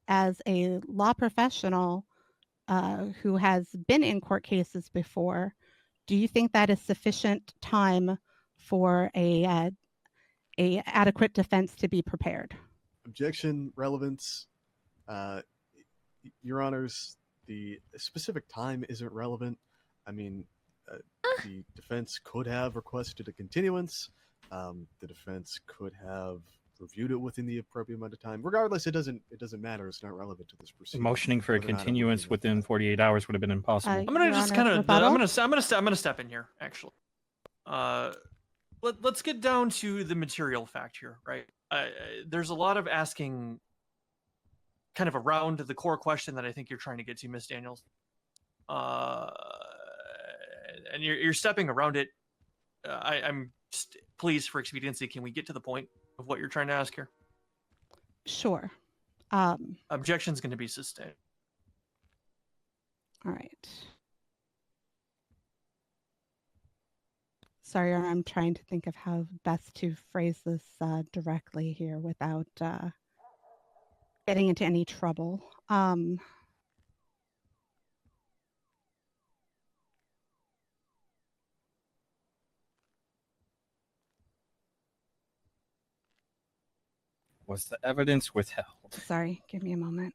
as a law professional who has been in court cases before, do you think that is sufficient time for a adequate defense to be prepared? Objection, relevance. Your Honors, the specific time isn't relevant. I mean, the defense could have requested a continuance. The defense could have reviewed it within the appropriate amount of time. Regardless, it doesn't matter. It's not relevant to this proceeding. Motioning for a Whether or not it would continuance be within 48 hours would have been impossible. I'm gonna Your just Honor, kind of rebuttal? I'm gonna step in here actually. Let's get down to the material fact here, right? There's a lot of asking kind of around the core question that I think you're trying to get to, Miss Daniels. And you're stepping around it. I'm just, please, for expediency, can we get to the point of what you're trying to ask here? Sure. Objection's going to be sustained. All right. Sorry, I'm trying to think of how best to phrase this directly here without getting into any trouble. Was the evidence withheld? Sorry, give me a moment.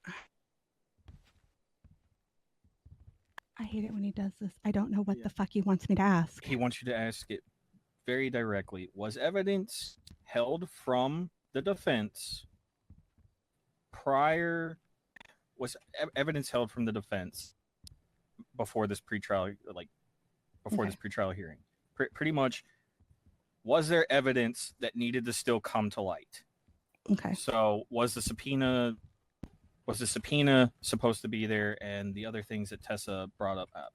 I hate it when he does this. I don't know what the fuck he wants me to ask. He wants you to ask it very directly. Was evidence held from the defense prior? Was evidence held from the defense before this pretrial, before this pretrial hearing? Pretty much, was there evidence that needed to still come to light? Okay. So was the subpoena supposed to be there, and the other things that Tessa brought up have?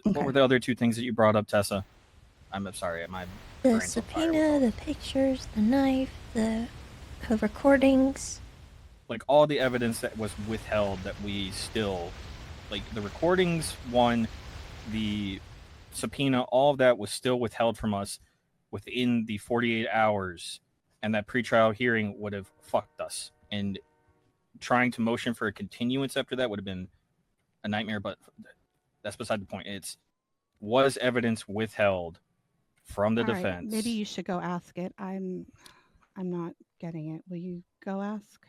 What were the other 2 things that you brought up, Tessa? I'm sorry, my The brain's on fire. subpoena, the pictures, the knife, the recordings. Like all the evidence that was withheld that we still, like the recordings, one, the subpoena, all of that was still withheld from us within the 48 hours, and that pretrial hearing would have fucked us. And trying to motion for a continuance after that would have been a nightmare, but that's beside the point. Was evidence withheld from the All right, defense? maybe you should go ask it. I'm not getting it. Will you go ask?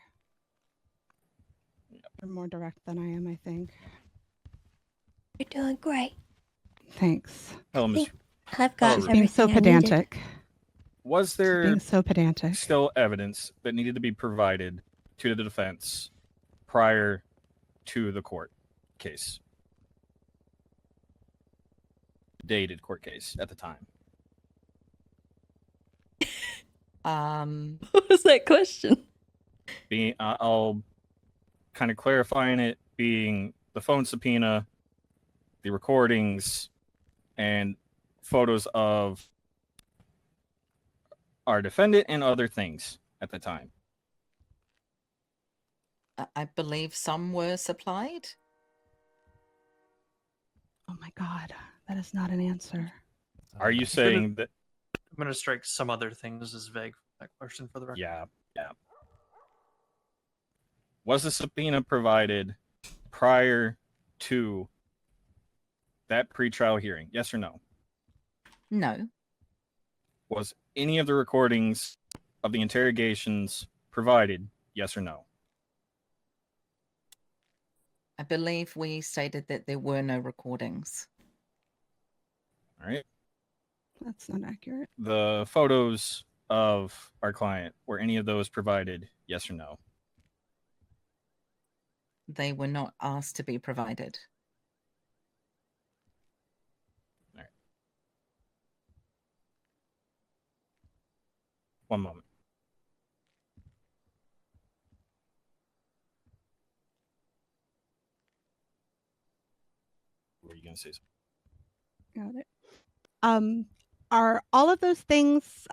You're more direct than I am, I think. You're doing great. Thanks. Hello, Miss. I've got She's being so everything I needed. pedantic. Was there Being so pedantic. still evidence that needed to be provided to the defense prior to the court case? Dated court case at the time. What was that question? I'll kind of clarifying it being the phone subpoena, the recordings, and photos of our defendant and other things at the time. I believe some were supplied. Oh my god, that is not an answer. Are you saying that? I'm gonna strike some other things as vague from that question for the record. Yeah. Was the subpoena provided prior to that pretrial hearing? Yes or no? No. Was any of the recordings of the interrogations provided? Yes or no? I believe we stated that there were no recordings. All right. That's not accurate. The photos of our client, were any of those provided? Yes or no? They were not asked to be provided. All right. One moment. What are you going to say? Got it. Are all of those things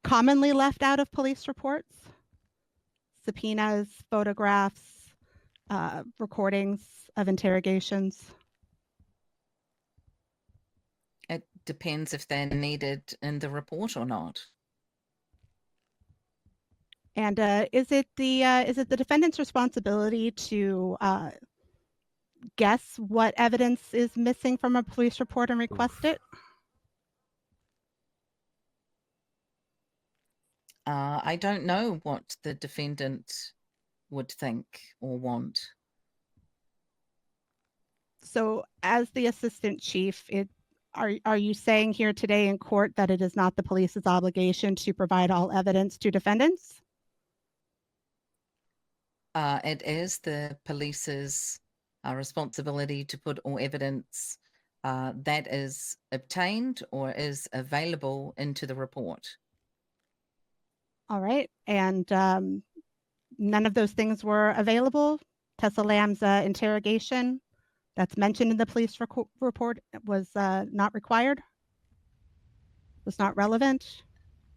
commonly left out of police reports? Subpoenas, photographs, recordings of interrogations? It depends if they're needed in the report or not. And is it the defendant's responsibility to guess what evidence is missing from a police report and request it? I don't know what the defendant would think or want. So, as the assistant chief, are you saying here today in court that it is not the police's obligation to provide all evidence to defendants? It is the police's responsibility to put all evidence that is obtained or is available into the report. All right. And none of those things were available? Tessa Lamb's interrogation that's mentioned in the police report was not required? Was not relevant?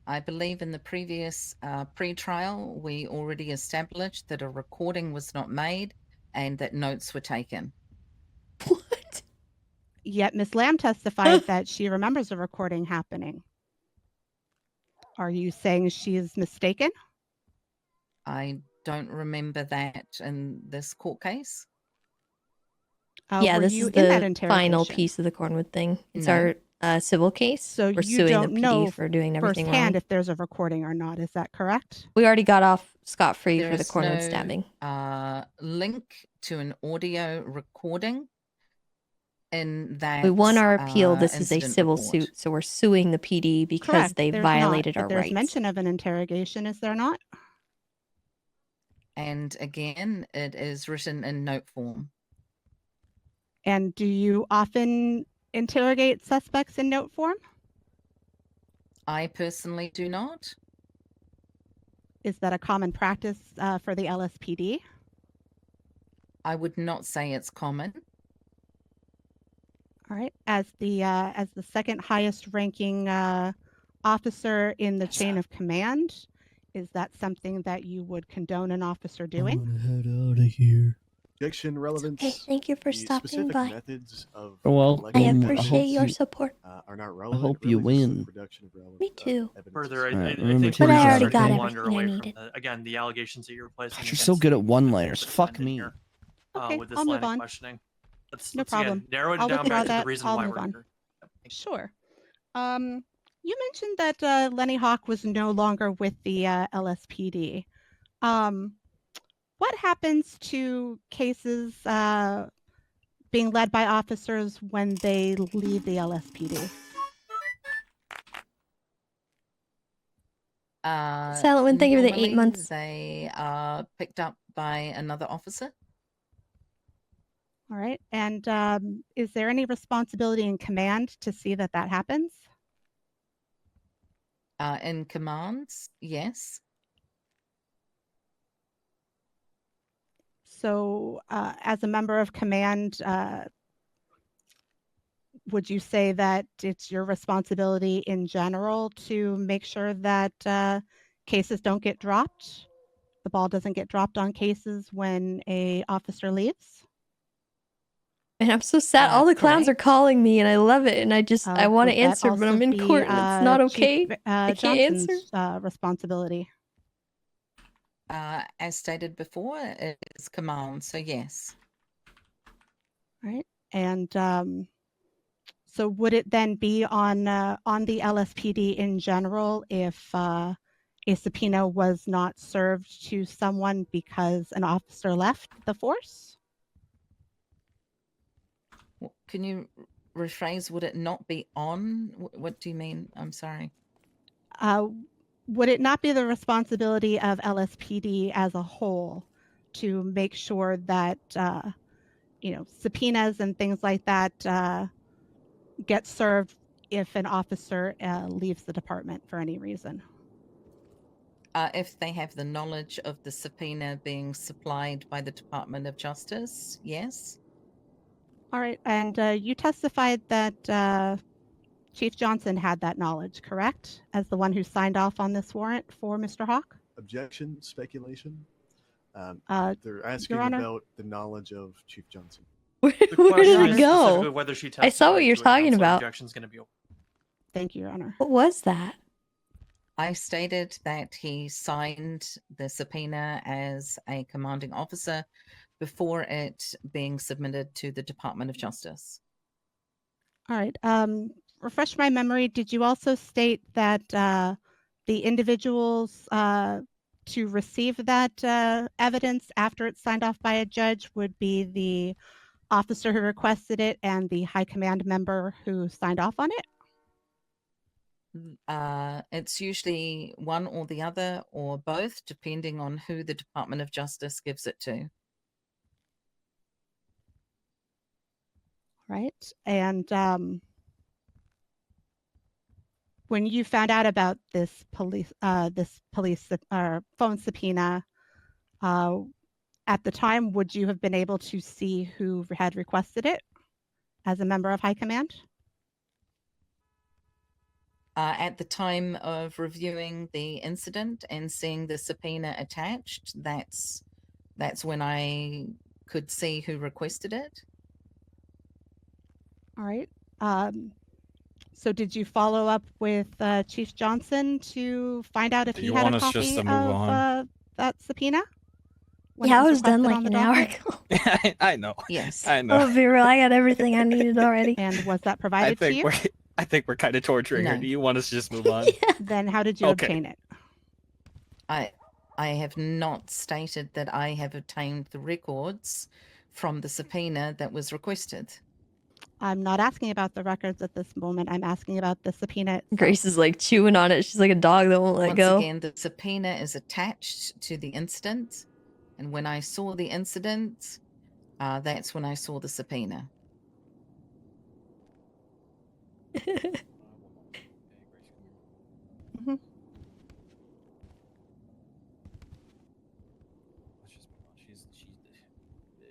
I believe in the previous pre-trial, we already established that a recording was not made and that notes were taken. What? Yet Ms. Lamb testified that she remembers a recording happening. Are you saying she's mistaken? I don't remember that in this court case. Yeah, were this you is in that the interrogation? final piece of the Cornwood thing. It's No. our civil case. So We're you suing don't the PD know for doing everything firsthand wrong. if there's a recording or not. Is that correct? We already got off scot-free There for the is Cornwood no, stabbing. Link to an audio recording in that We won our appeal. This is a incident civil report. suit, so we're suing the PD because Correct. they There's violated not, our but there's rights. mention of an interrogation, is there not? And again, it is written in note form. And do you often interrogate suspects in note form? I personally do not. Is that a common practice for the LSPD? I would not say it's common. All right. As the second highest ranking officer in the chain of command, is that something that you would condone an officer doing? I'm gonna head out of here. Objection relevance. Okay, thank you for The stopping specific by. methods of Well, I collection of appreciate evidence, your support. are not I relevant. hope you Really just the win. production of relevant, Me too. evidence. Further, I Alright, think remember to But we're I already starting got to everything wander I away needed. from again the allegations that you're placing. God, you're so good at one-liners. Fuck me. Okay, With this I'll line move of on. questioning. Let's No again problem. narrow it I'll down withdraw back to the that. reason I'll why move we're on. here. Sure. You mentioned that Lenny Hawk was no longer with the LSPD. What happens to cases being led by officers when they leave the LSPD? Silent One, thank you for the 8 Normally, months. they are picked up by another officer. All right. And is there any responsibility in command to see that that happens? In commands, yes. So, as a member of command, would you say that it's your responsibility in general to make sure that cases don't get dropped? The ball doesn't get dropped on cases when a officer leaves? And I'm so sad. All the clowns are correct. calling me, and I love it. And I want to Would that answer, but I'm also in be, court, and it's not okay. Chief I can't answer. Johnson's responsibility? As stated before, it is command, so yes. Right. And so would it then be on the LSPD in general if a subpoena was not served to someone because an officer left the force? Can you rephrase? Would it not be on? What do you mean? I'm sorry. Would it not be the responsibility of LSPD as a whole to make sure that subpoenas and things like that get served if an officer leaves the department for any reason? If they have the knowledge of the subpoena being supplied by the Department of Justice, yes. All right. And you testified that Chief Johnson had that knowledge, correct? As the one who signed off on this warrant for Mr. Hawk? Objection, speculation. They're Your asking Honor? about the knowledge of Chief Johnson. Where question did is it go? specifically whether she I saw what testified you're to it, talking Counselor. about. Objection's going to be over. Thank you, Your Honor. What was that? I stated that he signed the subpoena as a commanding officer before it being submitted to the Department of Justice. All right. Refresh my memory. Did you also state that the individuals to receive that evidence after it's signed off by a judge would be the officer who requested it and the high command member who signed off on it? It's usually one or the other or both, depending on who the Department of Justice gives it to. Right. And when you found out about this police phone subpoena, at the time, would you have been able to see who had requested it as a member of high command? At the time of reviewing the incident and seeing the subpoena attached, that's when I could see who requested it. All right. So did you follow up with Chief Johnson to find out if Do he you had want a us just copy to move of on? that subpoena? when Yeah, it I was done requested like on the an hour docket? ago. I know. Yes. I know. Oh, be real, I got everything I needed already. And was that I provided to think you? I think we're kind of torturing her. No. Do you want us to just move on? Then how did you Okay. obtain it? I have not stated that I have obtained the records from the subpoena that was requested. I'm not asking about the records at this moment. I'm asking about the subpoena itself. Grace is like chewing on it. She's like a dog that won't let Once go. again, the subpoena is attached to the incident, and when I saw the incident, that's when I saw the subpoena. Mhm.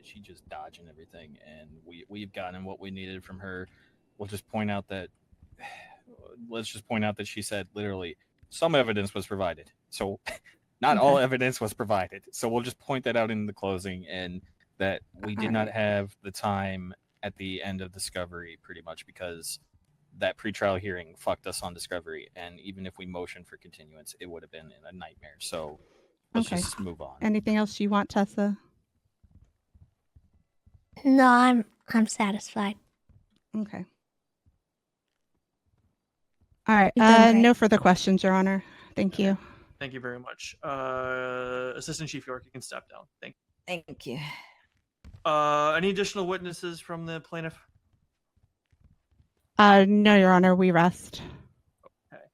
She's just dodging everything, and we've gotten what we needed from her. We'll just point out that let's just point out that she said literally some evidence was provided. So not all evidence was provided. So we'll just point that out in the closing, and that we did not have the time at the end of discovery, pretty much because that pretrial hearing fucked us on discovery, and even if we motioned for continuance, it would have been a nightmare. So let's Okay. just move on. Anything else you want, Tessa? No, I'm satisfied. Okay. All right. You've done great. No further questions, Your Honor. Thank you. Thank you very much. Assistant Chief York, you can step down. Thank you. Any additional witnesses from the plaintiff? No, Your Honor. We rest.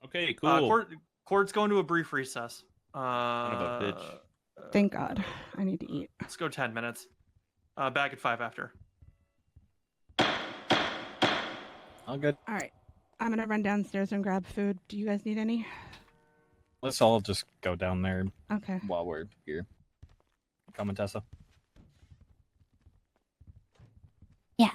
Okay, cool. Court's going to a brief recess. Son of a bitch. Thank God. I need to eat. Let's go 10 minutes. Back at 5 after. All good. All right. I'm gonna run downstairs and grab food. Do you guys need any? Let's all just go down there. Okay. While we're here. Coming, Tessa. Yeah.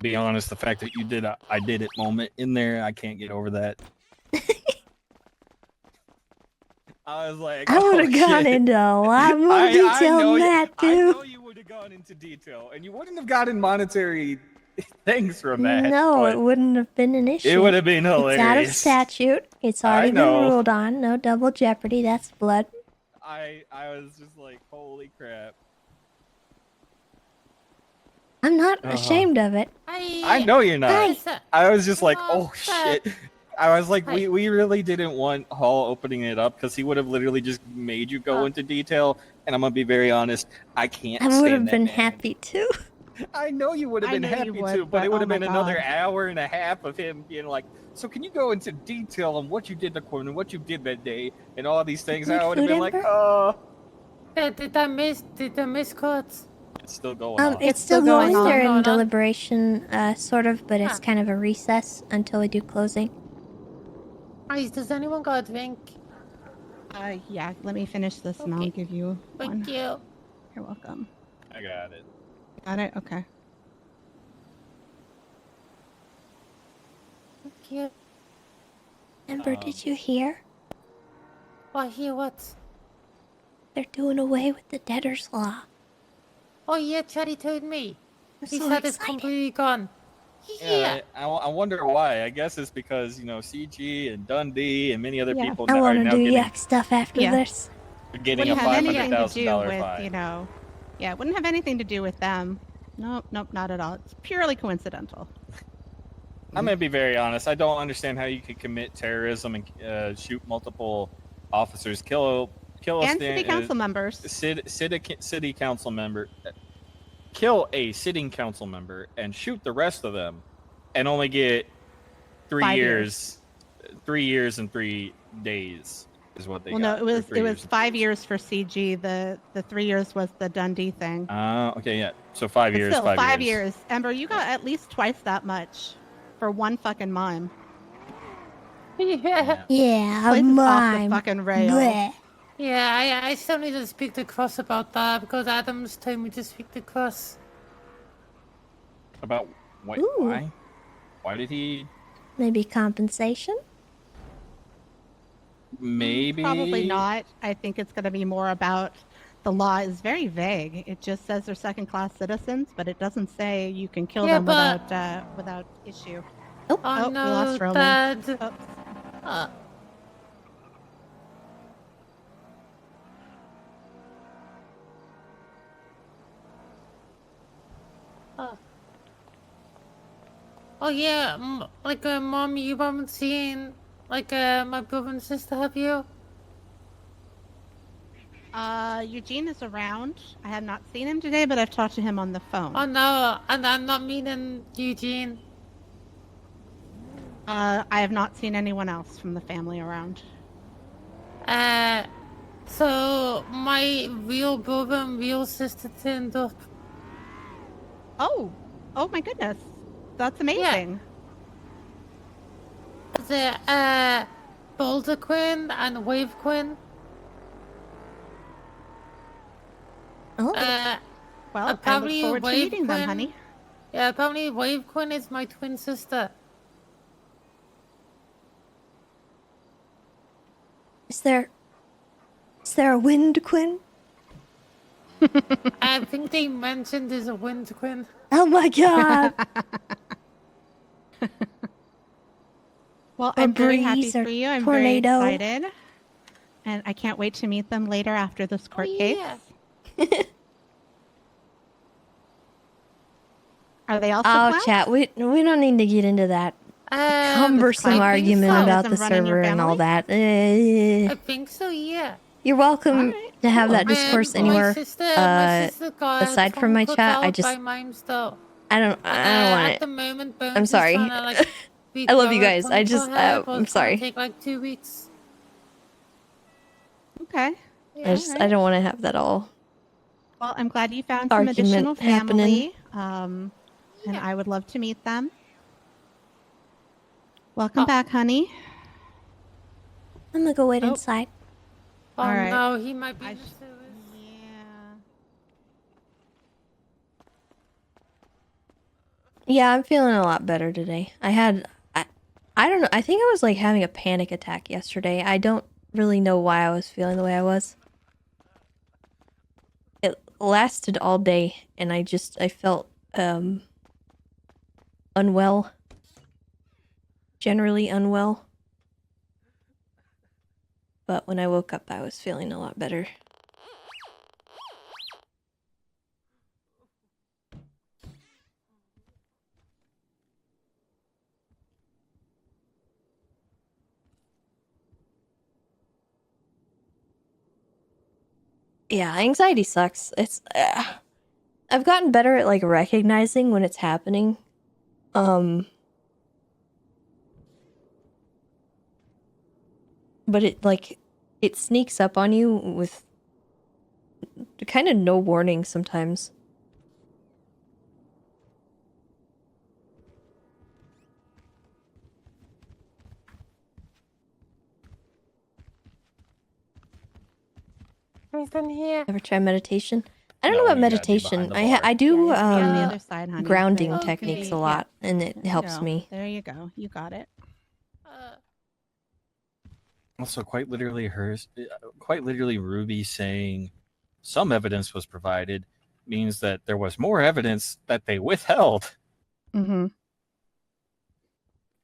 Be honest, the fact that you did a "I did it" moment in there, I can't get over that. I was like, I would have gone into a lot more detail than that, too. I know you would have gone into detail, and you wouldn't have gotten monetary things from that. No, but it wouldn't have been an issue. It would have been hilarious. It's out of statute. It's already been know. ruled on. No double jeopardy. That's blood. I was just like, holy crap. I'm not ashamed of it. I know you're not. I was just like, oh shit. I was like, we really didn't want Hall opening it up because he would have literally just made you go into detail. And I'm gonna be very honest, I can't. I would stand have that been man. happy too. I know you would have been happy too, but it would have been another hour and a half of him being like, so can you go into detail on what you did the corner, what you did that day, and all these things? I would have been like, oh. Did I miss courts? It's still going on. It's still going. They're on. in deliberation, sort of, but it's kind of a recess until we do closing. Guys, does anyone got a drink? Yeah. Let me finish this, and I'll give you one. Thank you. You're welcome. I got it. Got it. Okay. Thank you. Amber, did you hear? I hear what? They're doing away with the debtor's law. Oh yeah, Charlie told me. I'm He so said it's excited. completely gone. Yeah, I wonder why. I guess it's because, CG and Dundee and many other people I are want to now do getting, yuck stuff after this. getting a Wouldn't have anything to do $500,000 with, fine. Yeah, it wouldn't have anything to do with them. Nope, not at all. It's purely coincidental. I'm gonna be very honest. I don't understand how you could commit terrorism and shoot multiple officers, kill And city council members. City council member, kill a sitting council member, and shoot the rest of them, and only get 3 5 years. 3 years and 3 days is what they got. No, or it 3 was years. 5 years for CG. The 3 years was the Dundee thing. Okay, yeah. So 5 But years. still, 5 years. Ember, you got at least twice that much for one fucking mime. Yeah. Yeah, Place is off the mime. fucking rail. Bleh. Yeah, I still need to speak to Cross about that because Adams told me to speak to Cross. About what? Ooh. Why? Why did he? Maybe compensation? Maybe. Probably not. I think it's going to be more about the law is very vague. It just says they're second-class citizens, but it doesn't say you can kill them without issue. Oh, we no, lost Roman. Dad. Oops. Oh yeah, Mom, you haven't seen my brother and sister, have you? Eugene is around. I have not seen him today, but I've talked to him on the phone. Oh no, and I'm not meaning Eugene. I have not seen anyone else from the family around. So my real brother and real sister turned up. Oh my goodness. That's amazing. The Boulder Quinn and Wave Quinn. Oh. Well, I look apparently forward to Wave meeting them, Quinn- honey. Yeah, apparently Wave Quinn is my twin sister. Is there a wind, Quinn? I think they mentioned there's a wind, Quinn. Oh my god! Well, Or I'm very happy breeze or for you. I'm tornado. very excited. And I can't wait to meet them later after this court case. Are they also Oh, black? chat. We don't need to get into that cumbersome I think argument so. about the Cannibalism running your server and all family? that. I think so, yeah. You're welcome to have that Cool. discourse My anywhere. sister got Aside from my cut chat, I out just by mimes, though. I don't want At the it. moment, Bones I'm sorry. is trying to, like, I love you recover guys. from I it just for her, but I'm it's gonna sorry. take like 2 weeks. Okay. I don't want to have that all Well, I'm glad you found some argument additional happening. family. And I would love to meet them. Welcome back, honey. I'm gonna go wait inside. Oh All right. no, he might be in the sewers. Yeah, I'm feeling a lot better today. I don't know. I think I was like having a panic attack yesterday. I don't really know why I was feeling the way I was. It lasted all day and I felt unwell. Generally unwell. But when I woke up I was feeling a lot better. Yeah, anxiety sucks. It's I've gotten better at like recognizing when it's happening. But it sneaks up on you with kind of no warning sometimes. Anything here? Ever try meditation? I don't No, know about you gotta be meditation. behind the I do Yeah, on the other side, honey. grounding Right. techniques a Yeah. lot and it There you helps go. me. There you go. You got it. Also, quite literally, Ruby saying some evidence was provided means that there was more evidence that they withheld. Mm-hmm.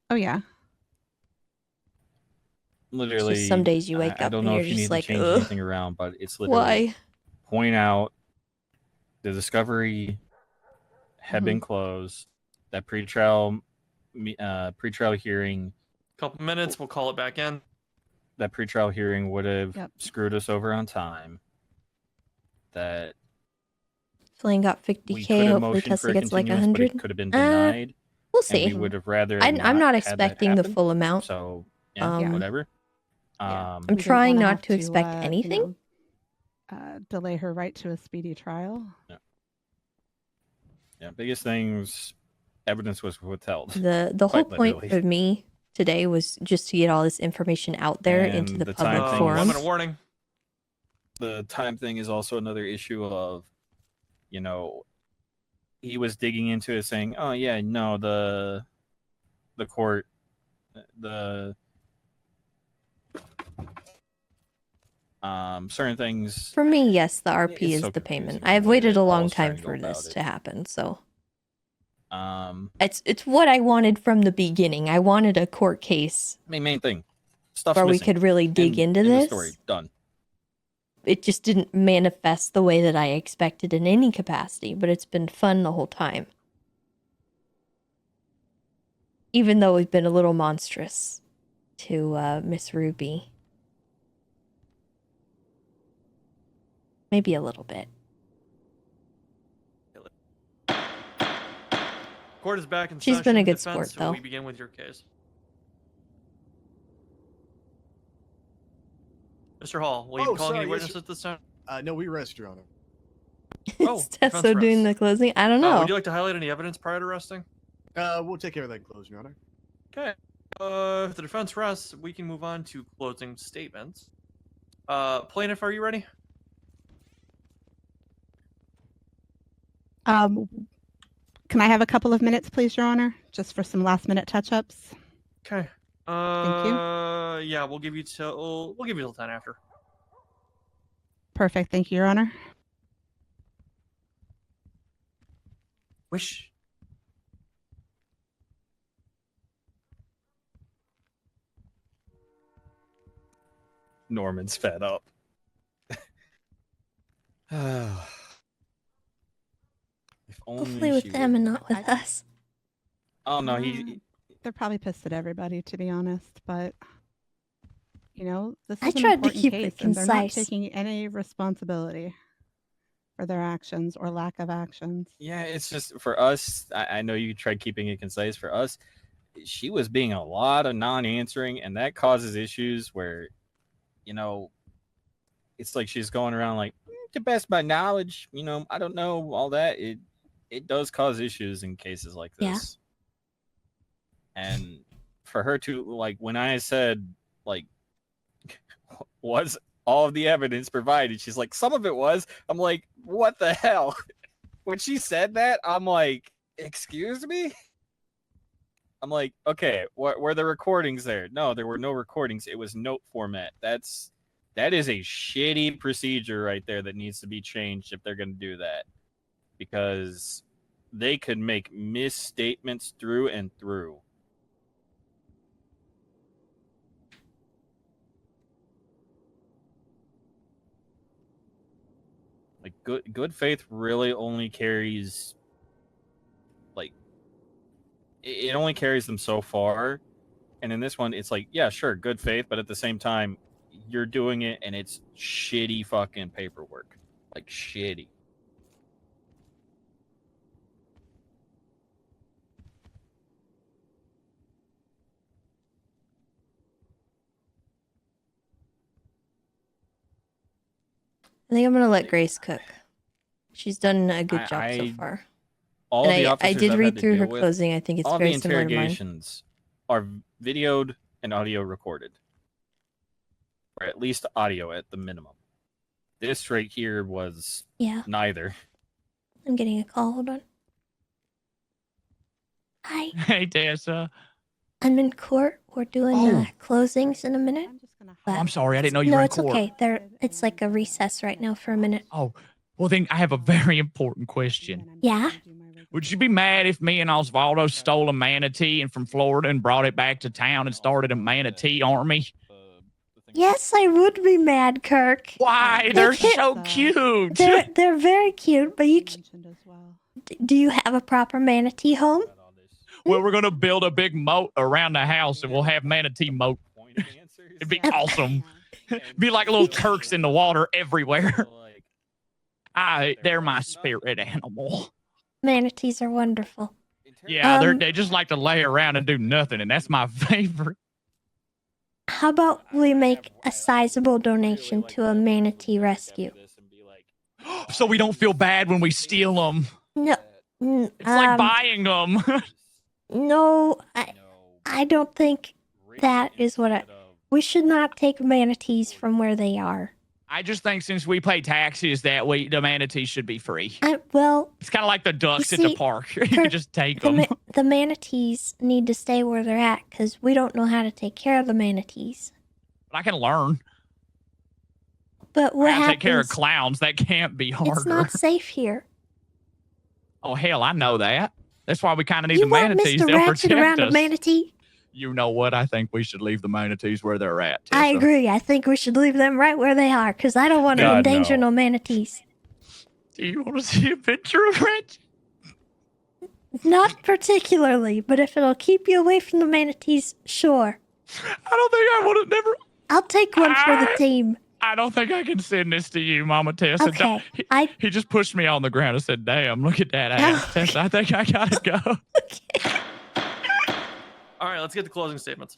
Oh yeah. Literally, Just some days you wake I up don't and know you're if you just need like, to change ugh, anything around, but it's literally why? point out the discovery had Mm-hmm. been closed, that pretrial hearing. Couple minutes, we'll call it back in. That pretrial hearing would have Yep. screwed us over on time. That Flynn got we 50K. could have Hopefully motioned for Tessa a gets like continuance, but 100. it could have been denied. We'll And we see. would have rather I'm not had that expecting the happen. full amount. So yeah, whatever. I'm We didn't trying wanna not have to expect anything. Delay her right to a speedy trial. Yeah, biggest things, evidence was withheld. The whole Quite point literally. of me today was just to get all this information out there into And the the public time thing forums. is- One minute warning. The time thing is also another issue of, he was digging into it saying, oh yeah, no, the court, certain things. For me, yes, the RP It's is so the payment. confusing I have the way waited that a long Paul's trying time to go for about this it. to happen, so I it's what I wanted from the beginning. I wanted a court case mean, main thing, stuff's where we missing. could really dig into End of this. story, done. It just didn't manifest the way that I expected in any capacity, but it's been fun the whole time. Even though we've been a little monstrous to Miss Ruby. Maybe a little bit. Court is back in She's session. been a good Defense, sport, though. We begin with your case. Mr. Hall, will you be calling any witnesses this time? No, we rest, Your Honor. Oh, Is Tessa doing the closing? I don't know. Would you like to highlight any evidence prior to arresting? We'll take care of that close, Your Honor. Okay. If the defense rests, we can move on to closing statements. Plaintiff, are you ready? Can I have a couple of minutes, please, Your Honor, just for some last-minute touch-ups? Okay. Yeah, we'll give you till 10 after. Perfect. Thank you, Your Honor. Wish. Norman's fed up. If Hopefully only with she them would- and not with us. Oh no, he They're probably pissed at everybody, to be honest. But this I is an tried to important keep it case, and they're not concise. taking any responsibility for their actions or lack of actions. Yeah, it's just for us. I know you tried keeping it concise. For us, she was being a lot of non-answering, and that causes issues where, it's like she's going around like, to best of my knowledge, I don't know all that. It does cause issues in cases like Yeah. this. And for her to, like, when I said, like, was all of the evidence provided, she's like, some of it was. I'm like, what the hell? When she said that, I'm like, excuse me? I'm like, okay, were the recordings there? No, there were no recordings. It was note format. That is a shitty procedure right there that needs to be changed if they're going to do that. Because they could make misstatements through and through. Like, good faith really only carries, like, it only carries them so far. And in this one, it's like, yeah, sure, good faith, but at the same time, you're doing it and it's shitty fucking paperwork. Like, shitty. I think I'm gonna let Grace cook. She's done a good job so far. All And the I officers did I've read had to through her deal with, closing. I think it's all very the similar to mine. interrogations are videoed and audio recorded. Or at least audio at the minimum. This right here was neither. I'm getting a call. Hold on. Hi. Hey, Tessa. I'm in court. We're doing closings in a minute. Oh, I'm sorry. I didn't know you No, were in it's court. okay. It's like a recess right now for a minute. Oh, well, then I have a very important question. Yeah? Would you be mad if me and Osvaldo stole a manatee and from Florida and brought it back to town and started a manatee army? Yes, I would be mad, Kirk. Why? They're so cute. They're very cute, but do you have a proper manatee home? Well, we're gonna build a big moat around the house, and we'll have manatee moat. It'd be awesome. Be like little Turks in the water everywhere. They're my spirit animal. Manatees are wonderful. Yeah, they just like to lay around and do nothing, and that's my favorite. How about we make a sizable donation to a manatee rescue? So we don't feel bad when we steal them. No. It's like buying them. No, I don't think that is what we should not take manatees from where they are. I just think since we pay taxes that the manatees should be free. Well, it's kind of like the ducks at see, the park. You can just take them. The manatees need to stay where they're at because we don't know how to take care of the manatees. But I can learn. But what I happens? take care of clowns. That can't be harder. It's not safe here. Oh, hell, I know that. That's why we kind of need You the want manatees. Mr. They'll Ratchet protect around us. a manatee? You know what? I think we should leave the manatees where they're at, Tessa. I agree. I think we should leave them right where they are because I don't want to God, endanger no. no manatees. Do you want to see a picture of Ratchet? Not particularly, but if it'll keep you away from the manatees, sure. I don't think I would have never. I'll take one for the team. I don't think I can send this to you, Mama Tessa. Okay. He just pushed me on the ground and said, damn, look at that ass. Tessa, I think I gotta go. All right, let's get to closing statements.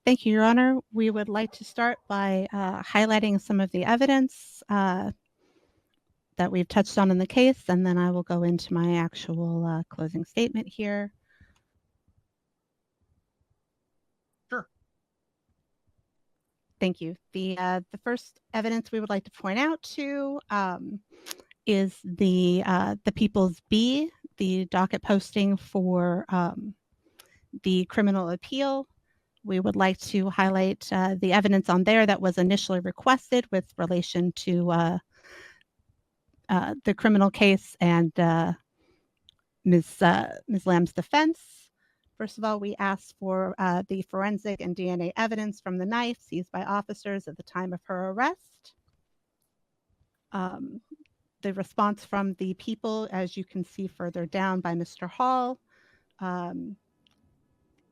Thank you, Your Honor. We would like to start by highlighting some of the evidence that we've touched on in the case, and then I will go into my actual closing statement here. Sure. Thank you. The first evidence we would like to point out to is the People's B, the docket posting for the criminal appeal. We would like to highlight the evidence on there that was initially requested with relation to the criminal case and Ms. Lamb's defense. First of all, we asked for the forensic and DNA evidence from the knife seized by officers at the time of her arrest. The response from the people, as you can see further down by Mr. Hall,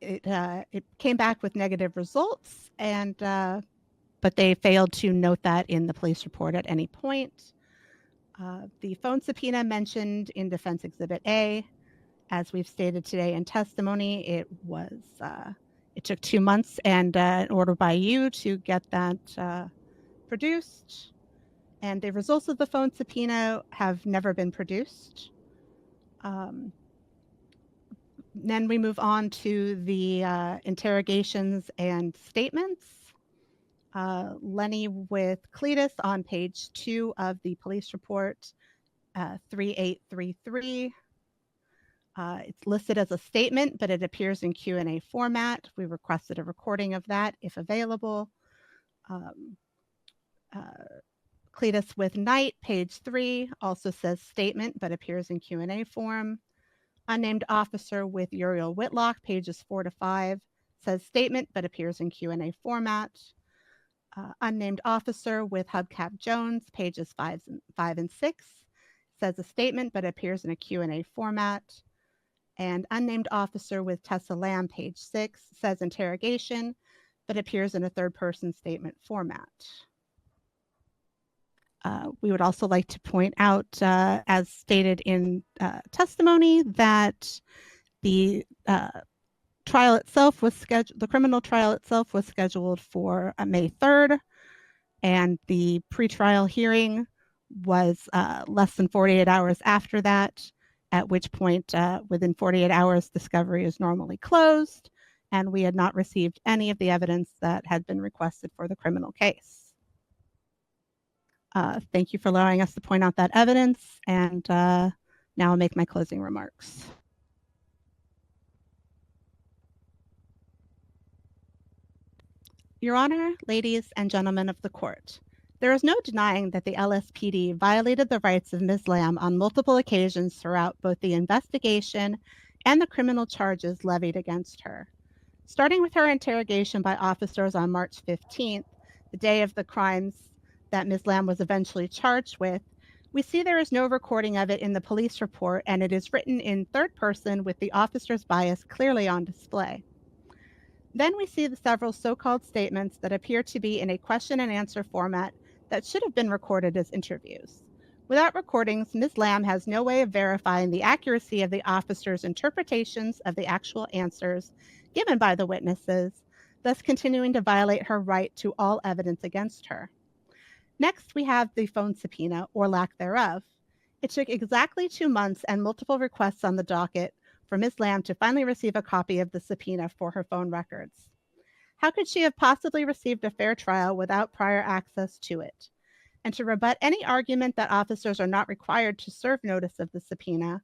it came back with negative results, and but they failed to note that in the police report at any point. The phone subpoena mentioned in Defense Exhibit A, as we've stated today in testimony, it took 2 months and an order by you to get that produced. And the results of the phone subpoena have never been produced. Then we move on to the interrogations and statements. Lenny with Cletus on page 2 of the police report, 3833. It's listed as a statement, but it appears in Q&A format. We requested a recording of that if available. Cletus with Knight, page 3, also says statement, but appears in Q&A form. Unnamed officer with Uriel Whitlock, pages 4 to 5, says statement, but appears in Q&A format. Unnamed officer with Hubcap Jones, pages 5 and 6, says a statement, but appears in a Q&A format. And unnamed officer with Tessa Lamb, page 6, says interrogation, but appears in a third-person statement format. We would also like to point out, as stated in testimony, that the trial itself was scheduled. The criminal trial itself was scheduled for May 3rd, and the pretrial hearing was less than 48 hours after that. At which point, within 48 hours, discovery is normally closed, and we had not received any of the evidence that had been requested for the criminal case. Thank you for allowing us to point out that evidence, and now I'll make my closing remarks. Your Honor, ladies and gentlemen of the court, there is no denying that the LSPD violated the rights of Ms. Lamb on multiple occasions throughout both the investigation and the criminal charges levied against her. Starting with her interrogation by officers on March 15th, the day of the crimes that Ms. Lamb was eventually charged with, we see there is no recording of it in the police report, and it is written in third person with the officer's bias clearly on display. Then we see the several so-called statements that appear to be in a question and answer format that should have been recorded as interviews. Without recordings, Ms. Lamb has no way of verifying the accuracy of the officer's interpretations of the actual answers given by the witnesses, thus continuing to violate her right to all evidence against her. Next, we have the phone subpoena, or lack thereof. It took exactly 2 months and multiple requests on the docket for Ms. Lamb to finally receive a copy of the subpoena for her phone records. How could she have possibly received a fair trial without prior access to it? And to rebut any argument that officers are not required to serve notice of the subpoena,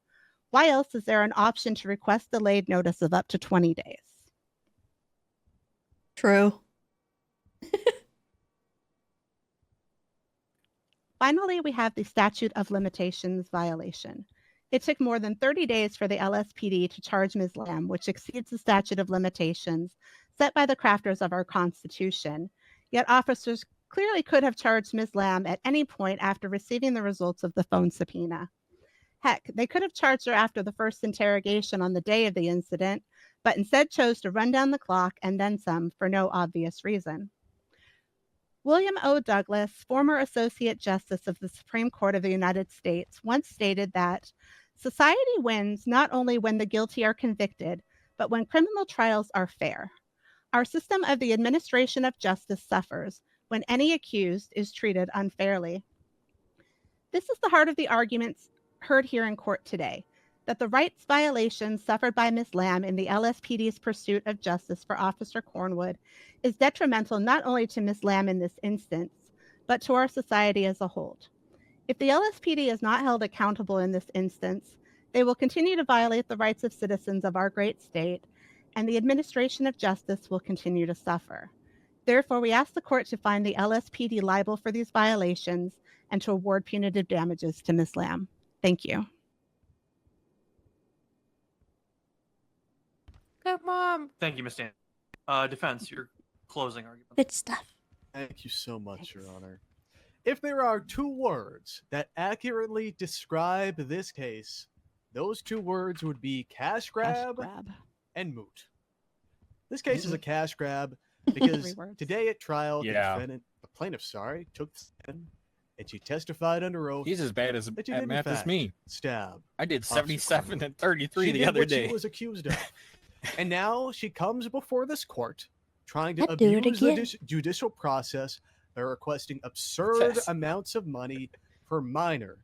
why else is there an option to request delayed notice of up to 20 days? True. Finally, we have the statute of limitations violation. It took more than 30 days for the LSPD to charge Ms. Lamb, which exceeds the statute of limitations set by the crafters of our Constitution. Yet officers clearly could have charged Ms. Lamb at any point after receiving the results of the phone subpoena. Heck, they could have charged her after the first interrogation on the day of the incident, but instead chose to run down the clock and then some for no obvious reason. William O. Douglas, former Associate Justice of the Supreme Court of the United States, once stated that society wins not only when the guilty are convicted, but when criminal trials are fair. Our system of the administration of justice suffers when any accused is treated unfairly. This is the heart of the arguments heard here in court today, that the rights violations suffered by Ms. Lamb in the LSPD's pursuit of justice for Officer Cornwood is detrimental not only to Ms. Lamb in this instance, but to our society as a whole. If the LSPD is not held accountable in this instance, they will continue to violate the rights of citizens of our great state, and the administration of justice will continue to suffer. Therefore, we ask the court to find the LSPD liable for these violations and to award punitive damages to Ms. Lamb. Thank you. Good mom. Thank you, Ms. Dan. Defense, your closing argument. Good stuff. Thank you so much, Your Honor. If there are two words that accurately describe this case, those two words would be cash grab, and moot. This case is a cash grab because today at trial, the plaintiff, took the stand and she testified under oath. He's as bad as that she at did, math in as fact, me. Stab. I did Officer 77 and 33 She the did other what day. She was accused of. And now she comes before this court trying to I'd do it abuse the again. judicial process by requesting absurd amounts of money for minor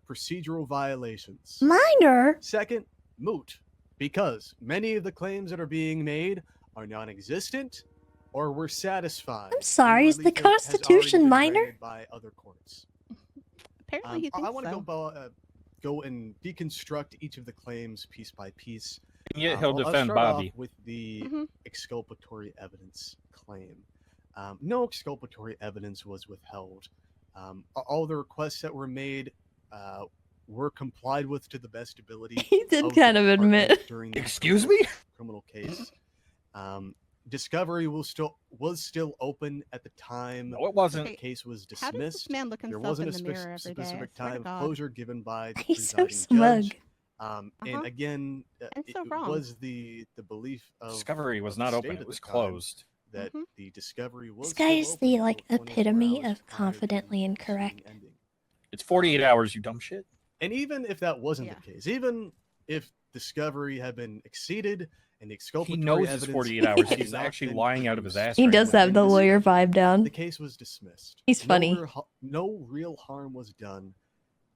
procedural violations. Minor? Second, moot, because many of the claims that are being made are non-existent or were satisfied. I'm sorry, is the Constitution minor? By other courts. Apparently, he thinks I want to so. go and deconstruct each of the claims piece by piece. And yet he'll I'll defend start off Bobby. with the exculpatory evidence claim. No exculpatory evidence was withheld. All the requests that were made were complied with to the best ability. He did of the kind of department admit. during the Excuse me? criminal case. Discovery was still open at the time. No, it wasn't. The case was How does dismissed. this man look There himself wasn't in a the mirror every day? I specific swear to time of God. closure given by the He's so presiding smug. judge. And again, And so it wrong. was the belief of Discovery was of the not state open. at It was the time closed. That the discovery was This guy still is open the until 24 epitome hours of prior to confidently the incorrect. proceeding ending. It's 48 hours, you dumb shit. And even if that wasn't the case, even if discovery had been exceeded and the He exculpatory knows evidence it's 48 hours. had He's not actually been lying out of his ass. He right does now. have the lawyer vibe down. the case was dismissed. He's funny. No real harm was done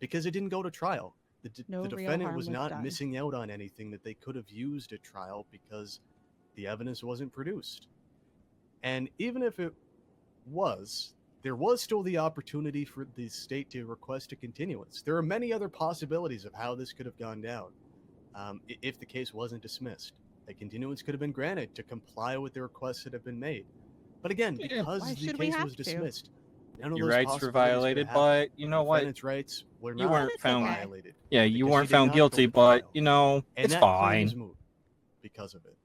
because it didn't go to trial. No The real defendant harm was was not done. missing out on anything that they could have used at trial because the evidence wasn't produced. And even if it was, there was still the opportunity for the state to request a continuance. There are many other possibilities of how this could have gone down if the case wasn't dismissed. A continuance could have been granted to comply with the requests that have been made. But again, because Why the should we case have was to? dismissed, none of Your those rights were possibilities could violated, happen. but you know what? Defendant's rights were You not weren't found. violated. Yeah, you because weren't she did found not go guilty, to but trial. you know, And it's that claim is fine. moot because of it.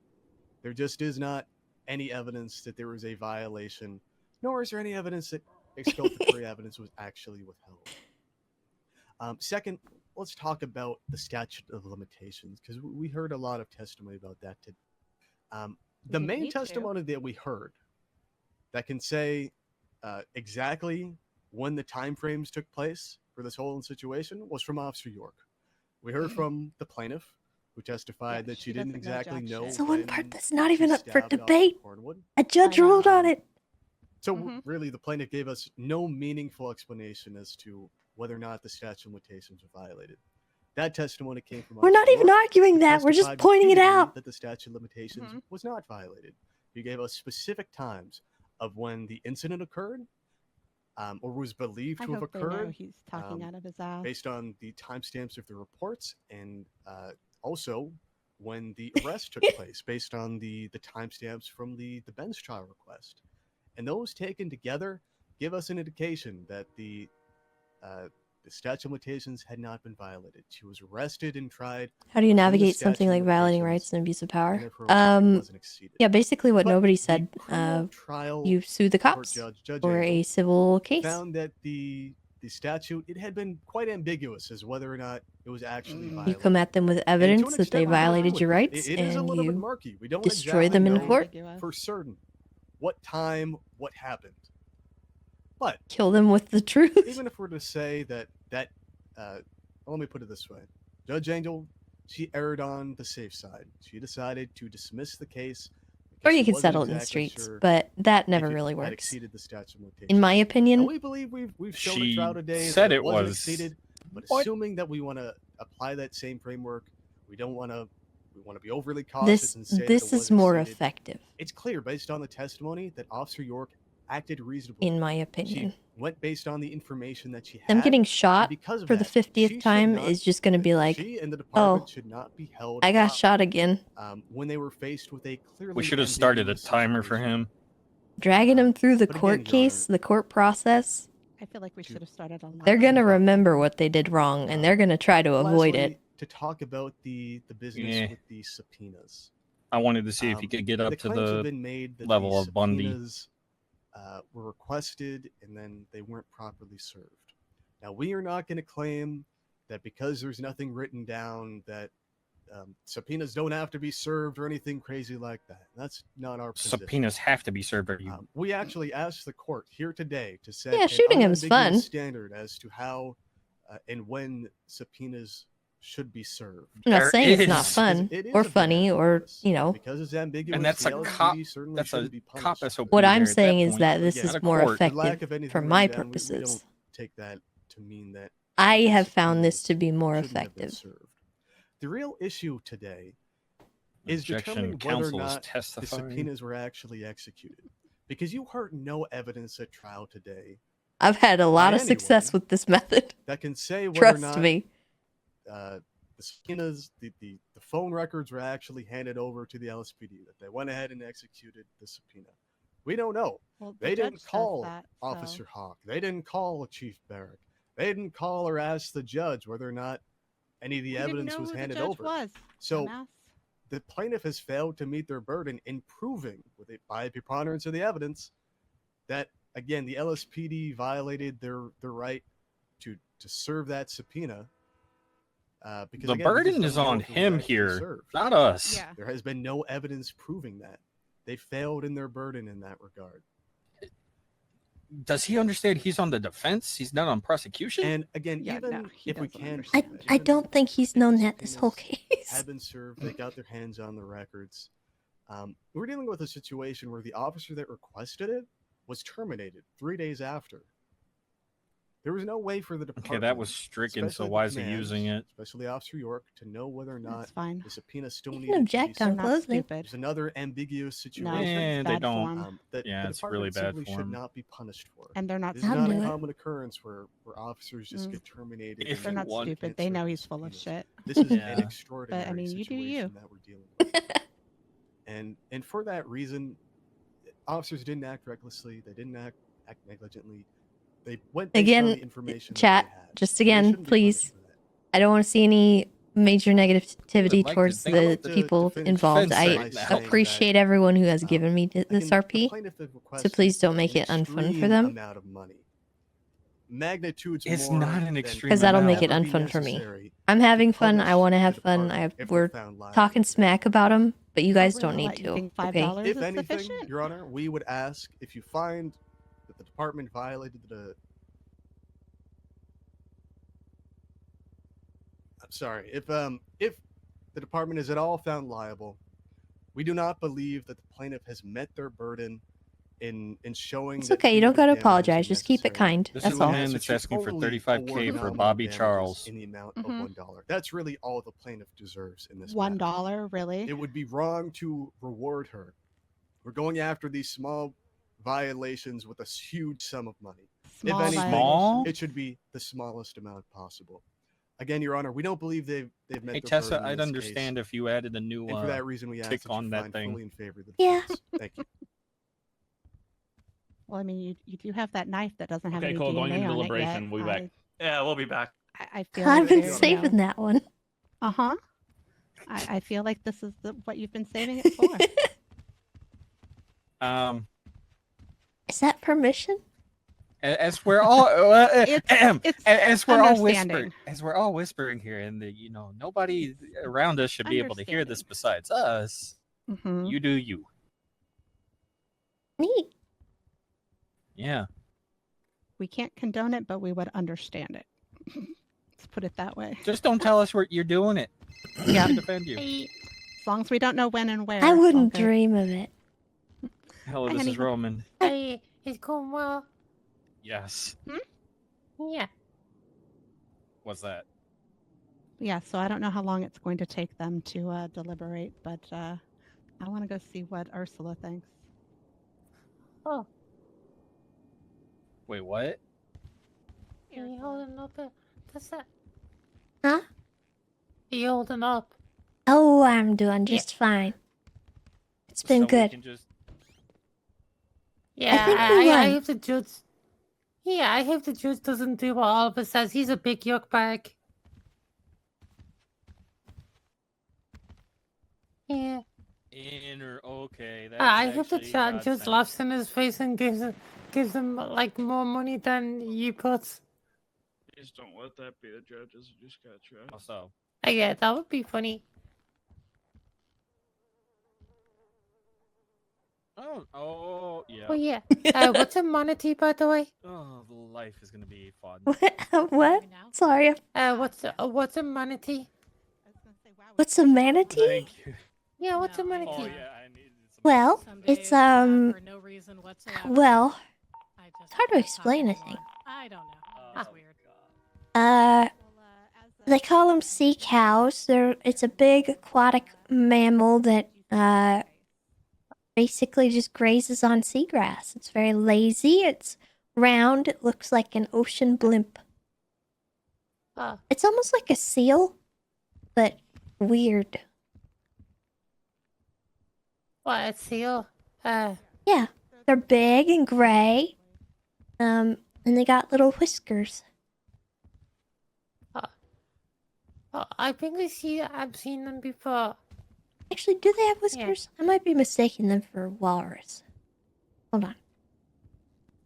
There just is not any evidence that there was a violation, nor is there any evidence that exculpatory evidence was actually withheld. Second, let's talk about the statute of limitations, because we heard a lot of testimony about that today. The didn't main need to. testimony that we heard that can say exactly when the time frames took place for this whole situation was from Officer York. We heard from the plaintiff, who testified that she didn't doesn't know exactly jack know. shit. It's the one when part that's not she even up for stabbed Officer debate. Cornwood. A judge ruled on it. So really, the plaintiff gave us no meaningful explanation as to whether or not the statute of limitations were violated. That testimony came from. We're not Officer even York, arguing who that. We're just testified pointing it repeatedly out. that the statute of limitations was not violated. He gave us specific times of when the incident occurred, or was believed I to have hope they know occurred, he's talking out of his ass. based on the timestamps of the reports, and also when the arrest took place, based on the timestamps from the bench trial request. And those taken together give us an indication that the statute of limitations had not been violated. She was arrested and tried. How do you within the navigate statute something of like violating limitations, rights and abuse of power? and if her right wasn't exceeded. Yeah, basically what But nobody the said. criminal trial You sue the court cops Judge for a Angel, civil case. found that the statute, it had been quite ambiguous as whether or not it was actually You violated. come at them with And to evidence an that they extent, we're fine violated with your that. rights It is a and little bit you murky. We don't destroy exactly them in know court. for certain what time, what happened. But Kill them with the truth. even if we're to say that let me put it this way. Judge Angel, she erred on the safe side. She decided to dismiss the case. Or because you she can wasn't settle it in the exactly streets, sure but that if never it really had works. exceeded the statute of limitations. In my And opinion, we believe we've shown She a trial today said that it wasn't was. exceeded, but What? assuming that we want to apply that same framework, we don't want to we want to be overly cautious and say that This it is was more exceeded. effective, It's clear based on the testimony that Officer York acted reasonably. in my opinion. She went based on the information that she had. Them getting and shot because of for the that, she 50th should time not- is just going to be like, she and the department oh, should not be held I got liable, shot again. when they were faced with a clearly We should have started a ambiguous timer for situation. him. Dragging them through the but again, court Your case, the court process, I feel like we should have started a lot. they're going to remember what they did wrong, and they're going to try to avoid Lastly, it. to talk about the business Yeah. with the subpoenas. I wanted to see if he could get up the to claims have the been made that level the of Bundy. subpoenas, were requested and then they weren't properly served. Now, we are not going to claim that because there's nothing written down that subpoenas don't have to be served or anything crazy like that. That's not our position. Subpoenas have to be served. Are you? We actually asked the court here today to set Yeah, an shooting him's unambiguous fun. standard as to how and when subpoenas should be served. I'm not There saying it's not is. fun It is or a bit funny or, you know. Because it's ambiguous. And that's the a LSPD cop. certainly That's a shouldn't be cop punished. SOP. What I'm there at saying that is point. that this Again, is At a more court. The lack effective of anything for written my down, we purposes. don't take that to mean that I have subpoenas found this to be more shouldn't have been effective. served. The real issue today is Objection. determining whether or Counsel is not the testifying. subpoenas were actually executed. Because you heard no evidence at trial today I've had a lot by of success anyone with this method. that can say whether Trust or not me. the subpoenas, the phone records were actually handed over to the LSPD, that they went ahead and executed the subpoena. We don't know. Well, the They judge didn't says call that, so- Officer Hawk. They didn't call Chief Barrack. They didn't call or ask the judge whether or not any of the We didn't evidence know was who the handed judge over. was, So dumbass. the plaintiff has failed to meet their burden in proving, by a preponderance of the evidence, that again the LSPD violated their right to serve that subpoena. Because The again, we just burden don't is know on if it was him actually here, served. not us. Yeah. There has been no evidence proving that. They failed in their burden in that regard. Does he understand he's on the defense? He's not on prosecution. And again, Yeah, even no, he if we doesn't can, understand prove it, I even don't think he's if known the that this whole subpoenas case. have been served, they got their hands on the records. We're dealing with a situation where the officer that requested it was terminated 3 days after. There was no way for the department. Okay, that was stricken. So especially why the is he command, using it? Especially Officer York, to know whether or not That's fine. the subpoena still You needed can to be object on served. Not closing. stupid. There's another ambiguous situation. No, Yeah, it's they bad don't. form. That Yeah, the it's really department bad simply form. should not be punished for. And they're not This is I'll not do a it. common occurrence where officers just Mm. get terminated. If and They're not one stupid. can't They serve know the he's full of subpoenas. shit. This is Yeah. an extraordinary But, I mean, you do situation you. that we're dealing with. And for that reason, officers didn't act recklessly. They didn't act negligently. They went based on Again, the information that chat, they had. just They again, shouldn't be please. punished for that. I don't want to see any major negativity like to towards think- the I'd like to people finish involved. by I saying that, appreciate everyone who has given me this again, the RP. plaintiff had So requested please don't make an it unfun for extreme them. amount of money. Magnitudes It's more not an than extreme because that'll amount. make it ever be unfun for me. necessary I'm having to fun. I punish want to the have fun. department if We're they're found liable. talking smack about them, but you guys Really? don't need What, you to. think Okay. $5 If is anything, sufficient? Your Honor, we would ask if you find that the department violated the. I'm sorry. If the department is at all found liable, we do not believe that the plaintiff has met their burden in showing. It's that okay. You don't punitive gotta damages are apologize. Just keep it necessary. kind. This That's is a all. man Ask that's that you asking for totally 35K award for nominal Bobby damages Charles. in the amount Mhm. of $1. That's really all the plaintiff deserves in this. matter. $1, really? It would be wrong to reward her. We're going after these small violations with a huge sum of money. Small if anything, Small? it should be the smallest amount possible. Again, Your Honor, we don't believe they've met Hey their Tessa, burden in I'd this understand case, if you added a new and for that reason, we ask tick that you on that find thing. fully in favor of the Yeah. defense. Thank you. Well, I mean, you do have that knife that doesn't have Okay, any cool. Going DNA into on deliberation. it We'll be back. Yeah, we'll be back. I feel I've like been there- saving that one. Uh-huh. I feel like this is what you've been saving it for. Is that permission? As we're all It's as we're all understanding. whispering, here, and nobody around us should be able to hear this besides us. Mhm. You do you. Neat. Yeah. We can't condone it, but we would understand it. Let's put it that way. Just don't tell us where you're doing it. Yeah. To defend you. As long as we don't know when and where. I it's all wouldn't good. dream of it. Hello, Hi, this is honey. Roman. Hey, it's Cornwall. Yes. Yeah. What's that? Yeah, so I don't know how long it's going to take them to deliberate, but I want to go see what Ursula thinks. Oh, Wait, what? are you holding up? That's it. Huh? Are you holding up? Oh, I'm doing just fine. It's been So good. we can just. Yeah, think we I won. hope the judge. Yeah, I hope the judge doesn't do what Oliver says. He's a big yuck bag. Yeah. Okay, that's I hope the actually judge godsend. laughs in his face and gives him like more money than you put. Just don't let that be the judges. You just gotta try. Also, Yeah, that would be funny. yeah. Oh yeah. What's a manatee, by the way? Oh, the life is gonna be fun. What? Sorry. What's a manatee? What's a manatee? Thank you. Yeah, what's a manatee? Oh yeah, I needed some. Well, it's for no reason whatsoever. well, I just it's hard to explain, I think. I don't know. It's weird. They call them sea cows. It's a big aquatic mammal that basically just grazes on seagrass. It's very lazy. It's round. It looks like an ocean blimp. It's almost like a seal, but weird. What, a seal? Yeah, they're big and gray. And they got little whiskers. Oh, I think I've seen them before. Actually, do they have whiskers? I might be mistaking them for walrus. Hold on.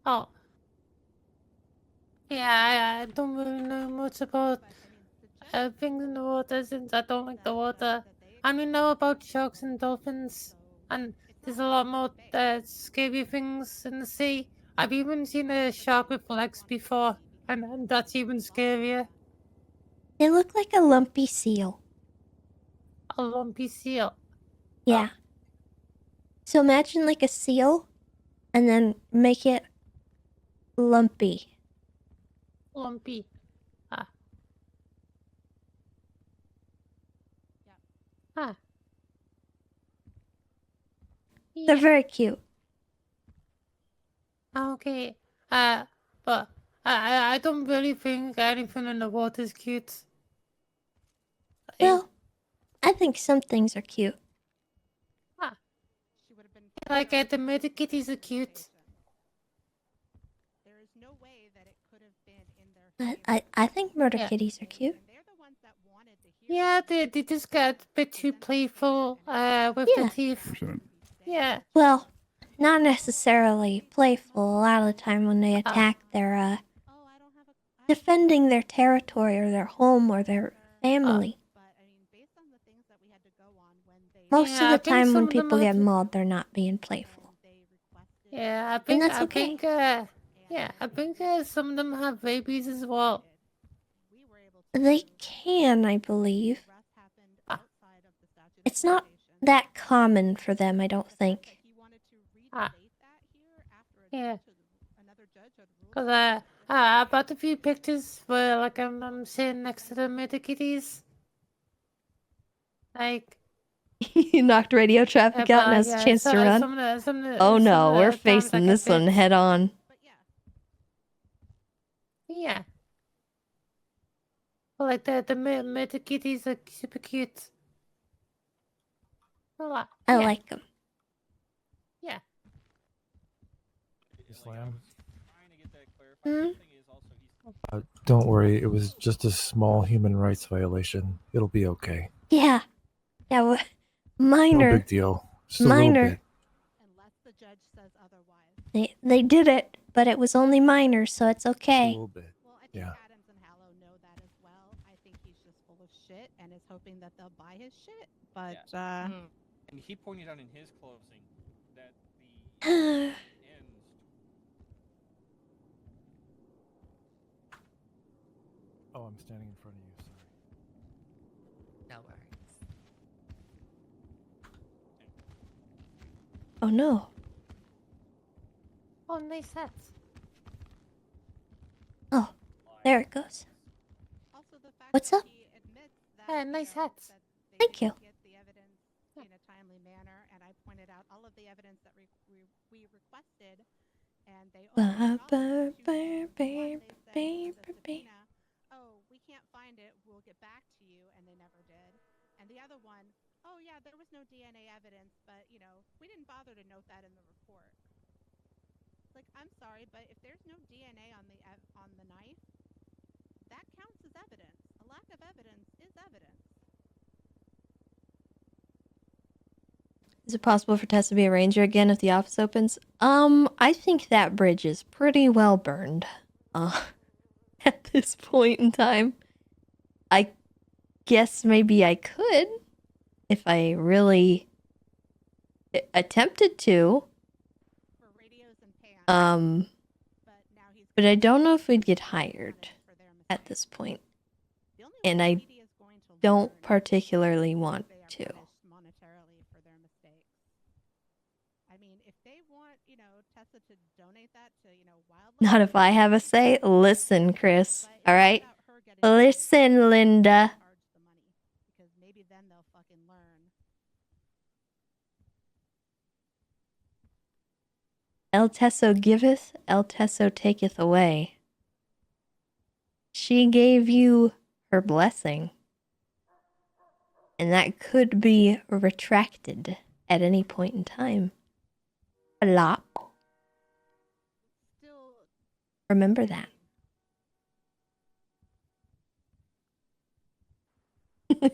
Oh. Yeah, I don't really know much about things in the water since I don't like the water. I only know about sharks and dolphins, and there's a lot more scary things in the sea. I've even seen a shark with legs before, and that's even scarier. They look like a lumpy seal. A lumpy seal. Yeah. So imagine like a seal, and then make it lumpy. Lumpy. Ah. They're very cute. Okay. But I don't really think anything in the water is cute. Well, I think some things are cute. Like the murder kitties are cute. I think murder kitties are cute. Yeah, they just get a bit too playful with the teeth. Yeah. Well, not necessarily playful. A lot of the time when they attack, they're defending their territory or their home or their family. Most Yeah, of I the think time some when of them people are get ju- mauled, they're not being playful. Yeah, I think that's okay. I think some of them have babies as well. They can, I believe. It's not that common for them, I don't think. Yeah. Cause I bought a few pictures where like I'm sitting next to the murder kitties. Like You knocked radio traffic out and has a chance to run. Oh no, we're facing this one head on. Yeah. Well, like the murder kitties are super cute. I like them. Yeah. Slam. Hmm? Don't worry, it was just a small human rights violation. It'll be okay. Yeah. Yeah, minor. No big deal. Just a Minor. little They did it, but it was only minor, so it's okay. bit. Yeah. Shit and is hoping that they'll buy his shit. But And he pointed out in his closing that the Oh, I'm standing in front of you. Sorry. No worries. Oh no. Oh, nice hats. Oh, there it goes. What's up? nice hats. Thank you. Get the evidence in a timely manner, and I pointed out all of the evidence that we requested, and they only acknowledged two things. One, they said with the subpoena, "Oh, we can't find it. We'll get back to you," and they never did. And the other one, "Oh yeah, there was no DNA evidence, but you know, we didn't bother to note that in the report." It's like, I'm sorry, but if there's no DNA on the knife, that counts as evidence. A lack of evidence is evidence. Is it possible for Tess to be a ranger again if the office opens? I think that bridge is pretty well burned. At this point in time. I guess maybe I could if I really attempted to. But I don't know if we'd get hired at this point. And I don't particularly want to. Not if I have a say. Listen, Chris. All right? Listen, Linda. Because maybe then they'll fucking learn. El Teso giveth, El Teso taketh away. She gave you her blessing. And that could be retracted at any point in time. A lot. Remember that. Well,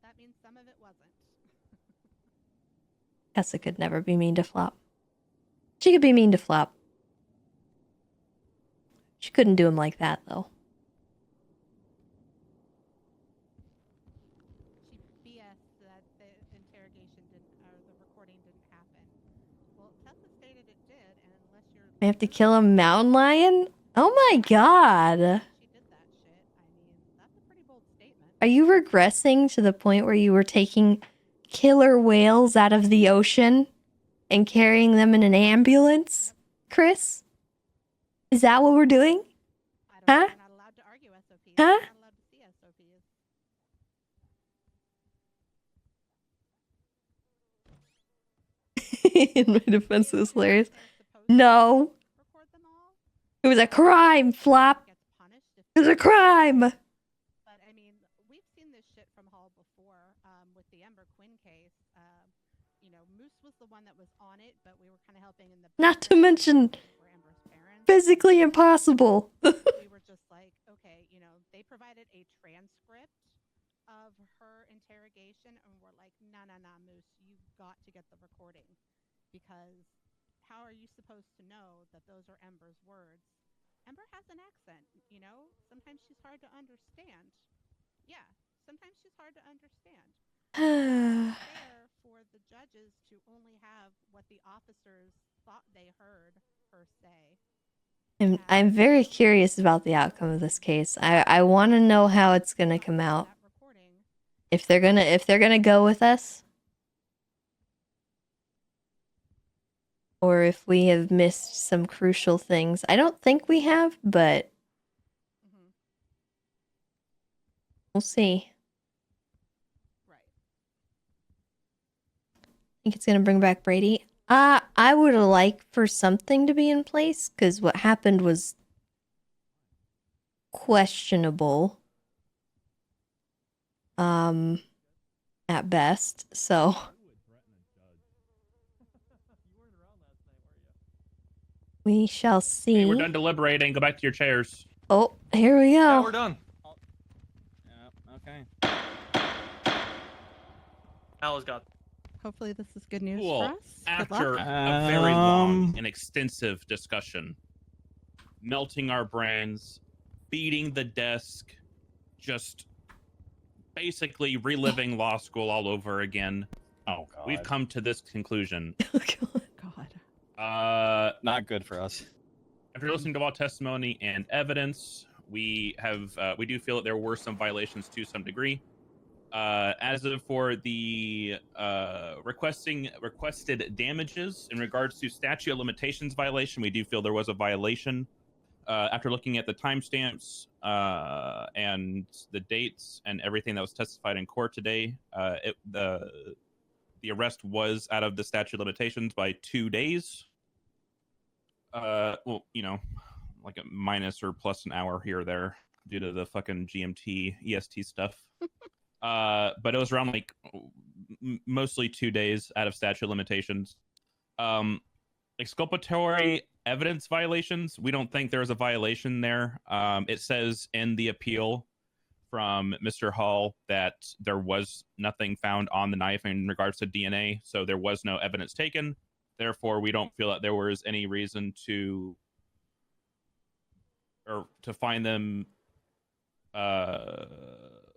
that means some of it wasn't. Tessa could never be mean to Flop. She could be mean to Flop. She couldn't do him like that, though. She BS that the interrogation didn't, or the recording didn't happen. Well, Tessa stated it did, and unless you're... We have to kill a mountain lion? Oh my god. Are you regressing to the point where you were taking killer whales out of the ocean and carrying them in an ambulance, Chris? Is that what we're doing? Huh? Huh? In my defense, it was hilarious. No. It was a crime, Flop. It was a crime. But I mean, we've seen this shit from Hall before. With the Ember Quinn case, you know, Moose was the one that was on it, but we were kind of helping in the. Not to mention, physically impossible. We were just like, okay, you know, they provided a transcript of her interrogation, and we're like, nah, Moose, you've got to get the recording, because how are you supposed to know that those are Ember's words? Ember has an accent, you know? Sometimes she's hard to understand. Yeah, sometimes she's hard to understand. It's fair for the judges to only have what the officers thought they heard her say. I'm very curious about the outcome of this case. I want to know how it's gonna come out. If they're gonna go with us, or if we have missed some crucial things. I don't think we have, but we'll see. I think it's gonna bring back Brady. I would like for something to be in place, because what happened was questionable. At best, so. We shall see. Hey, we're done deliberating. Go back to your chairs. Oh, here we go. Yeah, we're done. Okay. Alice got. Hopefully this is good news Cool. for us. After a very long and extensive discussion, melting our brains, beating the desk, just basically reliving law school all over again. Oh god. We've come to this conclusion. Not good for us. After listening to all testimony and evidence, we do feel that there were some violations to some degree. As of for the requested damages in regards to statute of limitations violation, we do feel there was a violation. After looking at the timestamps, and the dates and everything that was testified in court today, the arrest was out of the statute of limitations by 2 days. Well, you know, like a minus or plus an hour here or there due to the fucking GMT EST stuff. But it was around like mostly 2 days out of statute of limitations. Exculpatory evidence violations, we don't think there's a violation there. It says in the appeal from Mr. Hall that there was nothing found on the knife in regards to DNA, so there was no evidence taken. Therefore, we don't feel that there was any reason to find them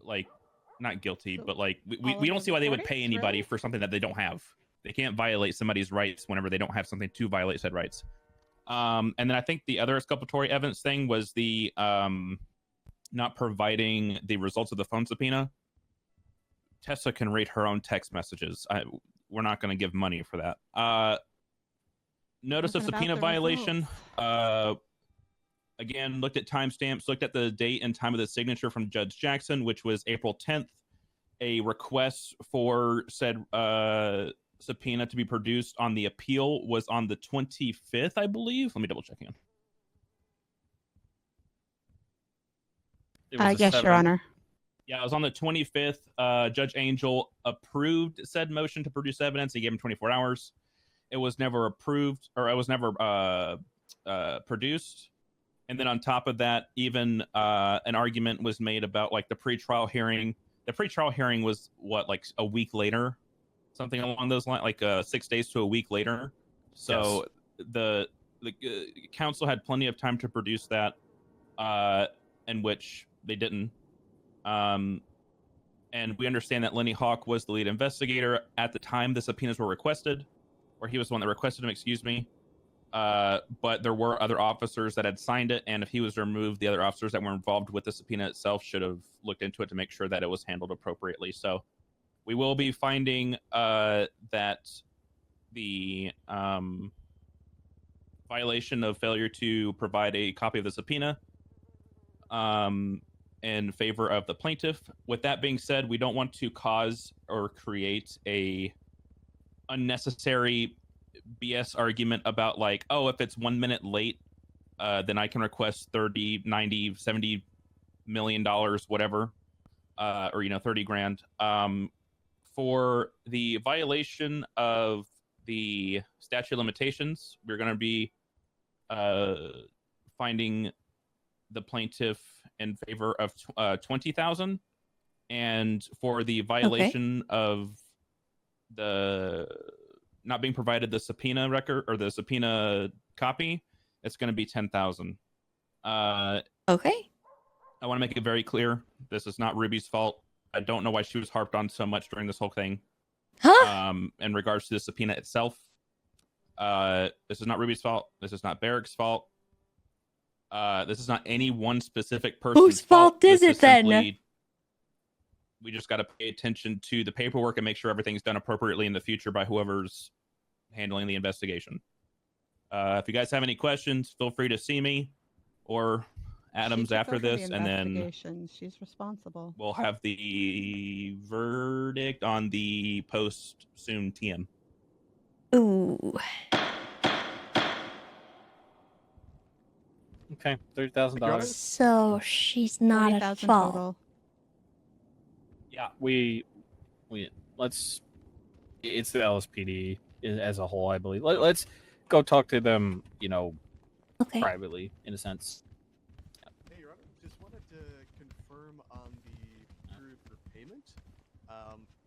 like not guilty, but like we don't see why they would pay anybody for something that they don't have. They can't violate somebody's rights whenever they don't have something to violate said rights. And then I think the other exculpatory evidence thing was the not providing the results of the phone subpoena. Tessa can read her own text messages. We're not going to give money for that. Notice of subpoena violation. Again, looked at timestamps, looked at the date and time of the signature from Judge Jackson, which was April 10th. A request for said subpoena to be produced on the appeal was on the 25th, I believe. Let me double check again. Yes, Your Honor. Yeah, it was on the 25th. Judge Angel approved said motion to produce evidence. He gave him 24 hours. It was never approved, or it was never produced. And then on top of that, even an argument was made about like the pretrial hearing. The pretrial hearing was what, like a week later, something along those lines, like 6 days to a week later. So yes. the council had plenty of time to produce that, in which they didn't. And we understand that Lenny Hawk was the lead investigator at the time the subpoenas were requested, or he was the one that requested them, excuse me. But there were other officers that had signed it, and if he was removed, the other officers that were involved with the subpoena itself should have looked into it to make sure that it was handled appropriately. So we will be finding that the violation of failure to provide a copy of the subpoena in favor of the plaintiff. With that being said, we don't want to cause or create a unnecessary BS argument about like, oh, if it's 1 minute late, then I can request 30, 90, 70 million dollars, whatever, or, you know, 30 grand. For the violation of the statute of limitations, we're going to be finding the plaintiff in favor of 20,000, and for the violation of the not being provided the subpoena record or the subpoena copy, it's going to be 10,000. Okay. I want to make it very clear, this is not Ruby's fault. I don't know why she was harped on so much during this whole thing. Huh? In regards to the subpoena itself, this is not Ruby's fault. This is not Barrick's fault. This is not any one specific person's Whose fault is This it then? simply, we just got to pay attention to the paperwork and make sure everything's done appropriately in the future by whoever's handling the investigation. If you guys have any questions, feel free to see me or Adams after this, and then she's responsible. we'll have the verdict on the post soon TM. Ooh. Okay, $30,000. So she's not at 40,000 fault. total. Yeah, we let's. It's the LSPD as a whole, I believe. Let's go talk to them, you know, privately, in a sense. Hey, Your Honor, just wanted to confirm on the period for payment.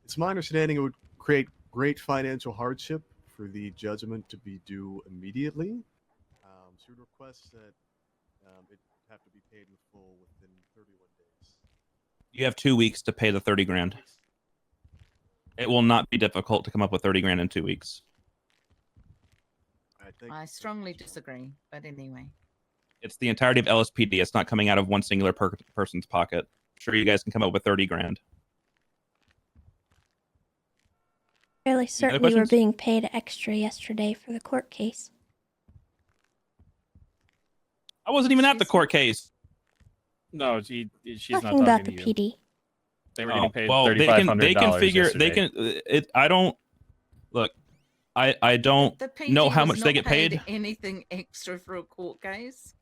It's my understanding it would create great financial hardship for the judgment to be due immediately. So we request that it have to be paid in full within 31 days. You have 2 weeks to pay the 30 grand. It will not be difficult to come up with 30 grand in 2 weeks. I strongly disagree, but anyway. It's the entirety of LSPD. It's not coming out of one singular person's pocket. I'm sure you guys can come up with 30 grand. Fairly certain you were questions? being paid extra yesterday for the court case. I wasn't even at the court case. No, she's not Talking talking about to the you. PD. They were getting paid well, $3,500 they can figure yesterday. they can it. I don't look. I don't The PD know how was much not they get paid. anything extra for a court case.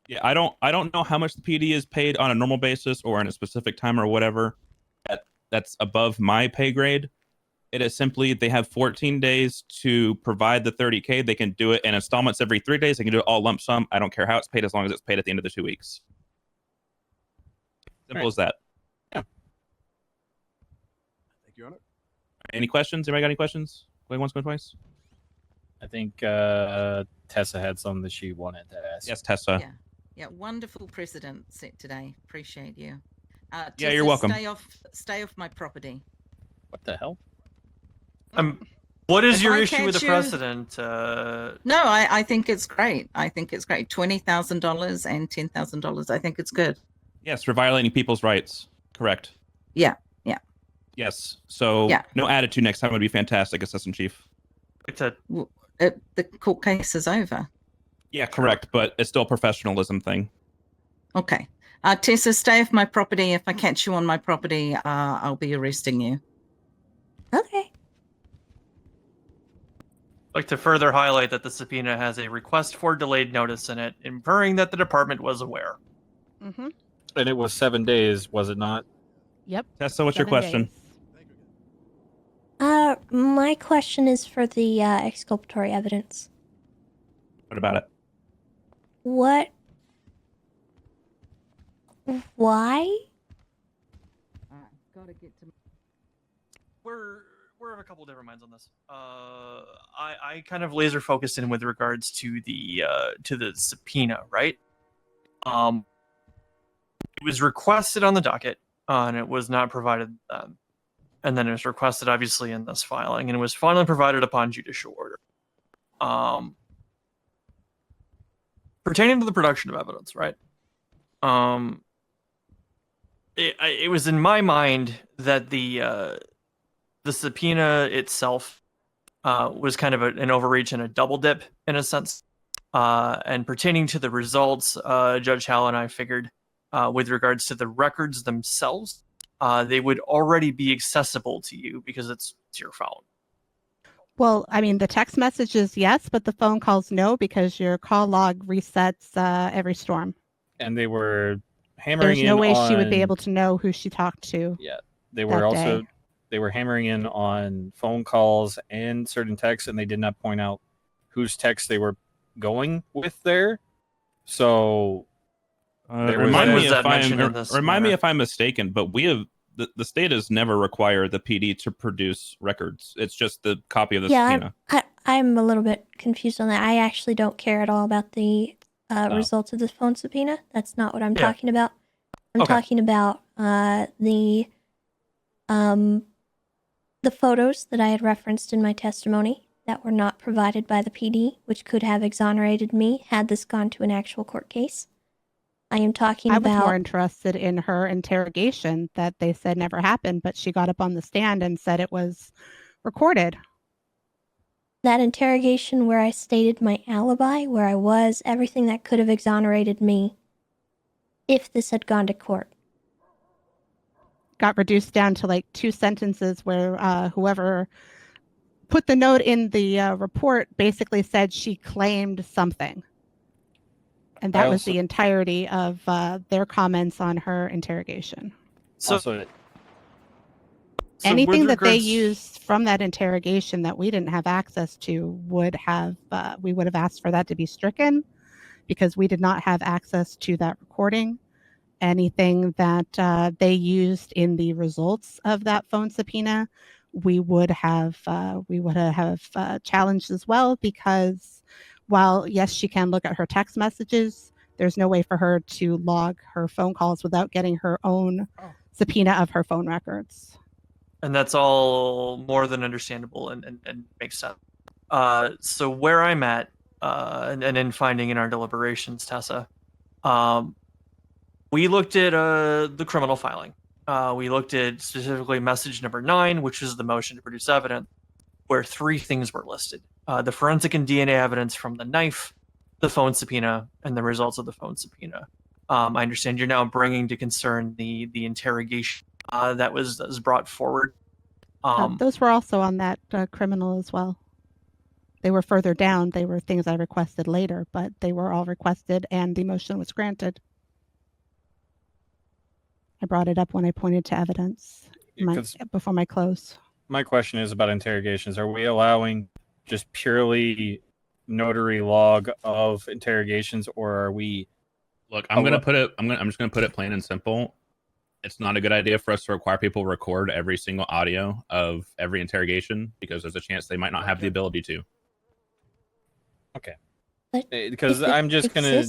Yeah, I don't know how much the PD is paid on a normal basis or in a specific time or whatever. That's above my pay grade. It is simply they have 14 days to provide the 30K. They can do it in installments every 3 days. They can do it all lump sum. I don't care how it's paid as long as it's paid at the end of the 2 weeks. Simple as that. Yeah. Thank you, Your Honor. Any questions? Anybody got any questions? Going once, going twice? I think Tessa had some that she wanted to ask. Yes, Tessa. Yeah, wonderful precedent set today. Appreciate you. Yeah, Tessa, you're welcome. Stay off my property. What the hell? What is If your I issue with the catch you- precedent? No, I think it's great. I think it's great. $20,000 and $10,000. I think it's good. Yes, for violating people's rights. Correct. Yeah. Yes. So Yeah. no attitude next time would be fantastic, Assistant Chief. The court case is over. Yeah, correct. But it's still a professionalism thing. Okay. Tessa, stay off my property. If I catch you on my property, I'll be arresting you. Okay. I'd like to further highlight that the subpoena has a request for delayed notice in it, inferring that the department was aware. Mm-hmm. And it was 7 days, was it not? Yep. Tessa, what's your 7 question? days. My question is for the exculpatory evidence. What about it? What? Why? Gotta get to. We're of a couple different minds on this. I kind of laser focused in with regards to the subpoena, right? It was requested on the docket, and it was not provided then. And then it was requested, obviously, in this filing, and it was finally provided upon judicial order. Pertaining to the production of evidence, right? It was in my mind that the subpoena itself was kind of an overreach and a double dip in a sense. And pertaining to the results, Judge Hall and I figured with regards to the records themselves, they would already be accessible to you because it's your phone. Well, I mean, the text messages, yes, but the phone calls, no, because your call log resets every storm. And they were hammering There's no in way on... she would be able to know who she talked to. Yeah, they were also they were hammering in on phone calls and certain texts, and they did not point out whose text they were going with there. So Remind me if I'm mistaken, but we have the state has never required the PD to produce records. It's just the copy of the subpoena. I'm a little bit confused on that. I actually don't care at all about the results of the phone subpoena. That's not what I'm talking about. I'm talking about the photos that I had referenced in my testimony that were not provided by the PD, which could have exonerated me had this gone to an actual court case. I am talking about... I was more interested in her interrogation that they said never happened, but she got up on the stand and said it was recorded. That interrogation where I stated my alibi, where I was, everything that could have exonerated me if this had gone to court. Got reduced down to like 2 sentences where whoever put the note in the report basically said she claimed something. And that was the entirety of their comments on her interrogation. So anything that they used from that interrogation that we didn't have access to would have we would have asked for that to be stricken because we did not have access to that recording. Anything that they used in the results of that phone subpoena, we would have challenged as well, because while yes, she can look at her text messages, there's no way for her to log her phone calls without getting her own subpoena of her phone records. And that's all more than understandable and makes sense. So where I'm at, and in finding in our deliberations, Tessa, we looked at the criminal filing. We looked at specifically message number 9, which is the motion to produce evidence, where 3 things were listed. The forensic and DNA evidence from the knife, the phone subpoena, and the results of the phone subpoena. I understand you're now bringing to concern the interrogation that was brought forward. Those were also on that criminal as well. They were further down. They were things I requested later, but they were all requested and the motion was granted. I brought it up when I pointed to evidence before my close. My question is about interrogations. Are we allowing just purely notary log of interrogations, or are we? Look, I'm just gonna put it plain and simple. It's not a good idea for us to require people record every single audio of every interrogation because there's a chance they might not have the ability to. Okay. Because I'm just gonna.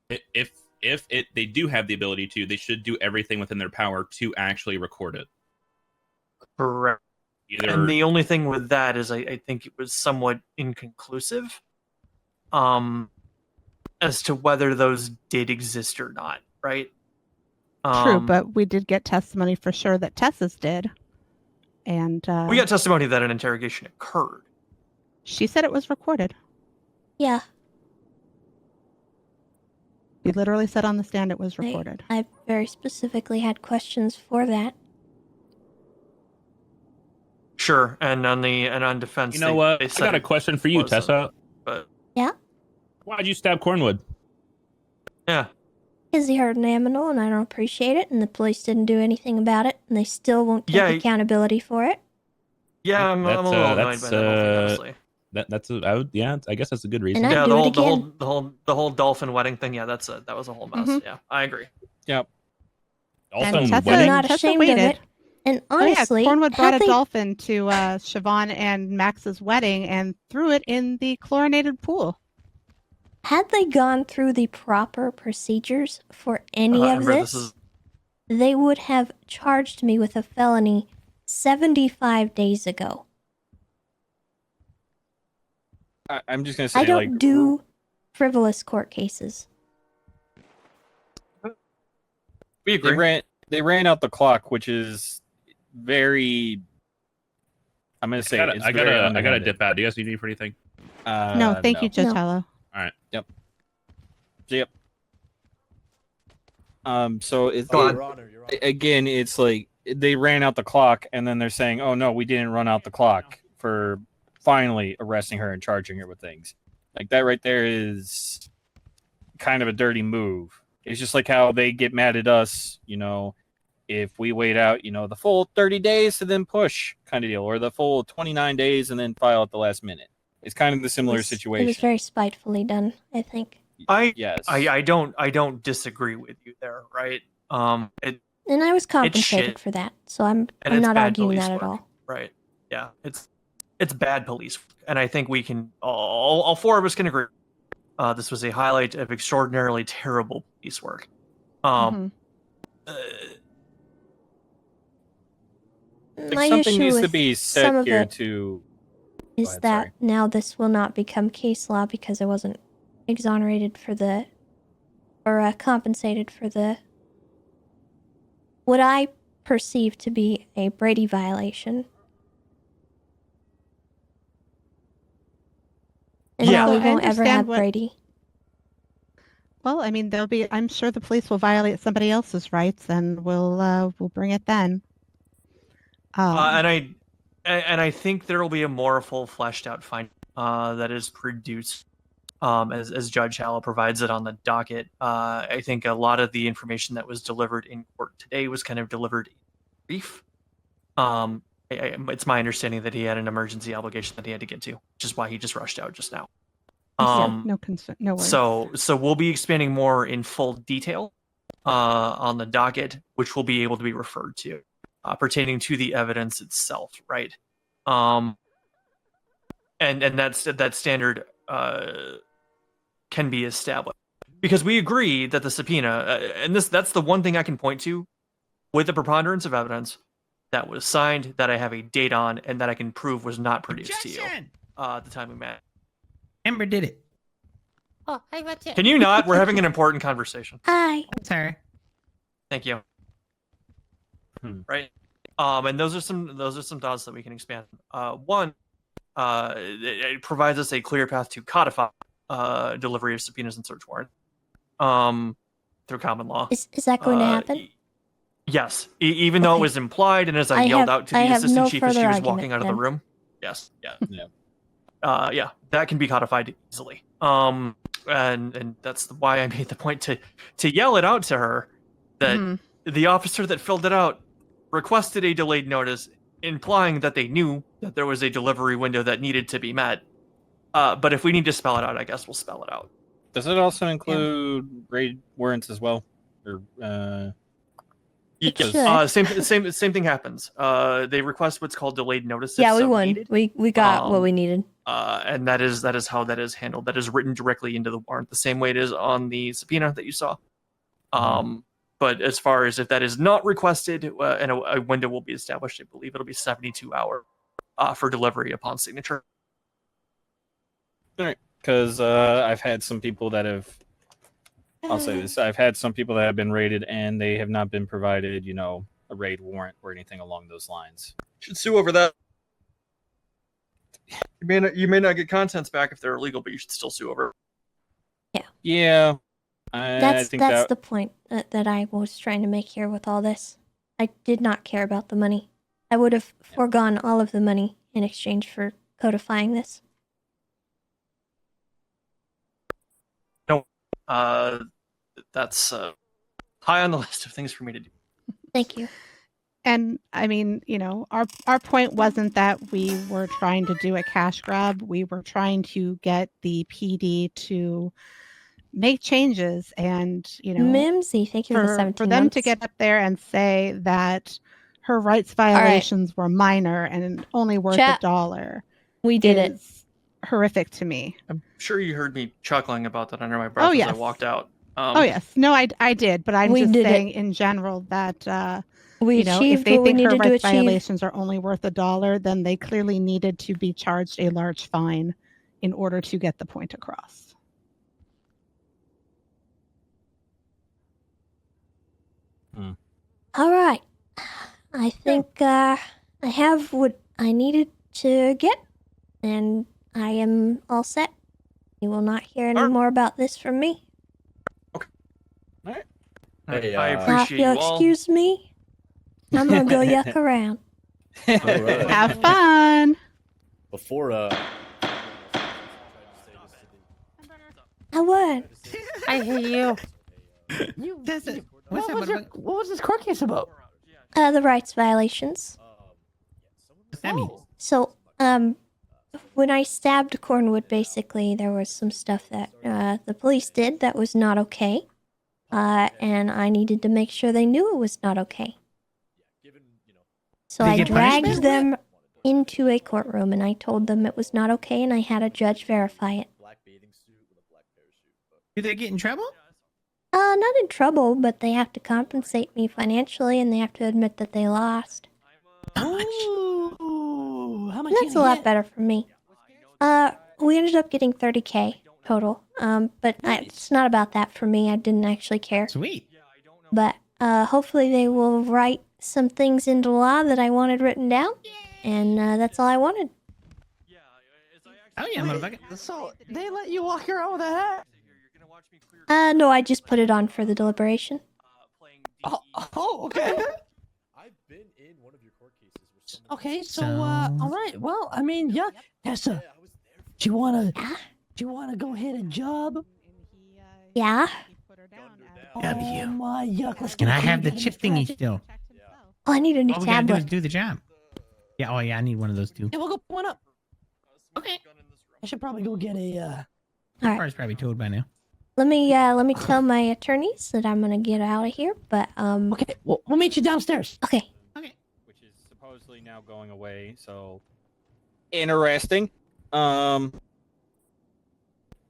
But if they do have the ability to, they should do everything within their power to actually record it. Correct. And the only thing with that is I think it was somewhat inconclusive as to whether those did exist or not, right? True, but we did get testimony for sure that Tessa's did. And we got testimony that an interrogation occurred. She said it was recorded. Yeah. He literally said on the stand it was recorded. I very specifically had questions for that. Sure, and on defense. You know what? I got a question for you, Tessa. But yeah. Why'd you stab Cornwood? Yeah. Because he hurt an animal and I don't appreciate it, and the police didn't do anything about it, and they still won't take accountability for it. Yeah, I'm a little annoyed by that whole thing, honestly. I guess that's a good reason. Yeah, the whole dolphin wedding thing. Yeah, that was a whole mess. Yeah, I agree. Yep. Dolphin wedding. I'm not ashamed of it. And honestly, Cornwood brought a dolphin to Siobhan and Max's wedding and threw it in the chlorinated pool. Had they gone through the proper procedures for any of this, they would have charged me with a felony 75 days ago. I'm just gonna say, I don't do frivolous court cases. We agree. They ran out the clock, which is very. I'm gonna say I gotta dip out. Do you guys need me for anything? No, thank you, Judge Hello. All right. Yep. So it's again, it's like they ran out the clock, and then they're saying, "Oh no, we didn't run out the clock for finally arresting her and charging her with things." Like that right there is kind of a dirty move. It's just like how they get mad at us, if we wait out, the full 30 days to then push kind of deal, or the full 29 days and then file at the last minute. It's kind of the similar situation. It was very spitefully done, I think. I don't disagree with you there, right? And I was compensated for that, so I'm not arguing that at all. Right? Yeah, it's bad police work, and I think we can all four of us can agree. This was a highlight of extraordinarily terrible police work. My something issue needs to with be some said of here it to. is that now this will not become case law because I wasn't exonerated for or compensated for what I perceive to be a Brady violation. And now we won't ever have Brady. Well, I mean, I'm sure the police will violate somebody else's rights, and we'll bring it then. And I think there will be a more full fleshed out finding that is produced as Judge Hallow provides it on the docket. I think a lot of the information that was delivered in court today was kind of delivered in brief. It's my understanding that he had an emergency obligation that he had to get to, which is why he just rushed out just now. No concern, no worries. So we'll be expanding more in full detail on the docket, which will be able to be referred to pertaining to the evidence itself, right? And that standard can be established because we agree that the subpoena, and that's the one thing I can point to with the preponderance of evidence that was signed, that I have a date on, and that I can prove was not produced to you at the time we met. Amber did it. Oh, I got you. Can you not? We're having an important conversation. Hi. Sorry. Thank you. Right. And those are some thoughts that we can expand. One, it provides us a clear path to codify delivery of subpoenas and search warrants. through common law. Is that going to happen? Yes, even though it was implied, and as I, I yelled have- out to I the have assistant no chief as she further was argument walking out of the then. room. Yes, yeah, that can be codified easily. And that's why I made the point to yell it out to her that the officer that filled it out requested a delayed notice, implying that they knew that there was a delivery window that needed to be met. But if we need to spell it out, I guess we'll spell it out. Does it also include raid warrants as well? Or same thing happens. They request what's called delayed notice. Yeah, if we so won. needed. We got what we needed. And that is how that is handled. That is written directly into the warrant, the same way it is on the subpoena that you saw. But as far as if that is not requested, and a window will be established, I believe it'll be 72 hours for delivery upon signature. All right, because I've had some people that have. I'll say this: I've had some people that have been raided and they have not been provided, a raid warrant or anything along those lines. Should sue over that. You may not get contents back if they're illegal, but you should still sue over. Yeah. That's the point that I was trying to make here with all this. I did not care about the money. I would have foregone all of the money in exchange for codifying this. No, that's high on the list of things for me to do. Thank you. And I mean, our point wasn't that we were trying to do a cash grab. We were trying to get the PD to make changes and, Mimsy, thank you for the 17 for them months. to get up there and say that her rights violations were minor and only worth $1. We did it. Horrific to me. I'm sure you heard me chuckling about that under my breath as I walked out. Yes. No, I did, but I'm We just did saying it. in general that We if achieved they what we think her needed to rights achieve. violations are only worth $1, then they clearly needed to be charged a large fine in order to get the point across. All right. I think I have what I needed to get, and I am all set. You will not hear any more about this from me. Hey, I appreciate You'll you all. excuse me. I'm gonna go yuck around. Alright. Have fun. Before I would. I hate you. What was this court case about? The rights violations. What's that mean? So, when I stabbed Cornwood, basically, there was some stuff that the police did that was not okay. And I needed to make sure they knew it was not okay. So They I get dragged punishment? them into a courtroom and I told them it was not okay and I had a judge verify it. Do they get in trouble? Not in trouble, but they have to compensate me financially and they have to admit that they lost. Ooh, how much? That's a lot better for me. We ended up getting 30K total. But it's not about that for me. I didn't actually care. Sweet. But hopefully they will write some things into law that I wanted written down, and that's all I wanted. Oh yeah, motherfucker. So they let you walk around with a hat? No, I just put it on for the deliberation. Oh, okay. I've been in one of your court cases. Okay, so all right. Well, I mean, yeah, Tessa, do you wanna go hit a job? Yeah. W. My yuck. Let's Can get I a have the clean chip cut of thingy this still? Oh, I need a new All we gotta do is tablet. do the job. Yeah, oh yeah, I need one of those too. Yeah, we'll go pick one up. Okay. I should probably go get a. All My right. car's probably towed by now. Let me tell my attorneys that I'm gonna get out of here. But Okay, we'll meet you downstairs. Okay. Which is supposedly now going away. So interesting. The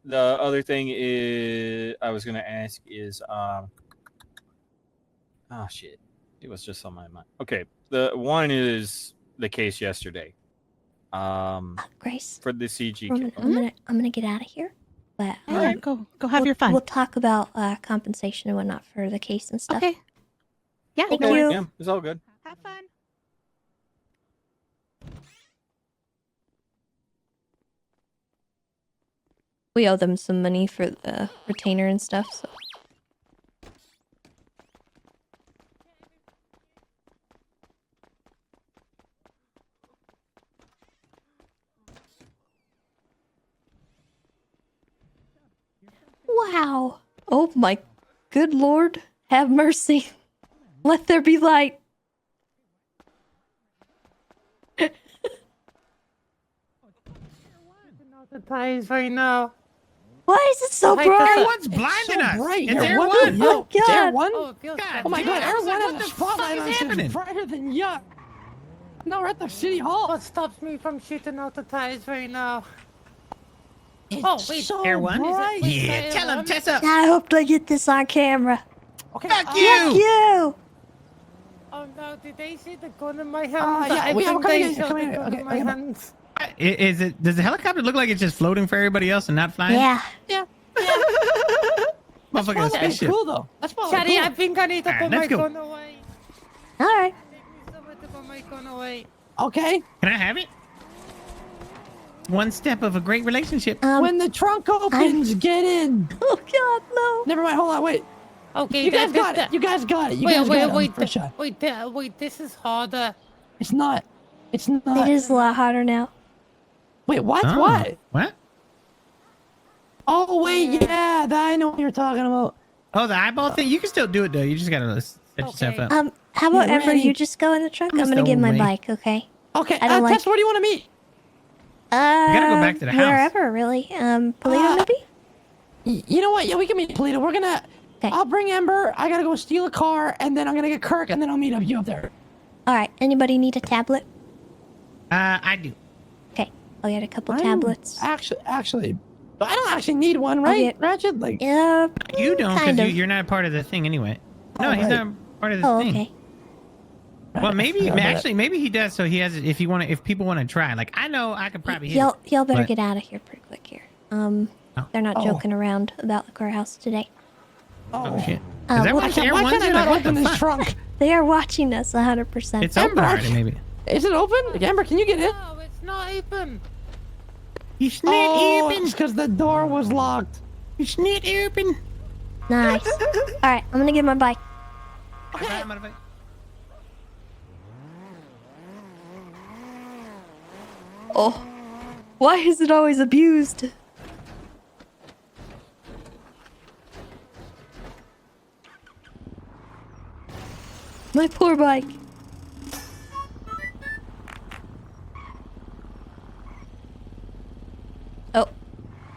other thing is I was gonna ask is oh shit, it was just on my mind. Okay, the one is the case yesterday. Grace. For the CG. I'm gonna get out of here. But All right, go have your fun. We'll talk about compensation and whatnot for the case and stuff. Okay. Yeah. Thank Okay, you. yeah, it's all good. Have fun. We owe them some money for the retainer and stuff, so. Wow. Oh my good Lord. Have mercy. Let there be light. The ties right now. Why is it so Hi, bright? Tessa. Everyone's blinding us. bright. It's Air Air One. One. Yo, Oh, God. Air One. Oh, it feels God so Oh my damn, God, I Air was like, One what has a the fuck spotlight is on us. happening? It's brighter than yuck. No, we're at the city hall. What stops me from shooting out the ties right now? It's Oh, wait. so Air One? bright. Wait, is Yeah, that tell him, Air Tessa. I hope they get this on camera. Okay. Fuck Fuck you. you. Oh no, did they see the gun in my hands? Yeah, I we're think coming they in. saw Come the here. gun Okay, in my okay. hands. Is it? Does the helicopter look like it's just floating for everybody else and not flying? Yeah. Yeah. Motherfucking That's spaceship. cool though. That's probably Chatty, cool. I think I need to Alright, put let's my go. gun away. All right. Take me somewhere to put my gun away. Okay. Can I have it? One step of a great relationship. When the trunk opens, get in. Oh God, no. Never mind. Hold on. Wait. Okay, You guys got it. You guys got it. You guys got it on the first shot. Wait, this is harder. It's not. It's not. It is a lot harder now. Wait, what? Oh, What? What? Oh, wait, yeah. I know what you're talking about. Oh, the eyeball thing? You can still do it, though. You just gotta set yourself up. How about Yeah, Ember, ready. you just go in the trunk? I'm I'm gonna just get my old, mate. bike, okay? Okay, I don't like... Tess, where do you want to meet? gotta go back to the house. Wherever, really. Polito, maybe? You know what? Yeah, we can meet Polito. We're gonna... I'll bring Ember. I gotta go steal a car, and then I'm gonna get Kirk, and then I'll meet up you up there. Alright, anybody need a tablet? I do. Okay, I'll get a couple tablets. Actually, I don't actually need one, right, get- Ratchet? Like, Yeah, You don't, kind because of. you're not a part of the thing anyway. No, Oh, he's right. not part of the Oh, thing. okay. Well, maybe, Yeah, but- actually, maybe he does. So he has, if you want to, if people want to try, like I know I could probably hit Y'all better but- get out of here pretty quick here. They're not Oh. joking around about the courthouse today. Oh shit! Uh, Is that why what can't- Air why One's can't I in? not Like, what open the this fuck? trunk? They are watching us 100%. It's open Ember, already, maybe. Is it open? Ember, can you get in? No, it's not open. It's not Oh, open. it's because the door was locked. It's not open. Nice. Alright, I'm gonna get my bike. Oh. Why is it always abused? My poor bike. Oh.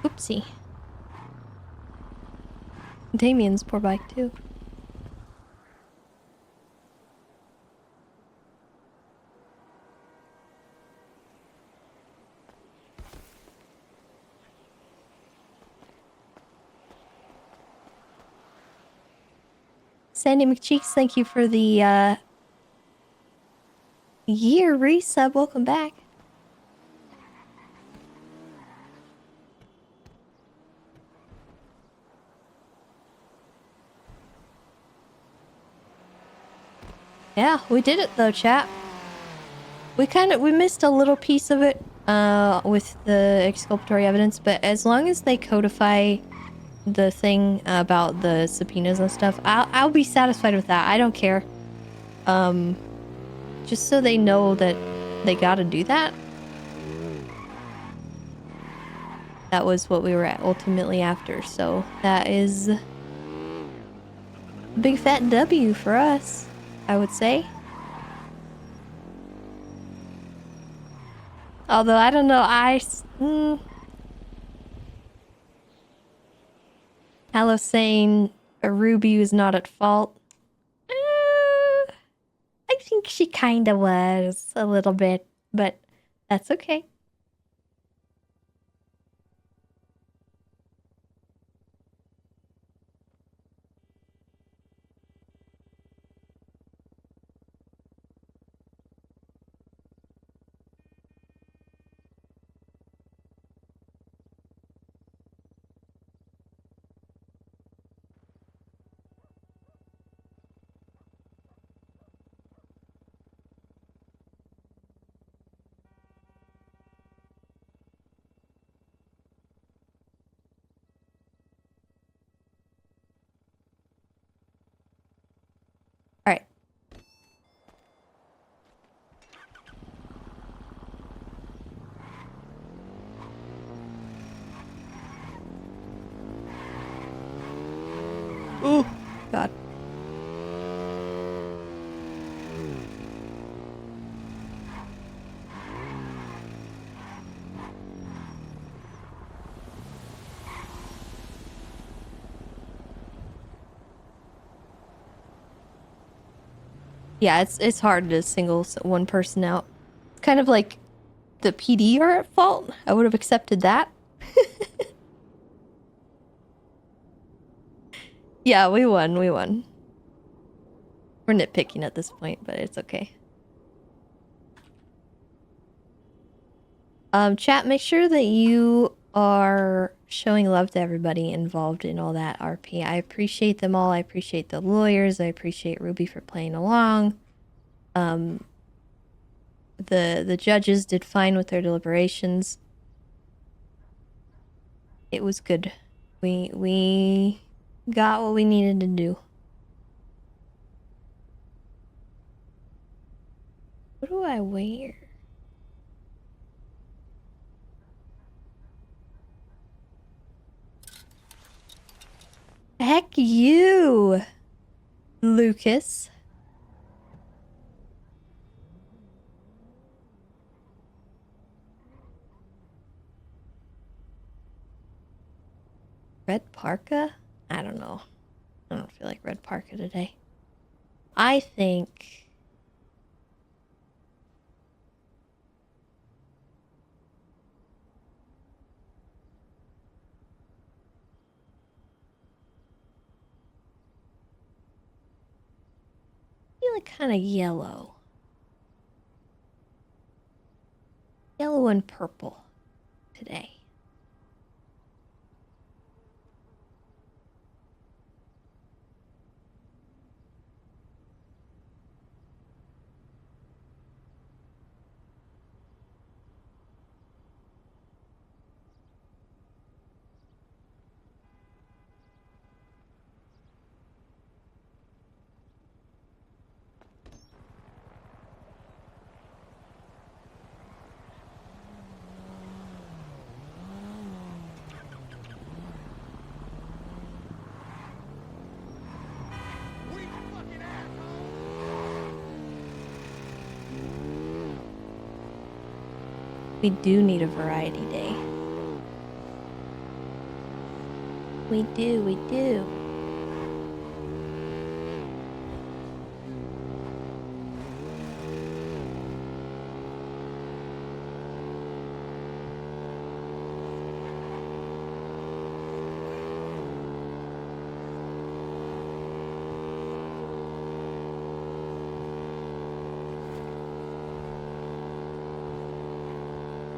Oopsie. Damien's poor bike, too. Sandy McCheeks, thank you for the year resub. Welcome back. Yeah, we did it though, chat. We missed a little piece of it with the exculpatory evidence, but as long as they codify the thing about the subpoenas and stuff, I'll be satisfied with that. I don't care. Just so they know that they gotta do that. That was what we were ultimately after, so that is a big fat W for us, I would say. Although, I don't know, Hallow saying Ruby was not at fault. I think she kinda was, a little bit, but that's okay. Oh, God. Yeah, it's hard to single one person out. It's kind of like the PD are at fault. I would have accepted that. Yeah, we won. We won. We're nitpicking at this point, but it's okay. Chat, make sure that you are showing love to everybody involved in all that RP. I appreciate them all. I appreciate the lawyers. I appreciate Ruby for playing along. The judges did fine with their deliberations. It was good. We got what we needed to do. What do I wear? Heck you, Lucas. Red parka? I don't know. I don't feel like red parka today. I think... like kind of yellow. Yellow and purple today. We do need a variety day. We do, we do.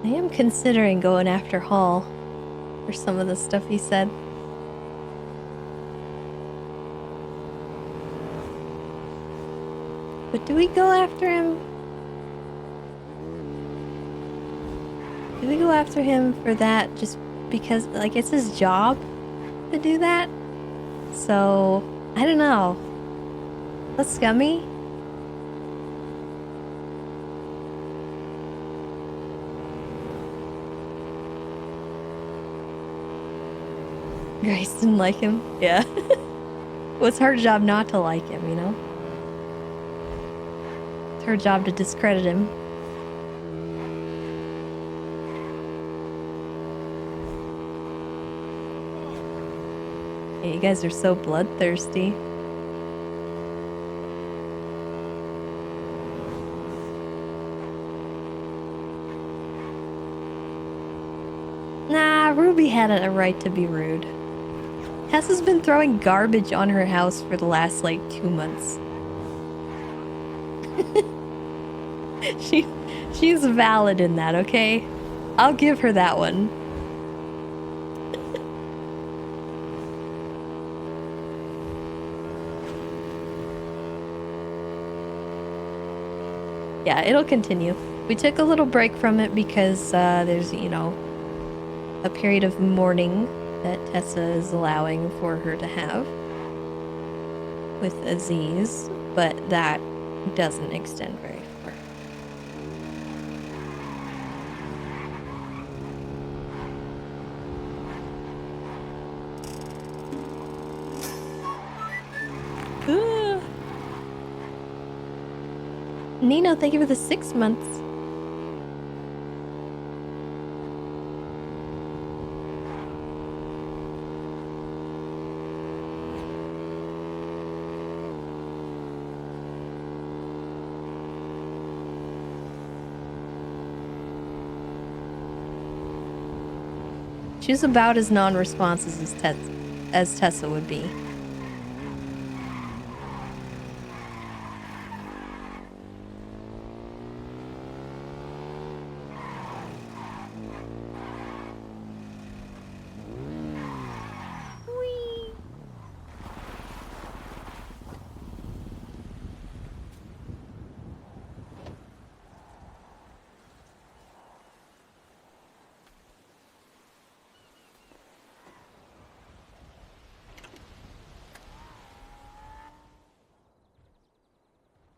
I am considering going after Hall for some of the stuff he said. But do we go after him? Do we go after him for that just because, like, it's his job to do that? So, I don't know. That's scummy. Grace didn't like him. Yeah. Well, it's her job not to like him, you know? It's her job to discredit him. Hey, you guys are so bloodthirsty. Nah, Ruby had a right to be rude. Tessa's been throwing garbage on her house for the last, like, 2 months. She's valid in that, okay? I'll give her that one. Yeah, it'll continue. We took a little break from it because there's, you know, a period of mourning that Tessa is allowing for her to have with Aziz, but that doesn't extend very far. Nino, thank you for the 6 months. She's about as non-responsive as Tessa would be.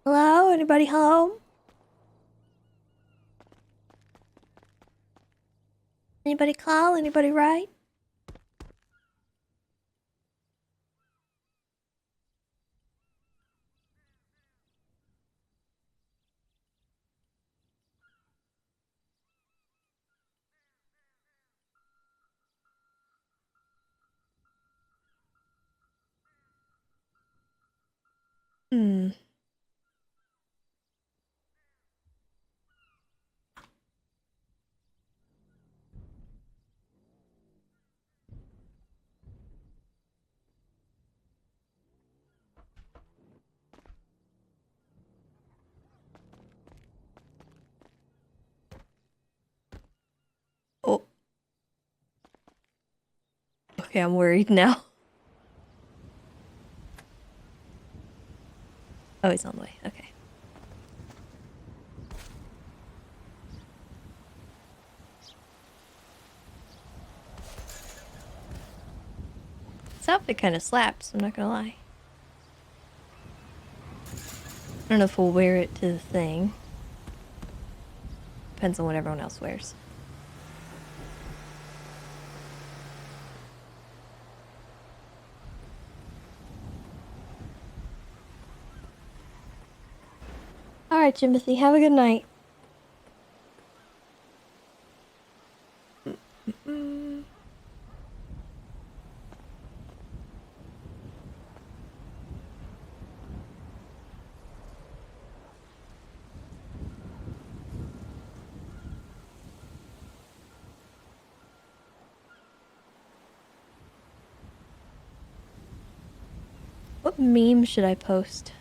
Hello? Anybody home? Anybody call? Anybody write? Hmm. Oh. Okay, I'm worried now. Oh, he's on the way. Okay. This outfit kind of slaps, I'm not gonna lie. I don't know if we'll wear it to the thing. Depends on what everyone else wears. Alright, Timothy, have a good night. What meme should I post?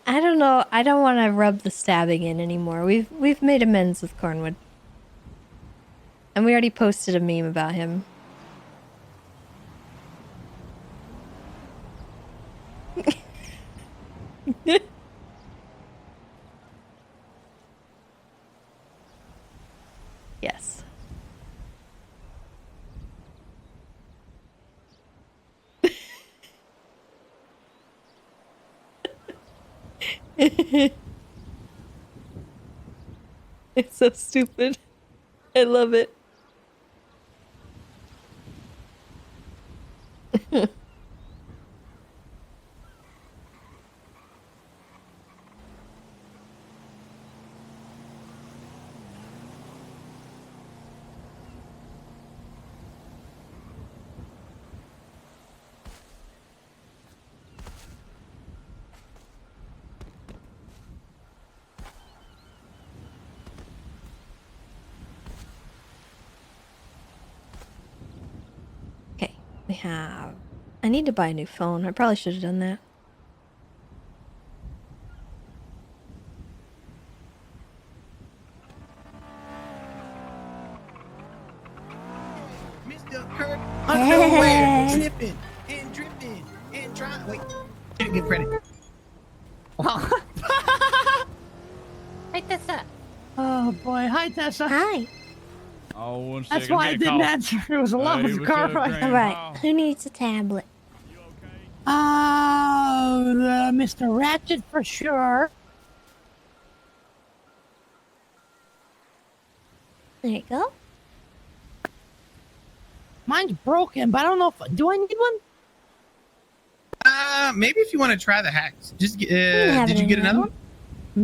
I don't know. I don't want to rub the stabbing in anymore. We've made amends with Cornwood. And we already posted a meme about him. Yes. It's so stupid. I love it. we have? I need to buy a new phone. I probably should have done that. Mr. Kirk Underwear, slipping and dripping and trying. Wait, didn't get credit. Hey, Tessa. Oh boy, hi Tessa. Hi. Oh, one That's second, why I get a didn't call. answer. It was a lot Hey, of what's car up, ride. Grandma? All right. Who needs a tablet? Mr. Ratchet for sure. There you go. Mine's broken, but I don't know if do I need one? Maybe if you want to try the hacks, just can have did it you get in another one. one?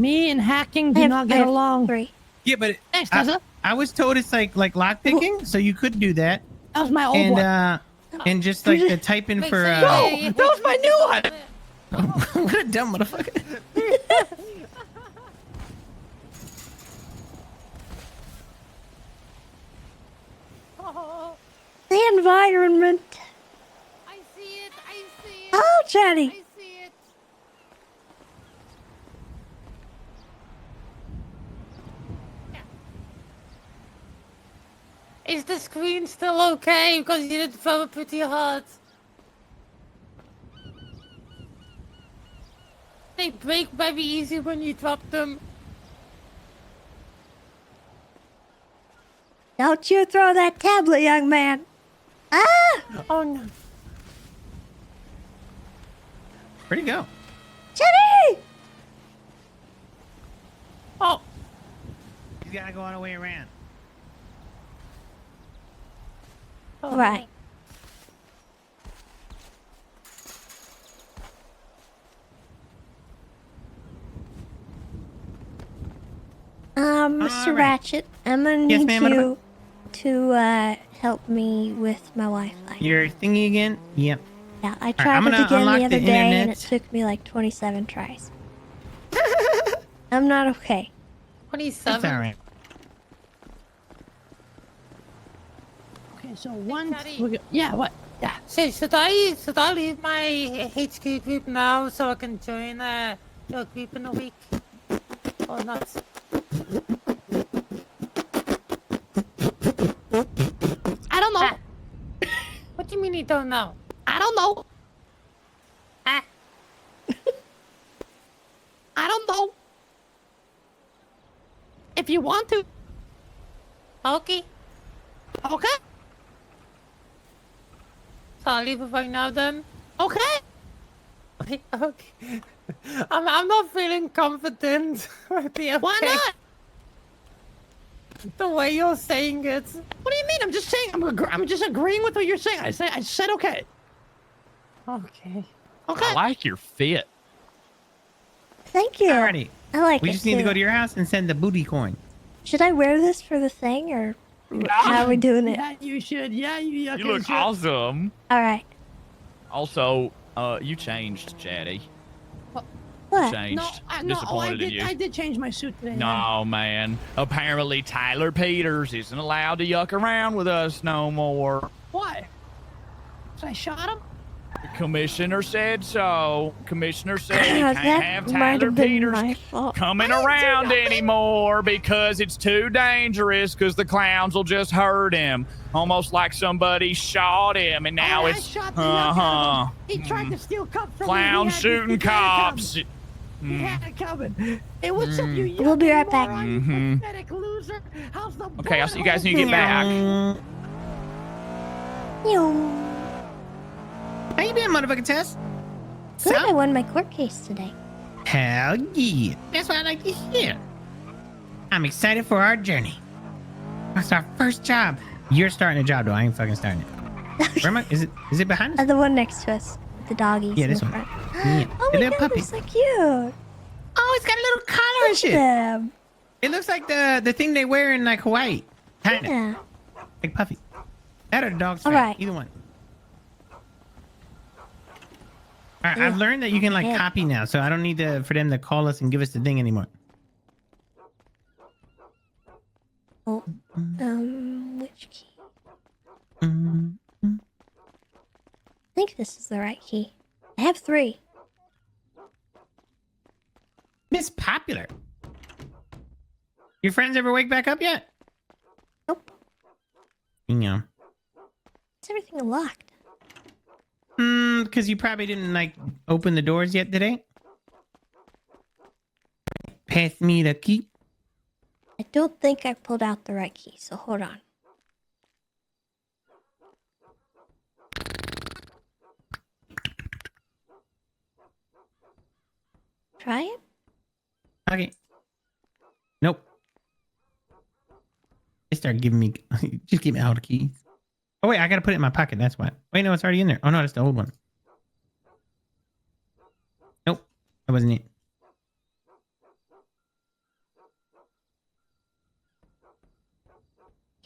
Me and hacking do I have- not I get have along. 3. Yeah, but Thanks, Tessa. I was told it's like lock picking, so you could do that. That was my old And one. and just like the type in for No, that was my new one. what a dumb motherfucker. The environment. I see it. I see it. Oh, Jenny. I see it. Is the screen still okay? Because you did throw it pretty hard. They break very easy when you drop them. Don't you throw that tablet, young man. Ah! Oh no. Where'd he go? Jenny! Oh. You gotta go all the way around. All right. Mr. All right. Ratchet, I'm gonna Yes, need ma'am, what you to help me with my Wi-Fi. Your thingy again? Yep. Yeah, I I'm tried it gonna again unlock the other the day, and it internet. took me like 27 tries. I'm not okay. 27. That's all right. Okay, so one. Daddy. Yeah, what? Yeah. So should I leave my HQ group now so I can join your group in a week? Or not? I don't know. What do you mean you don't know? I don't know. Ah. I don't know. If you want to. Okay. Okay. So I'll leave it right now then. Okay. Okay. I'm not feeling confident with the Why not? The way you're saying it. What do you mean? I'm just saying. I'm just agreeing with what you're saying. I said okay. Okay. Okay. I like your fit. Thank you. Alrighty. I like We it just need to too. go to your house and send the booty coin. Should I wear this for the thing, or how are we doing it? Yeah, you should. Yeah, you You look awesome. All right. Also, you changed, Chatty. What? Changed. No, Disappointed in you. I did change my suit today. No, man. Apparently, Tyler Peters isn't allowed to yuck around with us no more. Why? So I shot him? The commissioner said so. Commissioner said he That can't have might Tyler have been Peters my fault. coming around anymore because it's too dangerous because the clowns will just hurt him. Almost like somebody shot him and now I it's shot the yuck out of uh-huh. him. He tried to steal cups from Clown me. He had- shooting he had it cops. coming. He had it coming. Hey, what's up, you We'll be right back. moron, you pathetic loser? How's the Okay, I'll see you guys when you get bullet back. How you been, motherfucking Tess? Good, I won my court case today. Hell yeah. That's what I like to hear. I'm excited for our journey. That's our first job. You're starting a job, though. I ain't fucking starting it. Where am I? Is it behind us? The one next to us. The doggies Yeah, in this the one. front. Yeah. Oh The my little god, puppy. they're so cute. Oh, it's got a little collar and shit. Them. It looks like the thing they wear in like Hawaii. Kinda. Yeah. Like Puffy. That or the dog's All fat. right. Either one. All right, I've learned that you can like Yeah. copy now, so I don't need for them to call us and give us the thing anymore. Oh, which key? think this is the right key. I have 3. Miss Popular. Your friends ever wake back up yet? Nope. Yeah. Is everything locked? Because you probably didn't like open the doors yet today. Pass me the key. I don't think I pulled out the right key, so hold on. Try it? Okay. Nope. They start giving me. Just give me all the keys. Oh wait, I gotta put it in my pocket. That's why. Wait, no, it's already in there. Oh no, that's the old one. Nope, that wasn't it.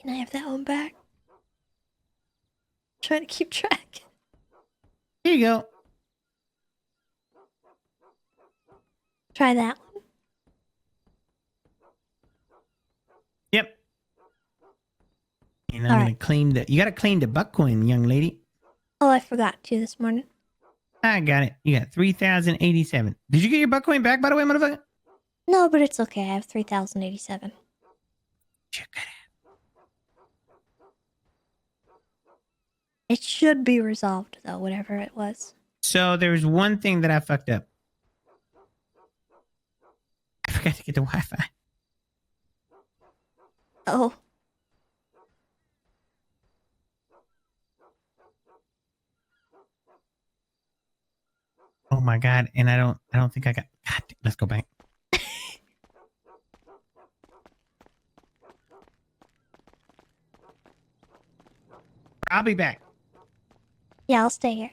Can I have that one back? Trying to keep track. Here you go. Try that one. Yep. And I'm gonna claim the. You gotta claim the buck coin, young lady. Oh, I forgot to this morning. I got it. You got 3,087. Did you get your buck coin back, by the way, motherfucker? No, but it's okay. I have 3,087. It should be resolved, though, whatever it was. So there's one thing that I fucked up. I forgot to get the Wi-Fi. Oh. Oh my god! And I don't think I got. God, let's go back. I'll be back. Yeah, I'll stay here.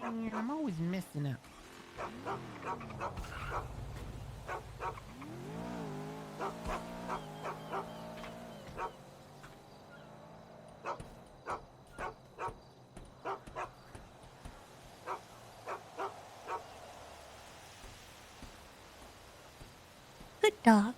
Man, I'm always messing up. Good dog.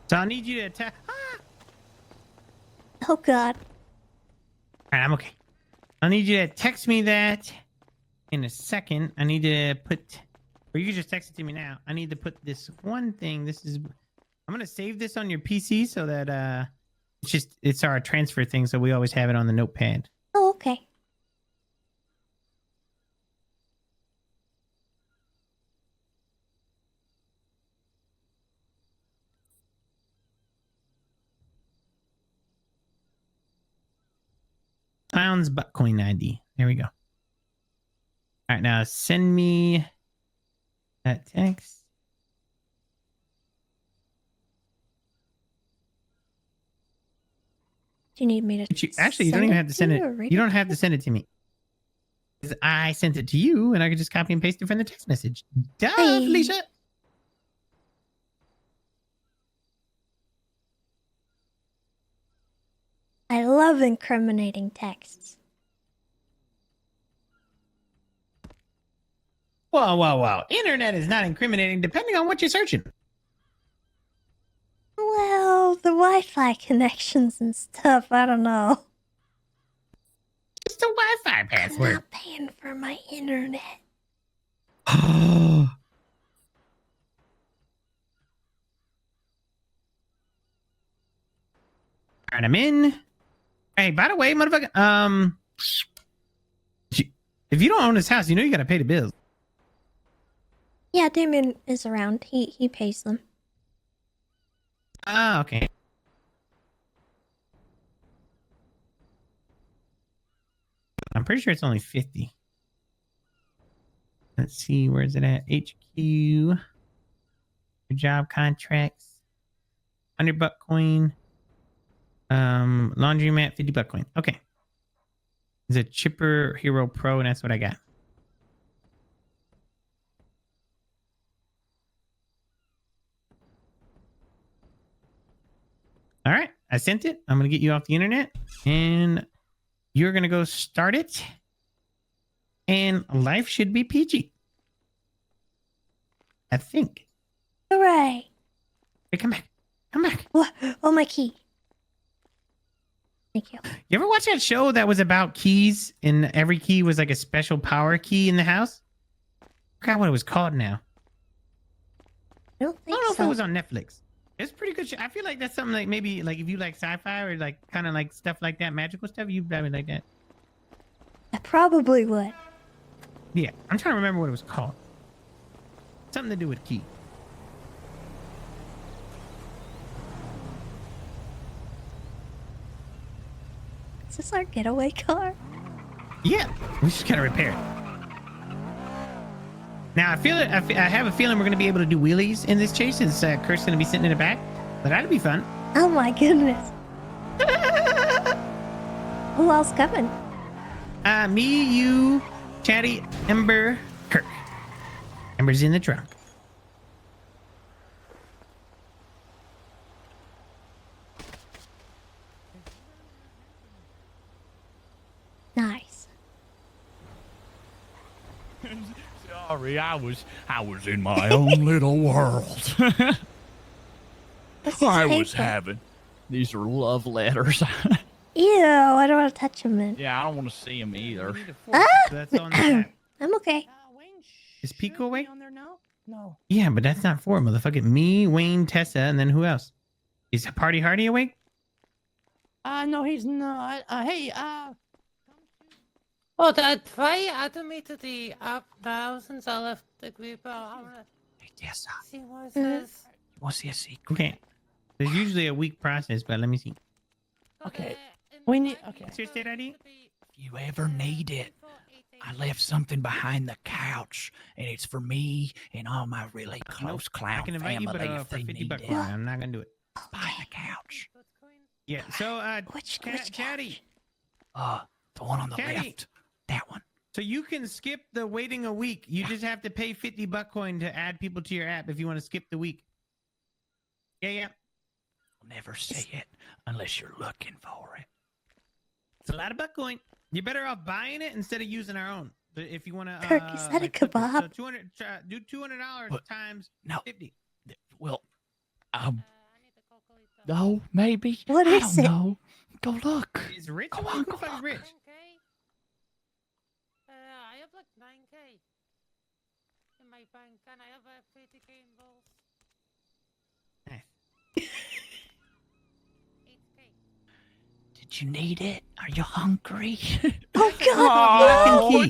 So I need you to attack. Oh god. All right, I'm okay. I need you to text me that in a second. I need to put, or you can just text it to me now. I need to put this one thing. This is, I'm gonna save this on your PC so that it's our transfer thing, so we always have it on the notepad. Oh, okay. Clown's Buttcoin ID. There we go. All right, now send me that text. Do you need me to? Actually, you don't even have to send it. You don't have to send it to me. 'Cause I sent it to you, and I could just copy and paste it from the text message. Duh, Hey. Felicia. I love incriminating texts. Whoa, whoa, whoa. Internet is not incriminating depending on what you're searching. the Wi-Fi connections and stuff. I don't know. It's the Wi-Fi I'm password. not paying for my internet. Alright, I'm in. Hey, by the way, motherfucker, if you don't own this house, you know you gotta pay the bills. Yeah, Damien is around. He pays them. Ah, okay. I'm pretty sure it's only 50. Let's see, where's it at? HQ. Your job contracts. $100 coin. Laundromat, $50 coin. Okay. It's a Chipper Hero Pro, and that's what I got. All right, I sent it. I'm gonna get you off the internet, and you're gonna go start it. And life should be peachy. I think. Hooray! Hey, come back. Come back. What? Oh, my key. Thank you. You ever watch that show that was about keys, and every key was like a special power key in the house? I forgot what it was called now. I don't know if it was on Netflix. It's a pretty good show. I feel like that's something like maybe like if you like sci-fi or like kind of like stuff like that, magical stuff, you'd probably like that. I probably would. Yeah, I'm trying to remember what it was called. Something to do with key. Is this our getaway car? Yeah, we just gotta repair it. Now I feel it. I have a feeling we're gonna be able to do wheelies in this chase, since Kurt's gonna be sitting in the back. But that'd be fun. Oh my goodness. Who else coming? Me, you, Chatty, Ember, Kirk. Ember's in the trunk. Nice. Sorry, I was in my own little world. I was having. These are love letters. Ew, I don't want to touch him then. Yeah, I don't want to see them either. That's on the back. I'm okay. Is Pico awake? No. Yeah, but that's not four, motherfucker. Me, Wayne, Tessa, and then who else? Is Party Hardy awake? No, he's not. Hey, Oh, that try added me to the app now since I left the group. I wanna Tessa. see what it says. You want to see a secret? Okay. There's usually a week process, but let me see. Okay. We need. Okay. What's your state ID? If you ever need it, I left something behind the couch, and it's for me and all my really close clown I can invite family you, but if for they 50 need bucks, it. I'm not gonna do it. Behind the couch. Yeah. So, Which Chatty. The one on the Chatty. left. That one. So you can skip the waiting a week. You just have to pay 50 buck coin to add people to your app if you want to skip the week. Yeah. I'll never see it unless you're looking for it. It's a lot of buck coin. You're better off buying it instead of using our own. But if you want to, Kirk, is that a kebab? So 200. Do $200 What? times No. 50. Well, no, maybe. What I is don't it? know. Go look. Is rich? Come Who on, the go fuck is look. rich? I have like 9K in my bank, and I have 30K in bills. Nice. 8K. Did you need it? Are you hungry? Oh God! Oh,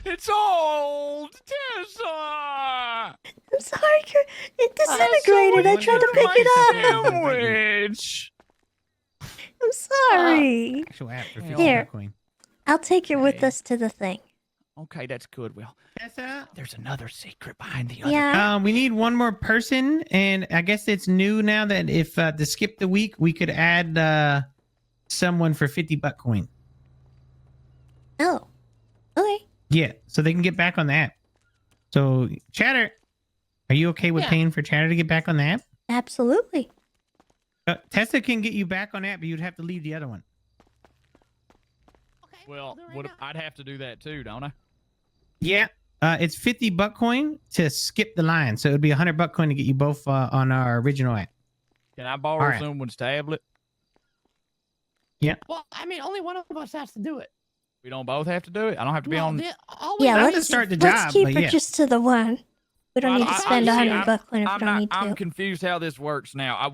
it's old, Tessa. I'm sorry, Kurt. It disintegrated. I tried to pick it up. Sandwich. I'm sorry. Actual app for 50 Here. buck coin. I'll take it with Okay. us to the thing. Okay, that's good. Well, Tessa? there's another secret behind the other. Yeah. We need one more person, and I guess it's new now that if to skip the week, we could add someone for 50 buck coin. Oh. Okay. Yeah, so they can get back on the app. So, Chatter, are you okay with paying for Chatter to get back on the app? Absolutely. Tessa can get you back on the app, but you'd have to leave the other one. Well, I'd have to do that too, don't I? Yeah, it's 50 buck coin to skip the line, so it would be 100 buck coin to get you both on our original app. Can I borrow Alright. someone's tablet? Well, I mean, only one of us has to do it. We don't both have to do it. I don't have to be No, on. all we Yeah, need let's is start the let's job, keep but her yeah. just to the one. We don't need to spend see, 100 buck when if we I'm don't not. need to. I'm confused how this works now.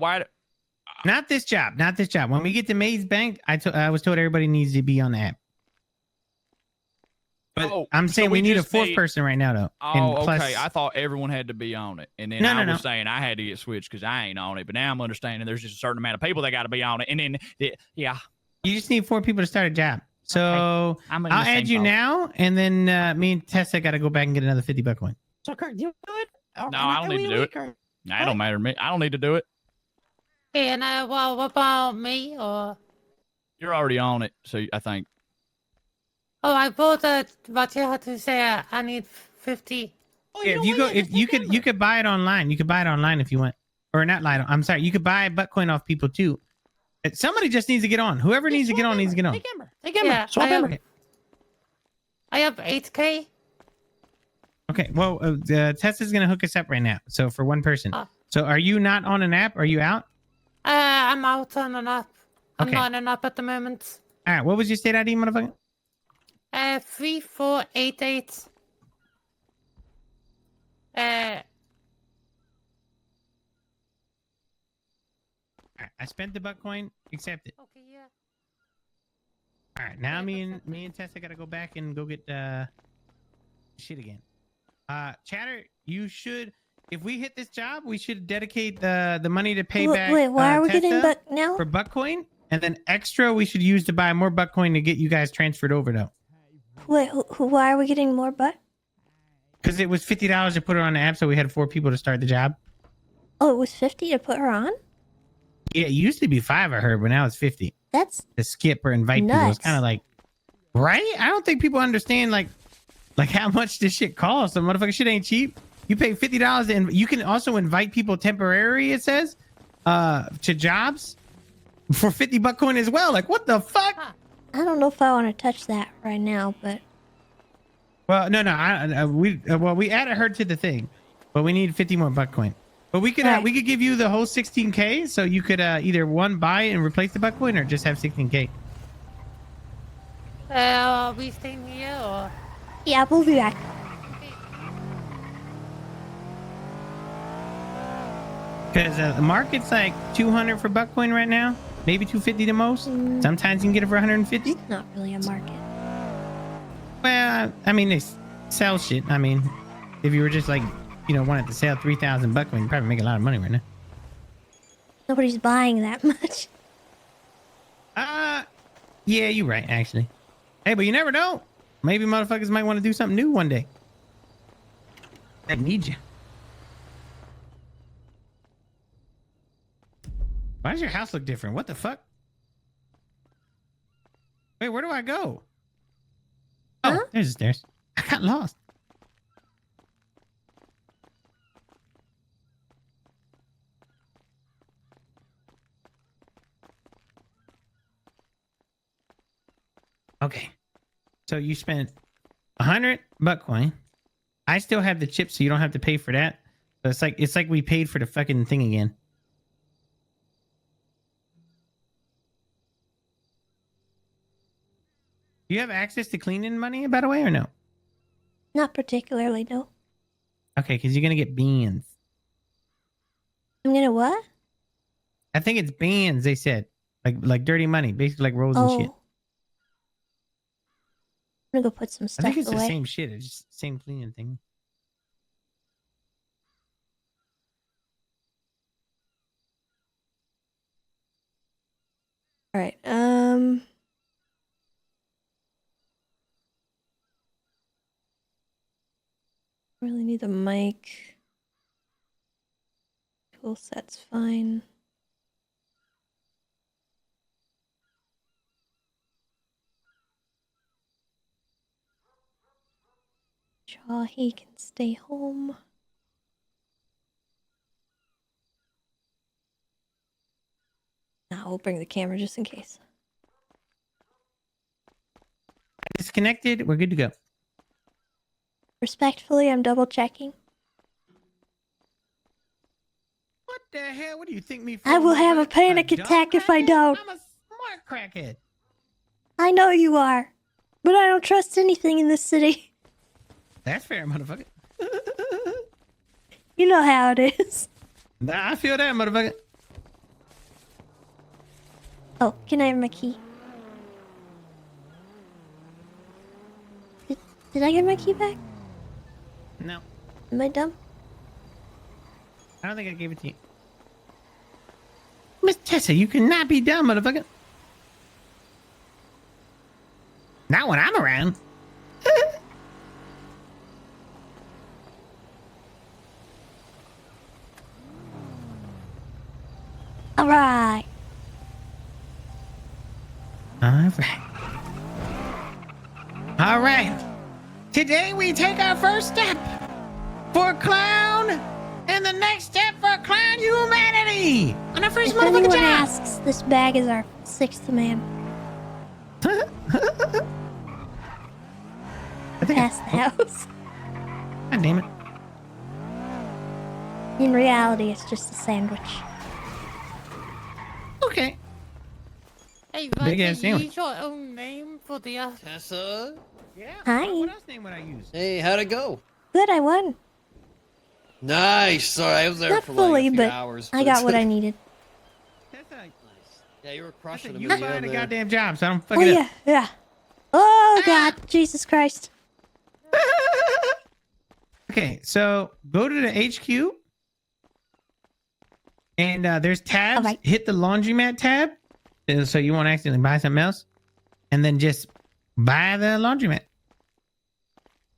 Not this job. Not this job. When we get to Maze Bank, I was told everybody needs to be on the app. But I'm saying we need a fourth person right now, though. Oh, And plus, okay. I thought everyone had to be on it, and then I was saying I had to get switched because I ain't on it. But now I'm understanding there's just a certain amount of people that got to be on it, and then yeah. You just need 4 people to start a job. So I'm in I'll the same add you boat. now, and then me and Tessa got to go back and get another 50 buck coin. So, Kurt, do you do it? Or No, am I don't need to do it. or- Nah, it don't matter to me. I don't need to do it. Hey, and well, what about me? Or You're already on it, so I think. oh, I bought what you had to say. I need 50. Yeah, you could buy it online. You could buy it online if you want, or not lie. I'm sorry. You could buy butt coin off people too. Somebody just needs to get on. Whoever needs to get on needs to get on. Take Ember. Yeah, Swap Ember. I have 8K. Okay. Well, Tessa's gonna hook us up right now. So for one person. So are you not on an app? Are you out? I'm out on an app. I'm Okay. not on an app at the moment. All right. What was your state ID, motherfucker? 3488. All right, I spent the butt coin. Accept it. Okay, yeah. All right. Now me and Tessa gotta go back and go get shit again. Chatter, you should. If we hit this job, we should dedicate the money to pay back. Wait, why are we Tessa getting buck now? for butt coin, and then extra we should use to buy more butt coin to get you guys transferred over though. Wait, why are we getting more buck? Because it was $50 to put her on the app, so we had 4 people to start the job. Oh, it was 50 to put her on? Yeah, it used to be 5 of her, but now it's 50. That's To skip or invite people. It's nuts. kind of like, right? I don't think people understand like how much this shit costs. The motherfucking shit ain't cheap. You pay $50 and you can also invite people temporary, it says, to jobs for 50 buck coin as well. Like, what the fuck? I don't know if I want to touch that right now, but Well, no. We added her to the thing, but we need 50 more buck coin. But we could we could give you the whole 16K, so you could either one buy and replace the buck coin or just have 16K. Are we staying here or? yeah, we'll be back. Because the market's like 200 for buck coin right now, maybe 250 the most. Sometimes you can get it for 150. It's not really a market. Well, I mean, they sell shit. I mean, if you were just like, wanted to sell 3,000 buck coin, you'd probably make a lot of money right now. Nobody's buying that much. Yeah, you're right, actually. Hey, but you never know. Maybe motherfuckers might want to do something new one day. They need you. Why does your house look different? What the fuck? Wait, where do I go? Oh, there's the stairs. I got lost. Okay. So you spent 100 buck coin. I still have the chips, so you don't have to pay for that. So it's like we paid for the fucking thing again. Do you have access to cleaning money, by the way, or no? Not particularly, no. Okay, because you're gonna get beans. I'm gonna what? I think it's bands. They said like dirty money, basically like rolls and shit. I'm gonna go put some I stuff think it's away. the same shit. It's just the same cleaning thing. All right. Really need the mic. Tool set's fine. He can stay home. Now we'll bring the camera just in case. Disconnected. We're good to go. Respectfully, I'm double checking. the hell? What do you think me for? I will have a motherfucker? panic dumb attack if I crackhead? don't. I'm a smart crackhead. I know you are. But I don't trust anything in this city. That's fair, motherfucker. You know how it is. Nah, I feel that, motherfucker. Oh, can I have my key? Did I get my key back? No. Am I dumb? I don't think I gave it to you. Miss Tessa, you cannot be dumb, motherfucker. Not when I'm around. All right. All right. Today we take our first step for clown, and the next step for clown humanity. On our first If motherfucking anyone job. asks, this bag is our 6th man. Past the house. God damn it. In reality, it's just a sandwich. Okay. Hey, Big ass you sandwich. use your own name for the Tessa? Yeah. Hi. What else name would I use? Hey, how'd it go? Good, I won. Nice. Sorry, I was there Not for fully, like a few but hours. I got what I needed. Yeah, you were crushing them. You at the find end a there. goddamn job, so I don't fuck Oh, it yeah, up. yeah. Oh, God. Jesus Christ. Okay, so go to the HQ. And there's tabs. Alright. Hit the laundromat tab. So you won't accidentally buy something else. And then just buy the laundromat.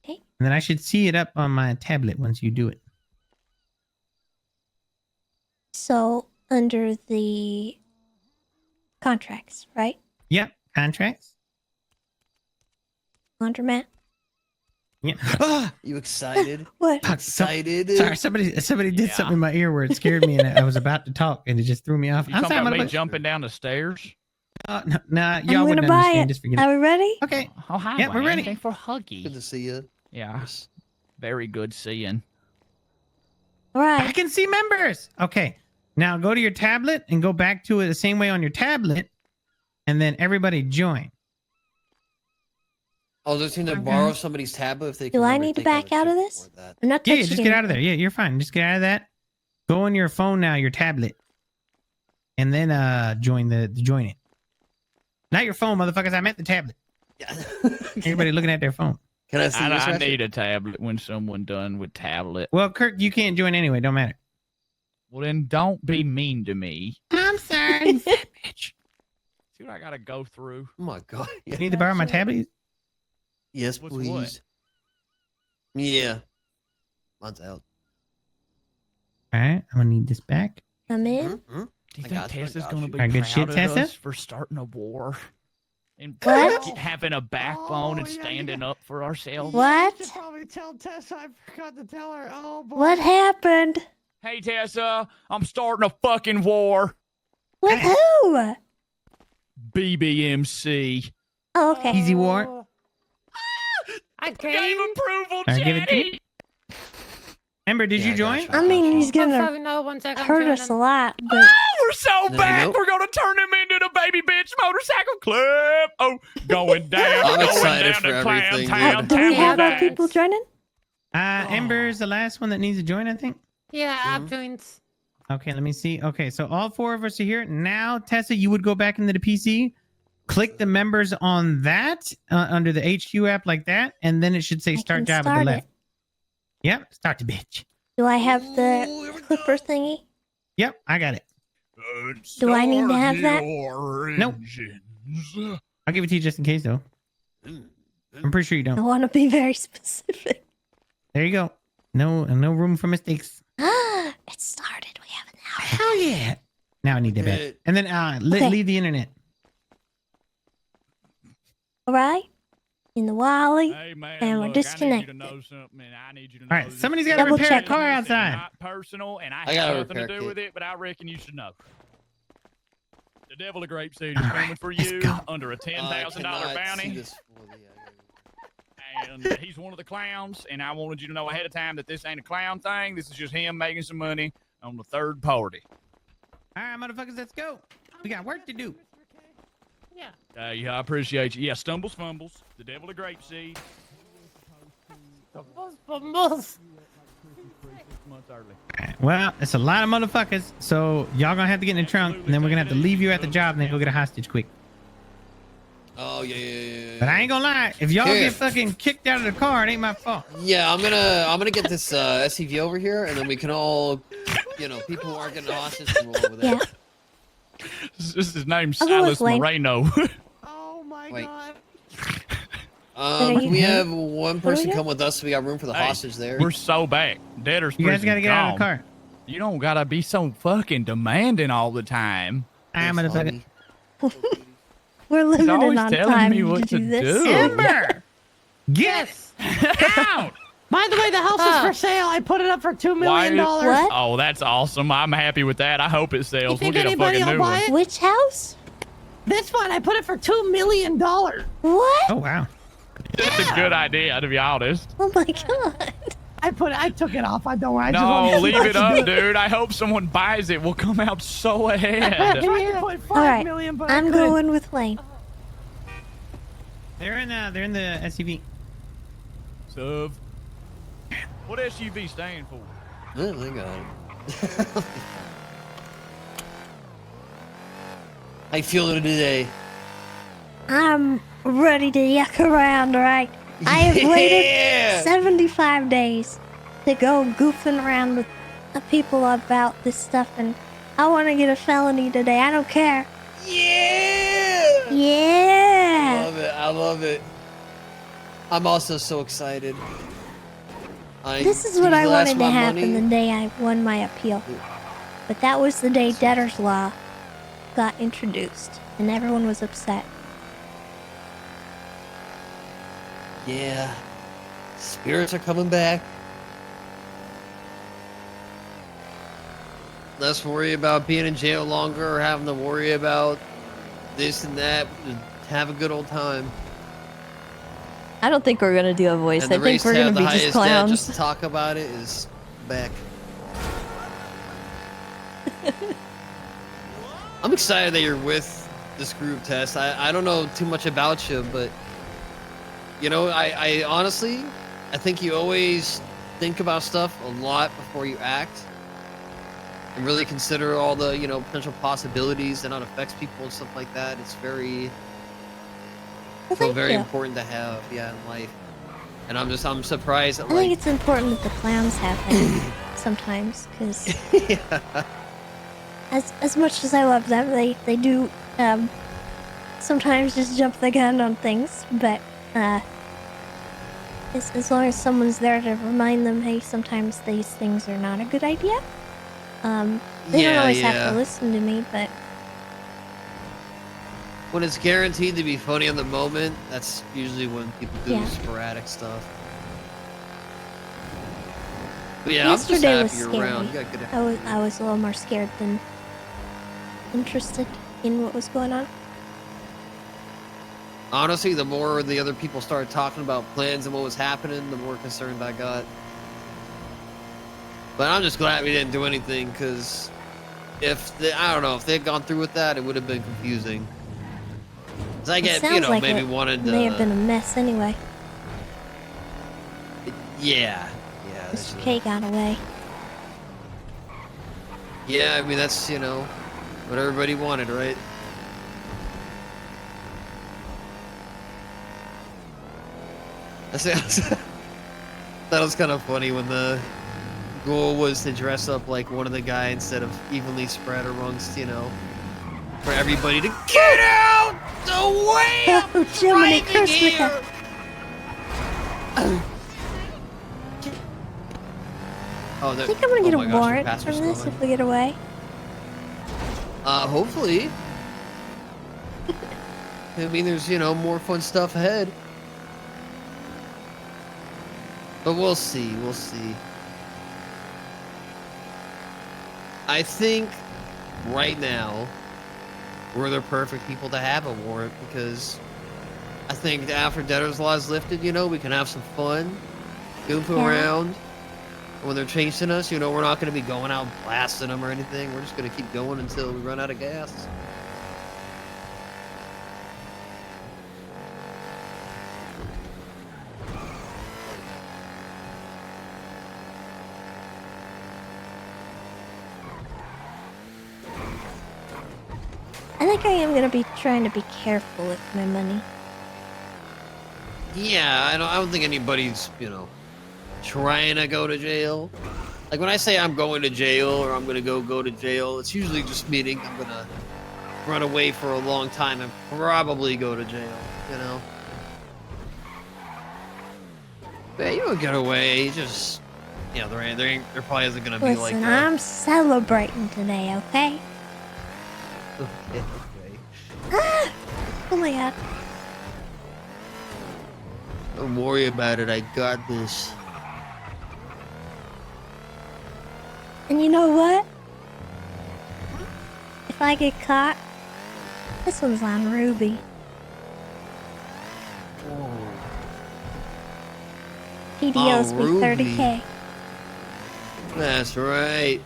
Okay. And then I should see it up on my tablet once you do it. So, under the contracts, right? Yep. Contracts. Laundromat. Yeah. Ah! You excited? What? Fuck, Excited? Sorry, somebody did something in my ear where it scared me, and I was about to talk, and it just threw me off. You I'm talking sorry, about me motherfucker. jumping down the stairs? No, y'all I'm gonna wouldn't buy understand. it. Just forget Are it. we ready? Okay. Oh, hi, Yeah, we're Wayne. ready. Thanks for Huggy. Good to see you. Yeah. Very good seeing. All I right. can see members. Okay. Now go to your tablet and go back to it the same way on your tablet, and then everybody join. Oh, they're going to Okay. borrow somebody's tablet if they can Do I remember need to take out back a out of chip this? before that. I'm not Yeah, touching just get out of there. anything. Yeah, you're fine. Just get out of that. Go on your phone now, your tablet, and then join it. Not your phone, motherfuckers. I meant the tablet. Everybody looking at their phone. Can I see I, your I session? need a tablet when someone done with tablet. Well, Kirk, you can't join anyway. Don't matter. Well, then don't be mean to me. I'm sorry. Bitch. See what I gotta go through? Oh my god. You need to borrow my tablet? Yes, What's please. what? Yeah. Mine's out. All right. I'm going to need this back. I'm in. Hmm? Do you I think got you, I Tessa's got gonna you. be Got good proud shit, of Tessa? us for starting a war? And What? having a backbone and standing up for ourselves? What? should probably tell Tessa. I forgot to tell her. Oh boy. What happened? Hey, Tessa, I'm starting a fucking war. With who? BBMC. Oh, okay. Easy war. I Gave came. approval, All right, give it to me. Jenny. Ember, did Yeah, you I join? gotcha. I mean, he's I'm gonna sorry, no, 1 second. I'm hurt us a joining. lot, but We're so There back. you go. We're gonna turn him into the baby bitch motorcycle club. Oh, going down. I'm going excited down for to Clown everything, Town. dude. do we Town have back. other people joining? Ember is the last one that needs to join, I think. Yeah, I've joined. Okay, let me see. Okay, so all four of us are here. Now, Tessa, you would go back into the PC, click the members on that, under the HQ app like that, and then it should say I start can job at start the it. left. Yep, start the bitch. Do I have the clipper thingy? Yep, I got it. Do I need to have that? Nope. I'll give it to you just in case, though. I'm pretty sure you I don't. want to be very specific. There you go. No room for mistakes. It started. We have an hour. Hell yeah. Now I need that back. Good. And then Okay. leave the internet. All right. In the Wally. Hey, man, And we're look, I need you disconnected. to know something, and I need you to know All right, this. somebody's got to Double repair check. a car It's outside. not personal, and I I have got a nothing to repair do kit. with it, but I reckon you should know. The Devil of Grapeseed is coming for let's you go. under a $10,000 bounty. And he's one of the clowns, and I wanted you to know ahead of time that this ain't a clown thing. This is just him making some money on the third party. All right, motherfuckers, let's go. We got work to do. Yeah. Yeah, I appreciate you. Yeah, stumbles, fumbles. The devil of grape seed. Fumbles. 6 months early. All right, well, it's a lot of motherfuckers, so y'all gonna have to get in the trunk, and then we're gonna have to leave you at the job and then go get a hostage quick. Oh yeah. But I ain't gonna lie, if y'all Here. get fucking kicked out of the car, it ain't my fault. Yeah, I'm gonna get this SUV over here, and then we can all, people who aren't getting hostage can roll over there. Yeah. This is his name's I'll go with Silas Lane. Moreno. Oh my Wait. god. Can we have one What do we person do? come with us so we got room for the Hey, hostage there? We're so back. Debtor's You guys prison gotta get out of the gone. car. You don't gotta be so fucking demanding all the time. I'm gonna fucking. We're He's limited always on telling time me to what do to this. do. Amber, get out! By the way, the house is for sale. I put it up for $2 million. What? Oh, that's awesome. I'm happy with that. I hope it sells. You We'll think get a anybody fucking will new buy one. it? Which house? This one, I put it for $2 million. What? Oh wow. That's a good idea, to be honest. Oh my god. I took it off. I don't worry. I just No, wanted to leave let it you up, do it. dude. I hope someone buys it. We'll come out so I ahead. tried to put $5 All right. million, but I I'm couldn't. going with Lane. They're in the SUV. Sub. What SUV stand for? Oh my god. How you feeling today? I'm ready to yuck around, right? I have Yeah! waited 75 days to go goofing around with the people about this stuff, and I want to get a felony today. I don't care. Yeah! Yeah! Love it. I love it. I'm also so excited. This is what I wanted to my happen money. the day I won my appeal. But that was the day debtor's law got introduced, and everyone was upset. Yeah. Spirits are coming back. Less worry about being in jail longer or having to worry about this and that. Just have a good old time. I don't think we're gonna do a voice. And the I think race we're to gonna have the be just highest debt, clowns. just to talk about it is back. I'm excited that you're with this group, Tess. I don't know too much about you, but I honestly, I think you always think about stuff a lot before you act, and really consider all the potential possibilities and how it affects people and stuff like that. It's very, very you. important to have, in life. And I'm surprised that I think it's important that the clowns have that sometimes, because as much as I love them, they do sometimes just jump the gun on things, but as long as someone's there to remind them, hey, sometimes these things are not a good idea. They don't always have to listen to me, but when it's guaranteed to be funny in the moment, that's usually when people do Yeah. sporadic stuff. But yeah, I'm just yesterday was happy you're scary. around. You got good. I was a little more scared than interested in what was going on. Honestly, the more the other people started talking about plans and what was happening, the more concerned I got. But I'm just glad we didn't do anything, because if they had gone through with that, it would have been confusing. 'Cause I It get, sounds like maybe it wanted may have to. been a mess anyway. Yeah. Mr. K got away. Yeah, I mean, that's, what everybody wanted, right? That was kind of funny when the goal was to dress up like one of the guys instead of evenly spread amongst, for everybody to get out the way I'm Oh, Jiminy driving Christmas. here. Oh, I think I'm gonna get a my gosh, the warrant pastor's from this going. if we get away. Hopefully. I mean, there's, more fun stuff ahead. But we'll see, I think right now we're the perfect people to have a warrant, because I think after debtor's law is lifted, we can have some fun, goof Yeah. around, when they're chasing us, you know, we're not going to be going out blasting them or anything. We're just going to keep going until we run out of gas. I think I am gonna be trying to be careful with my money. Yeah, I don't think anybody's, you know, trying to go to jail. Like when I say I'm going to jail or I'm gonna go to jail, it's usually just meaning I'm gonna run away for a long time and probably go to jail, you know. But you don't get away, just there probably isn't gonna be like Listen, I'm celebrating today, okay? Okay. Ah! Oh my god. Don't worry about it, I got this. And you know what? If I get caught, this one's on Ruby. Whoa. PDO's Oh, me Ruby. 30K. That's right.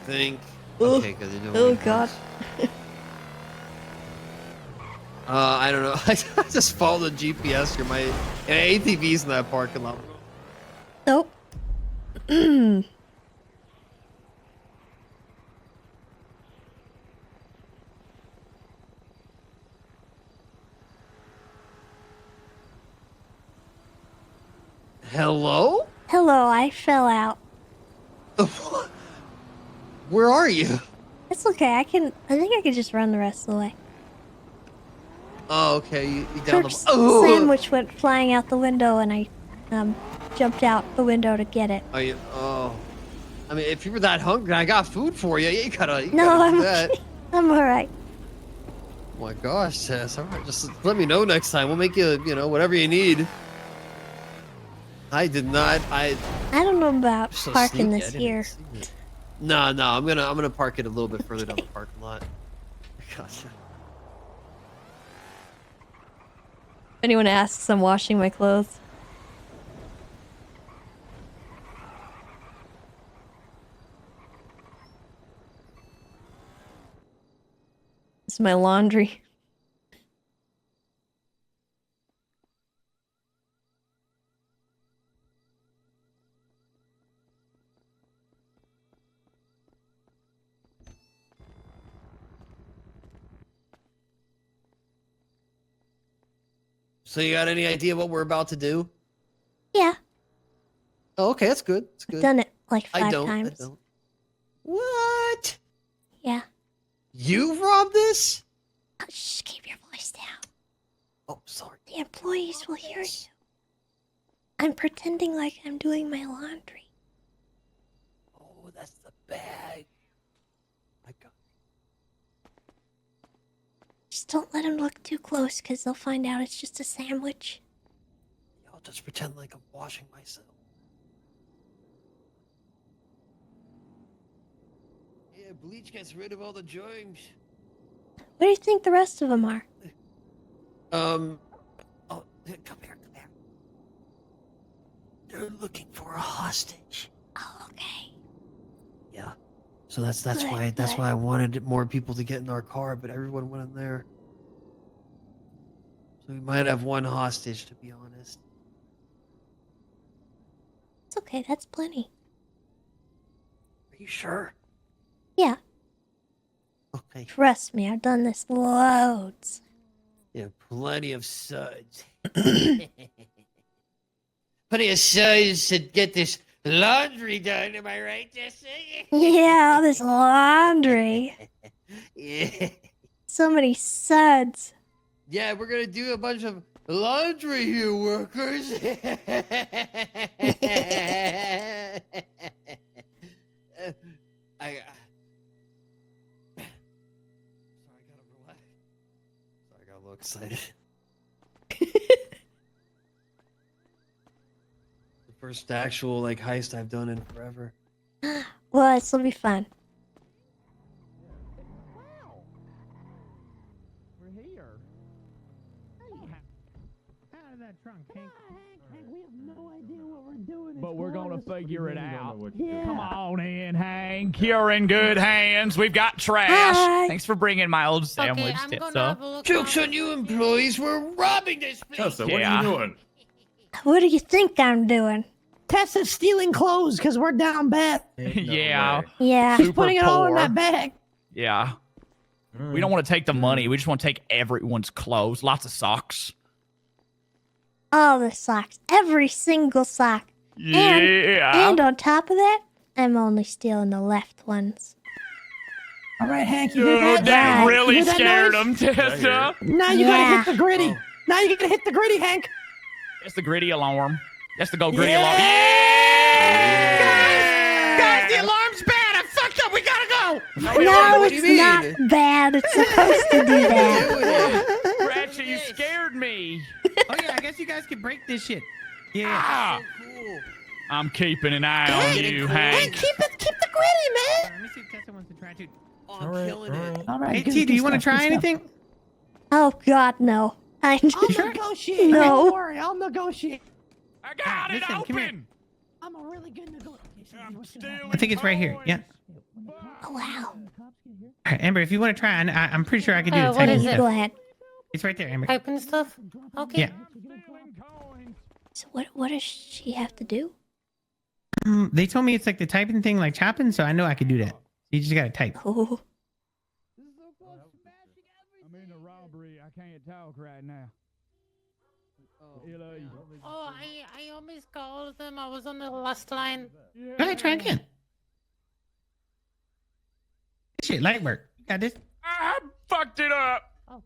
Think. Okay, because you know. Oh god. I don't know. I just follow the GPS. My ATV's in that parking lot. Nope. Hello? Hello, I fell out. Where are you? It's okay. I think I can just run the rest of the way. Oh, okay. You down Kirk's the. sandwich went flying out the window, and I jumped out the window to get it. Are you? Oh. I mean, if you were that hungry, I got food for you. You gotta No, do I'm that. okay. I'm all right. Oh my gosh, Tess. All right, just let me know next time. We'll make you, whatever you need. I did not. I don't know about so parking sneaky, I this didn't here. see it. No, I'm gonna park it a little bit further down the parking lot. Gosh. If anyone asks, I'm washing my clothes. It's my laundry. So you got any idea what we're about to do? Yeah. Oh, okay, that's good. That's good. I've done it like 5 I don't. times. What? Yeah. You robbed this? Oh, shh, keep your voice down. Oh, sorry. The employees will hear you. I'm pretending like I'm doing my laundry. Oh, that's the bag. I got. Just don't let them look too close, because they'll find out it's just a sandwich. I'll just pretend like I'm washing myself. Yeah, bleach gets rid of all the germs. What do you think the rest of them are? Oh, come here. They're looking for a hostage. Oh, okay. Yeah. So that's why Good. I wanted more people to get in our car, but everyone went in there. So we might have one hostage, to be honest. It's okay, that's plenty. Are you sure? Yeah. Okay. Trust me, I've done this loads. Yeah, plenty of suds. Plenty of suds to get this laundry done, am I right, Jesse? Yeah, all this laundry. Yeah. So many suds. Yeah, we're gonna do a bunch of laundry here, workers. Sorry, I got a little excited. The first actual heist I've done in forever. Well, this will be fun. here. Out of that trunk, Hank. We have no idea what we're doing. But we're gonna figure it out. Yeah. Come on in, Hank. You're in good hands. We've got trash. Hi. Thanks for bringing my old sandwich, I'm gonna Tessa. have a look. Joke's on you, employees. We're robbing this place. Tessa, Yeah. what are you doing? What do you think I'm doing? Tessa's stealing clothes because we're down bad. Yeah. Yeah. She's Super putting it all in poor. that bag. Yeah. We don't want to take the money. We just want to take everyone's clothes. Lots of socks. All the socks. Every single sock. Yeah. And on top of that, I'm only stealing the left ones. All right, Hank, you Dude, hear that? that Right. really You hear that scared noise? him, Tessa. Now you Yeah. gotta hit the gritty. Now you gotta hit the gritty, Hank. That's the gritty alarm. That's the go gritty Yeah. alarm. Yeah! Guys, the alarm's bad. I fucked up. We gotta go. No, what do it's you mean? not bad. It's supposed to do that. Ratchet, you scared me. Oh yeah, I guess you guys can break this shit. Yeah. Ah, Cool. I'm keeping an eye on Getting you, cool. Hank. Keep the gritty, man. Let me see if Tessa wants to try to. Oh, I'm killing it. All right. Hey good- T, do good you want to stuff, try good stuff. anything? Oh God, no. I'll negotiate. No. Don't worry, I'll negotiate. I got it Listen, come here. open. I'm a really good negotiator. I think it's right here. Yeah. Oh wow. All right, Amber, if you want to try, I'm pretty sure I can do the What typing is You it? stuff. go ahead. It's right there, Amber. Typing stuff. Okay. Yeah. So what does she have to do? They told me it's like the typing thing, like chopping, so I know I could do that. You just gotta type. Oh. I'm in a robbery. I can't talk right now. Oh, I almost called them. I was on the last line. Go ahead, try again. Shit, light work. Got this. I fucked it up. Oh.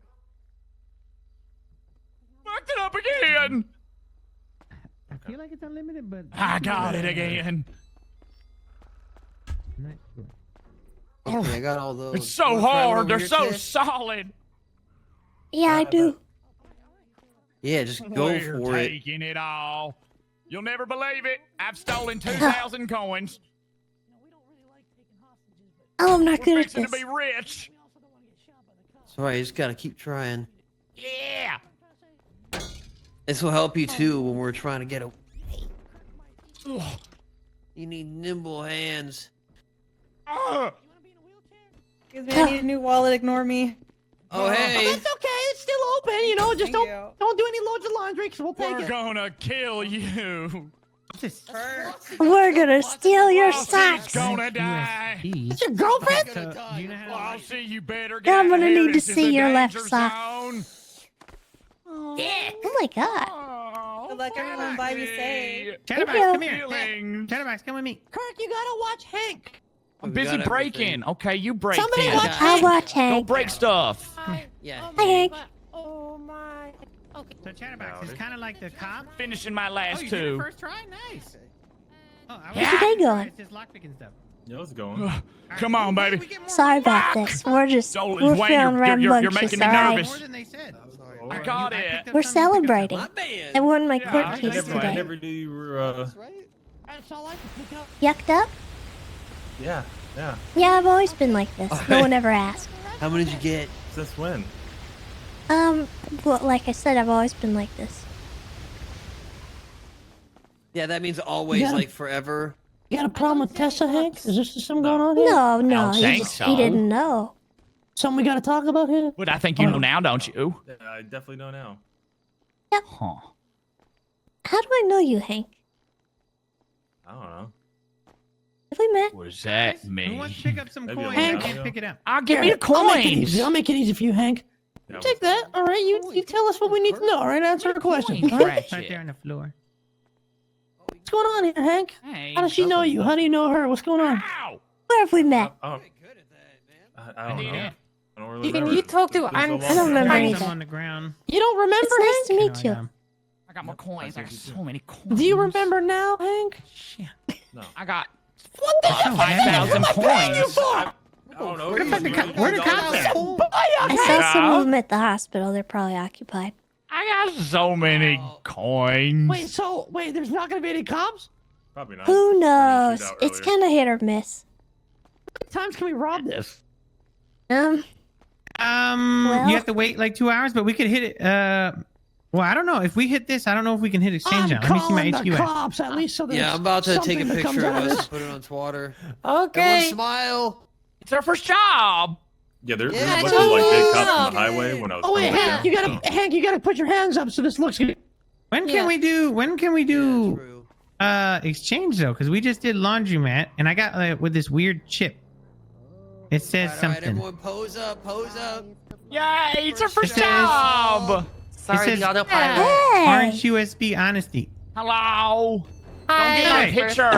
Fucked it up again. I feel like it's unlimited, but I got it again. Okay, I got all those. It's so Wanna try one hard. over They're here, so Tess? solid. Yeah, I do. Yeah, just go We're for it. taking it all. You'll never believe it. I've stolen 2,000 coins. Oh, I'm not We're good at fixing to this. be rich. Sorry, you just gotta keep trying. Yeah. This will help you too when we're trying to get a. Ugh. You need nimble hands. Ugh. Excuse me, I need a new wallet. Ignore me. Oh hey. That's okay. It's still open. You know, just Thank don't do any loads of laundry because we'll take We're it. gonna kill you. We're gonna steal your She's socks. gonna die. It's your girlfriend? Well, I'll see you better. I'm gonna out of here. need to This is see the your left danger sock. zone. Oh my God. Oh, Good luck, everyone. Bye, be safe. Chatterbox, you. come here. Feelings. Chatterbox, come with me. Kirk, you gotta watch Hank. I'm We busy got breaking. everything. Okay, you break Somebody then. watch I'll Hank. watch Don't Hank. break stuff. Yeah. Hi, Hank. Oh my. Okay. So Chatterbox is kind of like the cop. Finishing my Oh, last you did it two. first try? Nice. Oh, I How's your day going? It's just lockpicking stuff. Yeah, how's it going? Come on, baby. Sorry about this. We're Stolen we're Wayne, feeling you're rambunctious, making me alright? nervous. More than they said. I got it. We're celebrating. My man. I won my Yeah, court I case I today. never knew you were. That's all I can pick up. Yucked up? Yeah, yeah. Yeah, I've always been like this. No one ever asked. How many did you get? Since when? Well, like I said, I've always been like this. Yeah, that means always, Yeah. like forever. You got a problem with Tessa, Hank? Is there something going on here? No, no, don't he think just so. he didn't know. Something we gotta talk about here? But I think you know now, don't you? Yeah, I definitely don't know. Huh. How do I know you, Hank? I don't know. Have we met? What does that Who mean? wants to pick up some Maybe a coins? little I while can't ago. pick it up. I'll give me Here, the I'll make it coins. easy. I'll make it easy for you, Hank. Yeah, Take that. All right, you tell us what we need to know. All right, answer the question. Coins, All right? Ratchet. Right there on the floor. What's going on here, Hank? Hey. How does she know you? How do you know her? What's going on? Ow! Where have we met? I don't need know. it. I don't really Can remember. you talk to It's been so Ant? long. I don't remember Find either. some on the ground. You don't remember, It's nice Hank? to meet you. I got my coins. I got so many coins. Do you remember now, Hank? Shit. I got What the hell? 5,000 coins. I don't know. Where the cops at? I saw some of them at the hospital. They're probably occupied. I got so many coins. Wait, there's not gonna be any cops? Probably not. Who knows? shootout It's earlier. kind of hit or miss. How many times can we rob this? Um, You have to wait like 2 hours, but we could hit it. Well, I don't know if we hit this. I don't know if we can hit exchange now. Let me see my HQ. Cops, at least so Yeah, I'm about to take a something that picture comes of out of us this. and put it on Twitter. Okay. Everyone smile. It's our first job. Yeah, there Yeah, was a bunch of like dead cops on the highway when I was. Oh wait, coming Hank, down. you gotta put your hands up so this looks good. When can we do exchange though? Because we just did laundromat, and I got with this weird chip. It says All right, something. everyone, pose up, pose up. Yay! It's our first says- job. It says Orange USB honesty. Hello. Hi. Don't get my Hey. picture.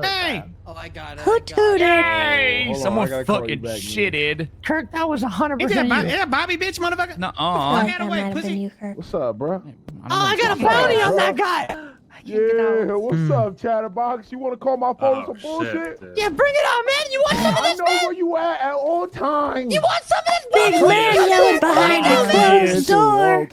Hey. Oh, I got it. Who tooted? Yay! Hold on, Someone I gotta call you fucking back, man. shitted. Kirk, that was 100% Is that, you. is that Bobby bitch, motherfucker? Nuh-uh. Oh, Get that away, might have pussy. been you, Kirk. What's up, bro? I I got a bounty on that guy. Yeah, what's up, Chatterbox? You want to call my phone some bullshit? Yeah, bring it on, man. You want some of I this, know man? where you at all times. You want some of this, Big bullshit? man yelling behind a closed door.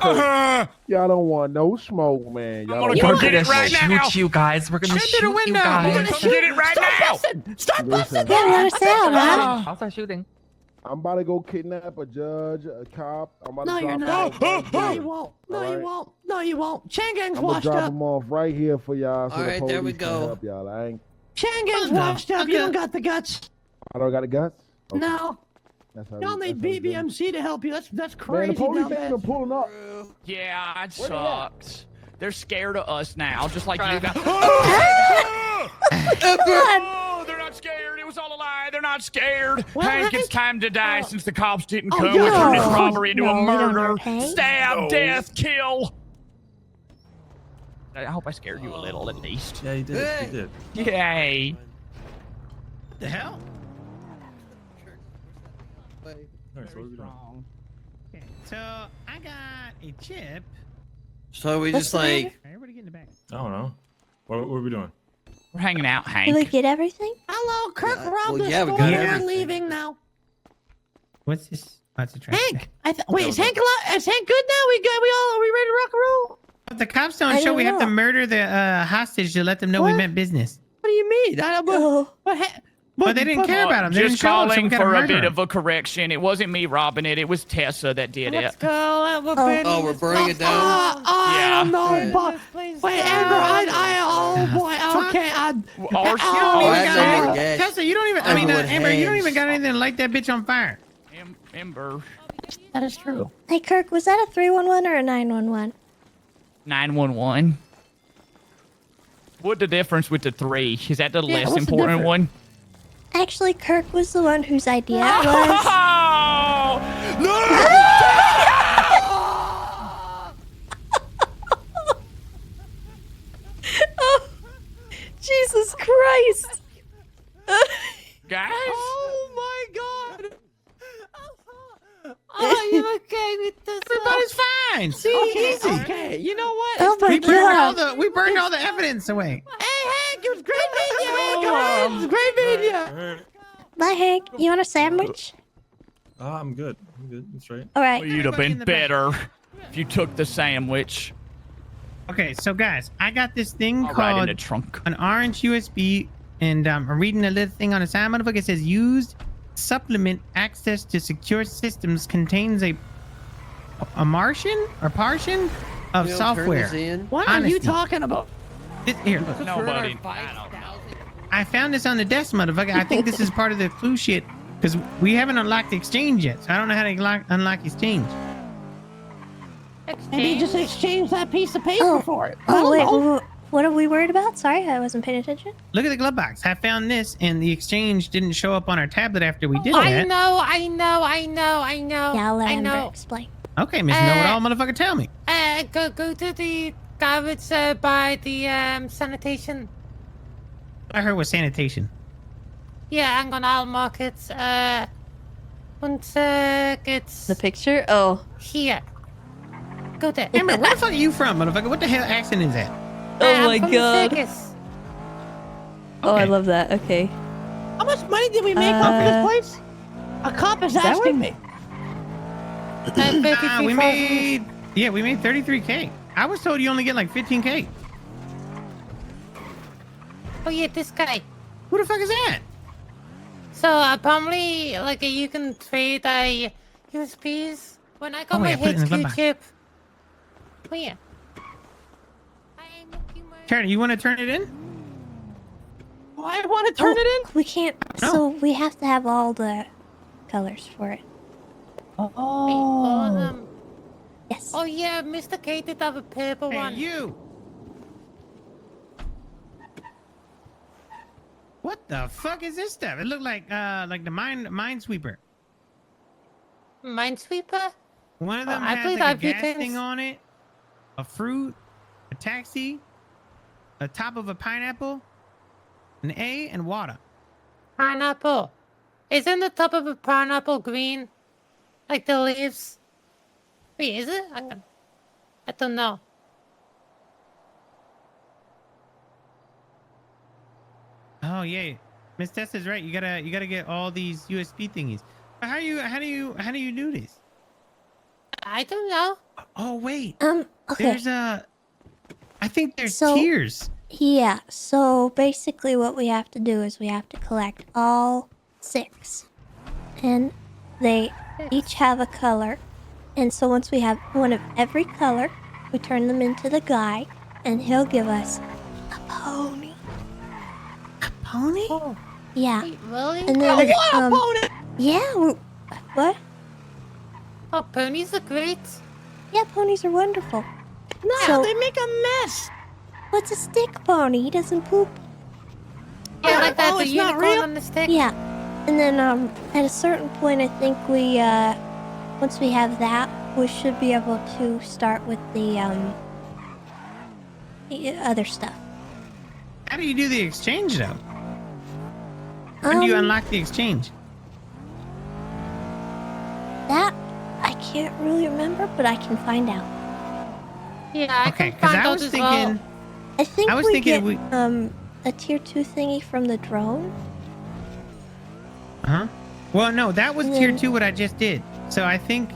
Y'all don't want no smoke, man. Y'all gonna don't go get it right now. you guys. We're gonna Shoot through the window. Come get it right now. Start busting. Yeah, we understand, huh? I'll start shooting. I'm about to go kidnap a judge, a cop. I'm about No, to you're drop not. them No, you won't. No, you won't. No, you won't. Changang's I'm gonna washed drop up. them off right here for y'all. So All the right, police there we can go. help y'all. I Changang's washed up. You don't got the guts. don't got the guts. Okay. No. That's how Y'all we- need that's how we do it. BBMC to help you. That's Man, crazy. the police dumbass. ain't even pulling up. Yeah, it Where they at? sucks. They're scared of us now, just like you guys. Oh, they're not scared. It was all a lie. They're not scared. Well, Hank, it's time to die since the cops didn't Oh, come. yeah. We turned this robbery into No, a we don't murder. hurt Hank. Stab, death, kill. I hope I scared you a little, at least. Yeah, you did. You did. Yay. What the hell? All right, so what are we doing? Okay, so I got a chip. So we What's just the like. matter? Everybody get in the back. I don't know. What are we doing? We're hanging out, Did we Hank. get everything? Hello, Kirk. Yeah, Rob well, the yeah, we store. got You're everything. leaving now. What's this? What's the trash? Hank, wait, is Hank alive? Is Hank good now? Are we ready to rock and roll? If the cops don't I show, don't we have to know. murder the hostage to let them know we What? meant business. What do you mean? But they didn't care about him. They Just didn't show up, so we calling gotta for a murder bit him. of a correction. It wasn't me robbing it. It was Tessa that did Let's it. go. Oh, we're burning it down. I Yeah. don't know, but wait, Amber, oh boy, okay, Our Oh, I know you're gay. Tessa, you don't even. I mean, Everyone Amber, you don't hangs. even got anything to light that bitch on fire. Ember. that is true. Hey, Kirk, was that a 311 or a 911? 911. What the difference with the 3? Is that the Yeah, less what's the important difference? one? Actually, Kirk was the one whose idea it was. Oh, Jesus Christ. Guys? Oh my God. Are you okay with this? Everybody's fine. See, easy. Okay, you know what? Oh my We burned God. we burned all the evidence away. Hey, Hank, it was great meeting you, Hank. All right, it was great meeting you. Bye, Hank. You want a sandwich? I'm good. I'm good. That's right. All right. Well, you'd have been better if you took the sandwich. Okay, so guys, I got this thing All right, in called the trunk. an orange USB, and I'm reading a little thing on the side, motherfucker. It says used supplement access to secure systems contains a Martian or partition of You know, turn software. this in. What are you Honesty. talking about? Here, look. Nobody. I found this on the desk, motherfucker. I think this is part of the clue shit because we haven't unlocked exchange yet, so I don't know how to unlock exchange. Maybe just exchange that piece of paper Oh. for it. I Oh, don't wait. know. What are we worried about? Sorry, I wasn't paying attention. Look at the glove box. I found this, and the exchange didn't show up on our tablet after we did I that. know. Yeah, I'll let I Amber know. explain. Okay, Miss Know-It-All, motherfucker, tell me. Go to the garbage by the sanitation. I heard was sanitation. Yeah, I'm gonna I'll mark it. One sec, it's The picture? Oh. here. Go there. Amber, where the fuck are you from, motherfucker? What the hell accent is that? Oh I'm my from God. Vegas. Oh, I love that. Okay. How much money did we make off of this place? A cop is that asking what- me. We made 33K. I was told you only get like 15K. Oh yeah, this guy. Who the fuck is that? So apparently, like you can trade USBs. When I got Oh, my yeah, put it in head the glove box. Q-tip. Oh yeah. Charlie, you want to turn it in? I want to turn it in. We can't. So we have to have all the colors for it. Oh. Yes. Oh yeah, Mr. K did have a purple one. You. What the fuck is this stuff? It looked like the minesweeper. Minesweeper? One of them I has played like a that few gas times. thing on it, a fruit, a taxi, a top of a pineapple, an A, and water. Pineapple. Isn't the top of a pineapple green? Like the leaves? Wait, is it? I don't know. Oh yeah, Miss Tessa's right. You gotta get all these USB thingies. But how do you do this? I don't know. Oh wait. Okay. There's I think there's So- tiers. Yeah, so basically what we have to do is we have to collect all 6. And they each have a color. And so once we have one of every color, we turn them into the guy, and he'll give us a pony. Pony? Oh, Yeah. wait, really? And then, pony! Yeah, what? Oh, ponies are great. Yeah, ponies are wonderful. No, So- they make a mess. What's a stick pony? He doesn't poop. Yeah, like that, Oh, the it's not unicorn real? on the stick. Yeah. And then at a certain point, I think we once we have that, we should be able to start with the other stuff. How do you do the exchange though? When do you unlock the exchange? That I can't really remember, but I can find out. Yeah, I Okay, can 'cause find I out was as thinking. well. I think I was we thinking get a tier 2 thingy from the drone. Huh? Well, no, that was And tier then- 2. What I just did. So I think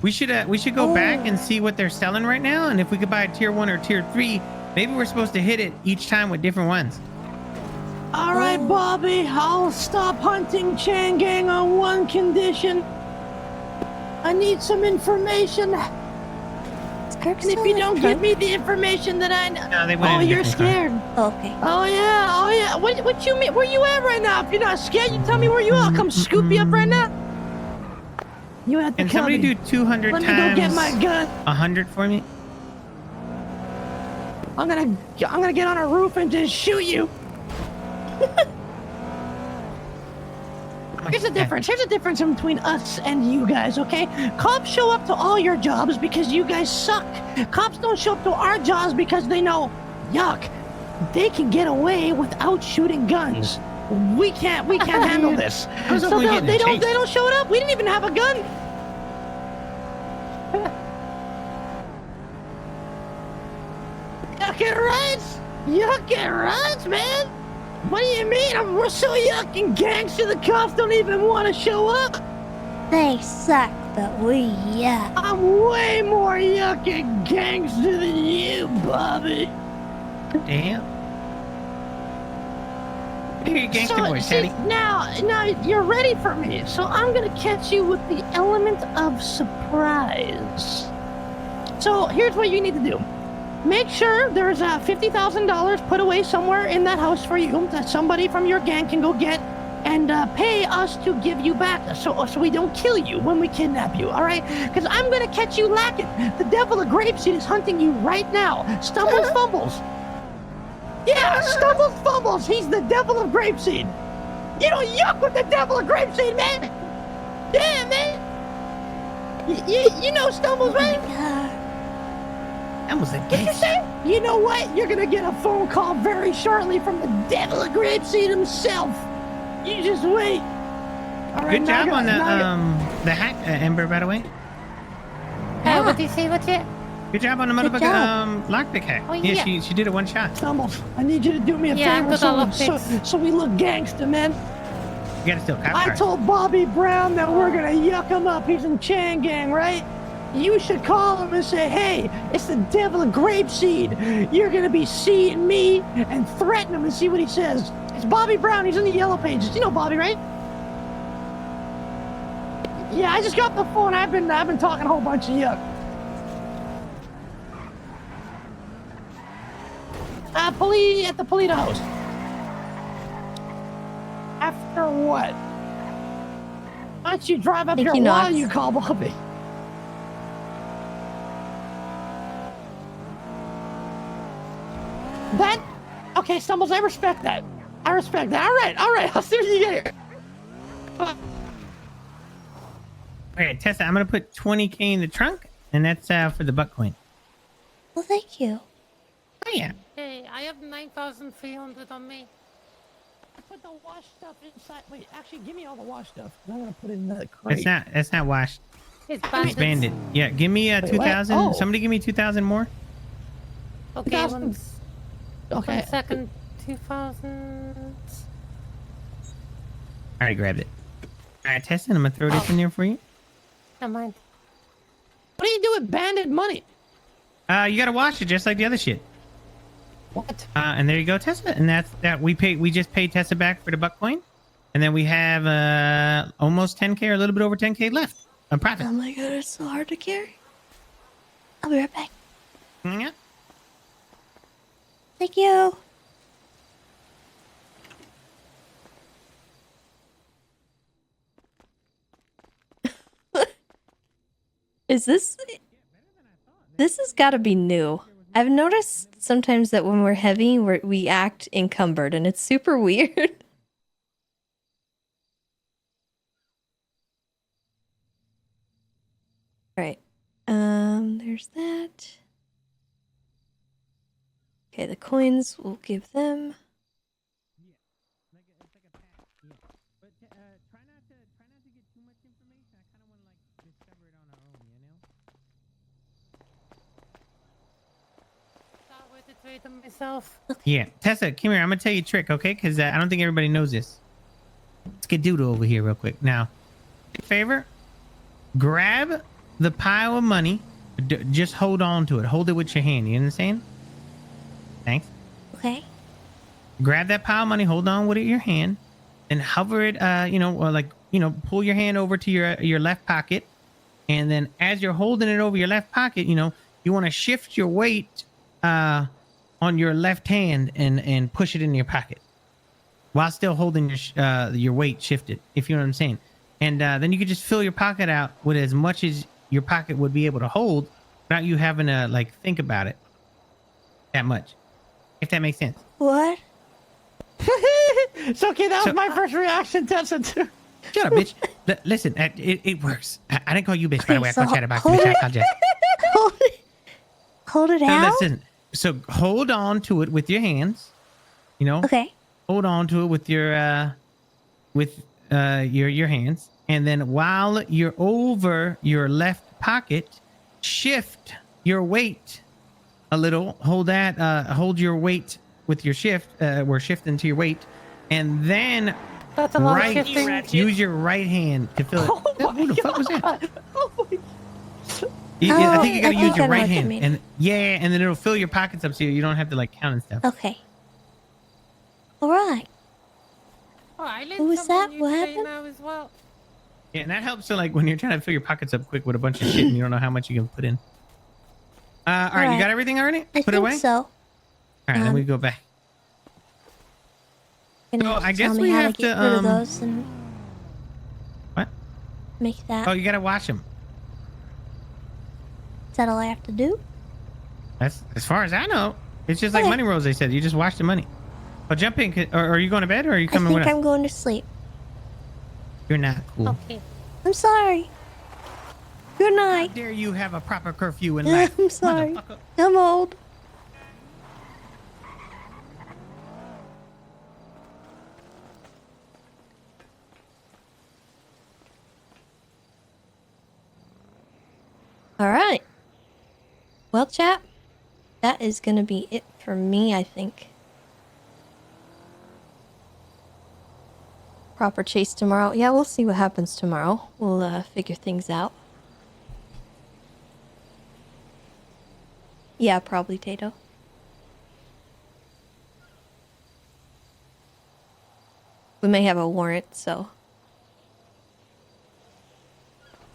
we should go back and see what they're selling right now, and if we could buy a tier 1 or tier 3, maybe we're supposed to hit it each time with different ones. All right, Bobby, I'll stop hunting Changang on one condition. I need some information. And if you don't give me the information that I know, No, they went in a you're different car. scared. Okay. Oh yeah. What you mean? Where you at right now? If you're not scared, you tell me where you are. I'll come scoop you up right now. You have to Can kill somebody me. do 200 Let me times go get my gun. 100 for me? I'm gonna get on a roof and just shoot you. Here's the difference. Here's the difference between us and you guys, okay? Cops show up to all your jobs because you guys suck. Cops don't show up to our jobs because they know, yuck, they can get away without shooting guns. We can't handle this. How's So we getting they chased? don't show it up. We didn't even have a gun. Yuck and runs! Yuck and runs, man! What do you mean? We're so yuck and gangster the cops don't even want to show up? They suck, but we yuck. I'm way more yuck and gangster than you, Bobby. Damn. You're a gangster So, boy, see, Teddy. now you're ready for me. So I'm gonna catch you with the element of surprise. So here's what you need to do. Make sure there's $50,000 put away somewhere in that house for you that somebody from your gang can go get and pay us to give you back so we don't kill you when we kidnap you, all right? Because I'm going to catch you lacking. The devil of grapeseed is hunting you right now. Stumbles, fumbles. Yeah, stumbles, fumbles. He's the devil of grapeseed. You don't yuck with the devil of grapeseed, man. Yeah, man. You know stumbles, right? That was a What'd you gangster. say? You know what? You're gonna get a phone call very shortly from the devil of grapeseed himself. You just wait. All right, Good now job on the the hack, Ember, by the way. What do you say? What's it? Good job on the Good motherfucking lockpick hack. Oh, yeah, yeah. she did it one shot. Stumbles, I need you to do me a Yeah, I'm favor good on so lockpicks. we look gangster, man. You gotta steal cop I cars. told Bobby Brown that we're gonna yuck him up. He's in Chan Gang, right? You should call him and say, hey, it's the devil of grapeseed. You're gonna be seeing me and threaten him and see what he says. It's Bobby Brown. He's in the yellow pages. You know Bobby, right? Yeah, I just got the phone. I've been talking a whole bunch of yuck. Police at the police house. After what? Why don't you drive up here while you call Bobby? That okay, Stumbles, I respect that. I respect that. All right, I'll see what you get here. Okay, Tessa, I'm gonna put 20K in the trunk, and that's for the buck coin. Well, thank you. Oh yeah. Hey, I have 9,300 on me. Put the wash stuff inside. Wait, actually, give me all the wash stuff. I'm gonna put it in the crate. That's not washed. It's It's banded. Yeah, give me 2,000. Oh. Somebody give me 2,000 more. Okay, 2,000. Okay. 1 second. 2,000. All right, grabbed it. All right, Tessa, I'm gonna throw this in there for you. Never mind. What do you do with banded money? You gotta wash it just like the other shit. What? And there you go, Tessa. And that's that. We just paid Tessa back for the buck coin, and then we have almost 10K or a little bit over 10K left on profit. Oh my god, it's so hard to carry. I'll be right back. Yeah. Thank you. Is this has got to be new. I've noticed sometimes that when we're heavy, we act encumbered, and it's super weird. All right. There's that. Okay, the coins we'll give them. Myself. Yeah, Tessa, come here. I'm gonna tell you a trick, okay? Because I don't think everybody knows this. Let's get Doodle over here real quick. Now, favor, grab the pile of money. Just hold on to it. Hold it with your hand. You understand? Thanks. Okay. Grab that pile of money. Hold on with it in your hand, and hover it. Pull your hand over to your left pocket, and then as you're holding it over your left pocket, you want to shift your weight on your left hand and push it in your pocket while still holding your weight shifted, if you know what I'm saying. And then you could just fill your pocket out with as much as your pocket would be able to hold without you having to think about it that much, if that makes sense. What? It's okay, that was my first reaction, Tessa, too. Shut up, bitch. Listen, it works. I didn't call you bitch, by the way. I called Chatterbox. hold Bitch, I it. apologize. Hold it No, out? listen. So hold on to it with your hands. Okay. Hold on to it with your hands, and then while you're over your left pocket, shift your weight a little. Hold your weight with your shift. We're shifting to your weight, and then That's a lot of shifting. use your right hand to fill it. Who the fuck was that? Oh, I think you gotta I use think your I know right what you hand, mean. and and then it'll fill your pockets up so you don't have to count and stuff. Okay. All right. Oh, I learned Who was something that? new What today happened? now as well. Yeah, and that helps. So when you're trying to fill your pockets up quick with a bunch of shit and you don't know how much you can put in. All right, you got everything already? I Put it think away. so. All right, then we go back. Gonna So have to I guess tell me we how have to get to, rid of those and What? make that. Oh, you gotta wash them. Is that all I have to do? That's as far as I know. It's just like Okay. money rolls. They said you just wash the money. Oh, jump in. Or are you going to bed, or are you I coming think with us? I'm going to sleep. You're not cool. Okay. I'm sorry. Good How night. dare you have a proper curfew in life? I'm sorry. I'm old. All right. Well, chap, that is going to be it for me, I think. Proper chase tomorrow. Yeah, we'll see what happens tomorrow. We'll figure things out. Yeah, probably, Tato. We may have a warrant, so.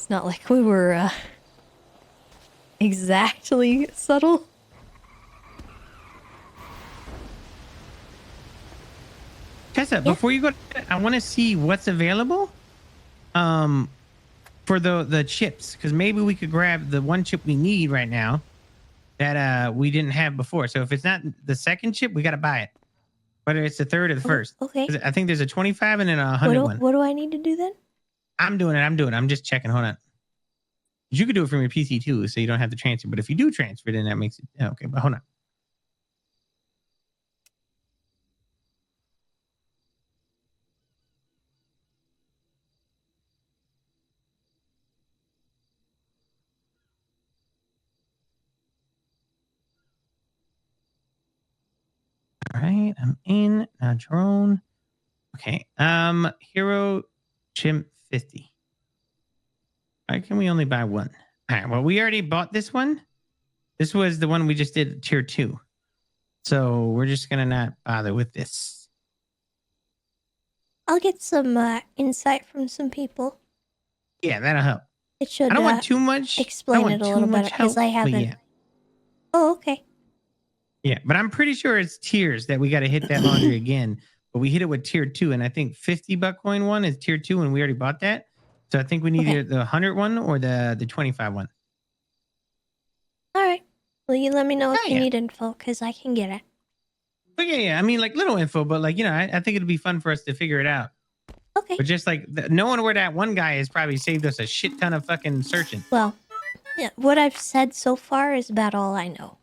It's not like we were exactly subtle. Tessa, before you go, I want to see what's available. For the chips, because maybe we could grab the one chip we need right now that we didn't have before. So if it's not the second chip, we got to buy it, whether it's the third or the first. Okay. 'Cause I think there's a 25 and then a 100 one. What do I need to do then? I'm doing it. I'm just checking. Hold on. You could do it from your PC too, so you don't have to transfer. But if you do transfer, then that makes it okay. But hold on. All right, I'm in now. Drone. Okay. Hero Chimp 50. Why can we only buy one? All right. Well, we already bought this one. This was the one we just did tier 2. So we're just gonna not bother with this. I'll get some insight from some people. Yeah, that'll help. It should. I don't want too much. Explain it a little better because I haven't. Yeah. Oh, okay. Yeah, but I'm pretty sure it's tiers that we got to hit that laundry again. But we hit it with tier 2, and I think 50 buck coin one is tier 2, and we already bought that. So I think we need either the 100 one or the 25 one. All right. Well, you let me know if you need info because I can get it. But yeah, I mean, like little info, but like, I think it'd be fun for us to figure it out. Okay. But just like knowing where that one guy has probably saved us a shit ton of fucking searching. Well, yeah, what I've said so far is about all I know.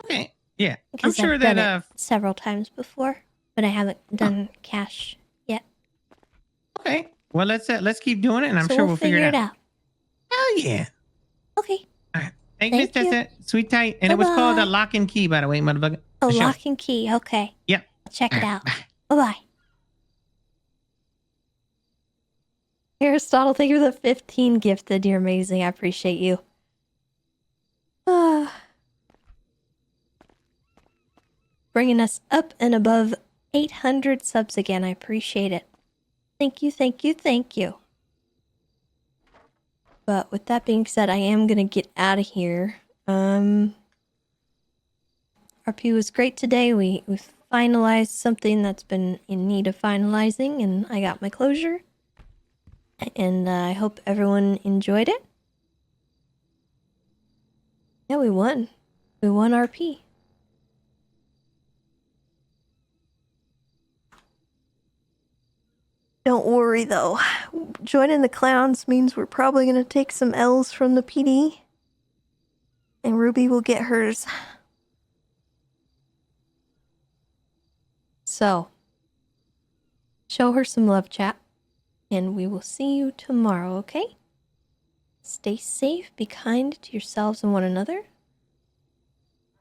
Okay. Yeah. Because I'm sure I've done that it several times before, but I haven't done cash yet. Okay. Well, let's keep doing it, and I'm So sure we'll figure it out. out. Hell yeah. Okay. All right. Thanks, Thank you. Tessa. Sweet tight. And it was called a Bye-bye. lock and key, by the way, motherfucker. Oh, For sure. lock and key. Okay. Yep. I'll check it All right, out. Bye-bye. Aristotle, thank you for the 15 gifted. You're amazing. I appreciate you. Bringing us up and above 800 subs again. I appreciate it. Thank you, thank you, thank you. But with that being said, I am going to get out of here. RP was great today. We finalized something that's been in need of finalizing, and I got my closure. And I hope everyone enjoyed it. Yeah, we won. We won RP. Don't worry though. Joining the clowns means we're probably going to take some L's from the PD. And Ruby will get hers. So, show her some love, chat. And we will see you tomorrow, okay? Stay safe, be kind to yourselves and one another.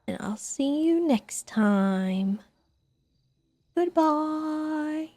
And I'll see you next time. Goodbye.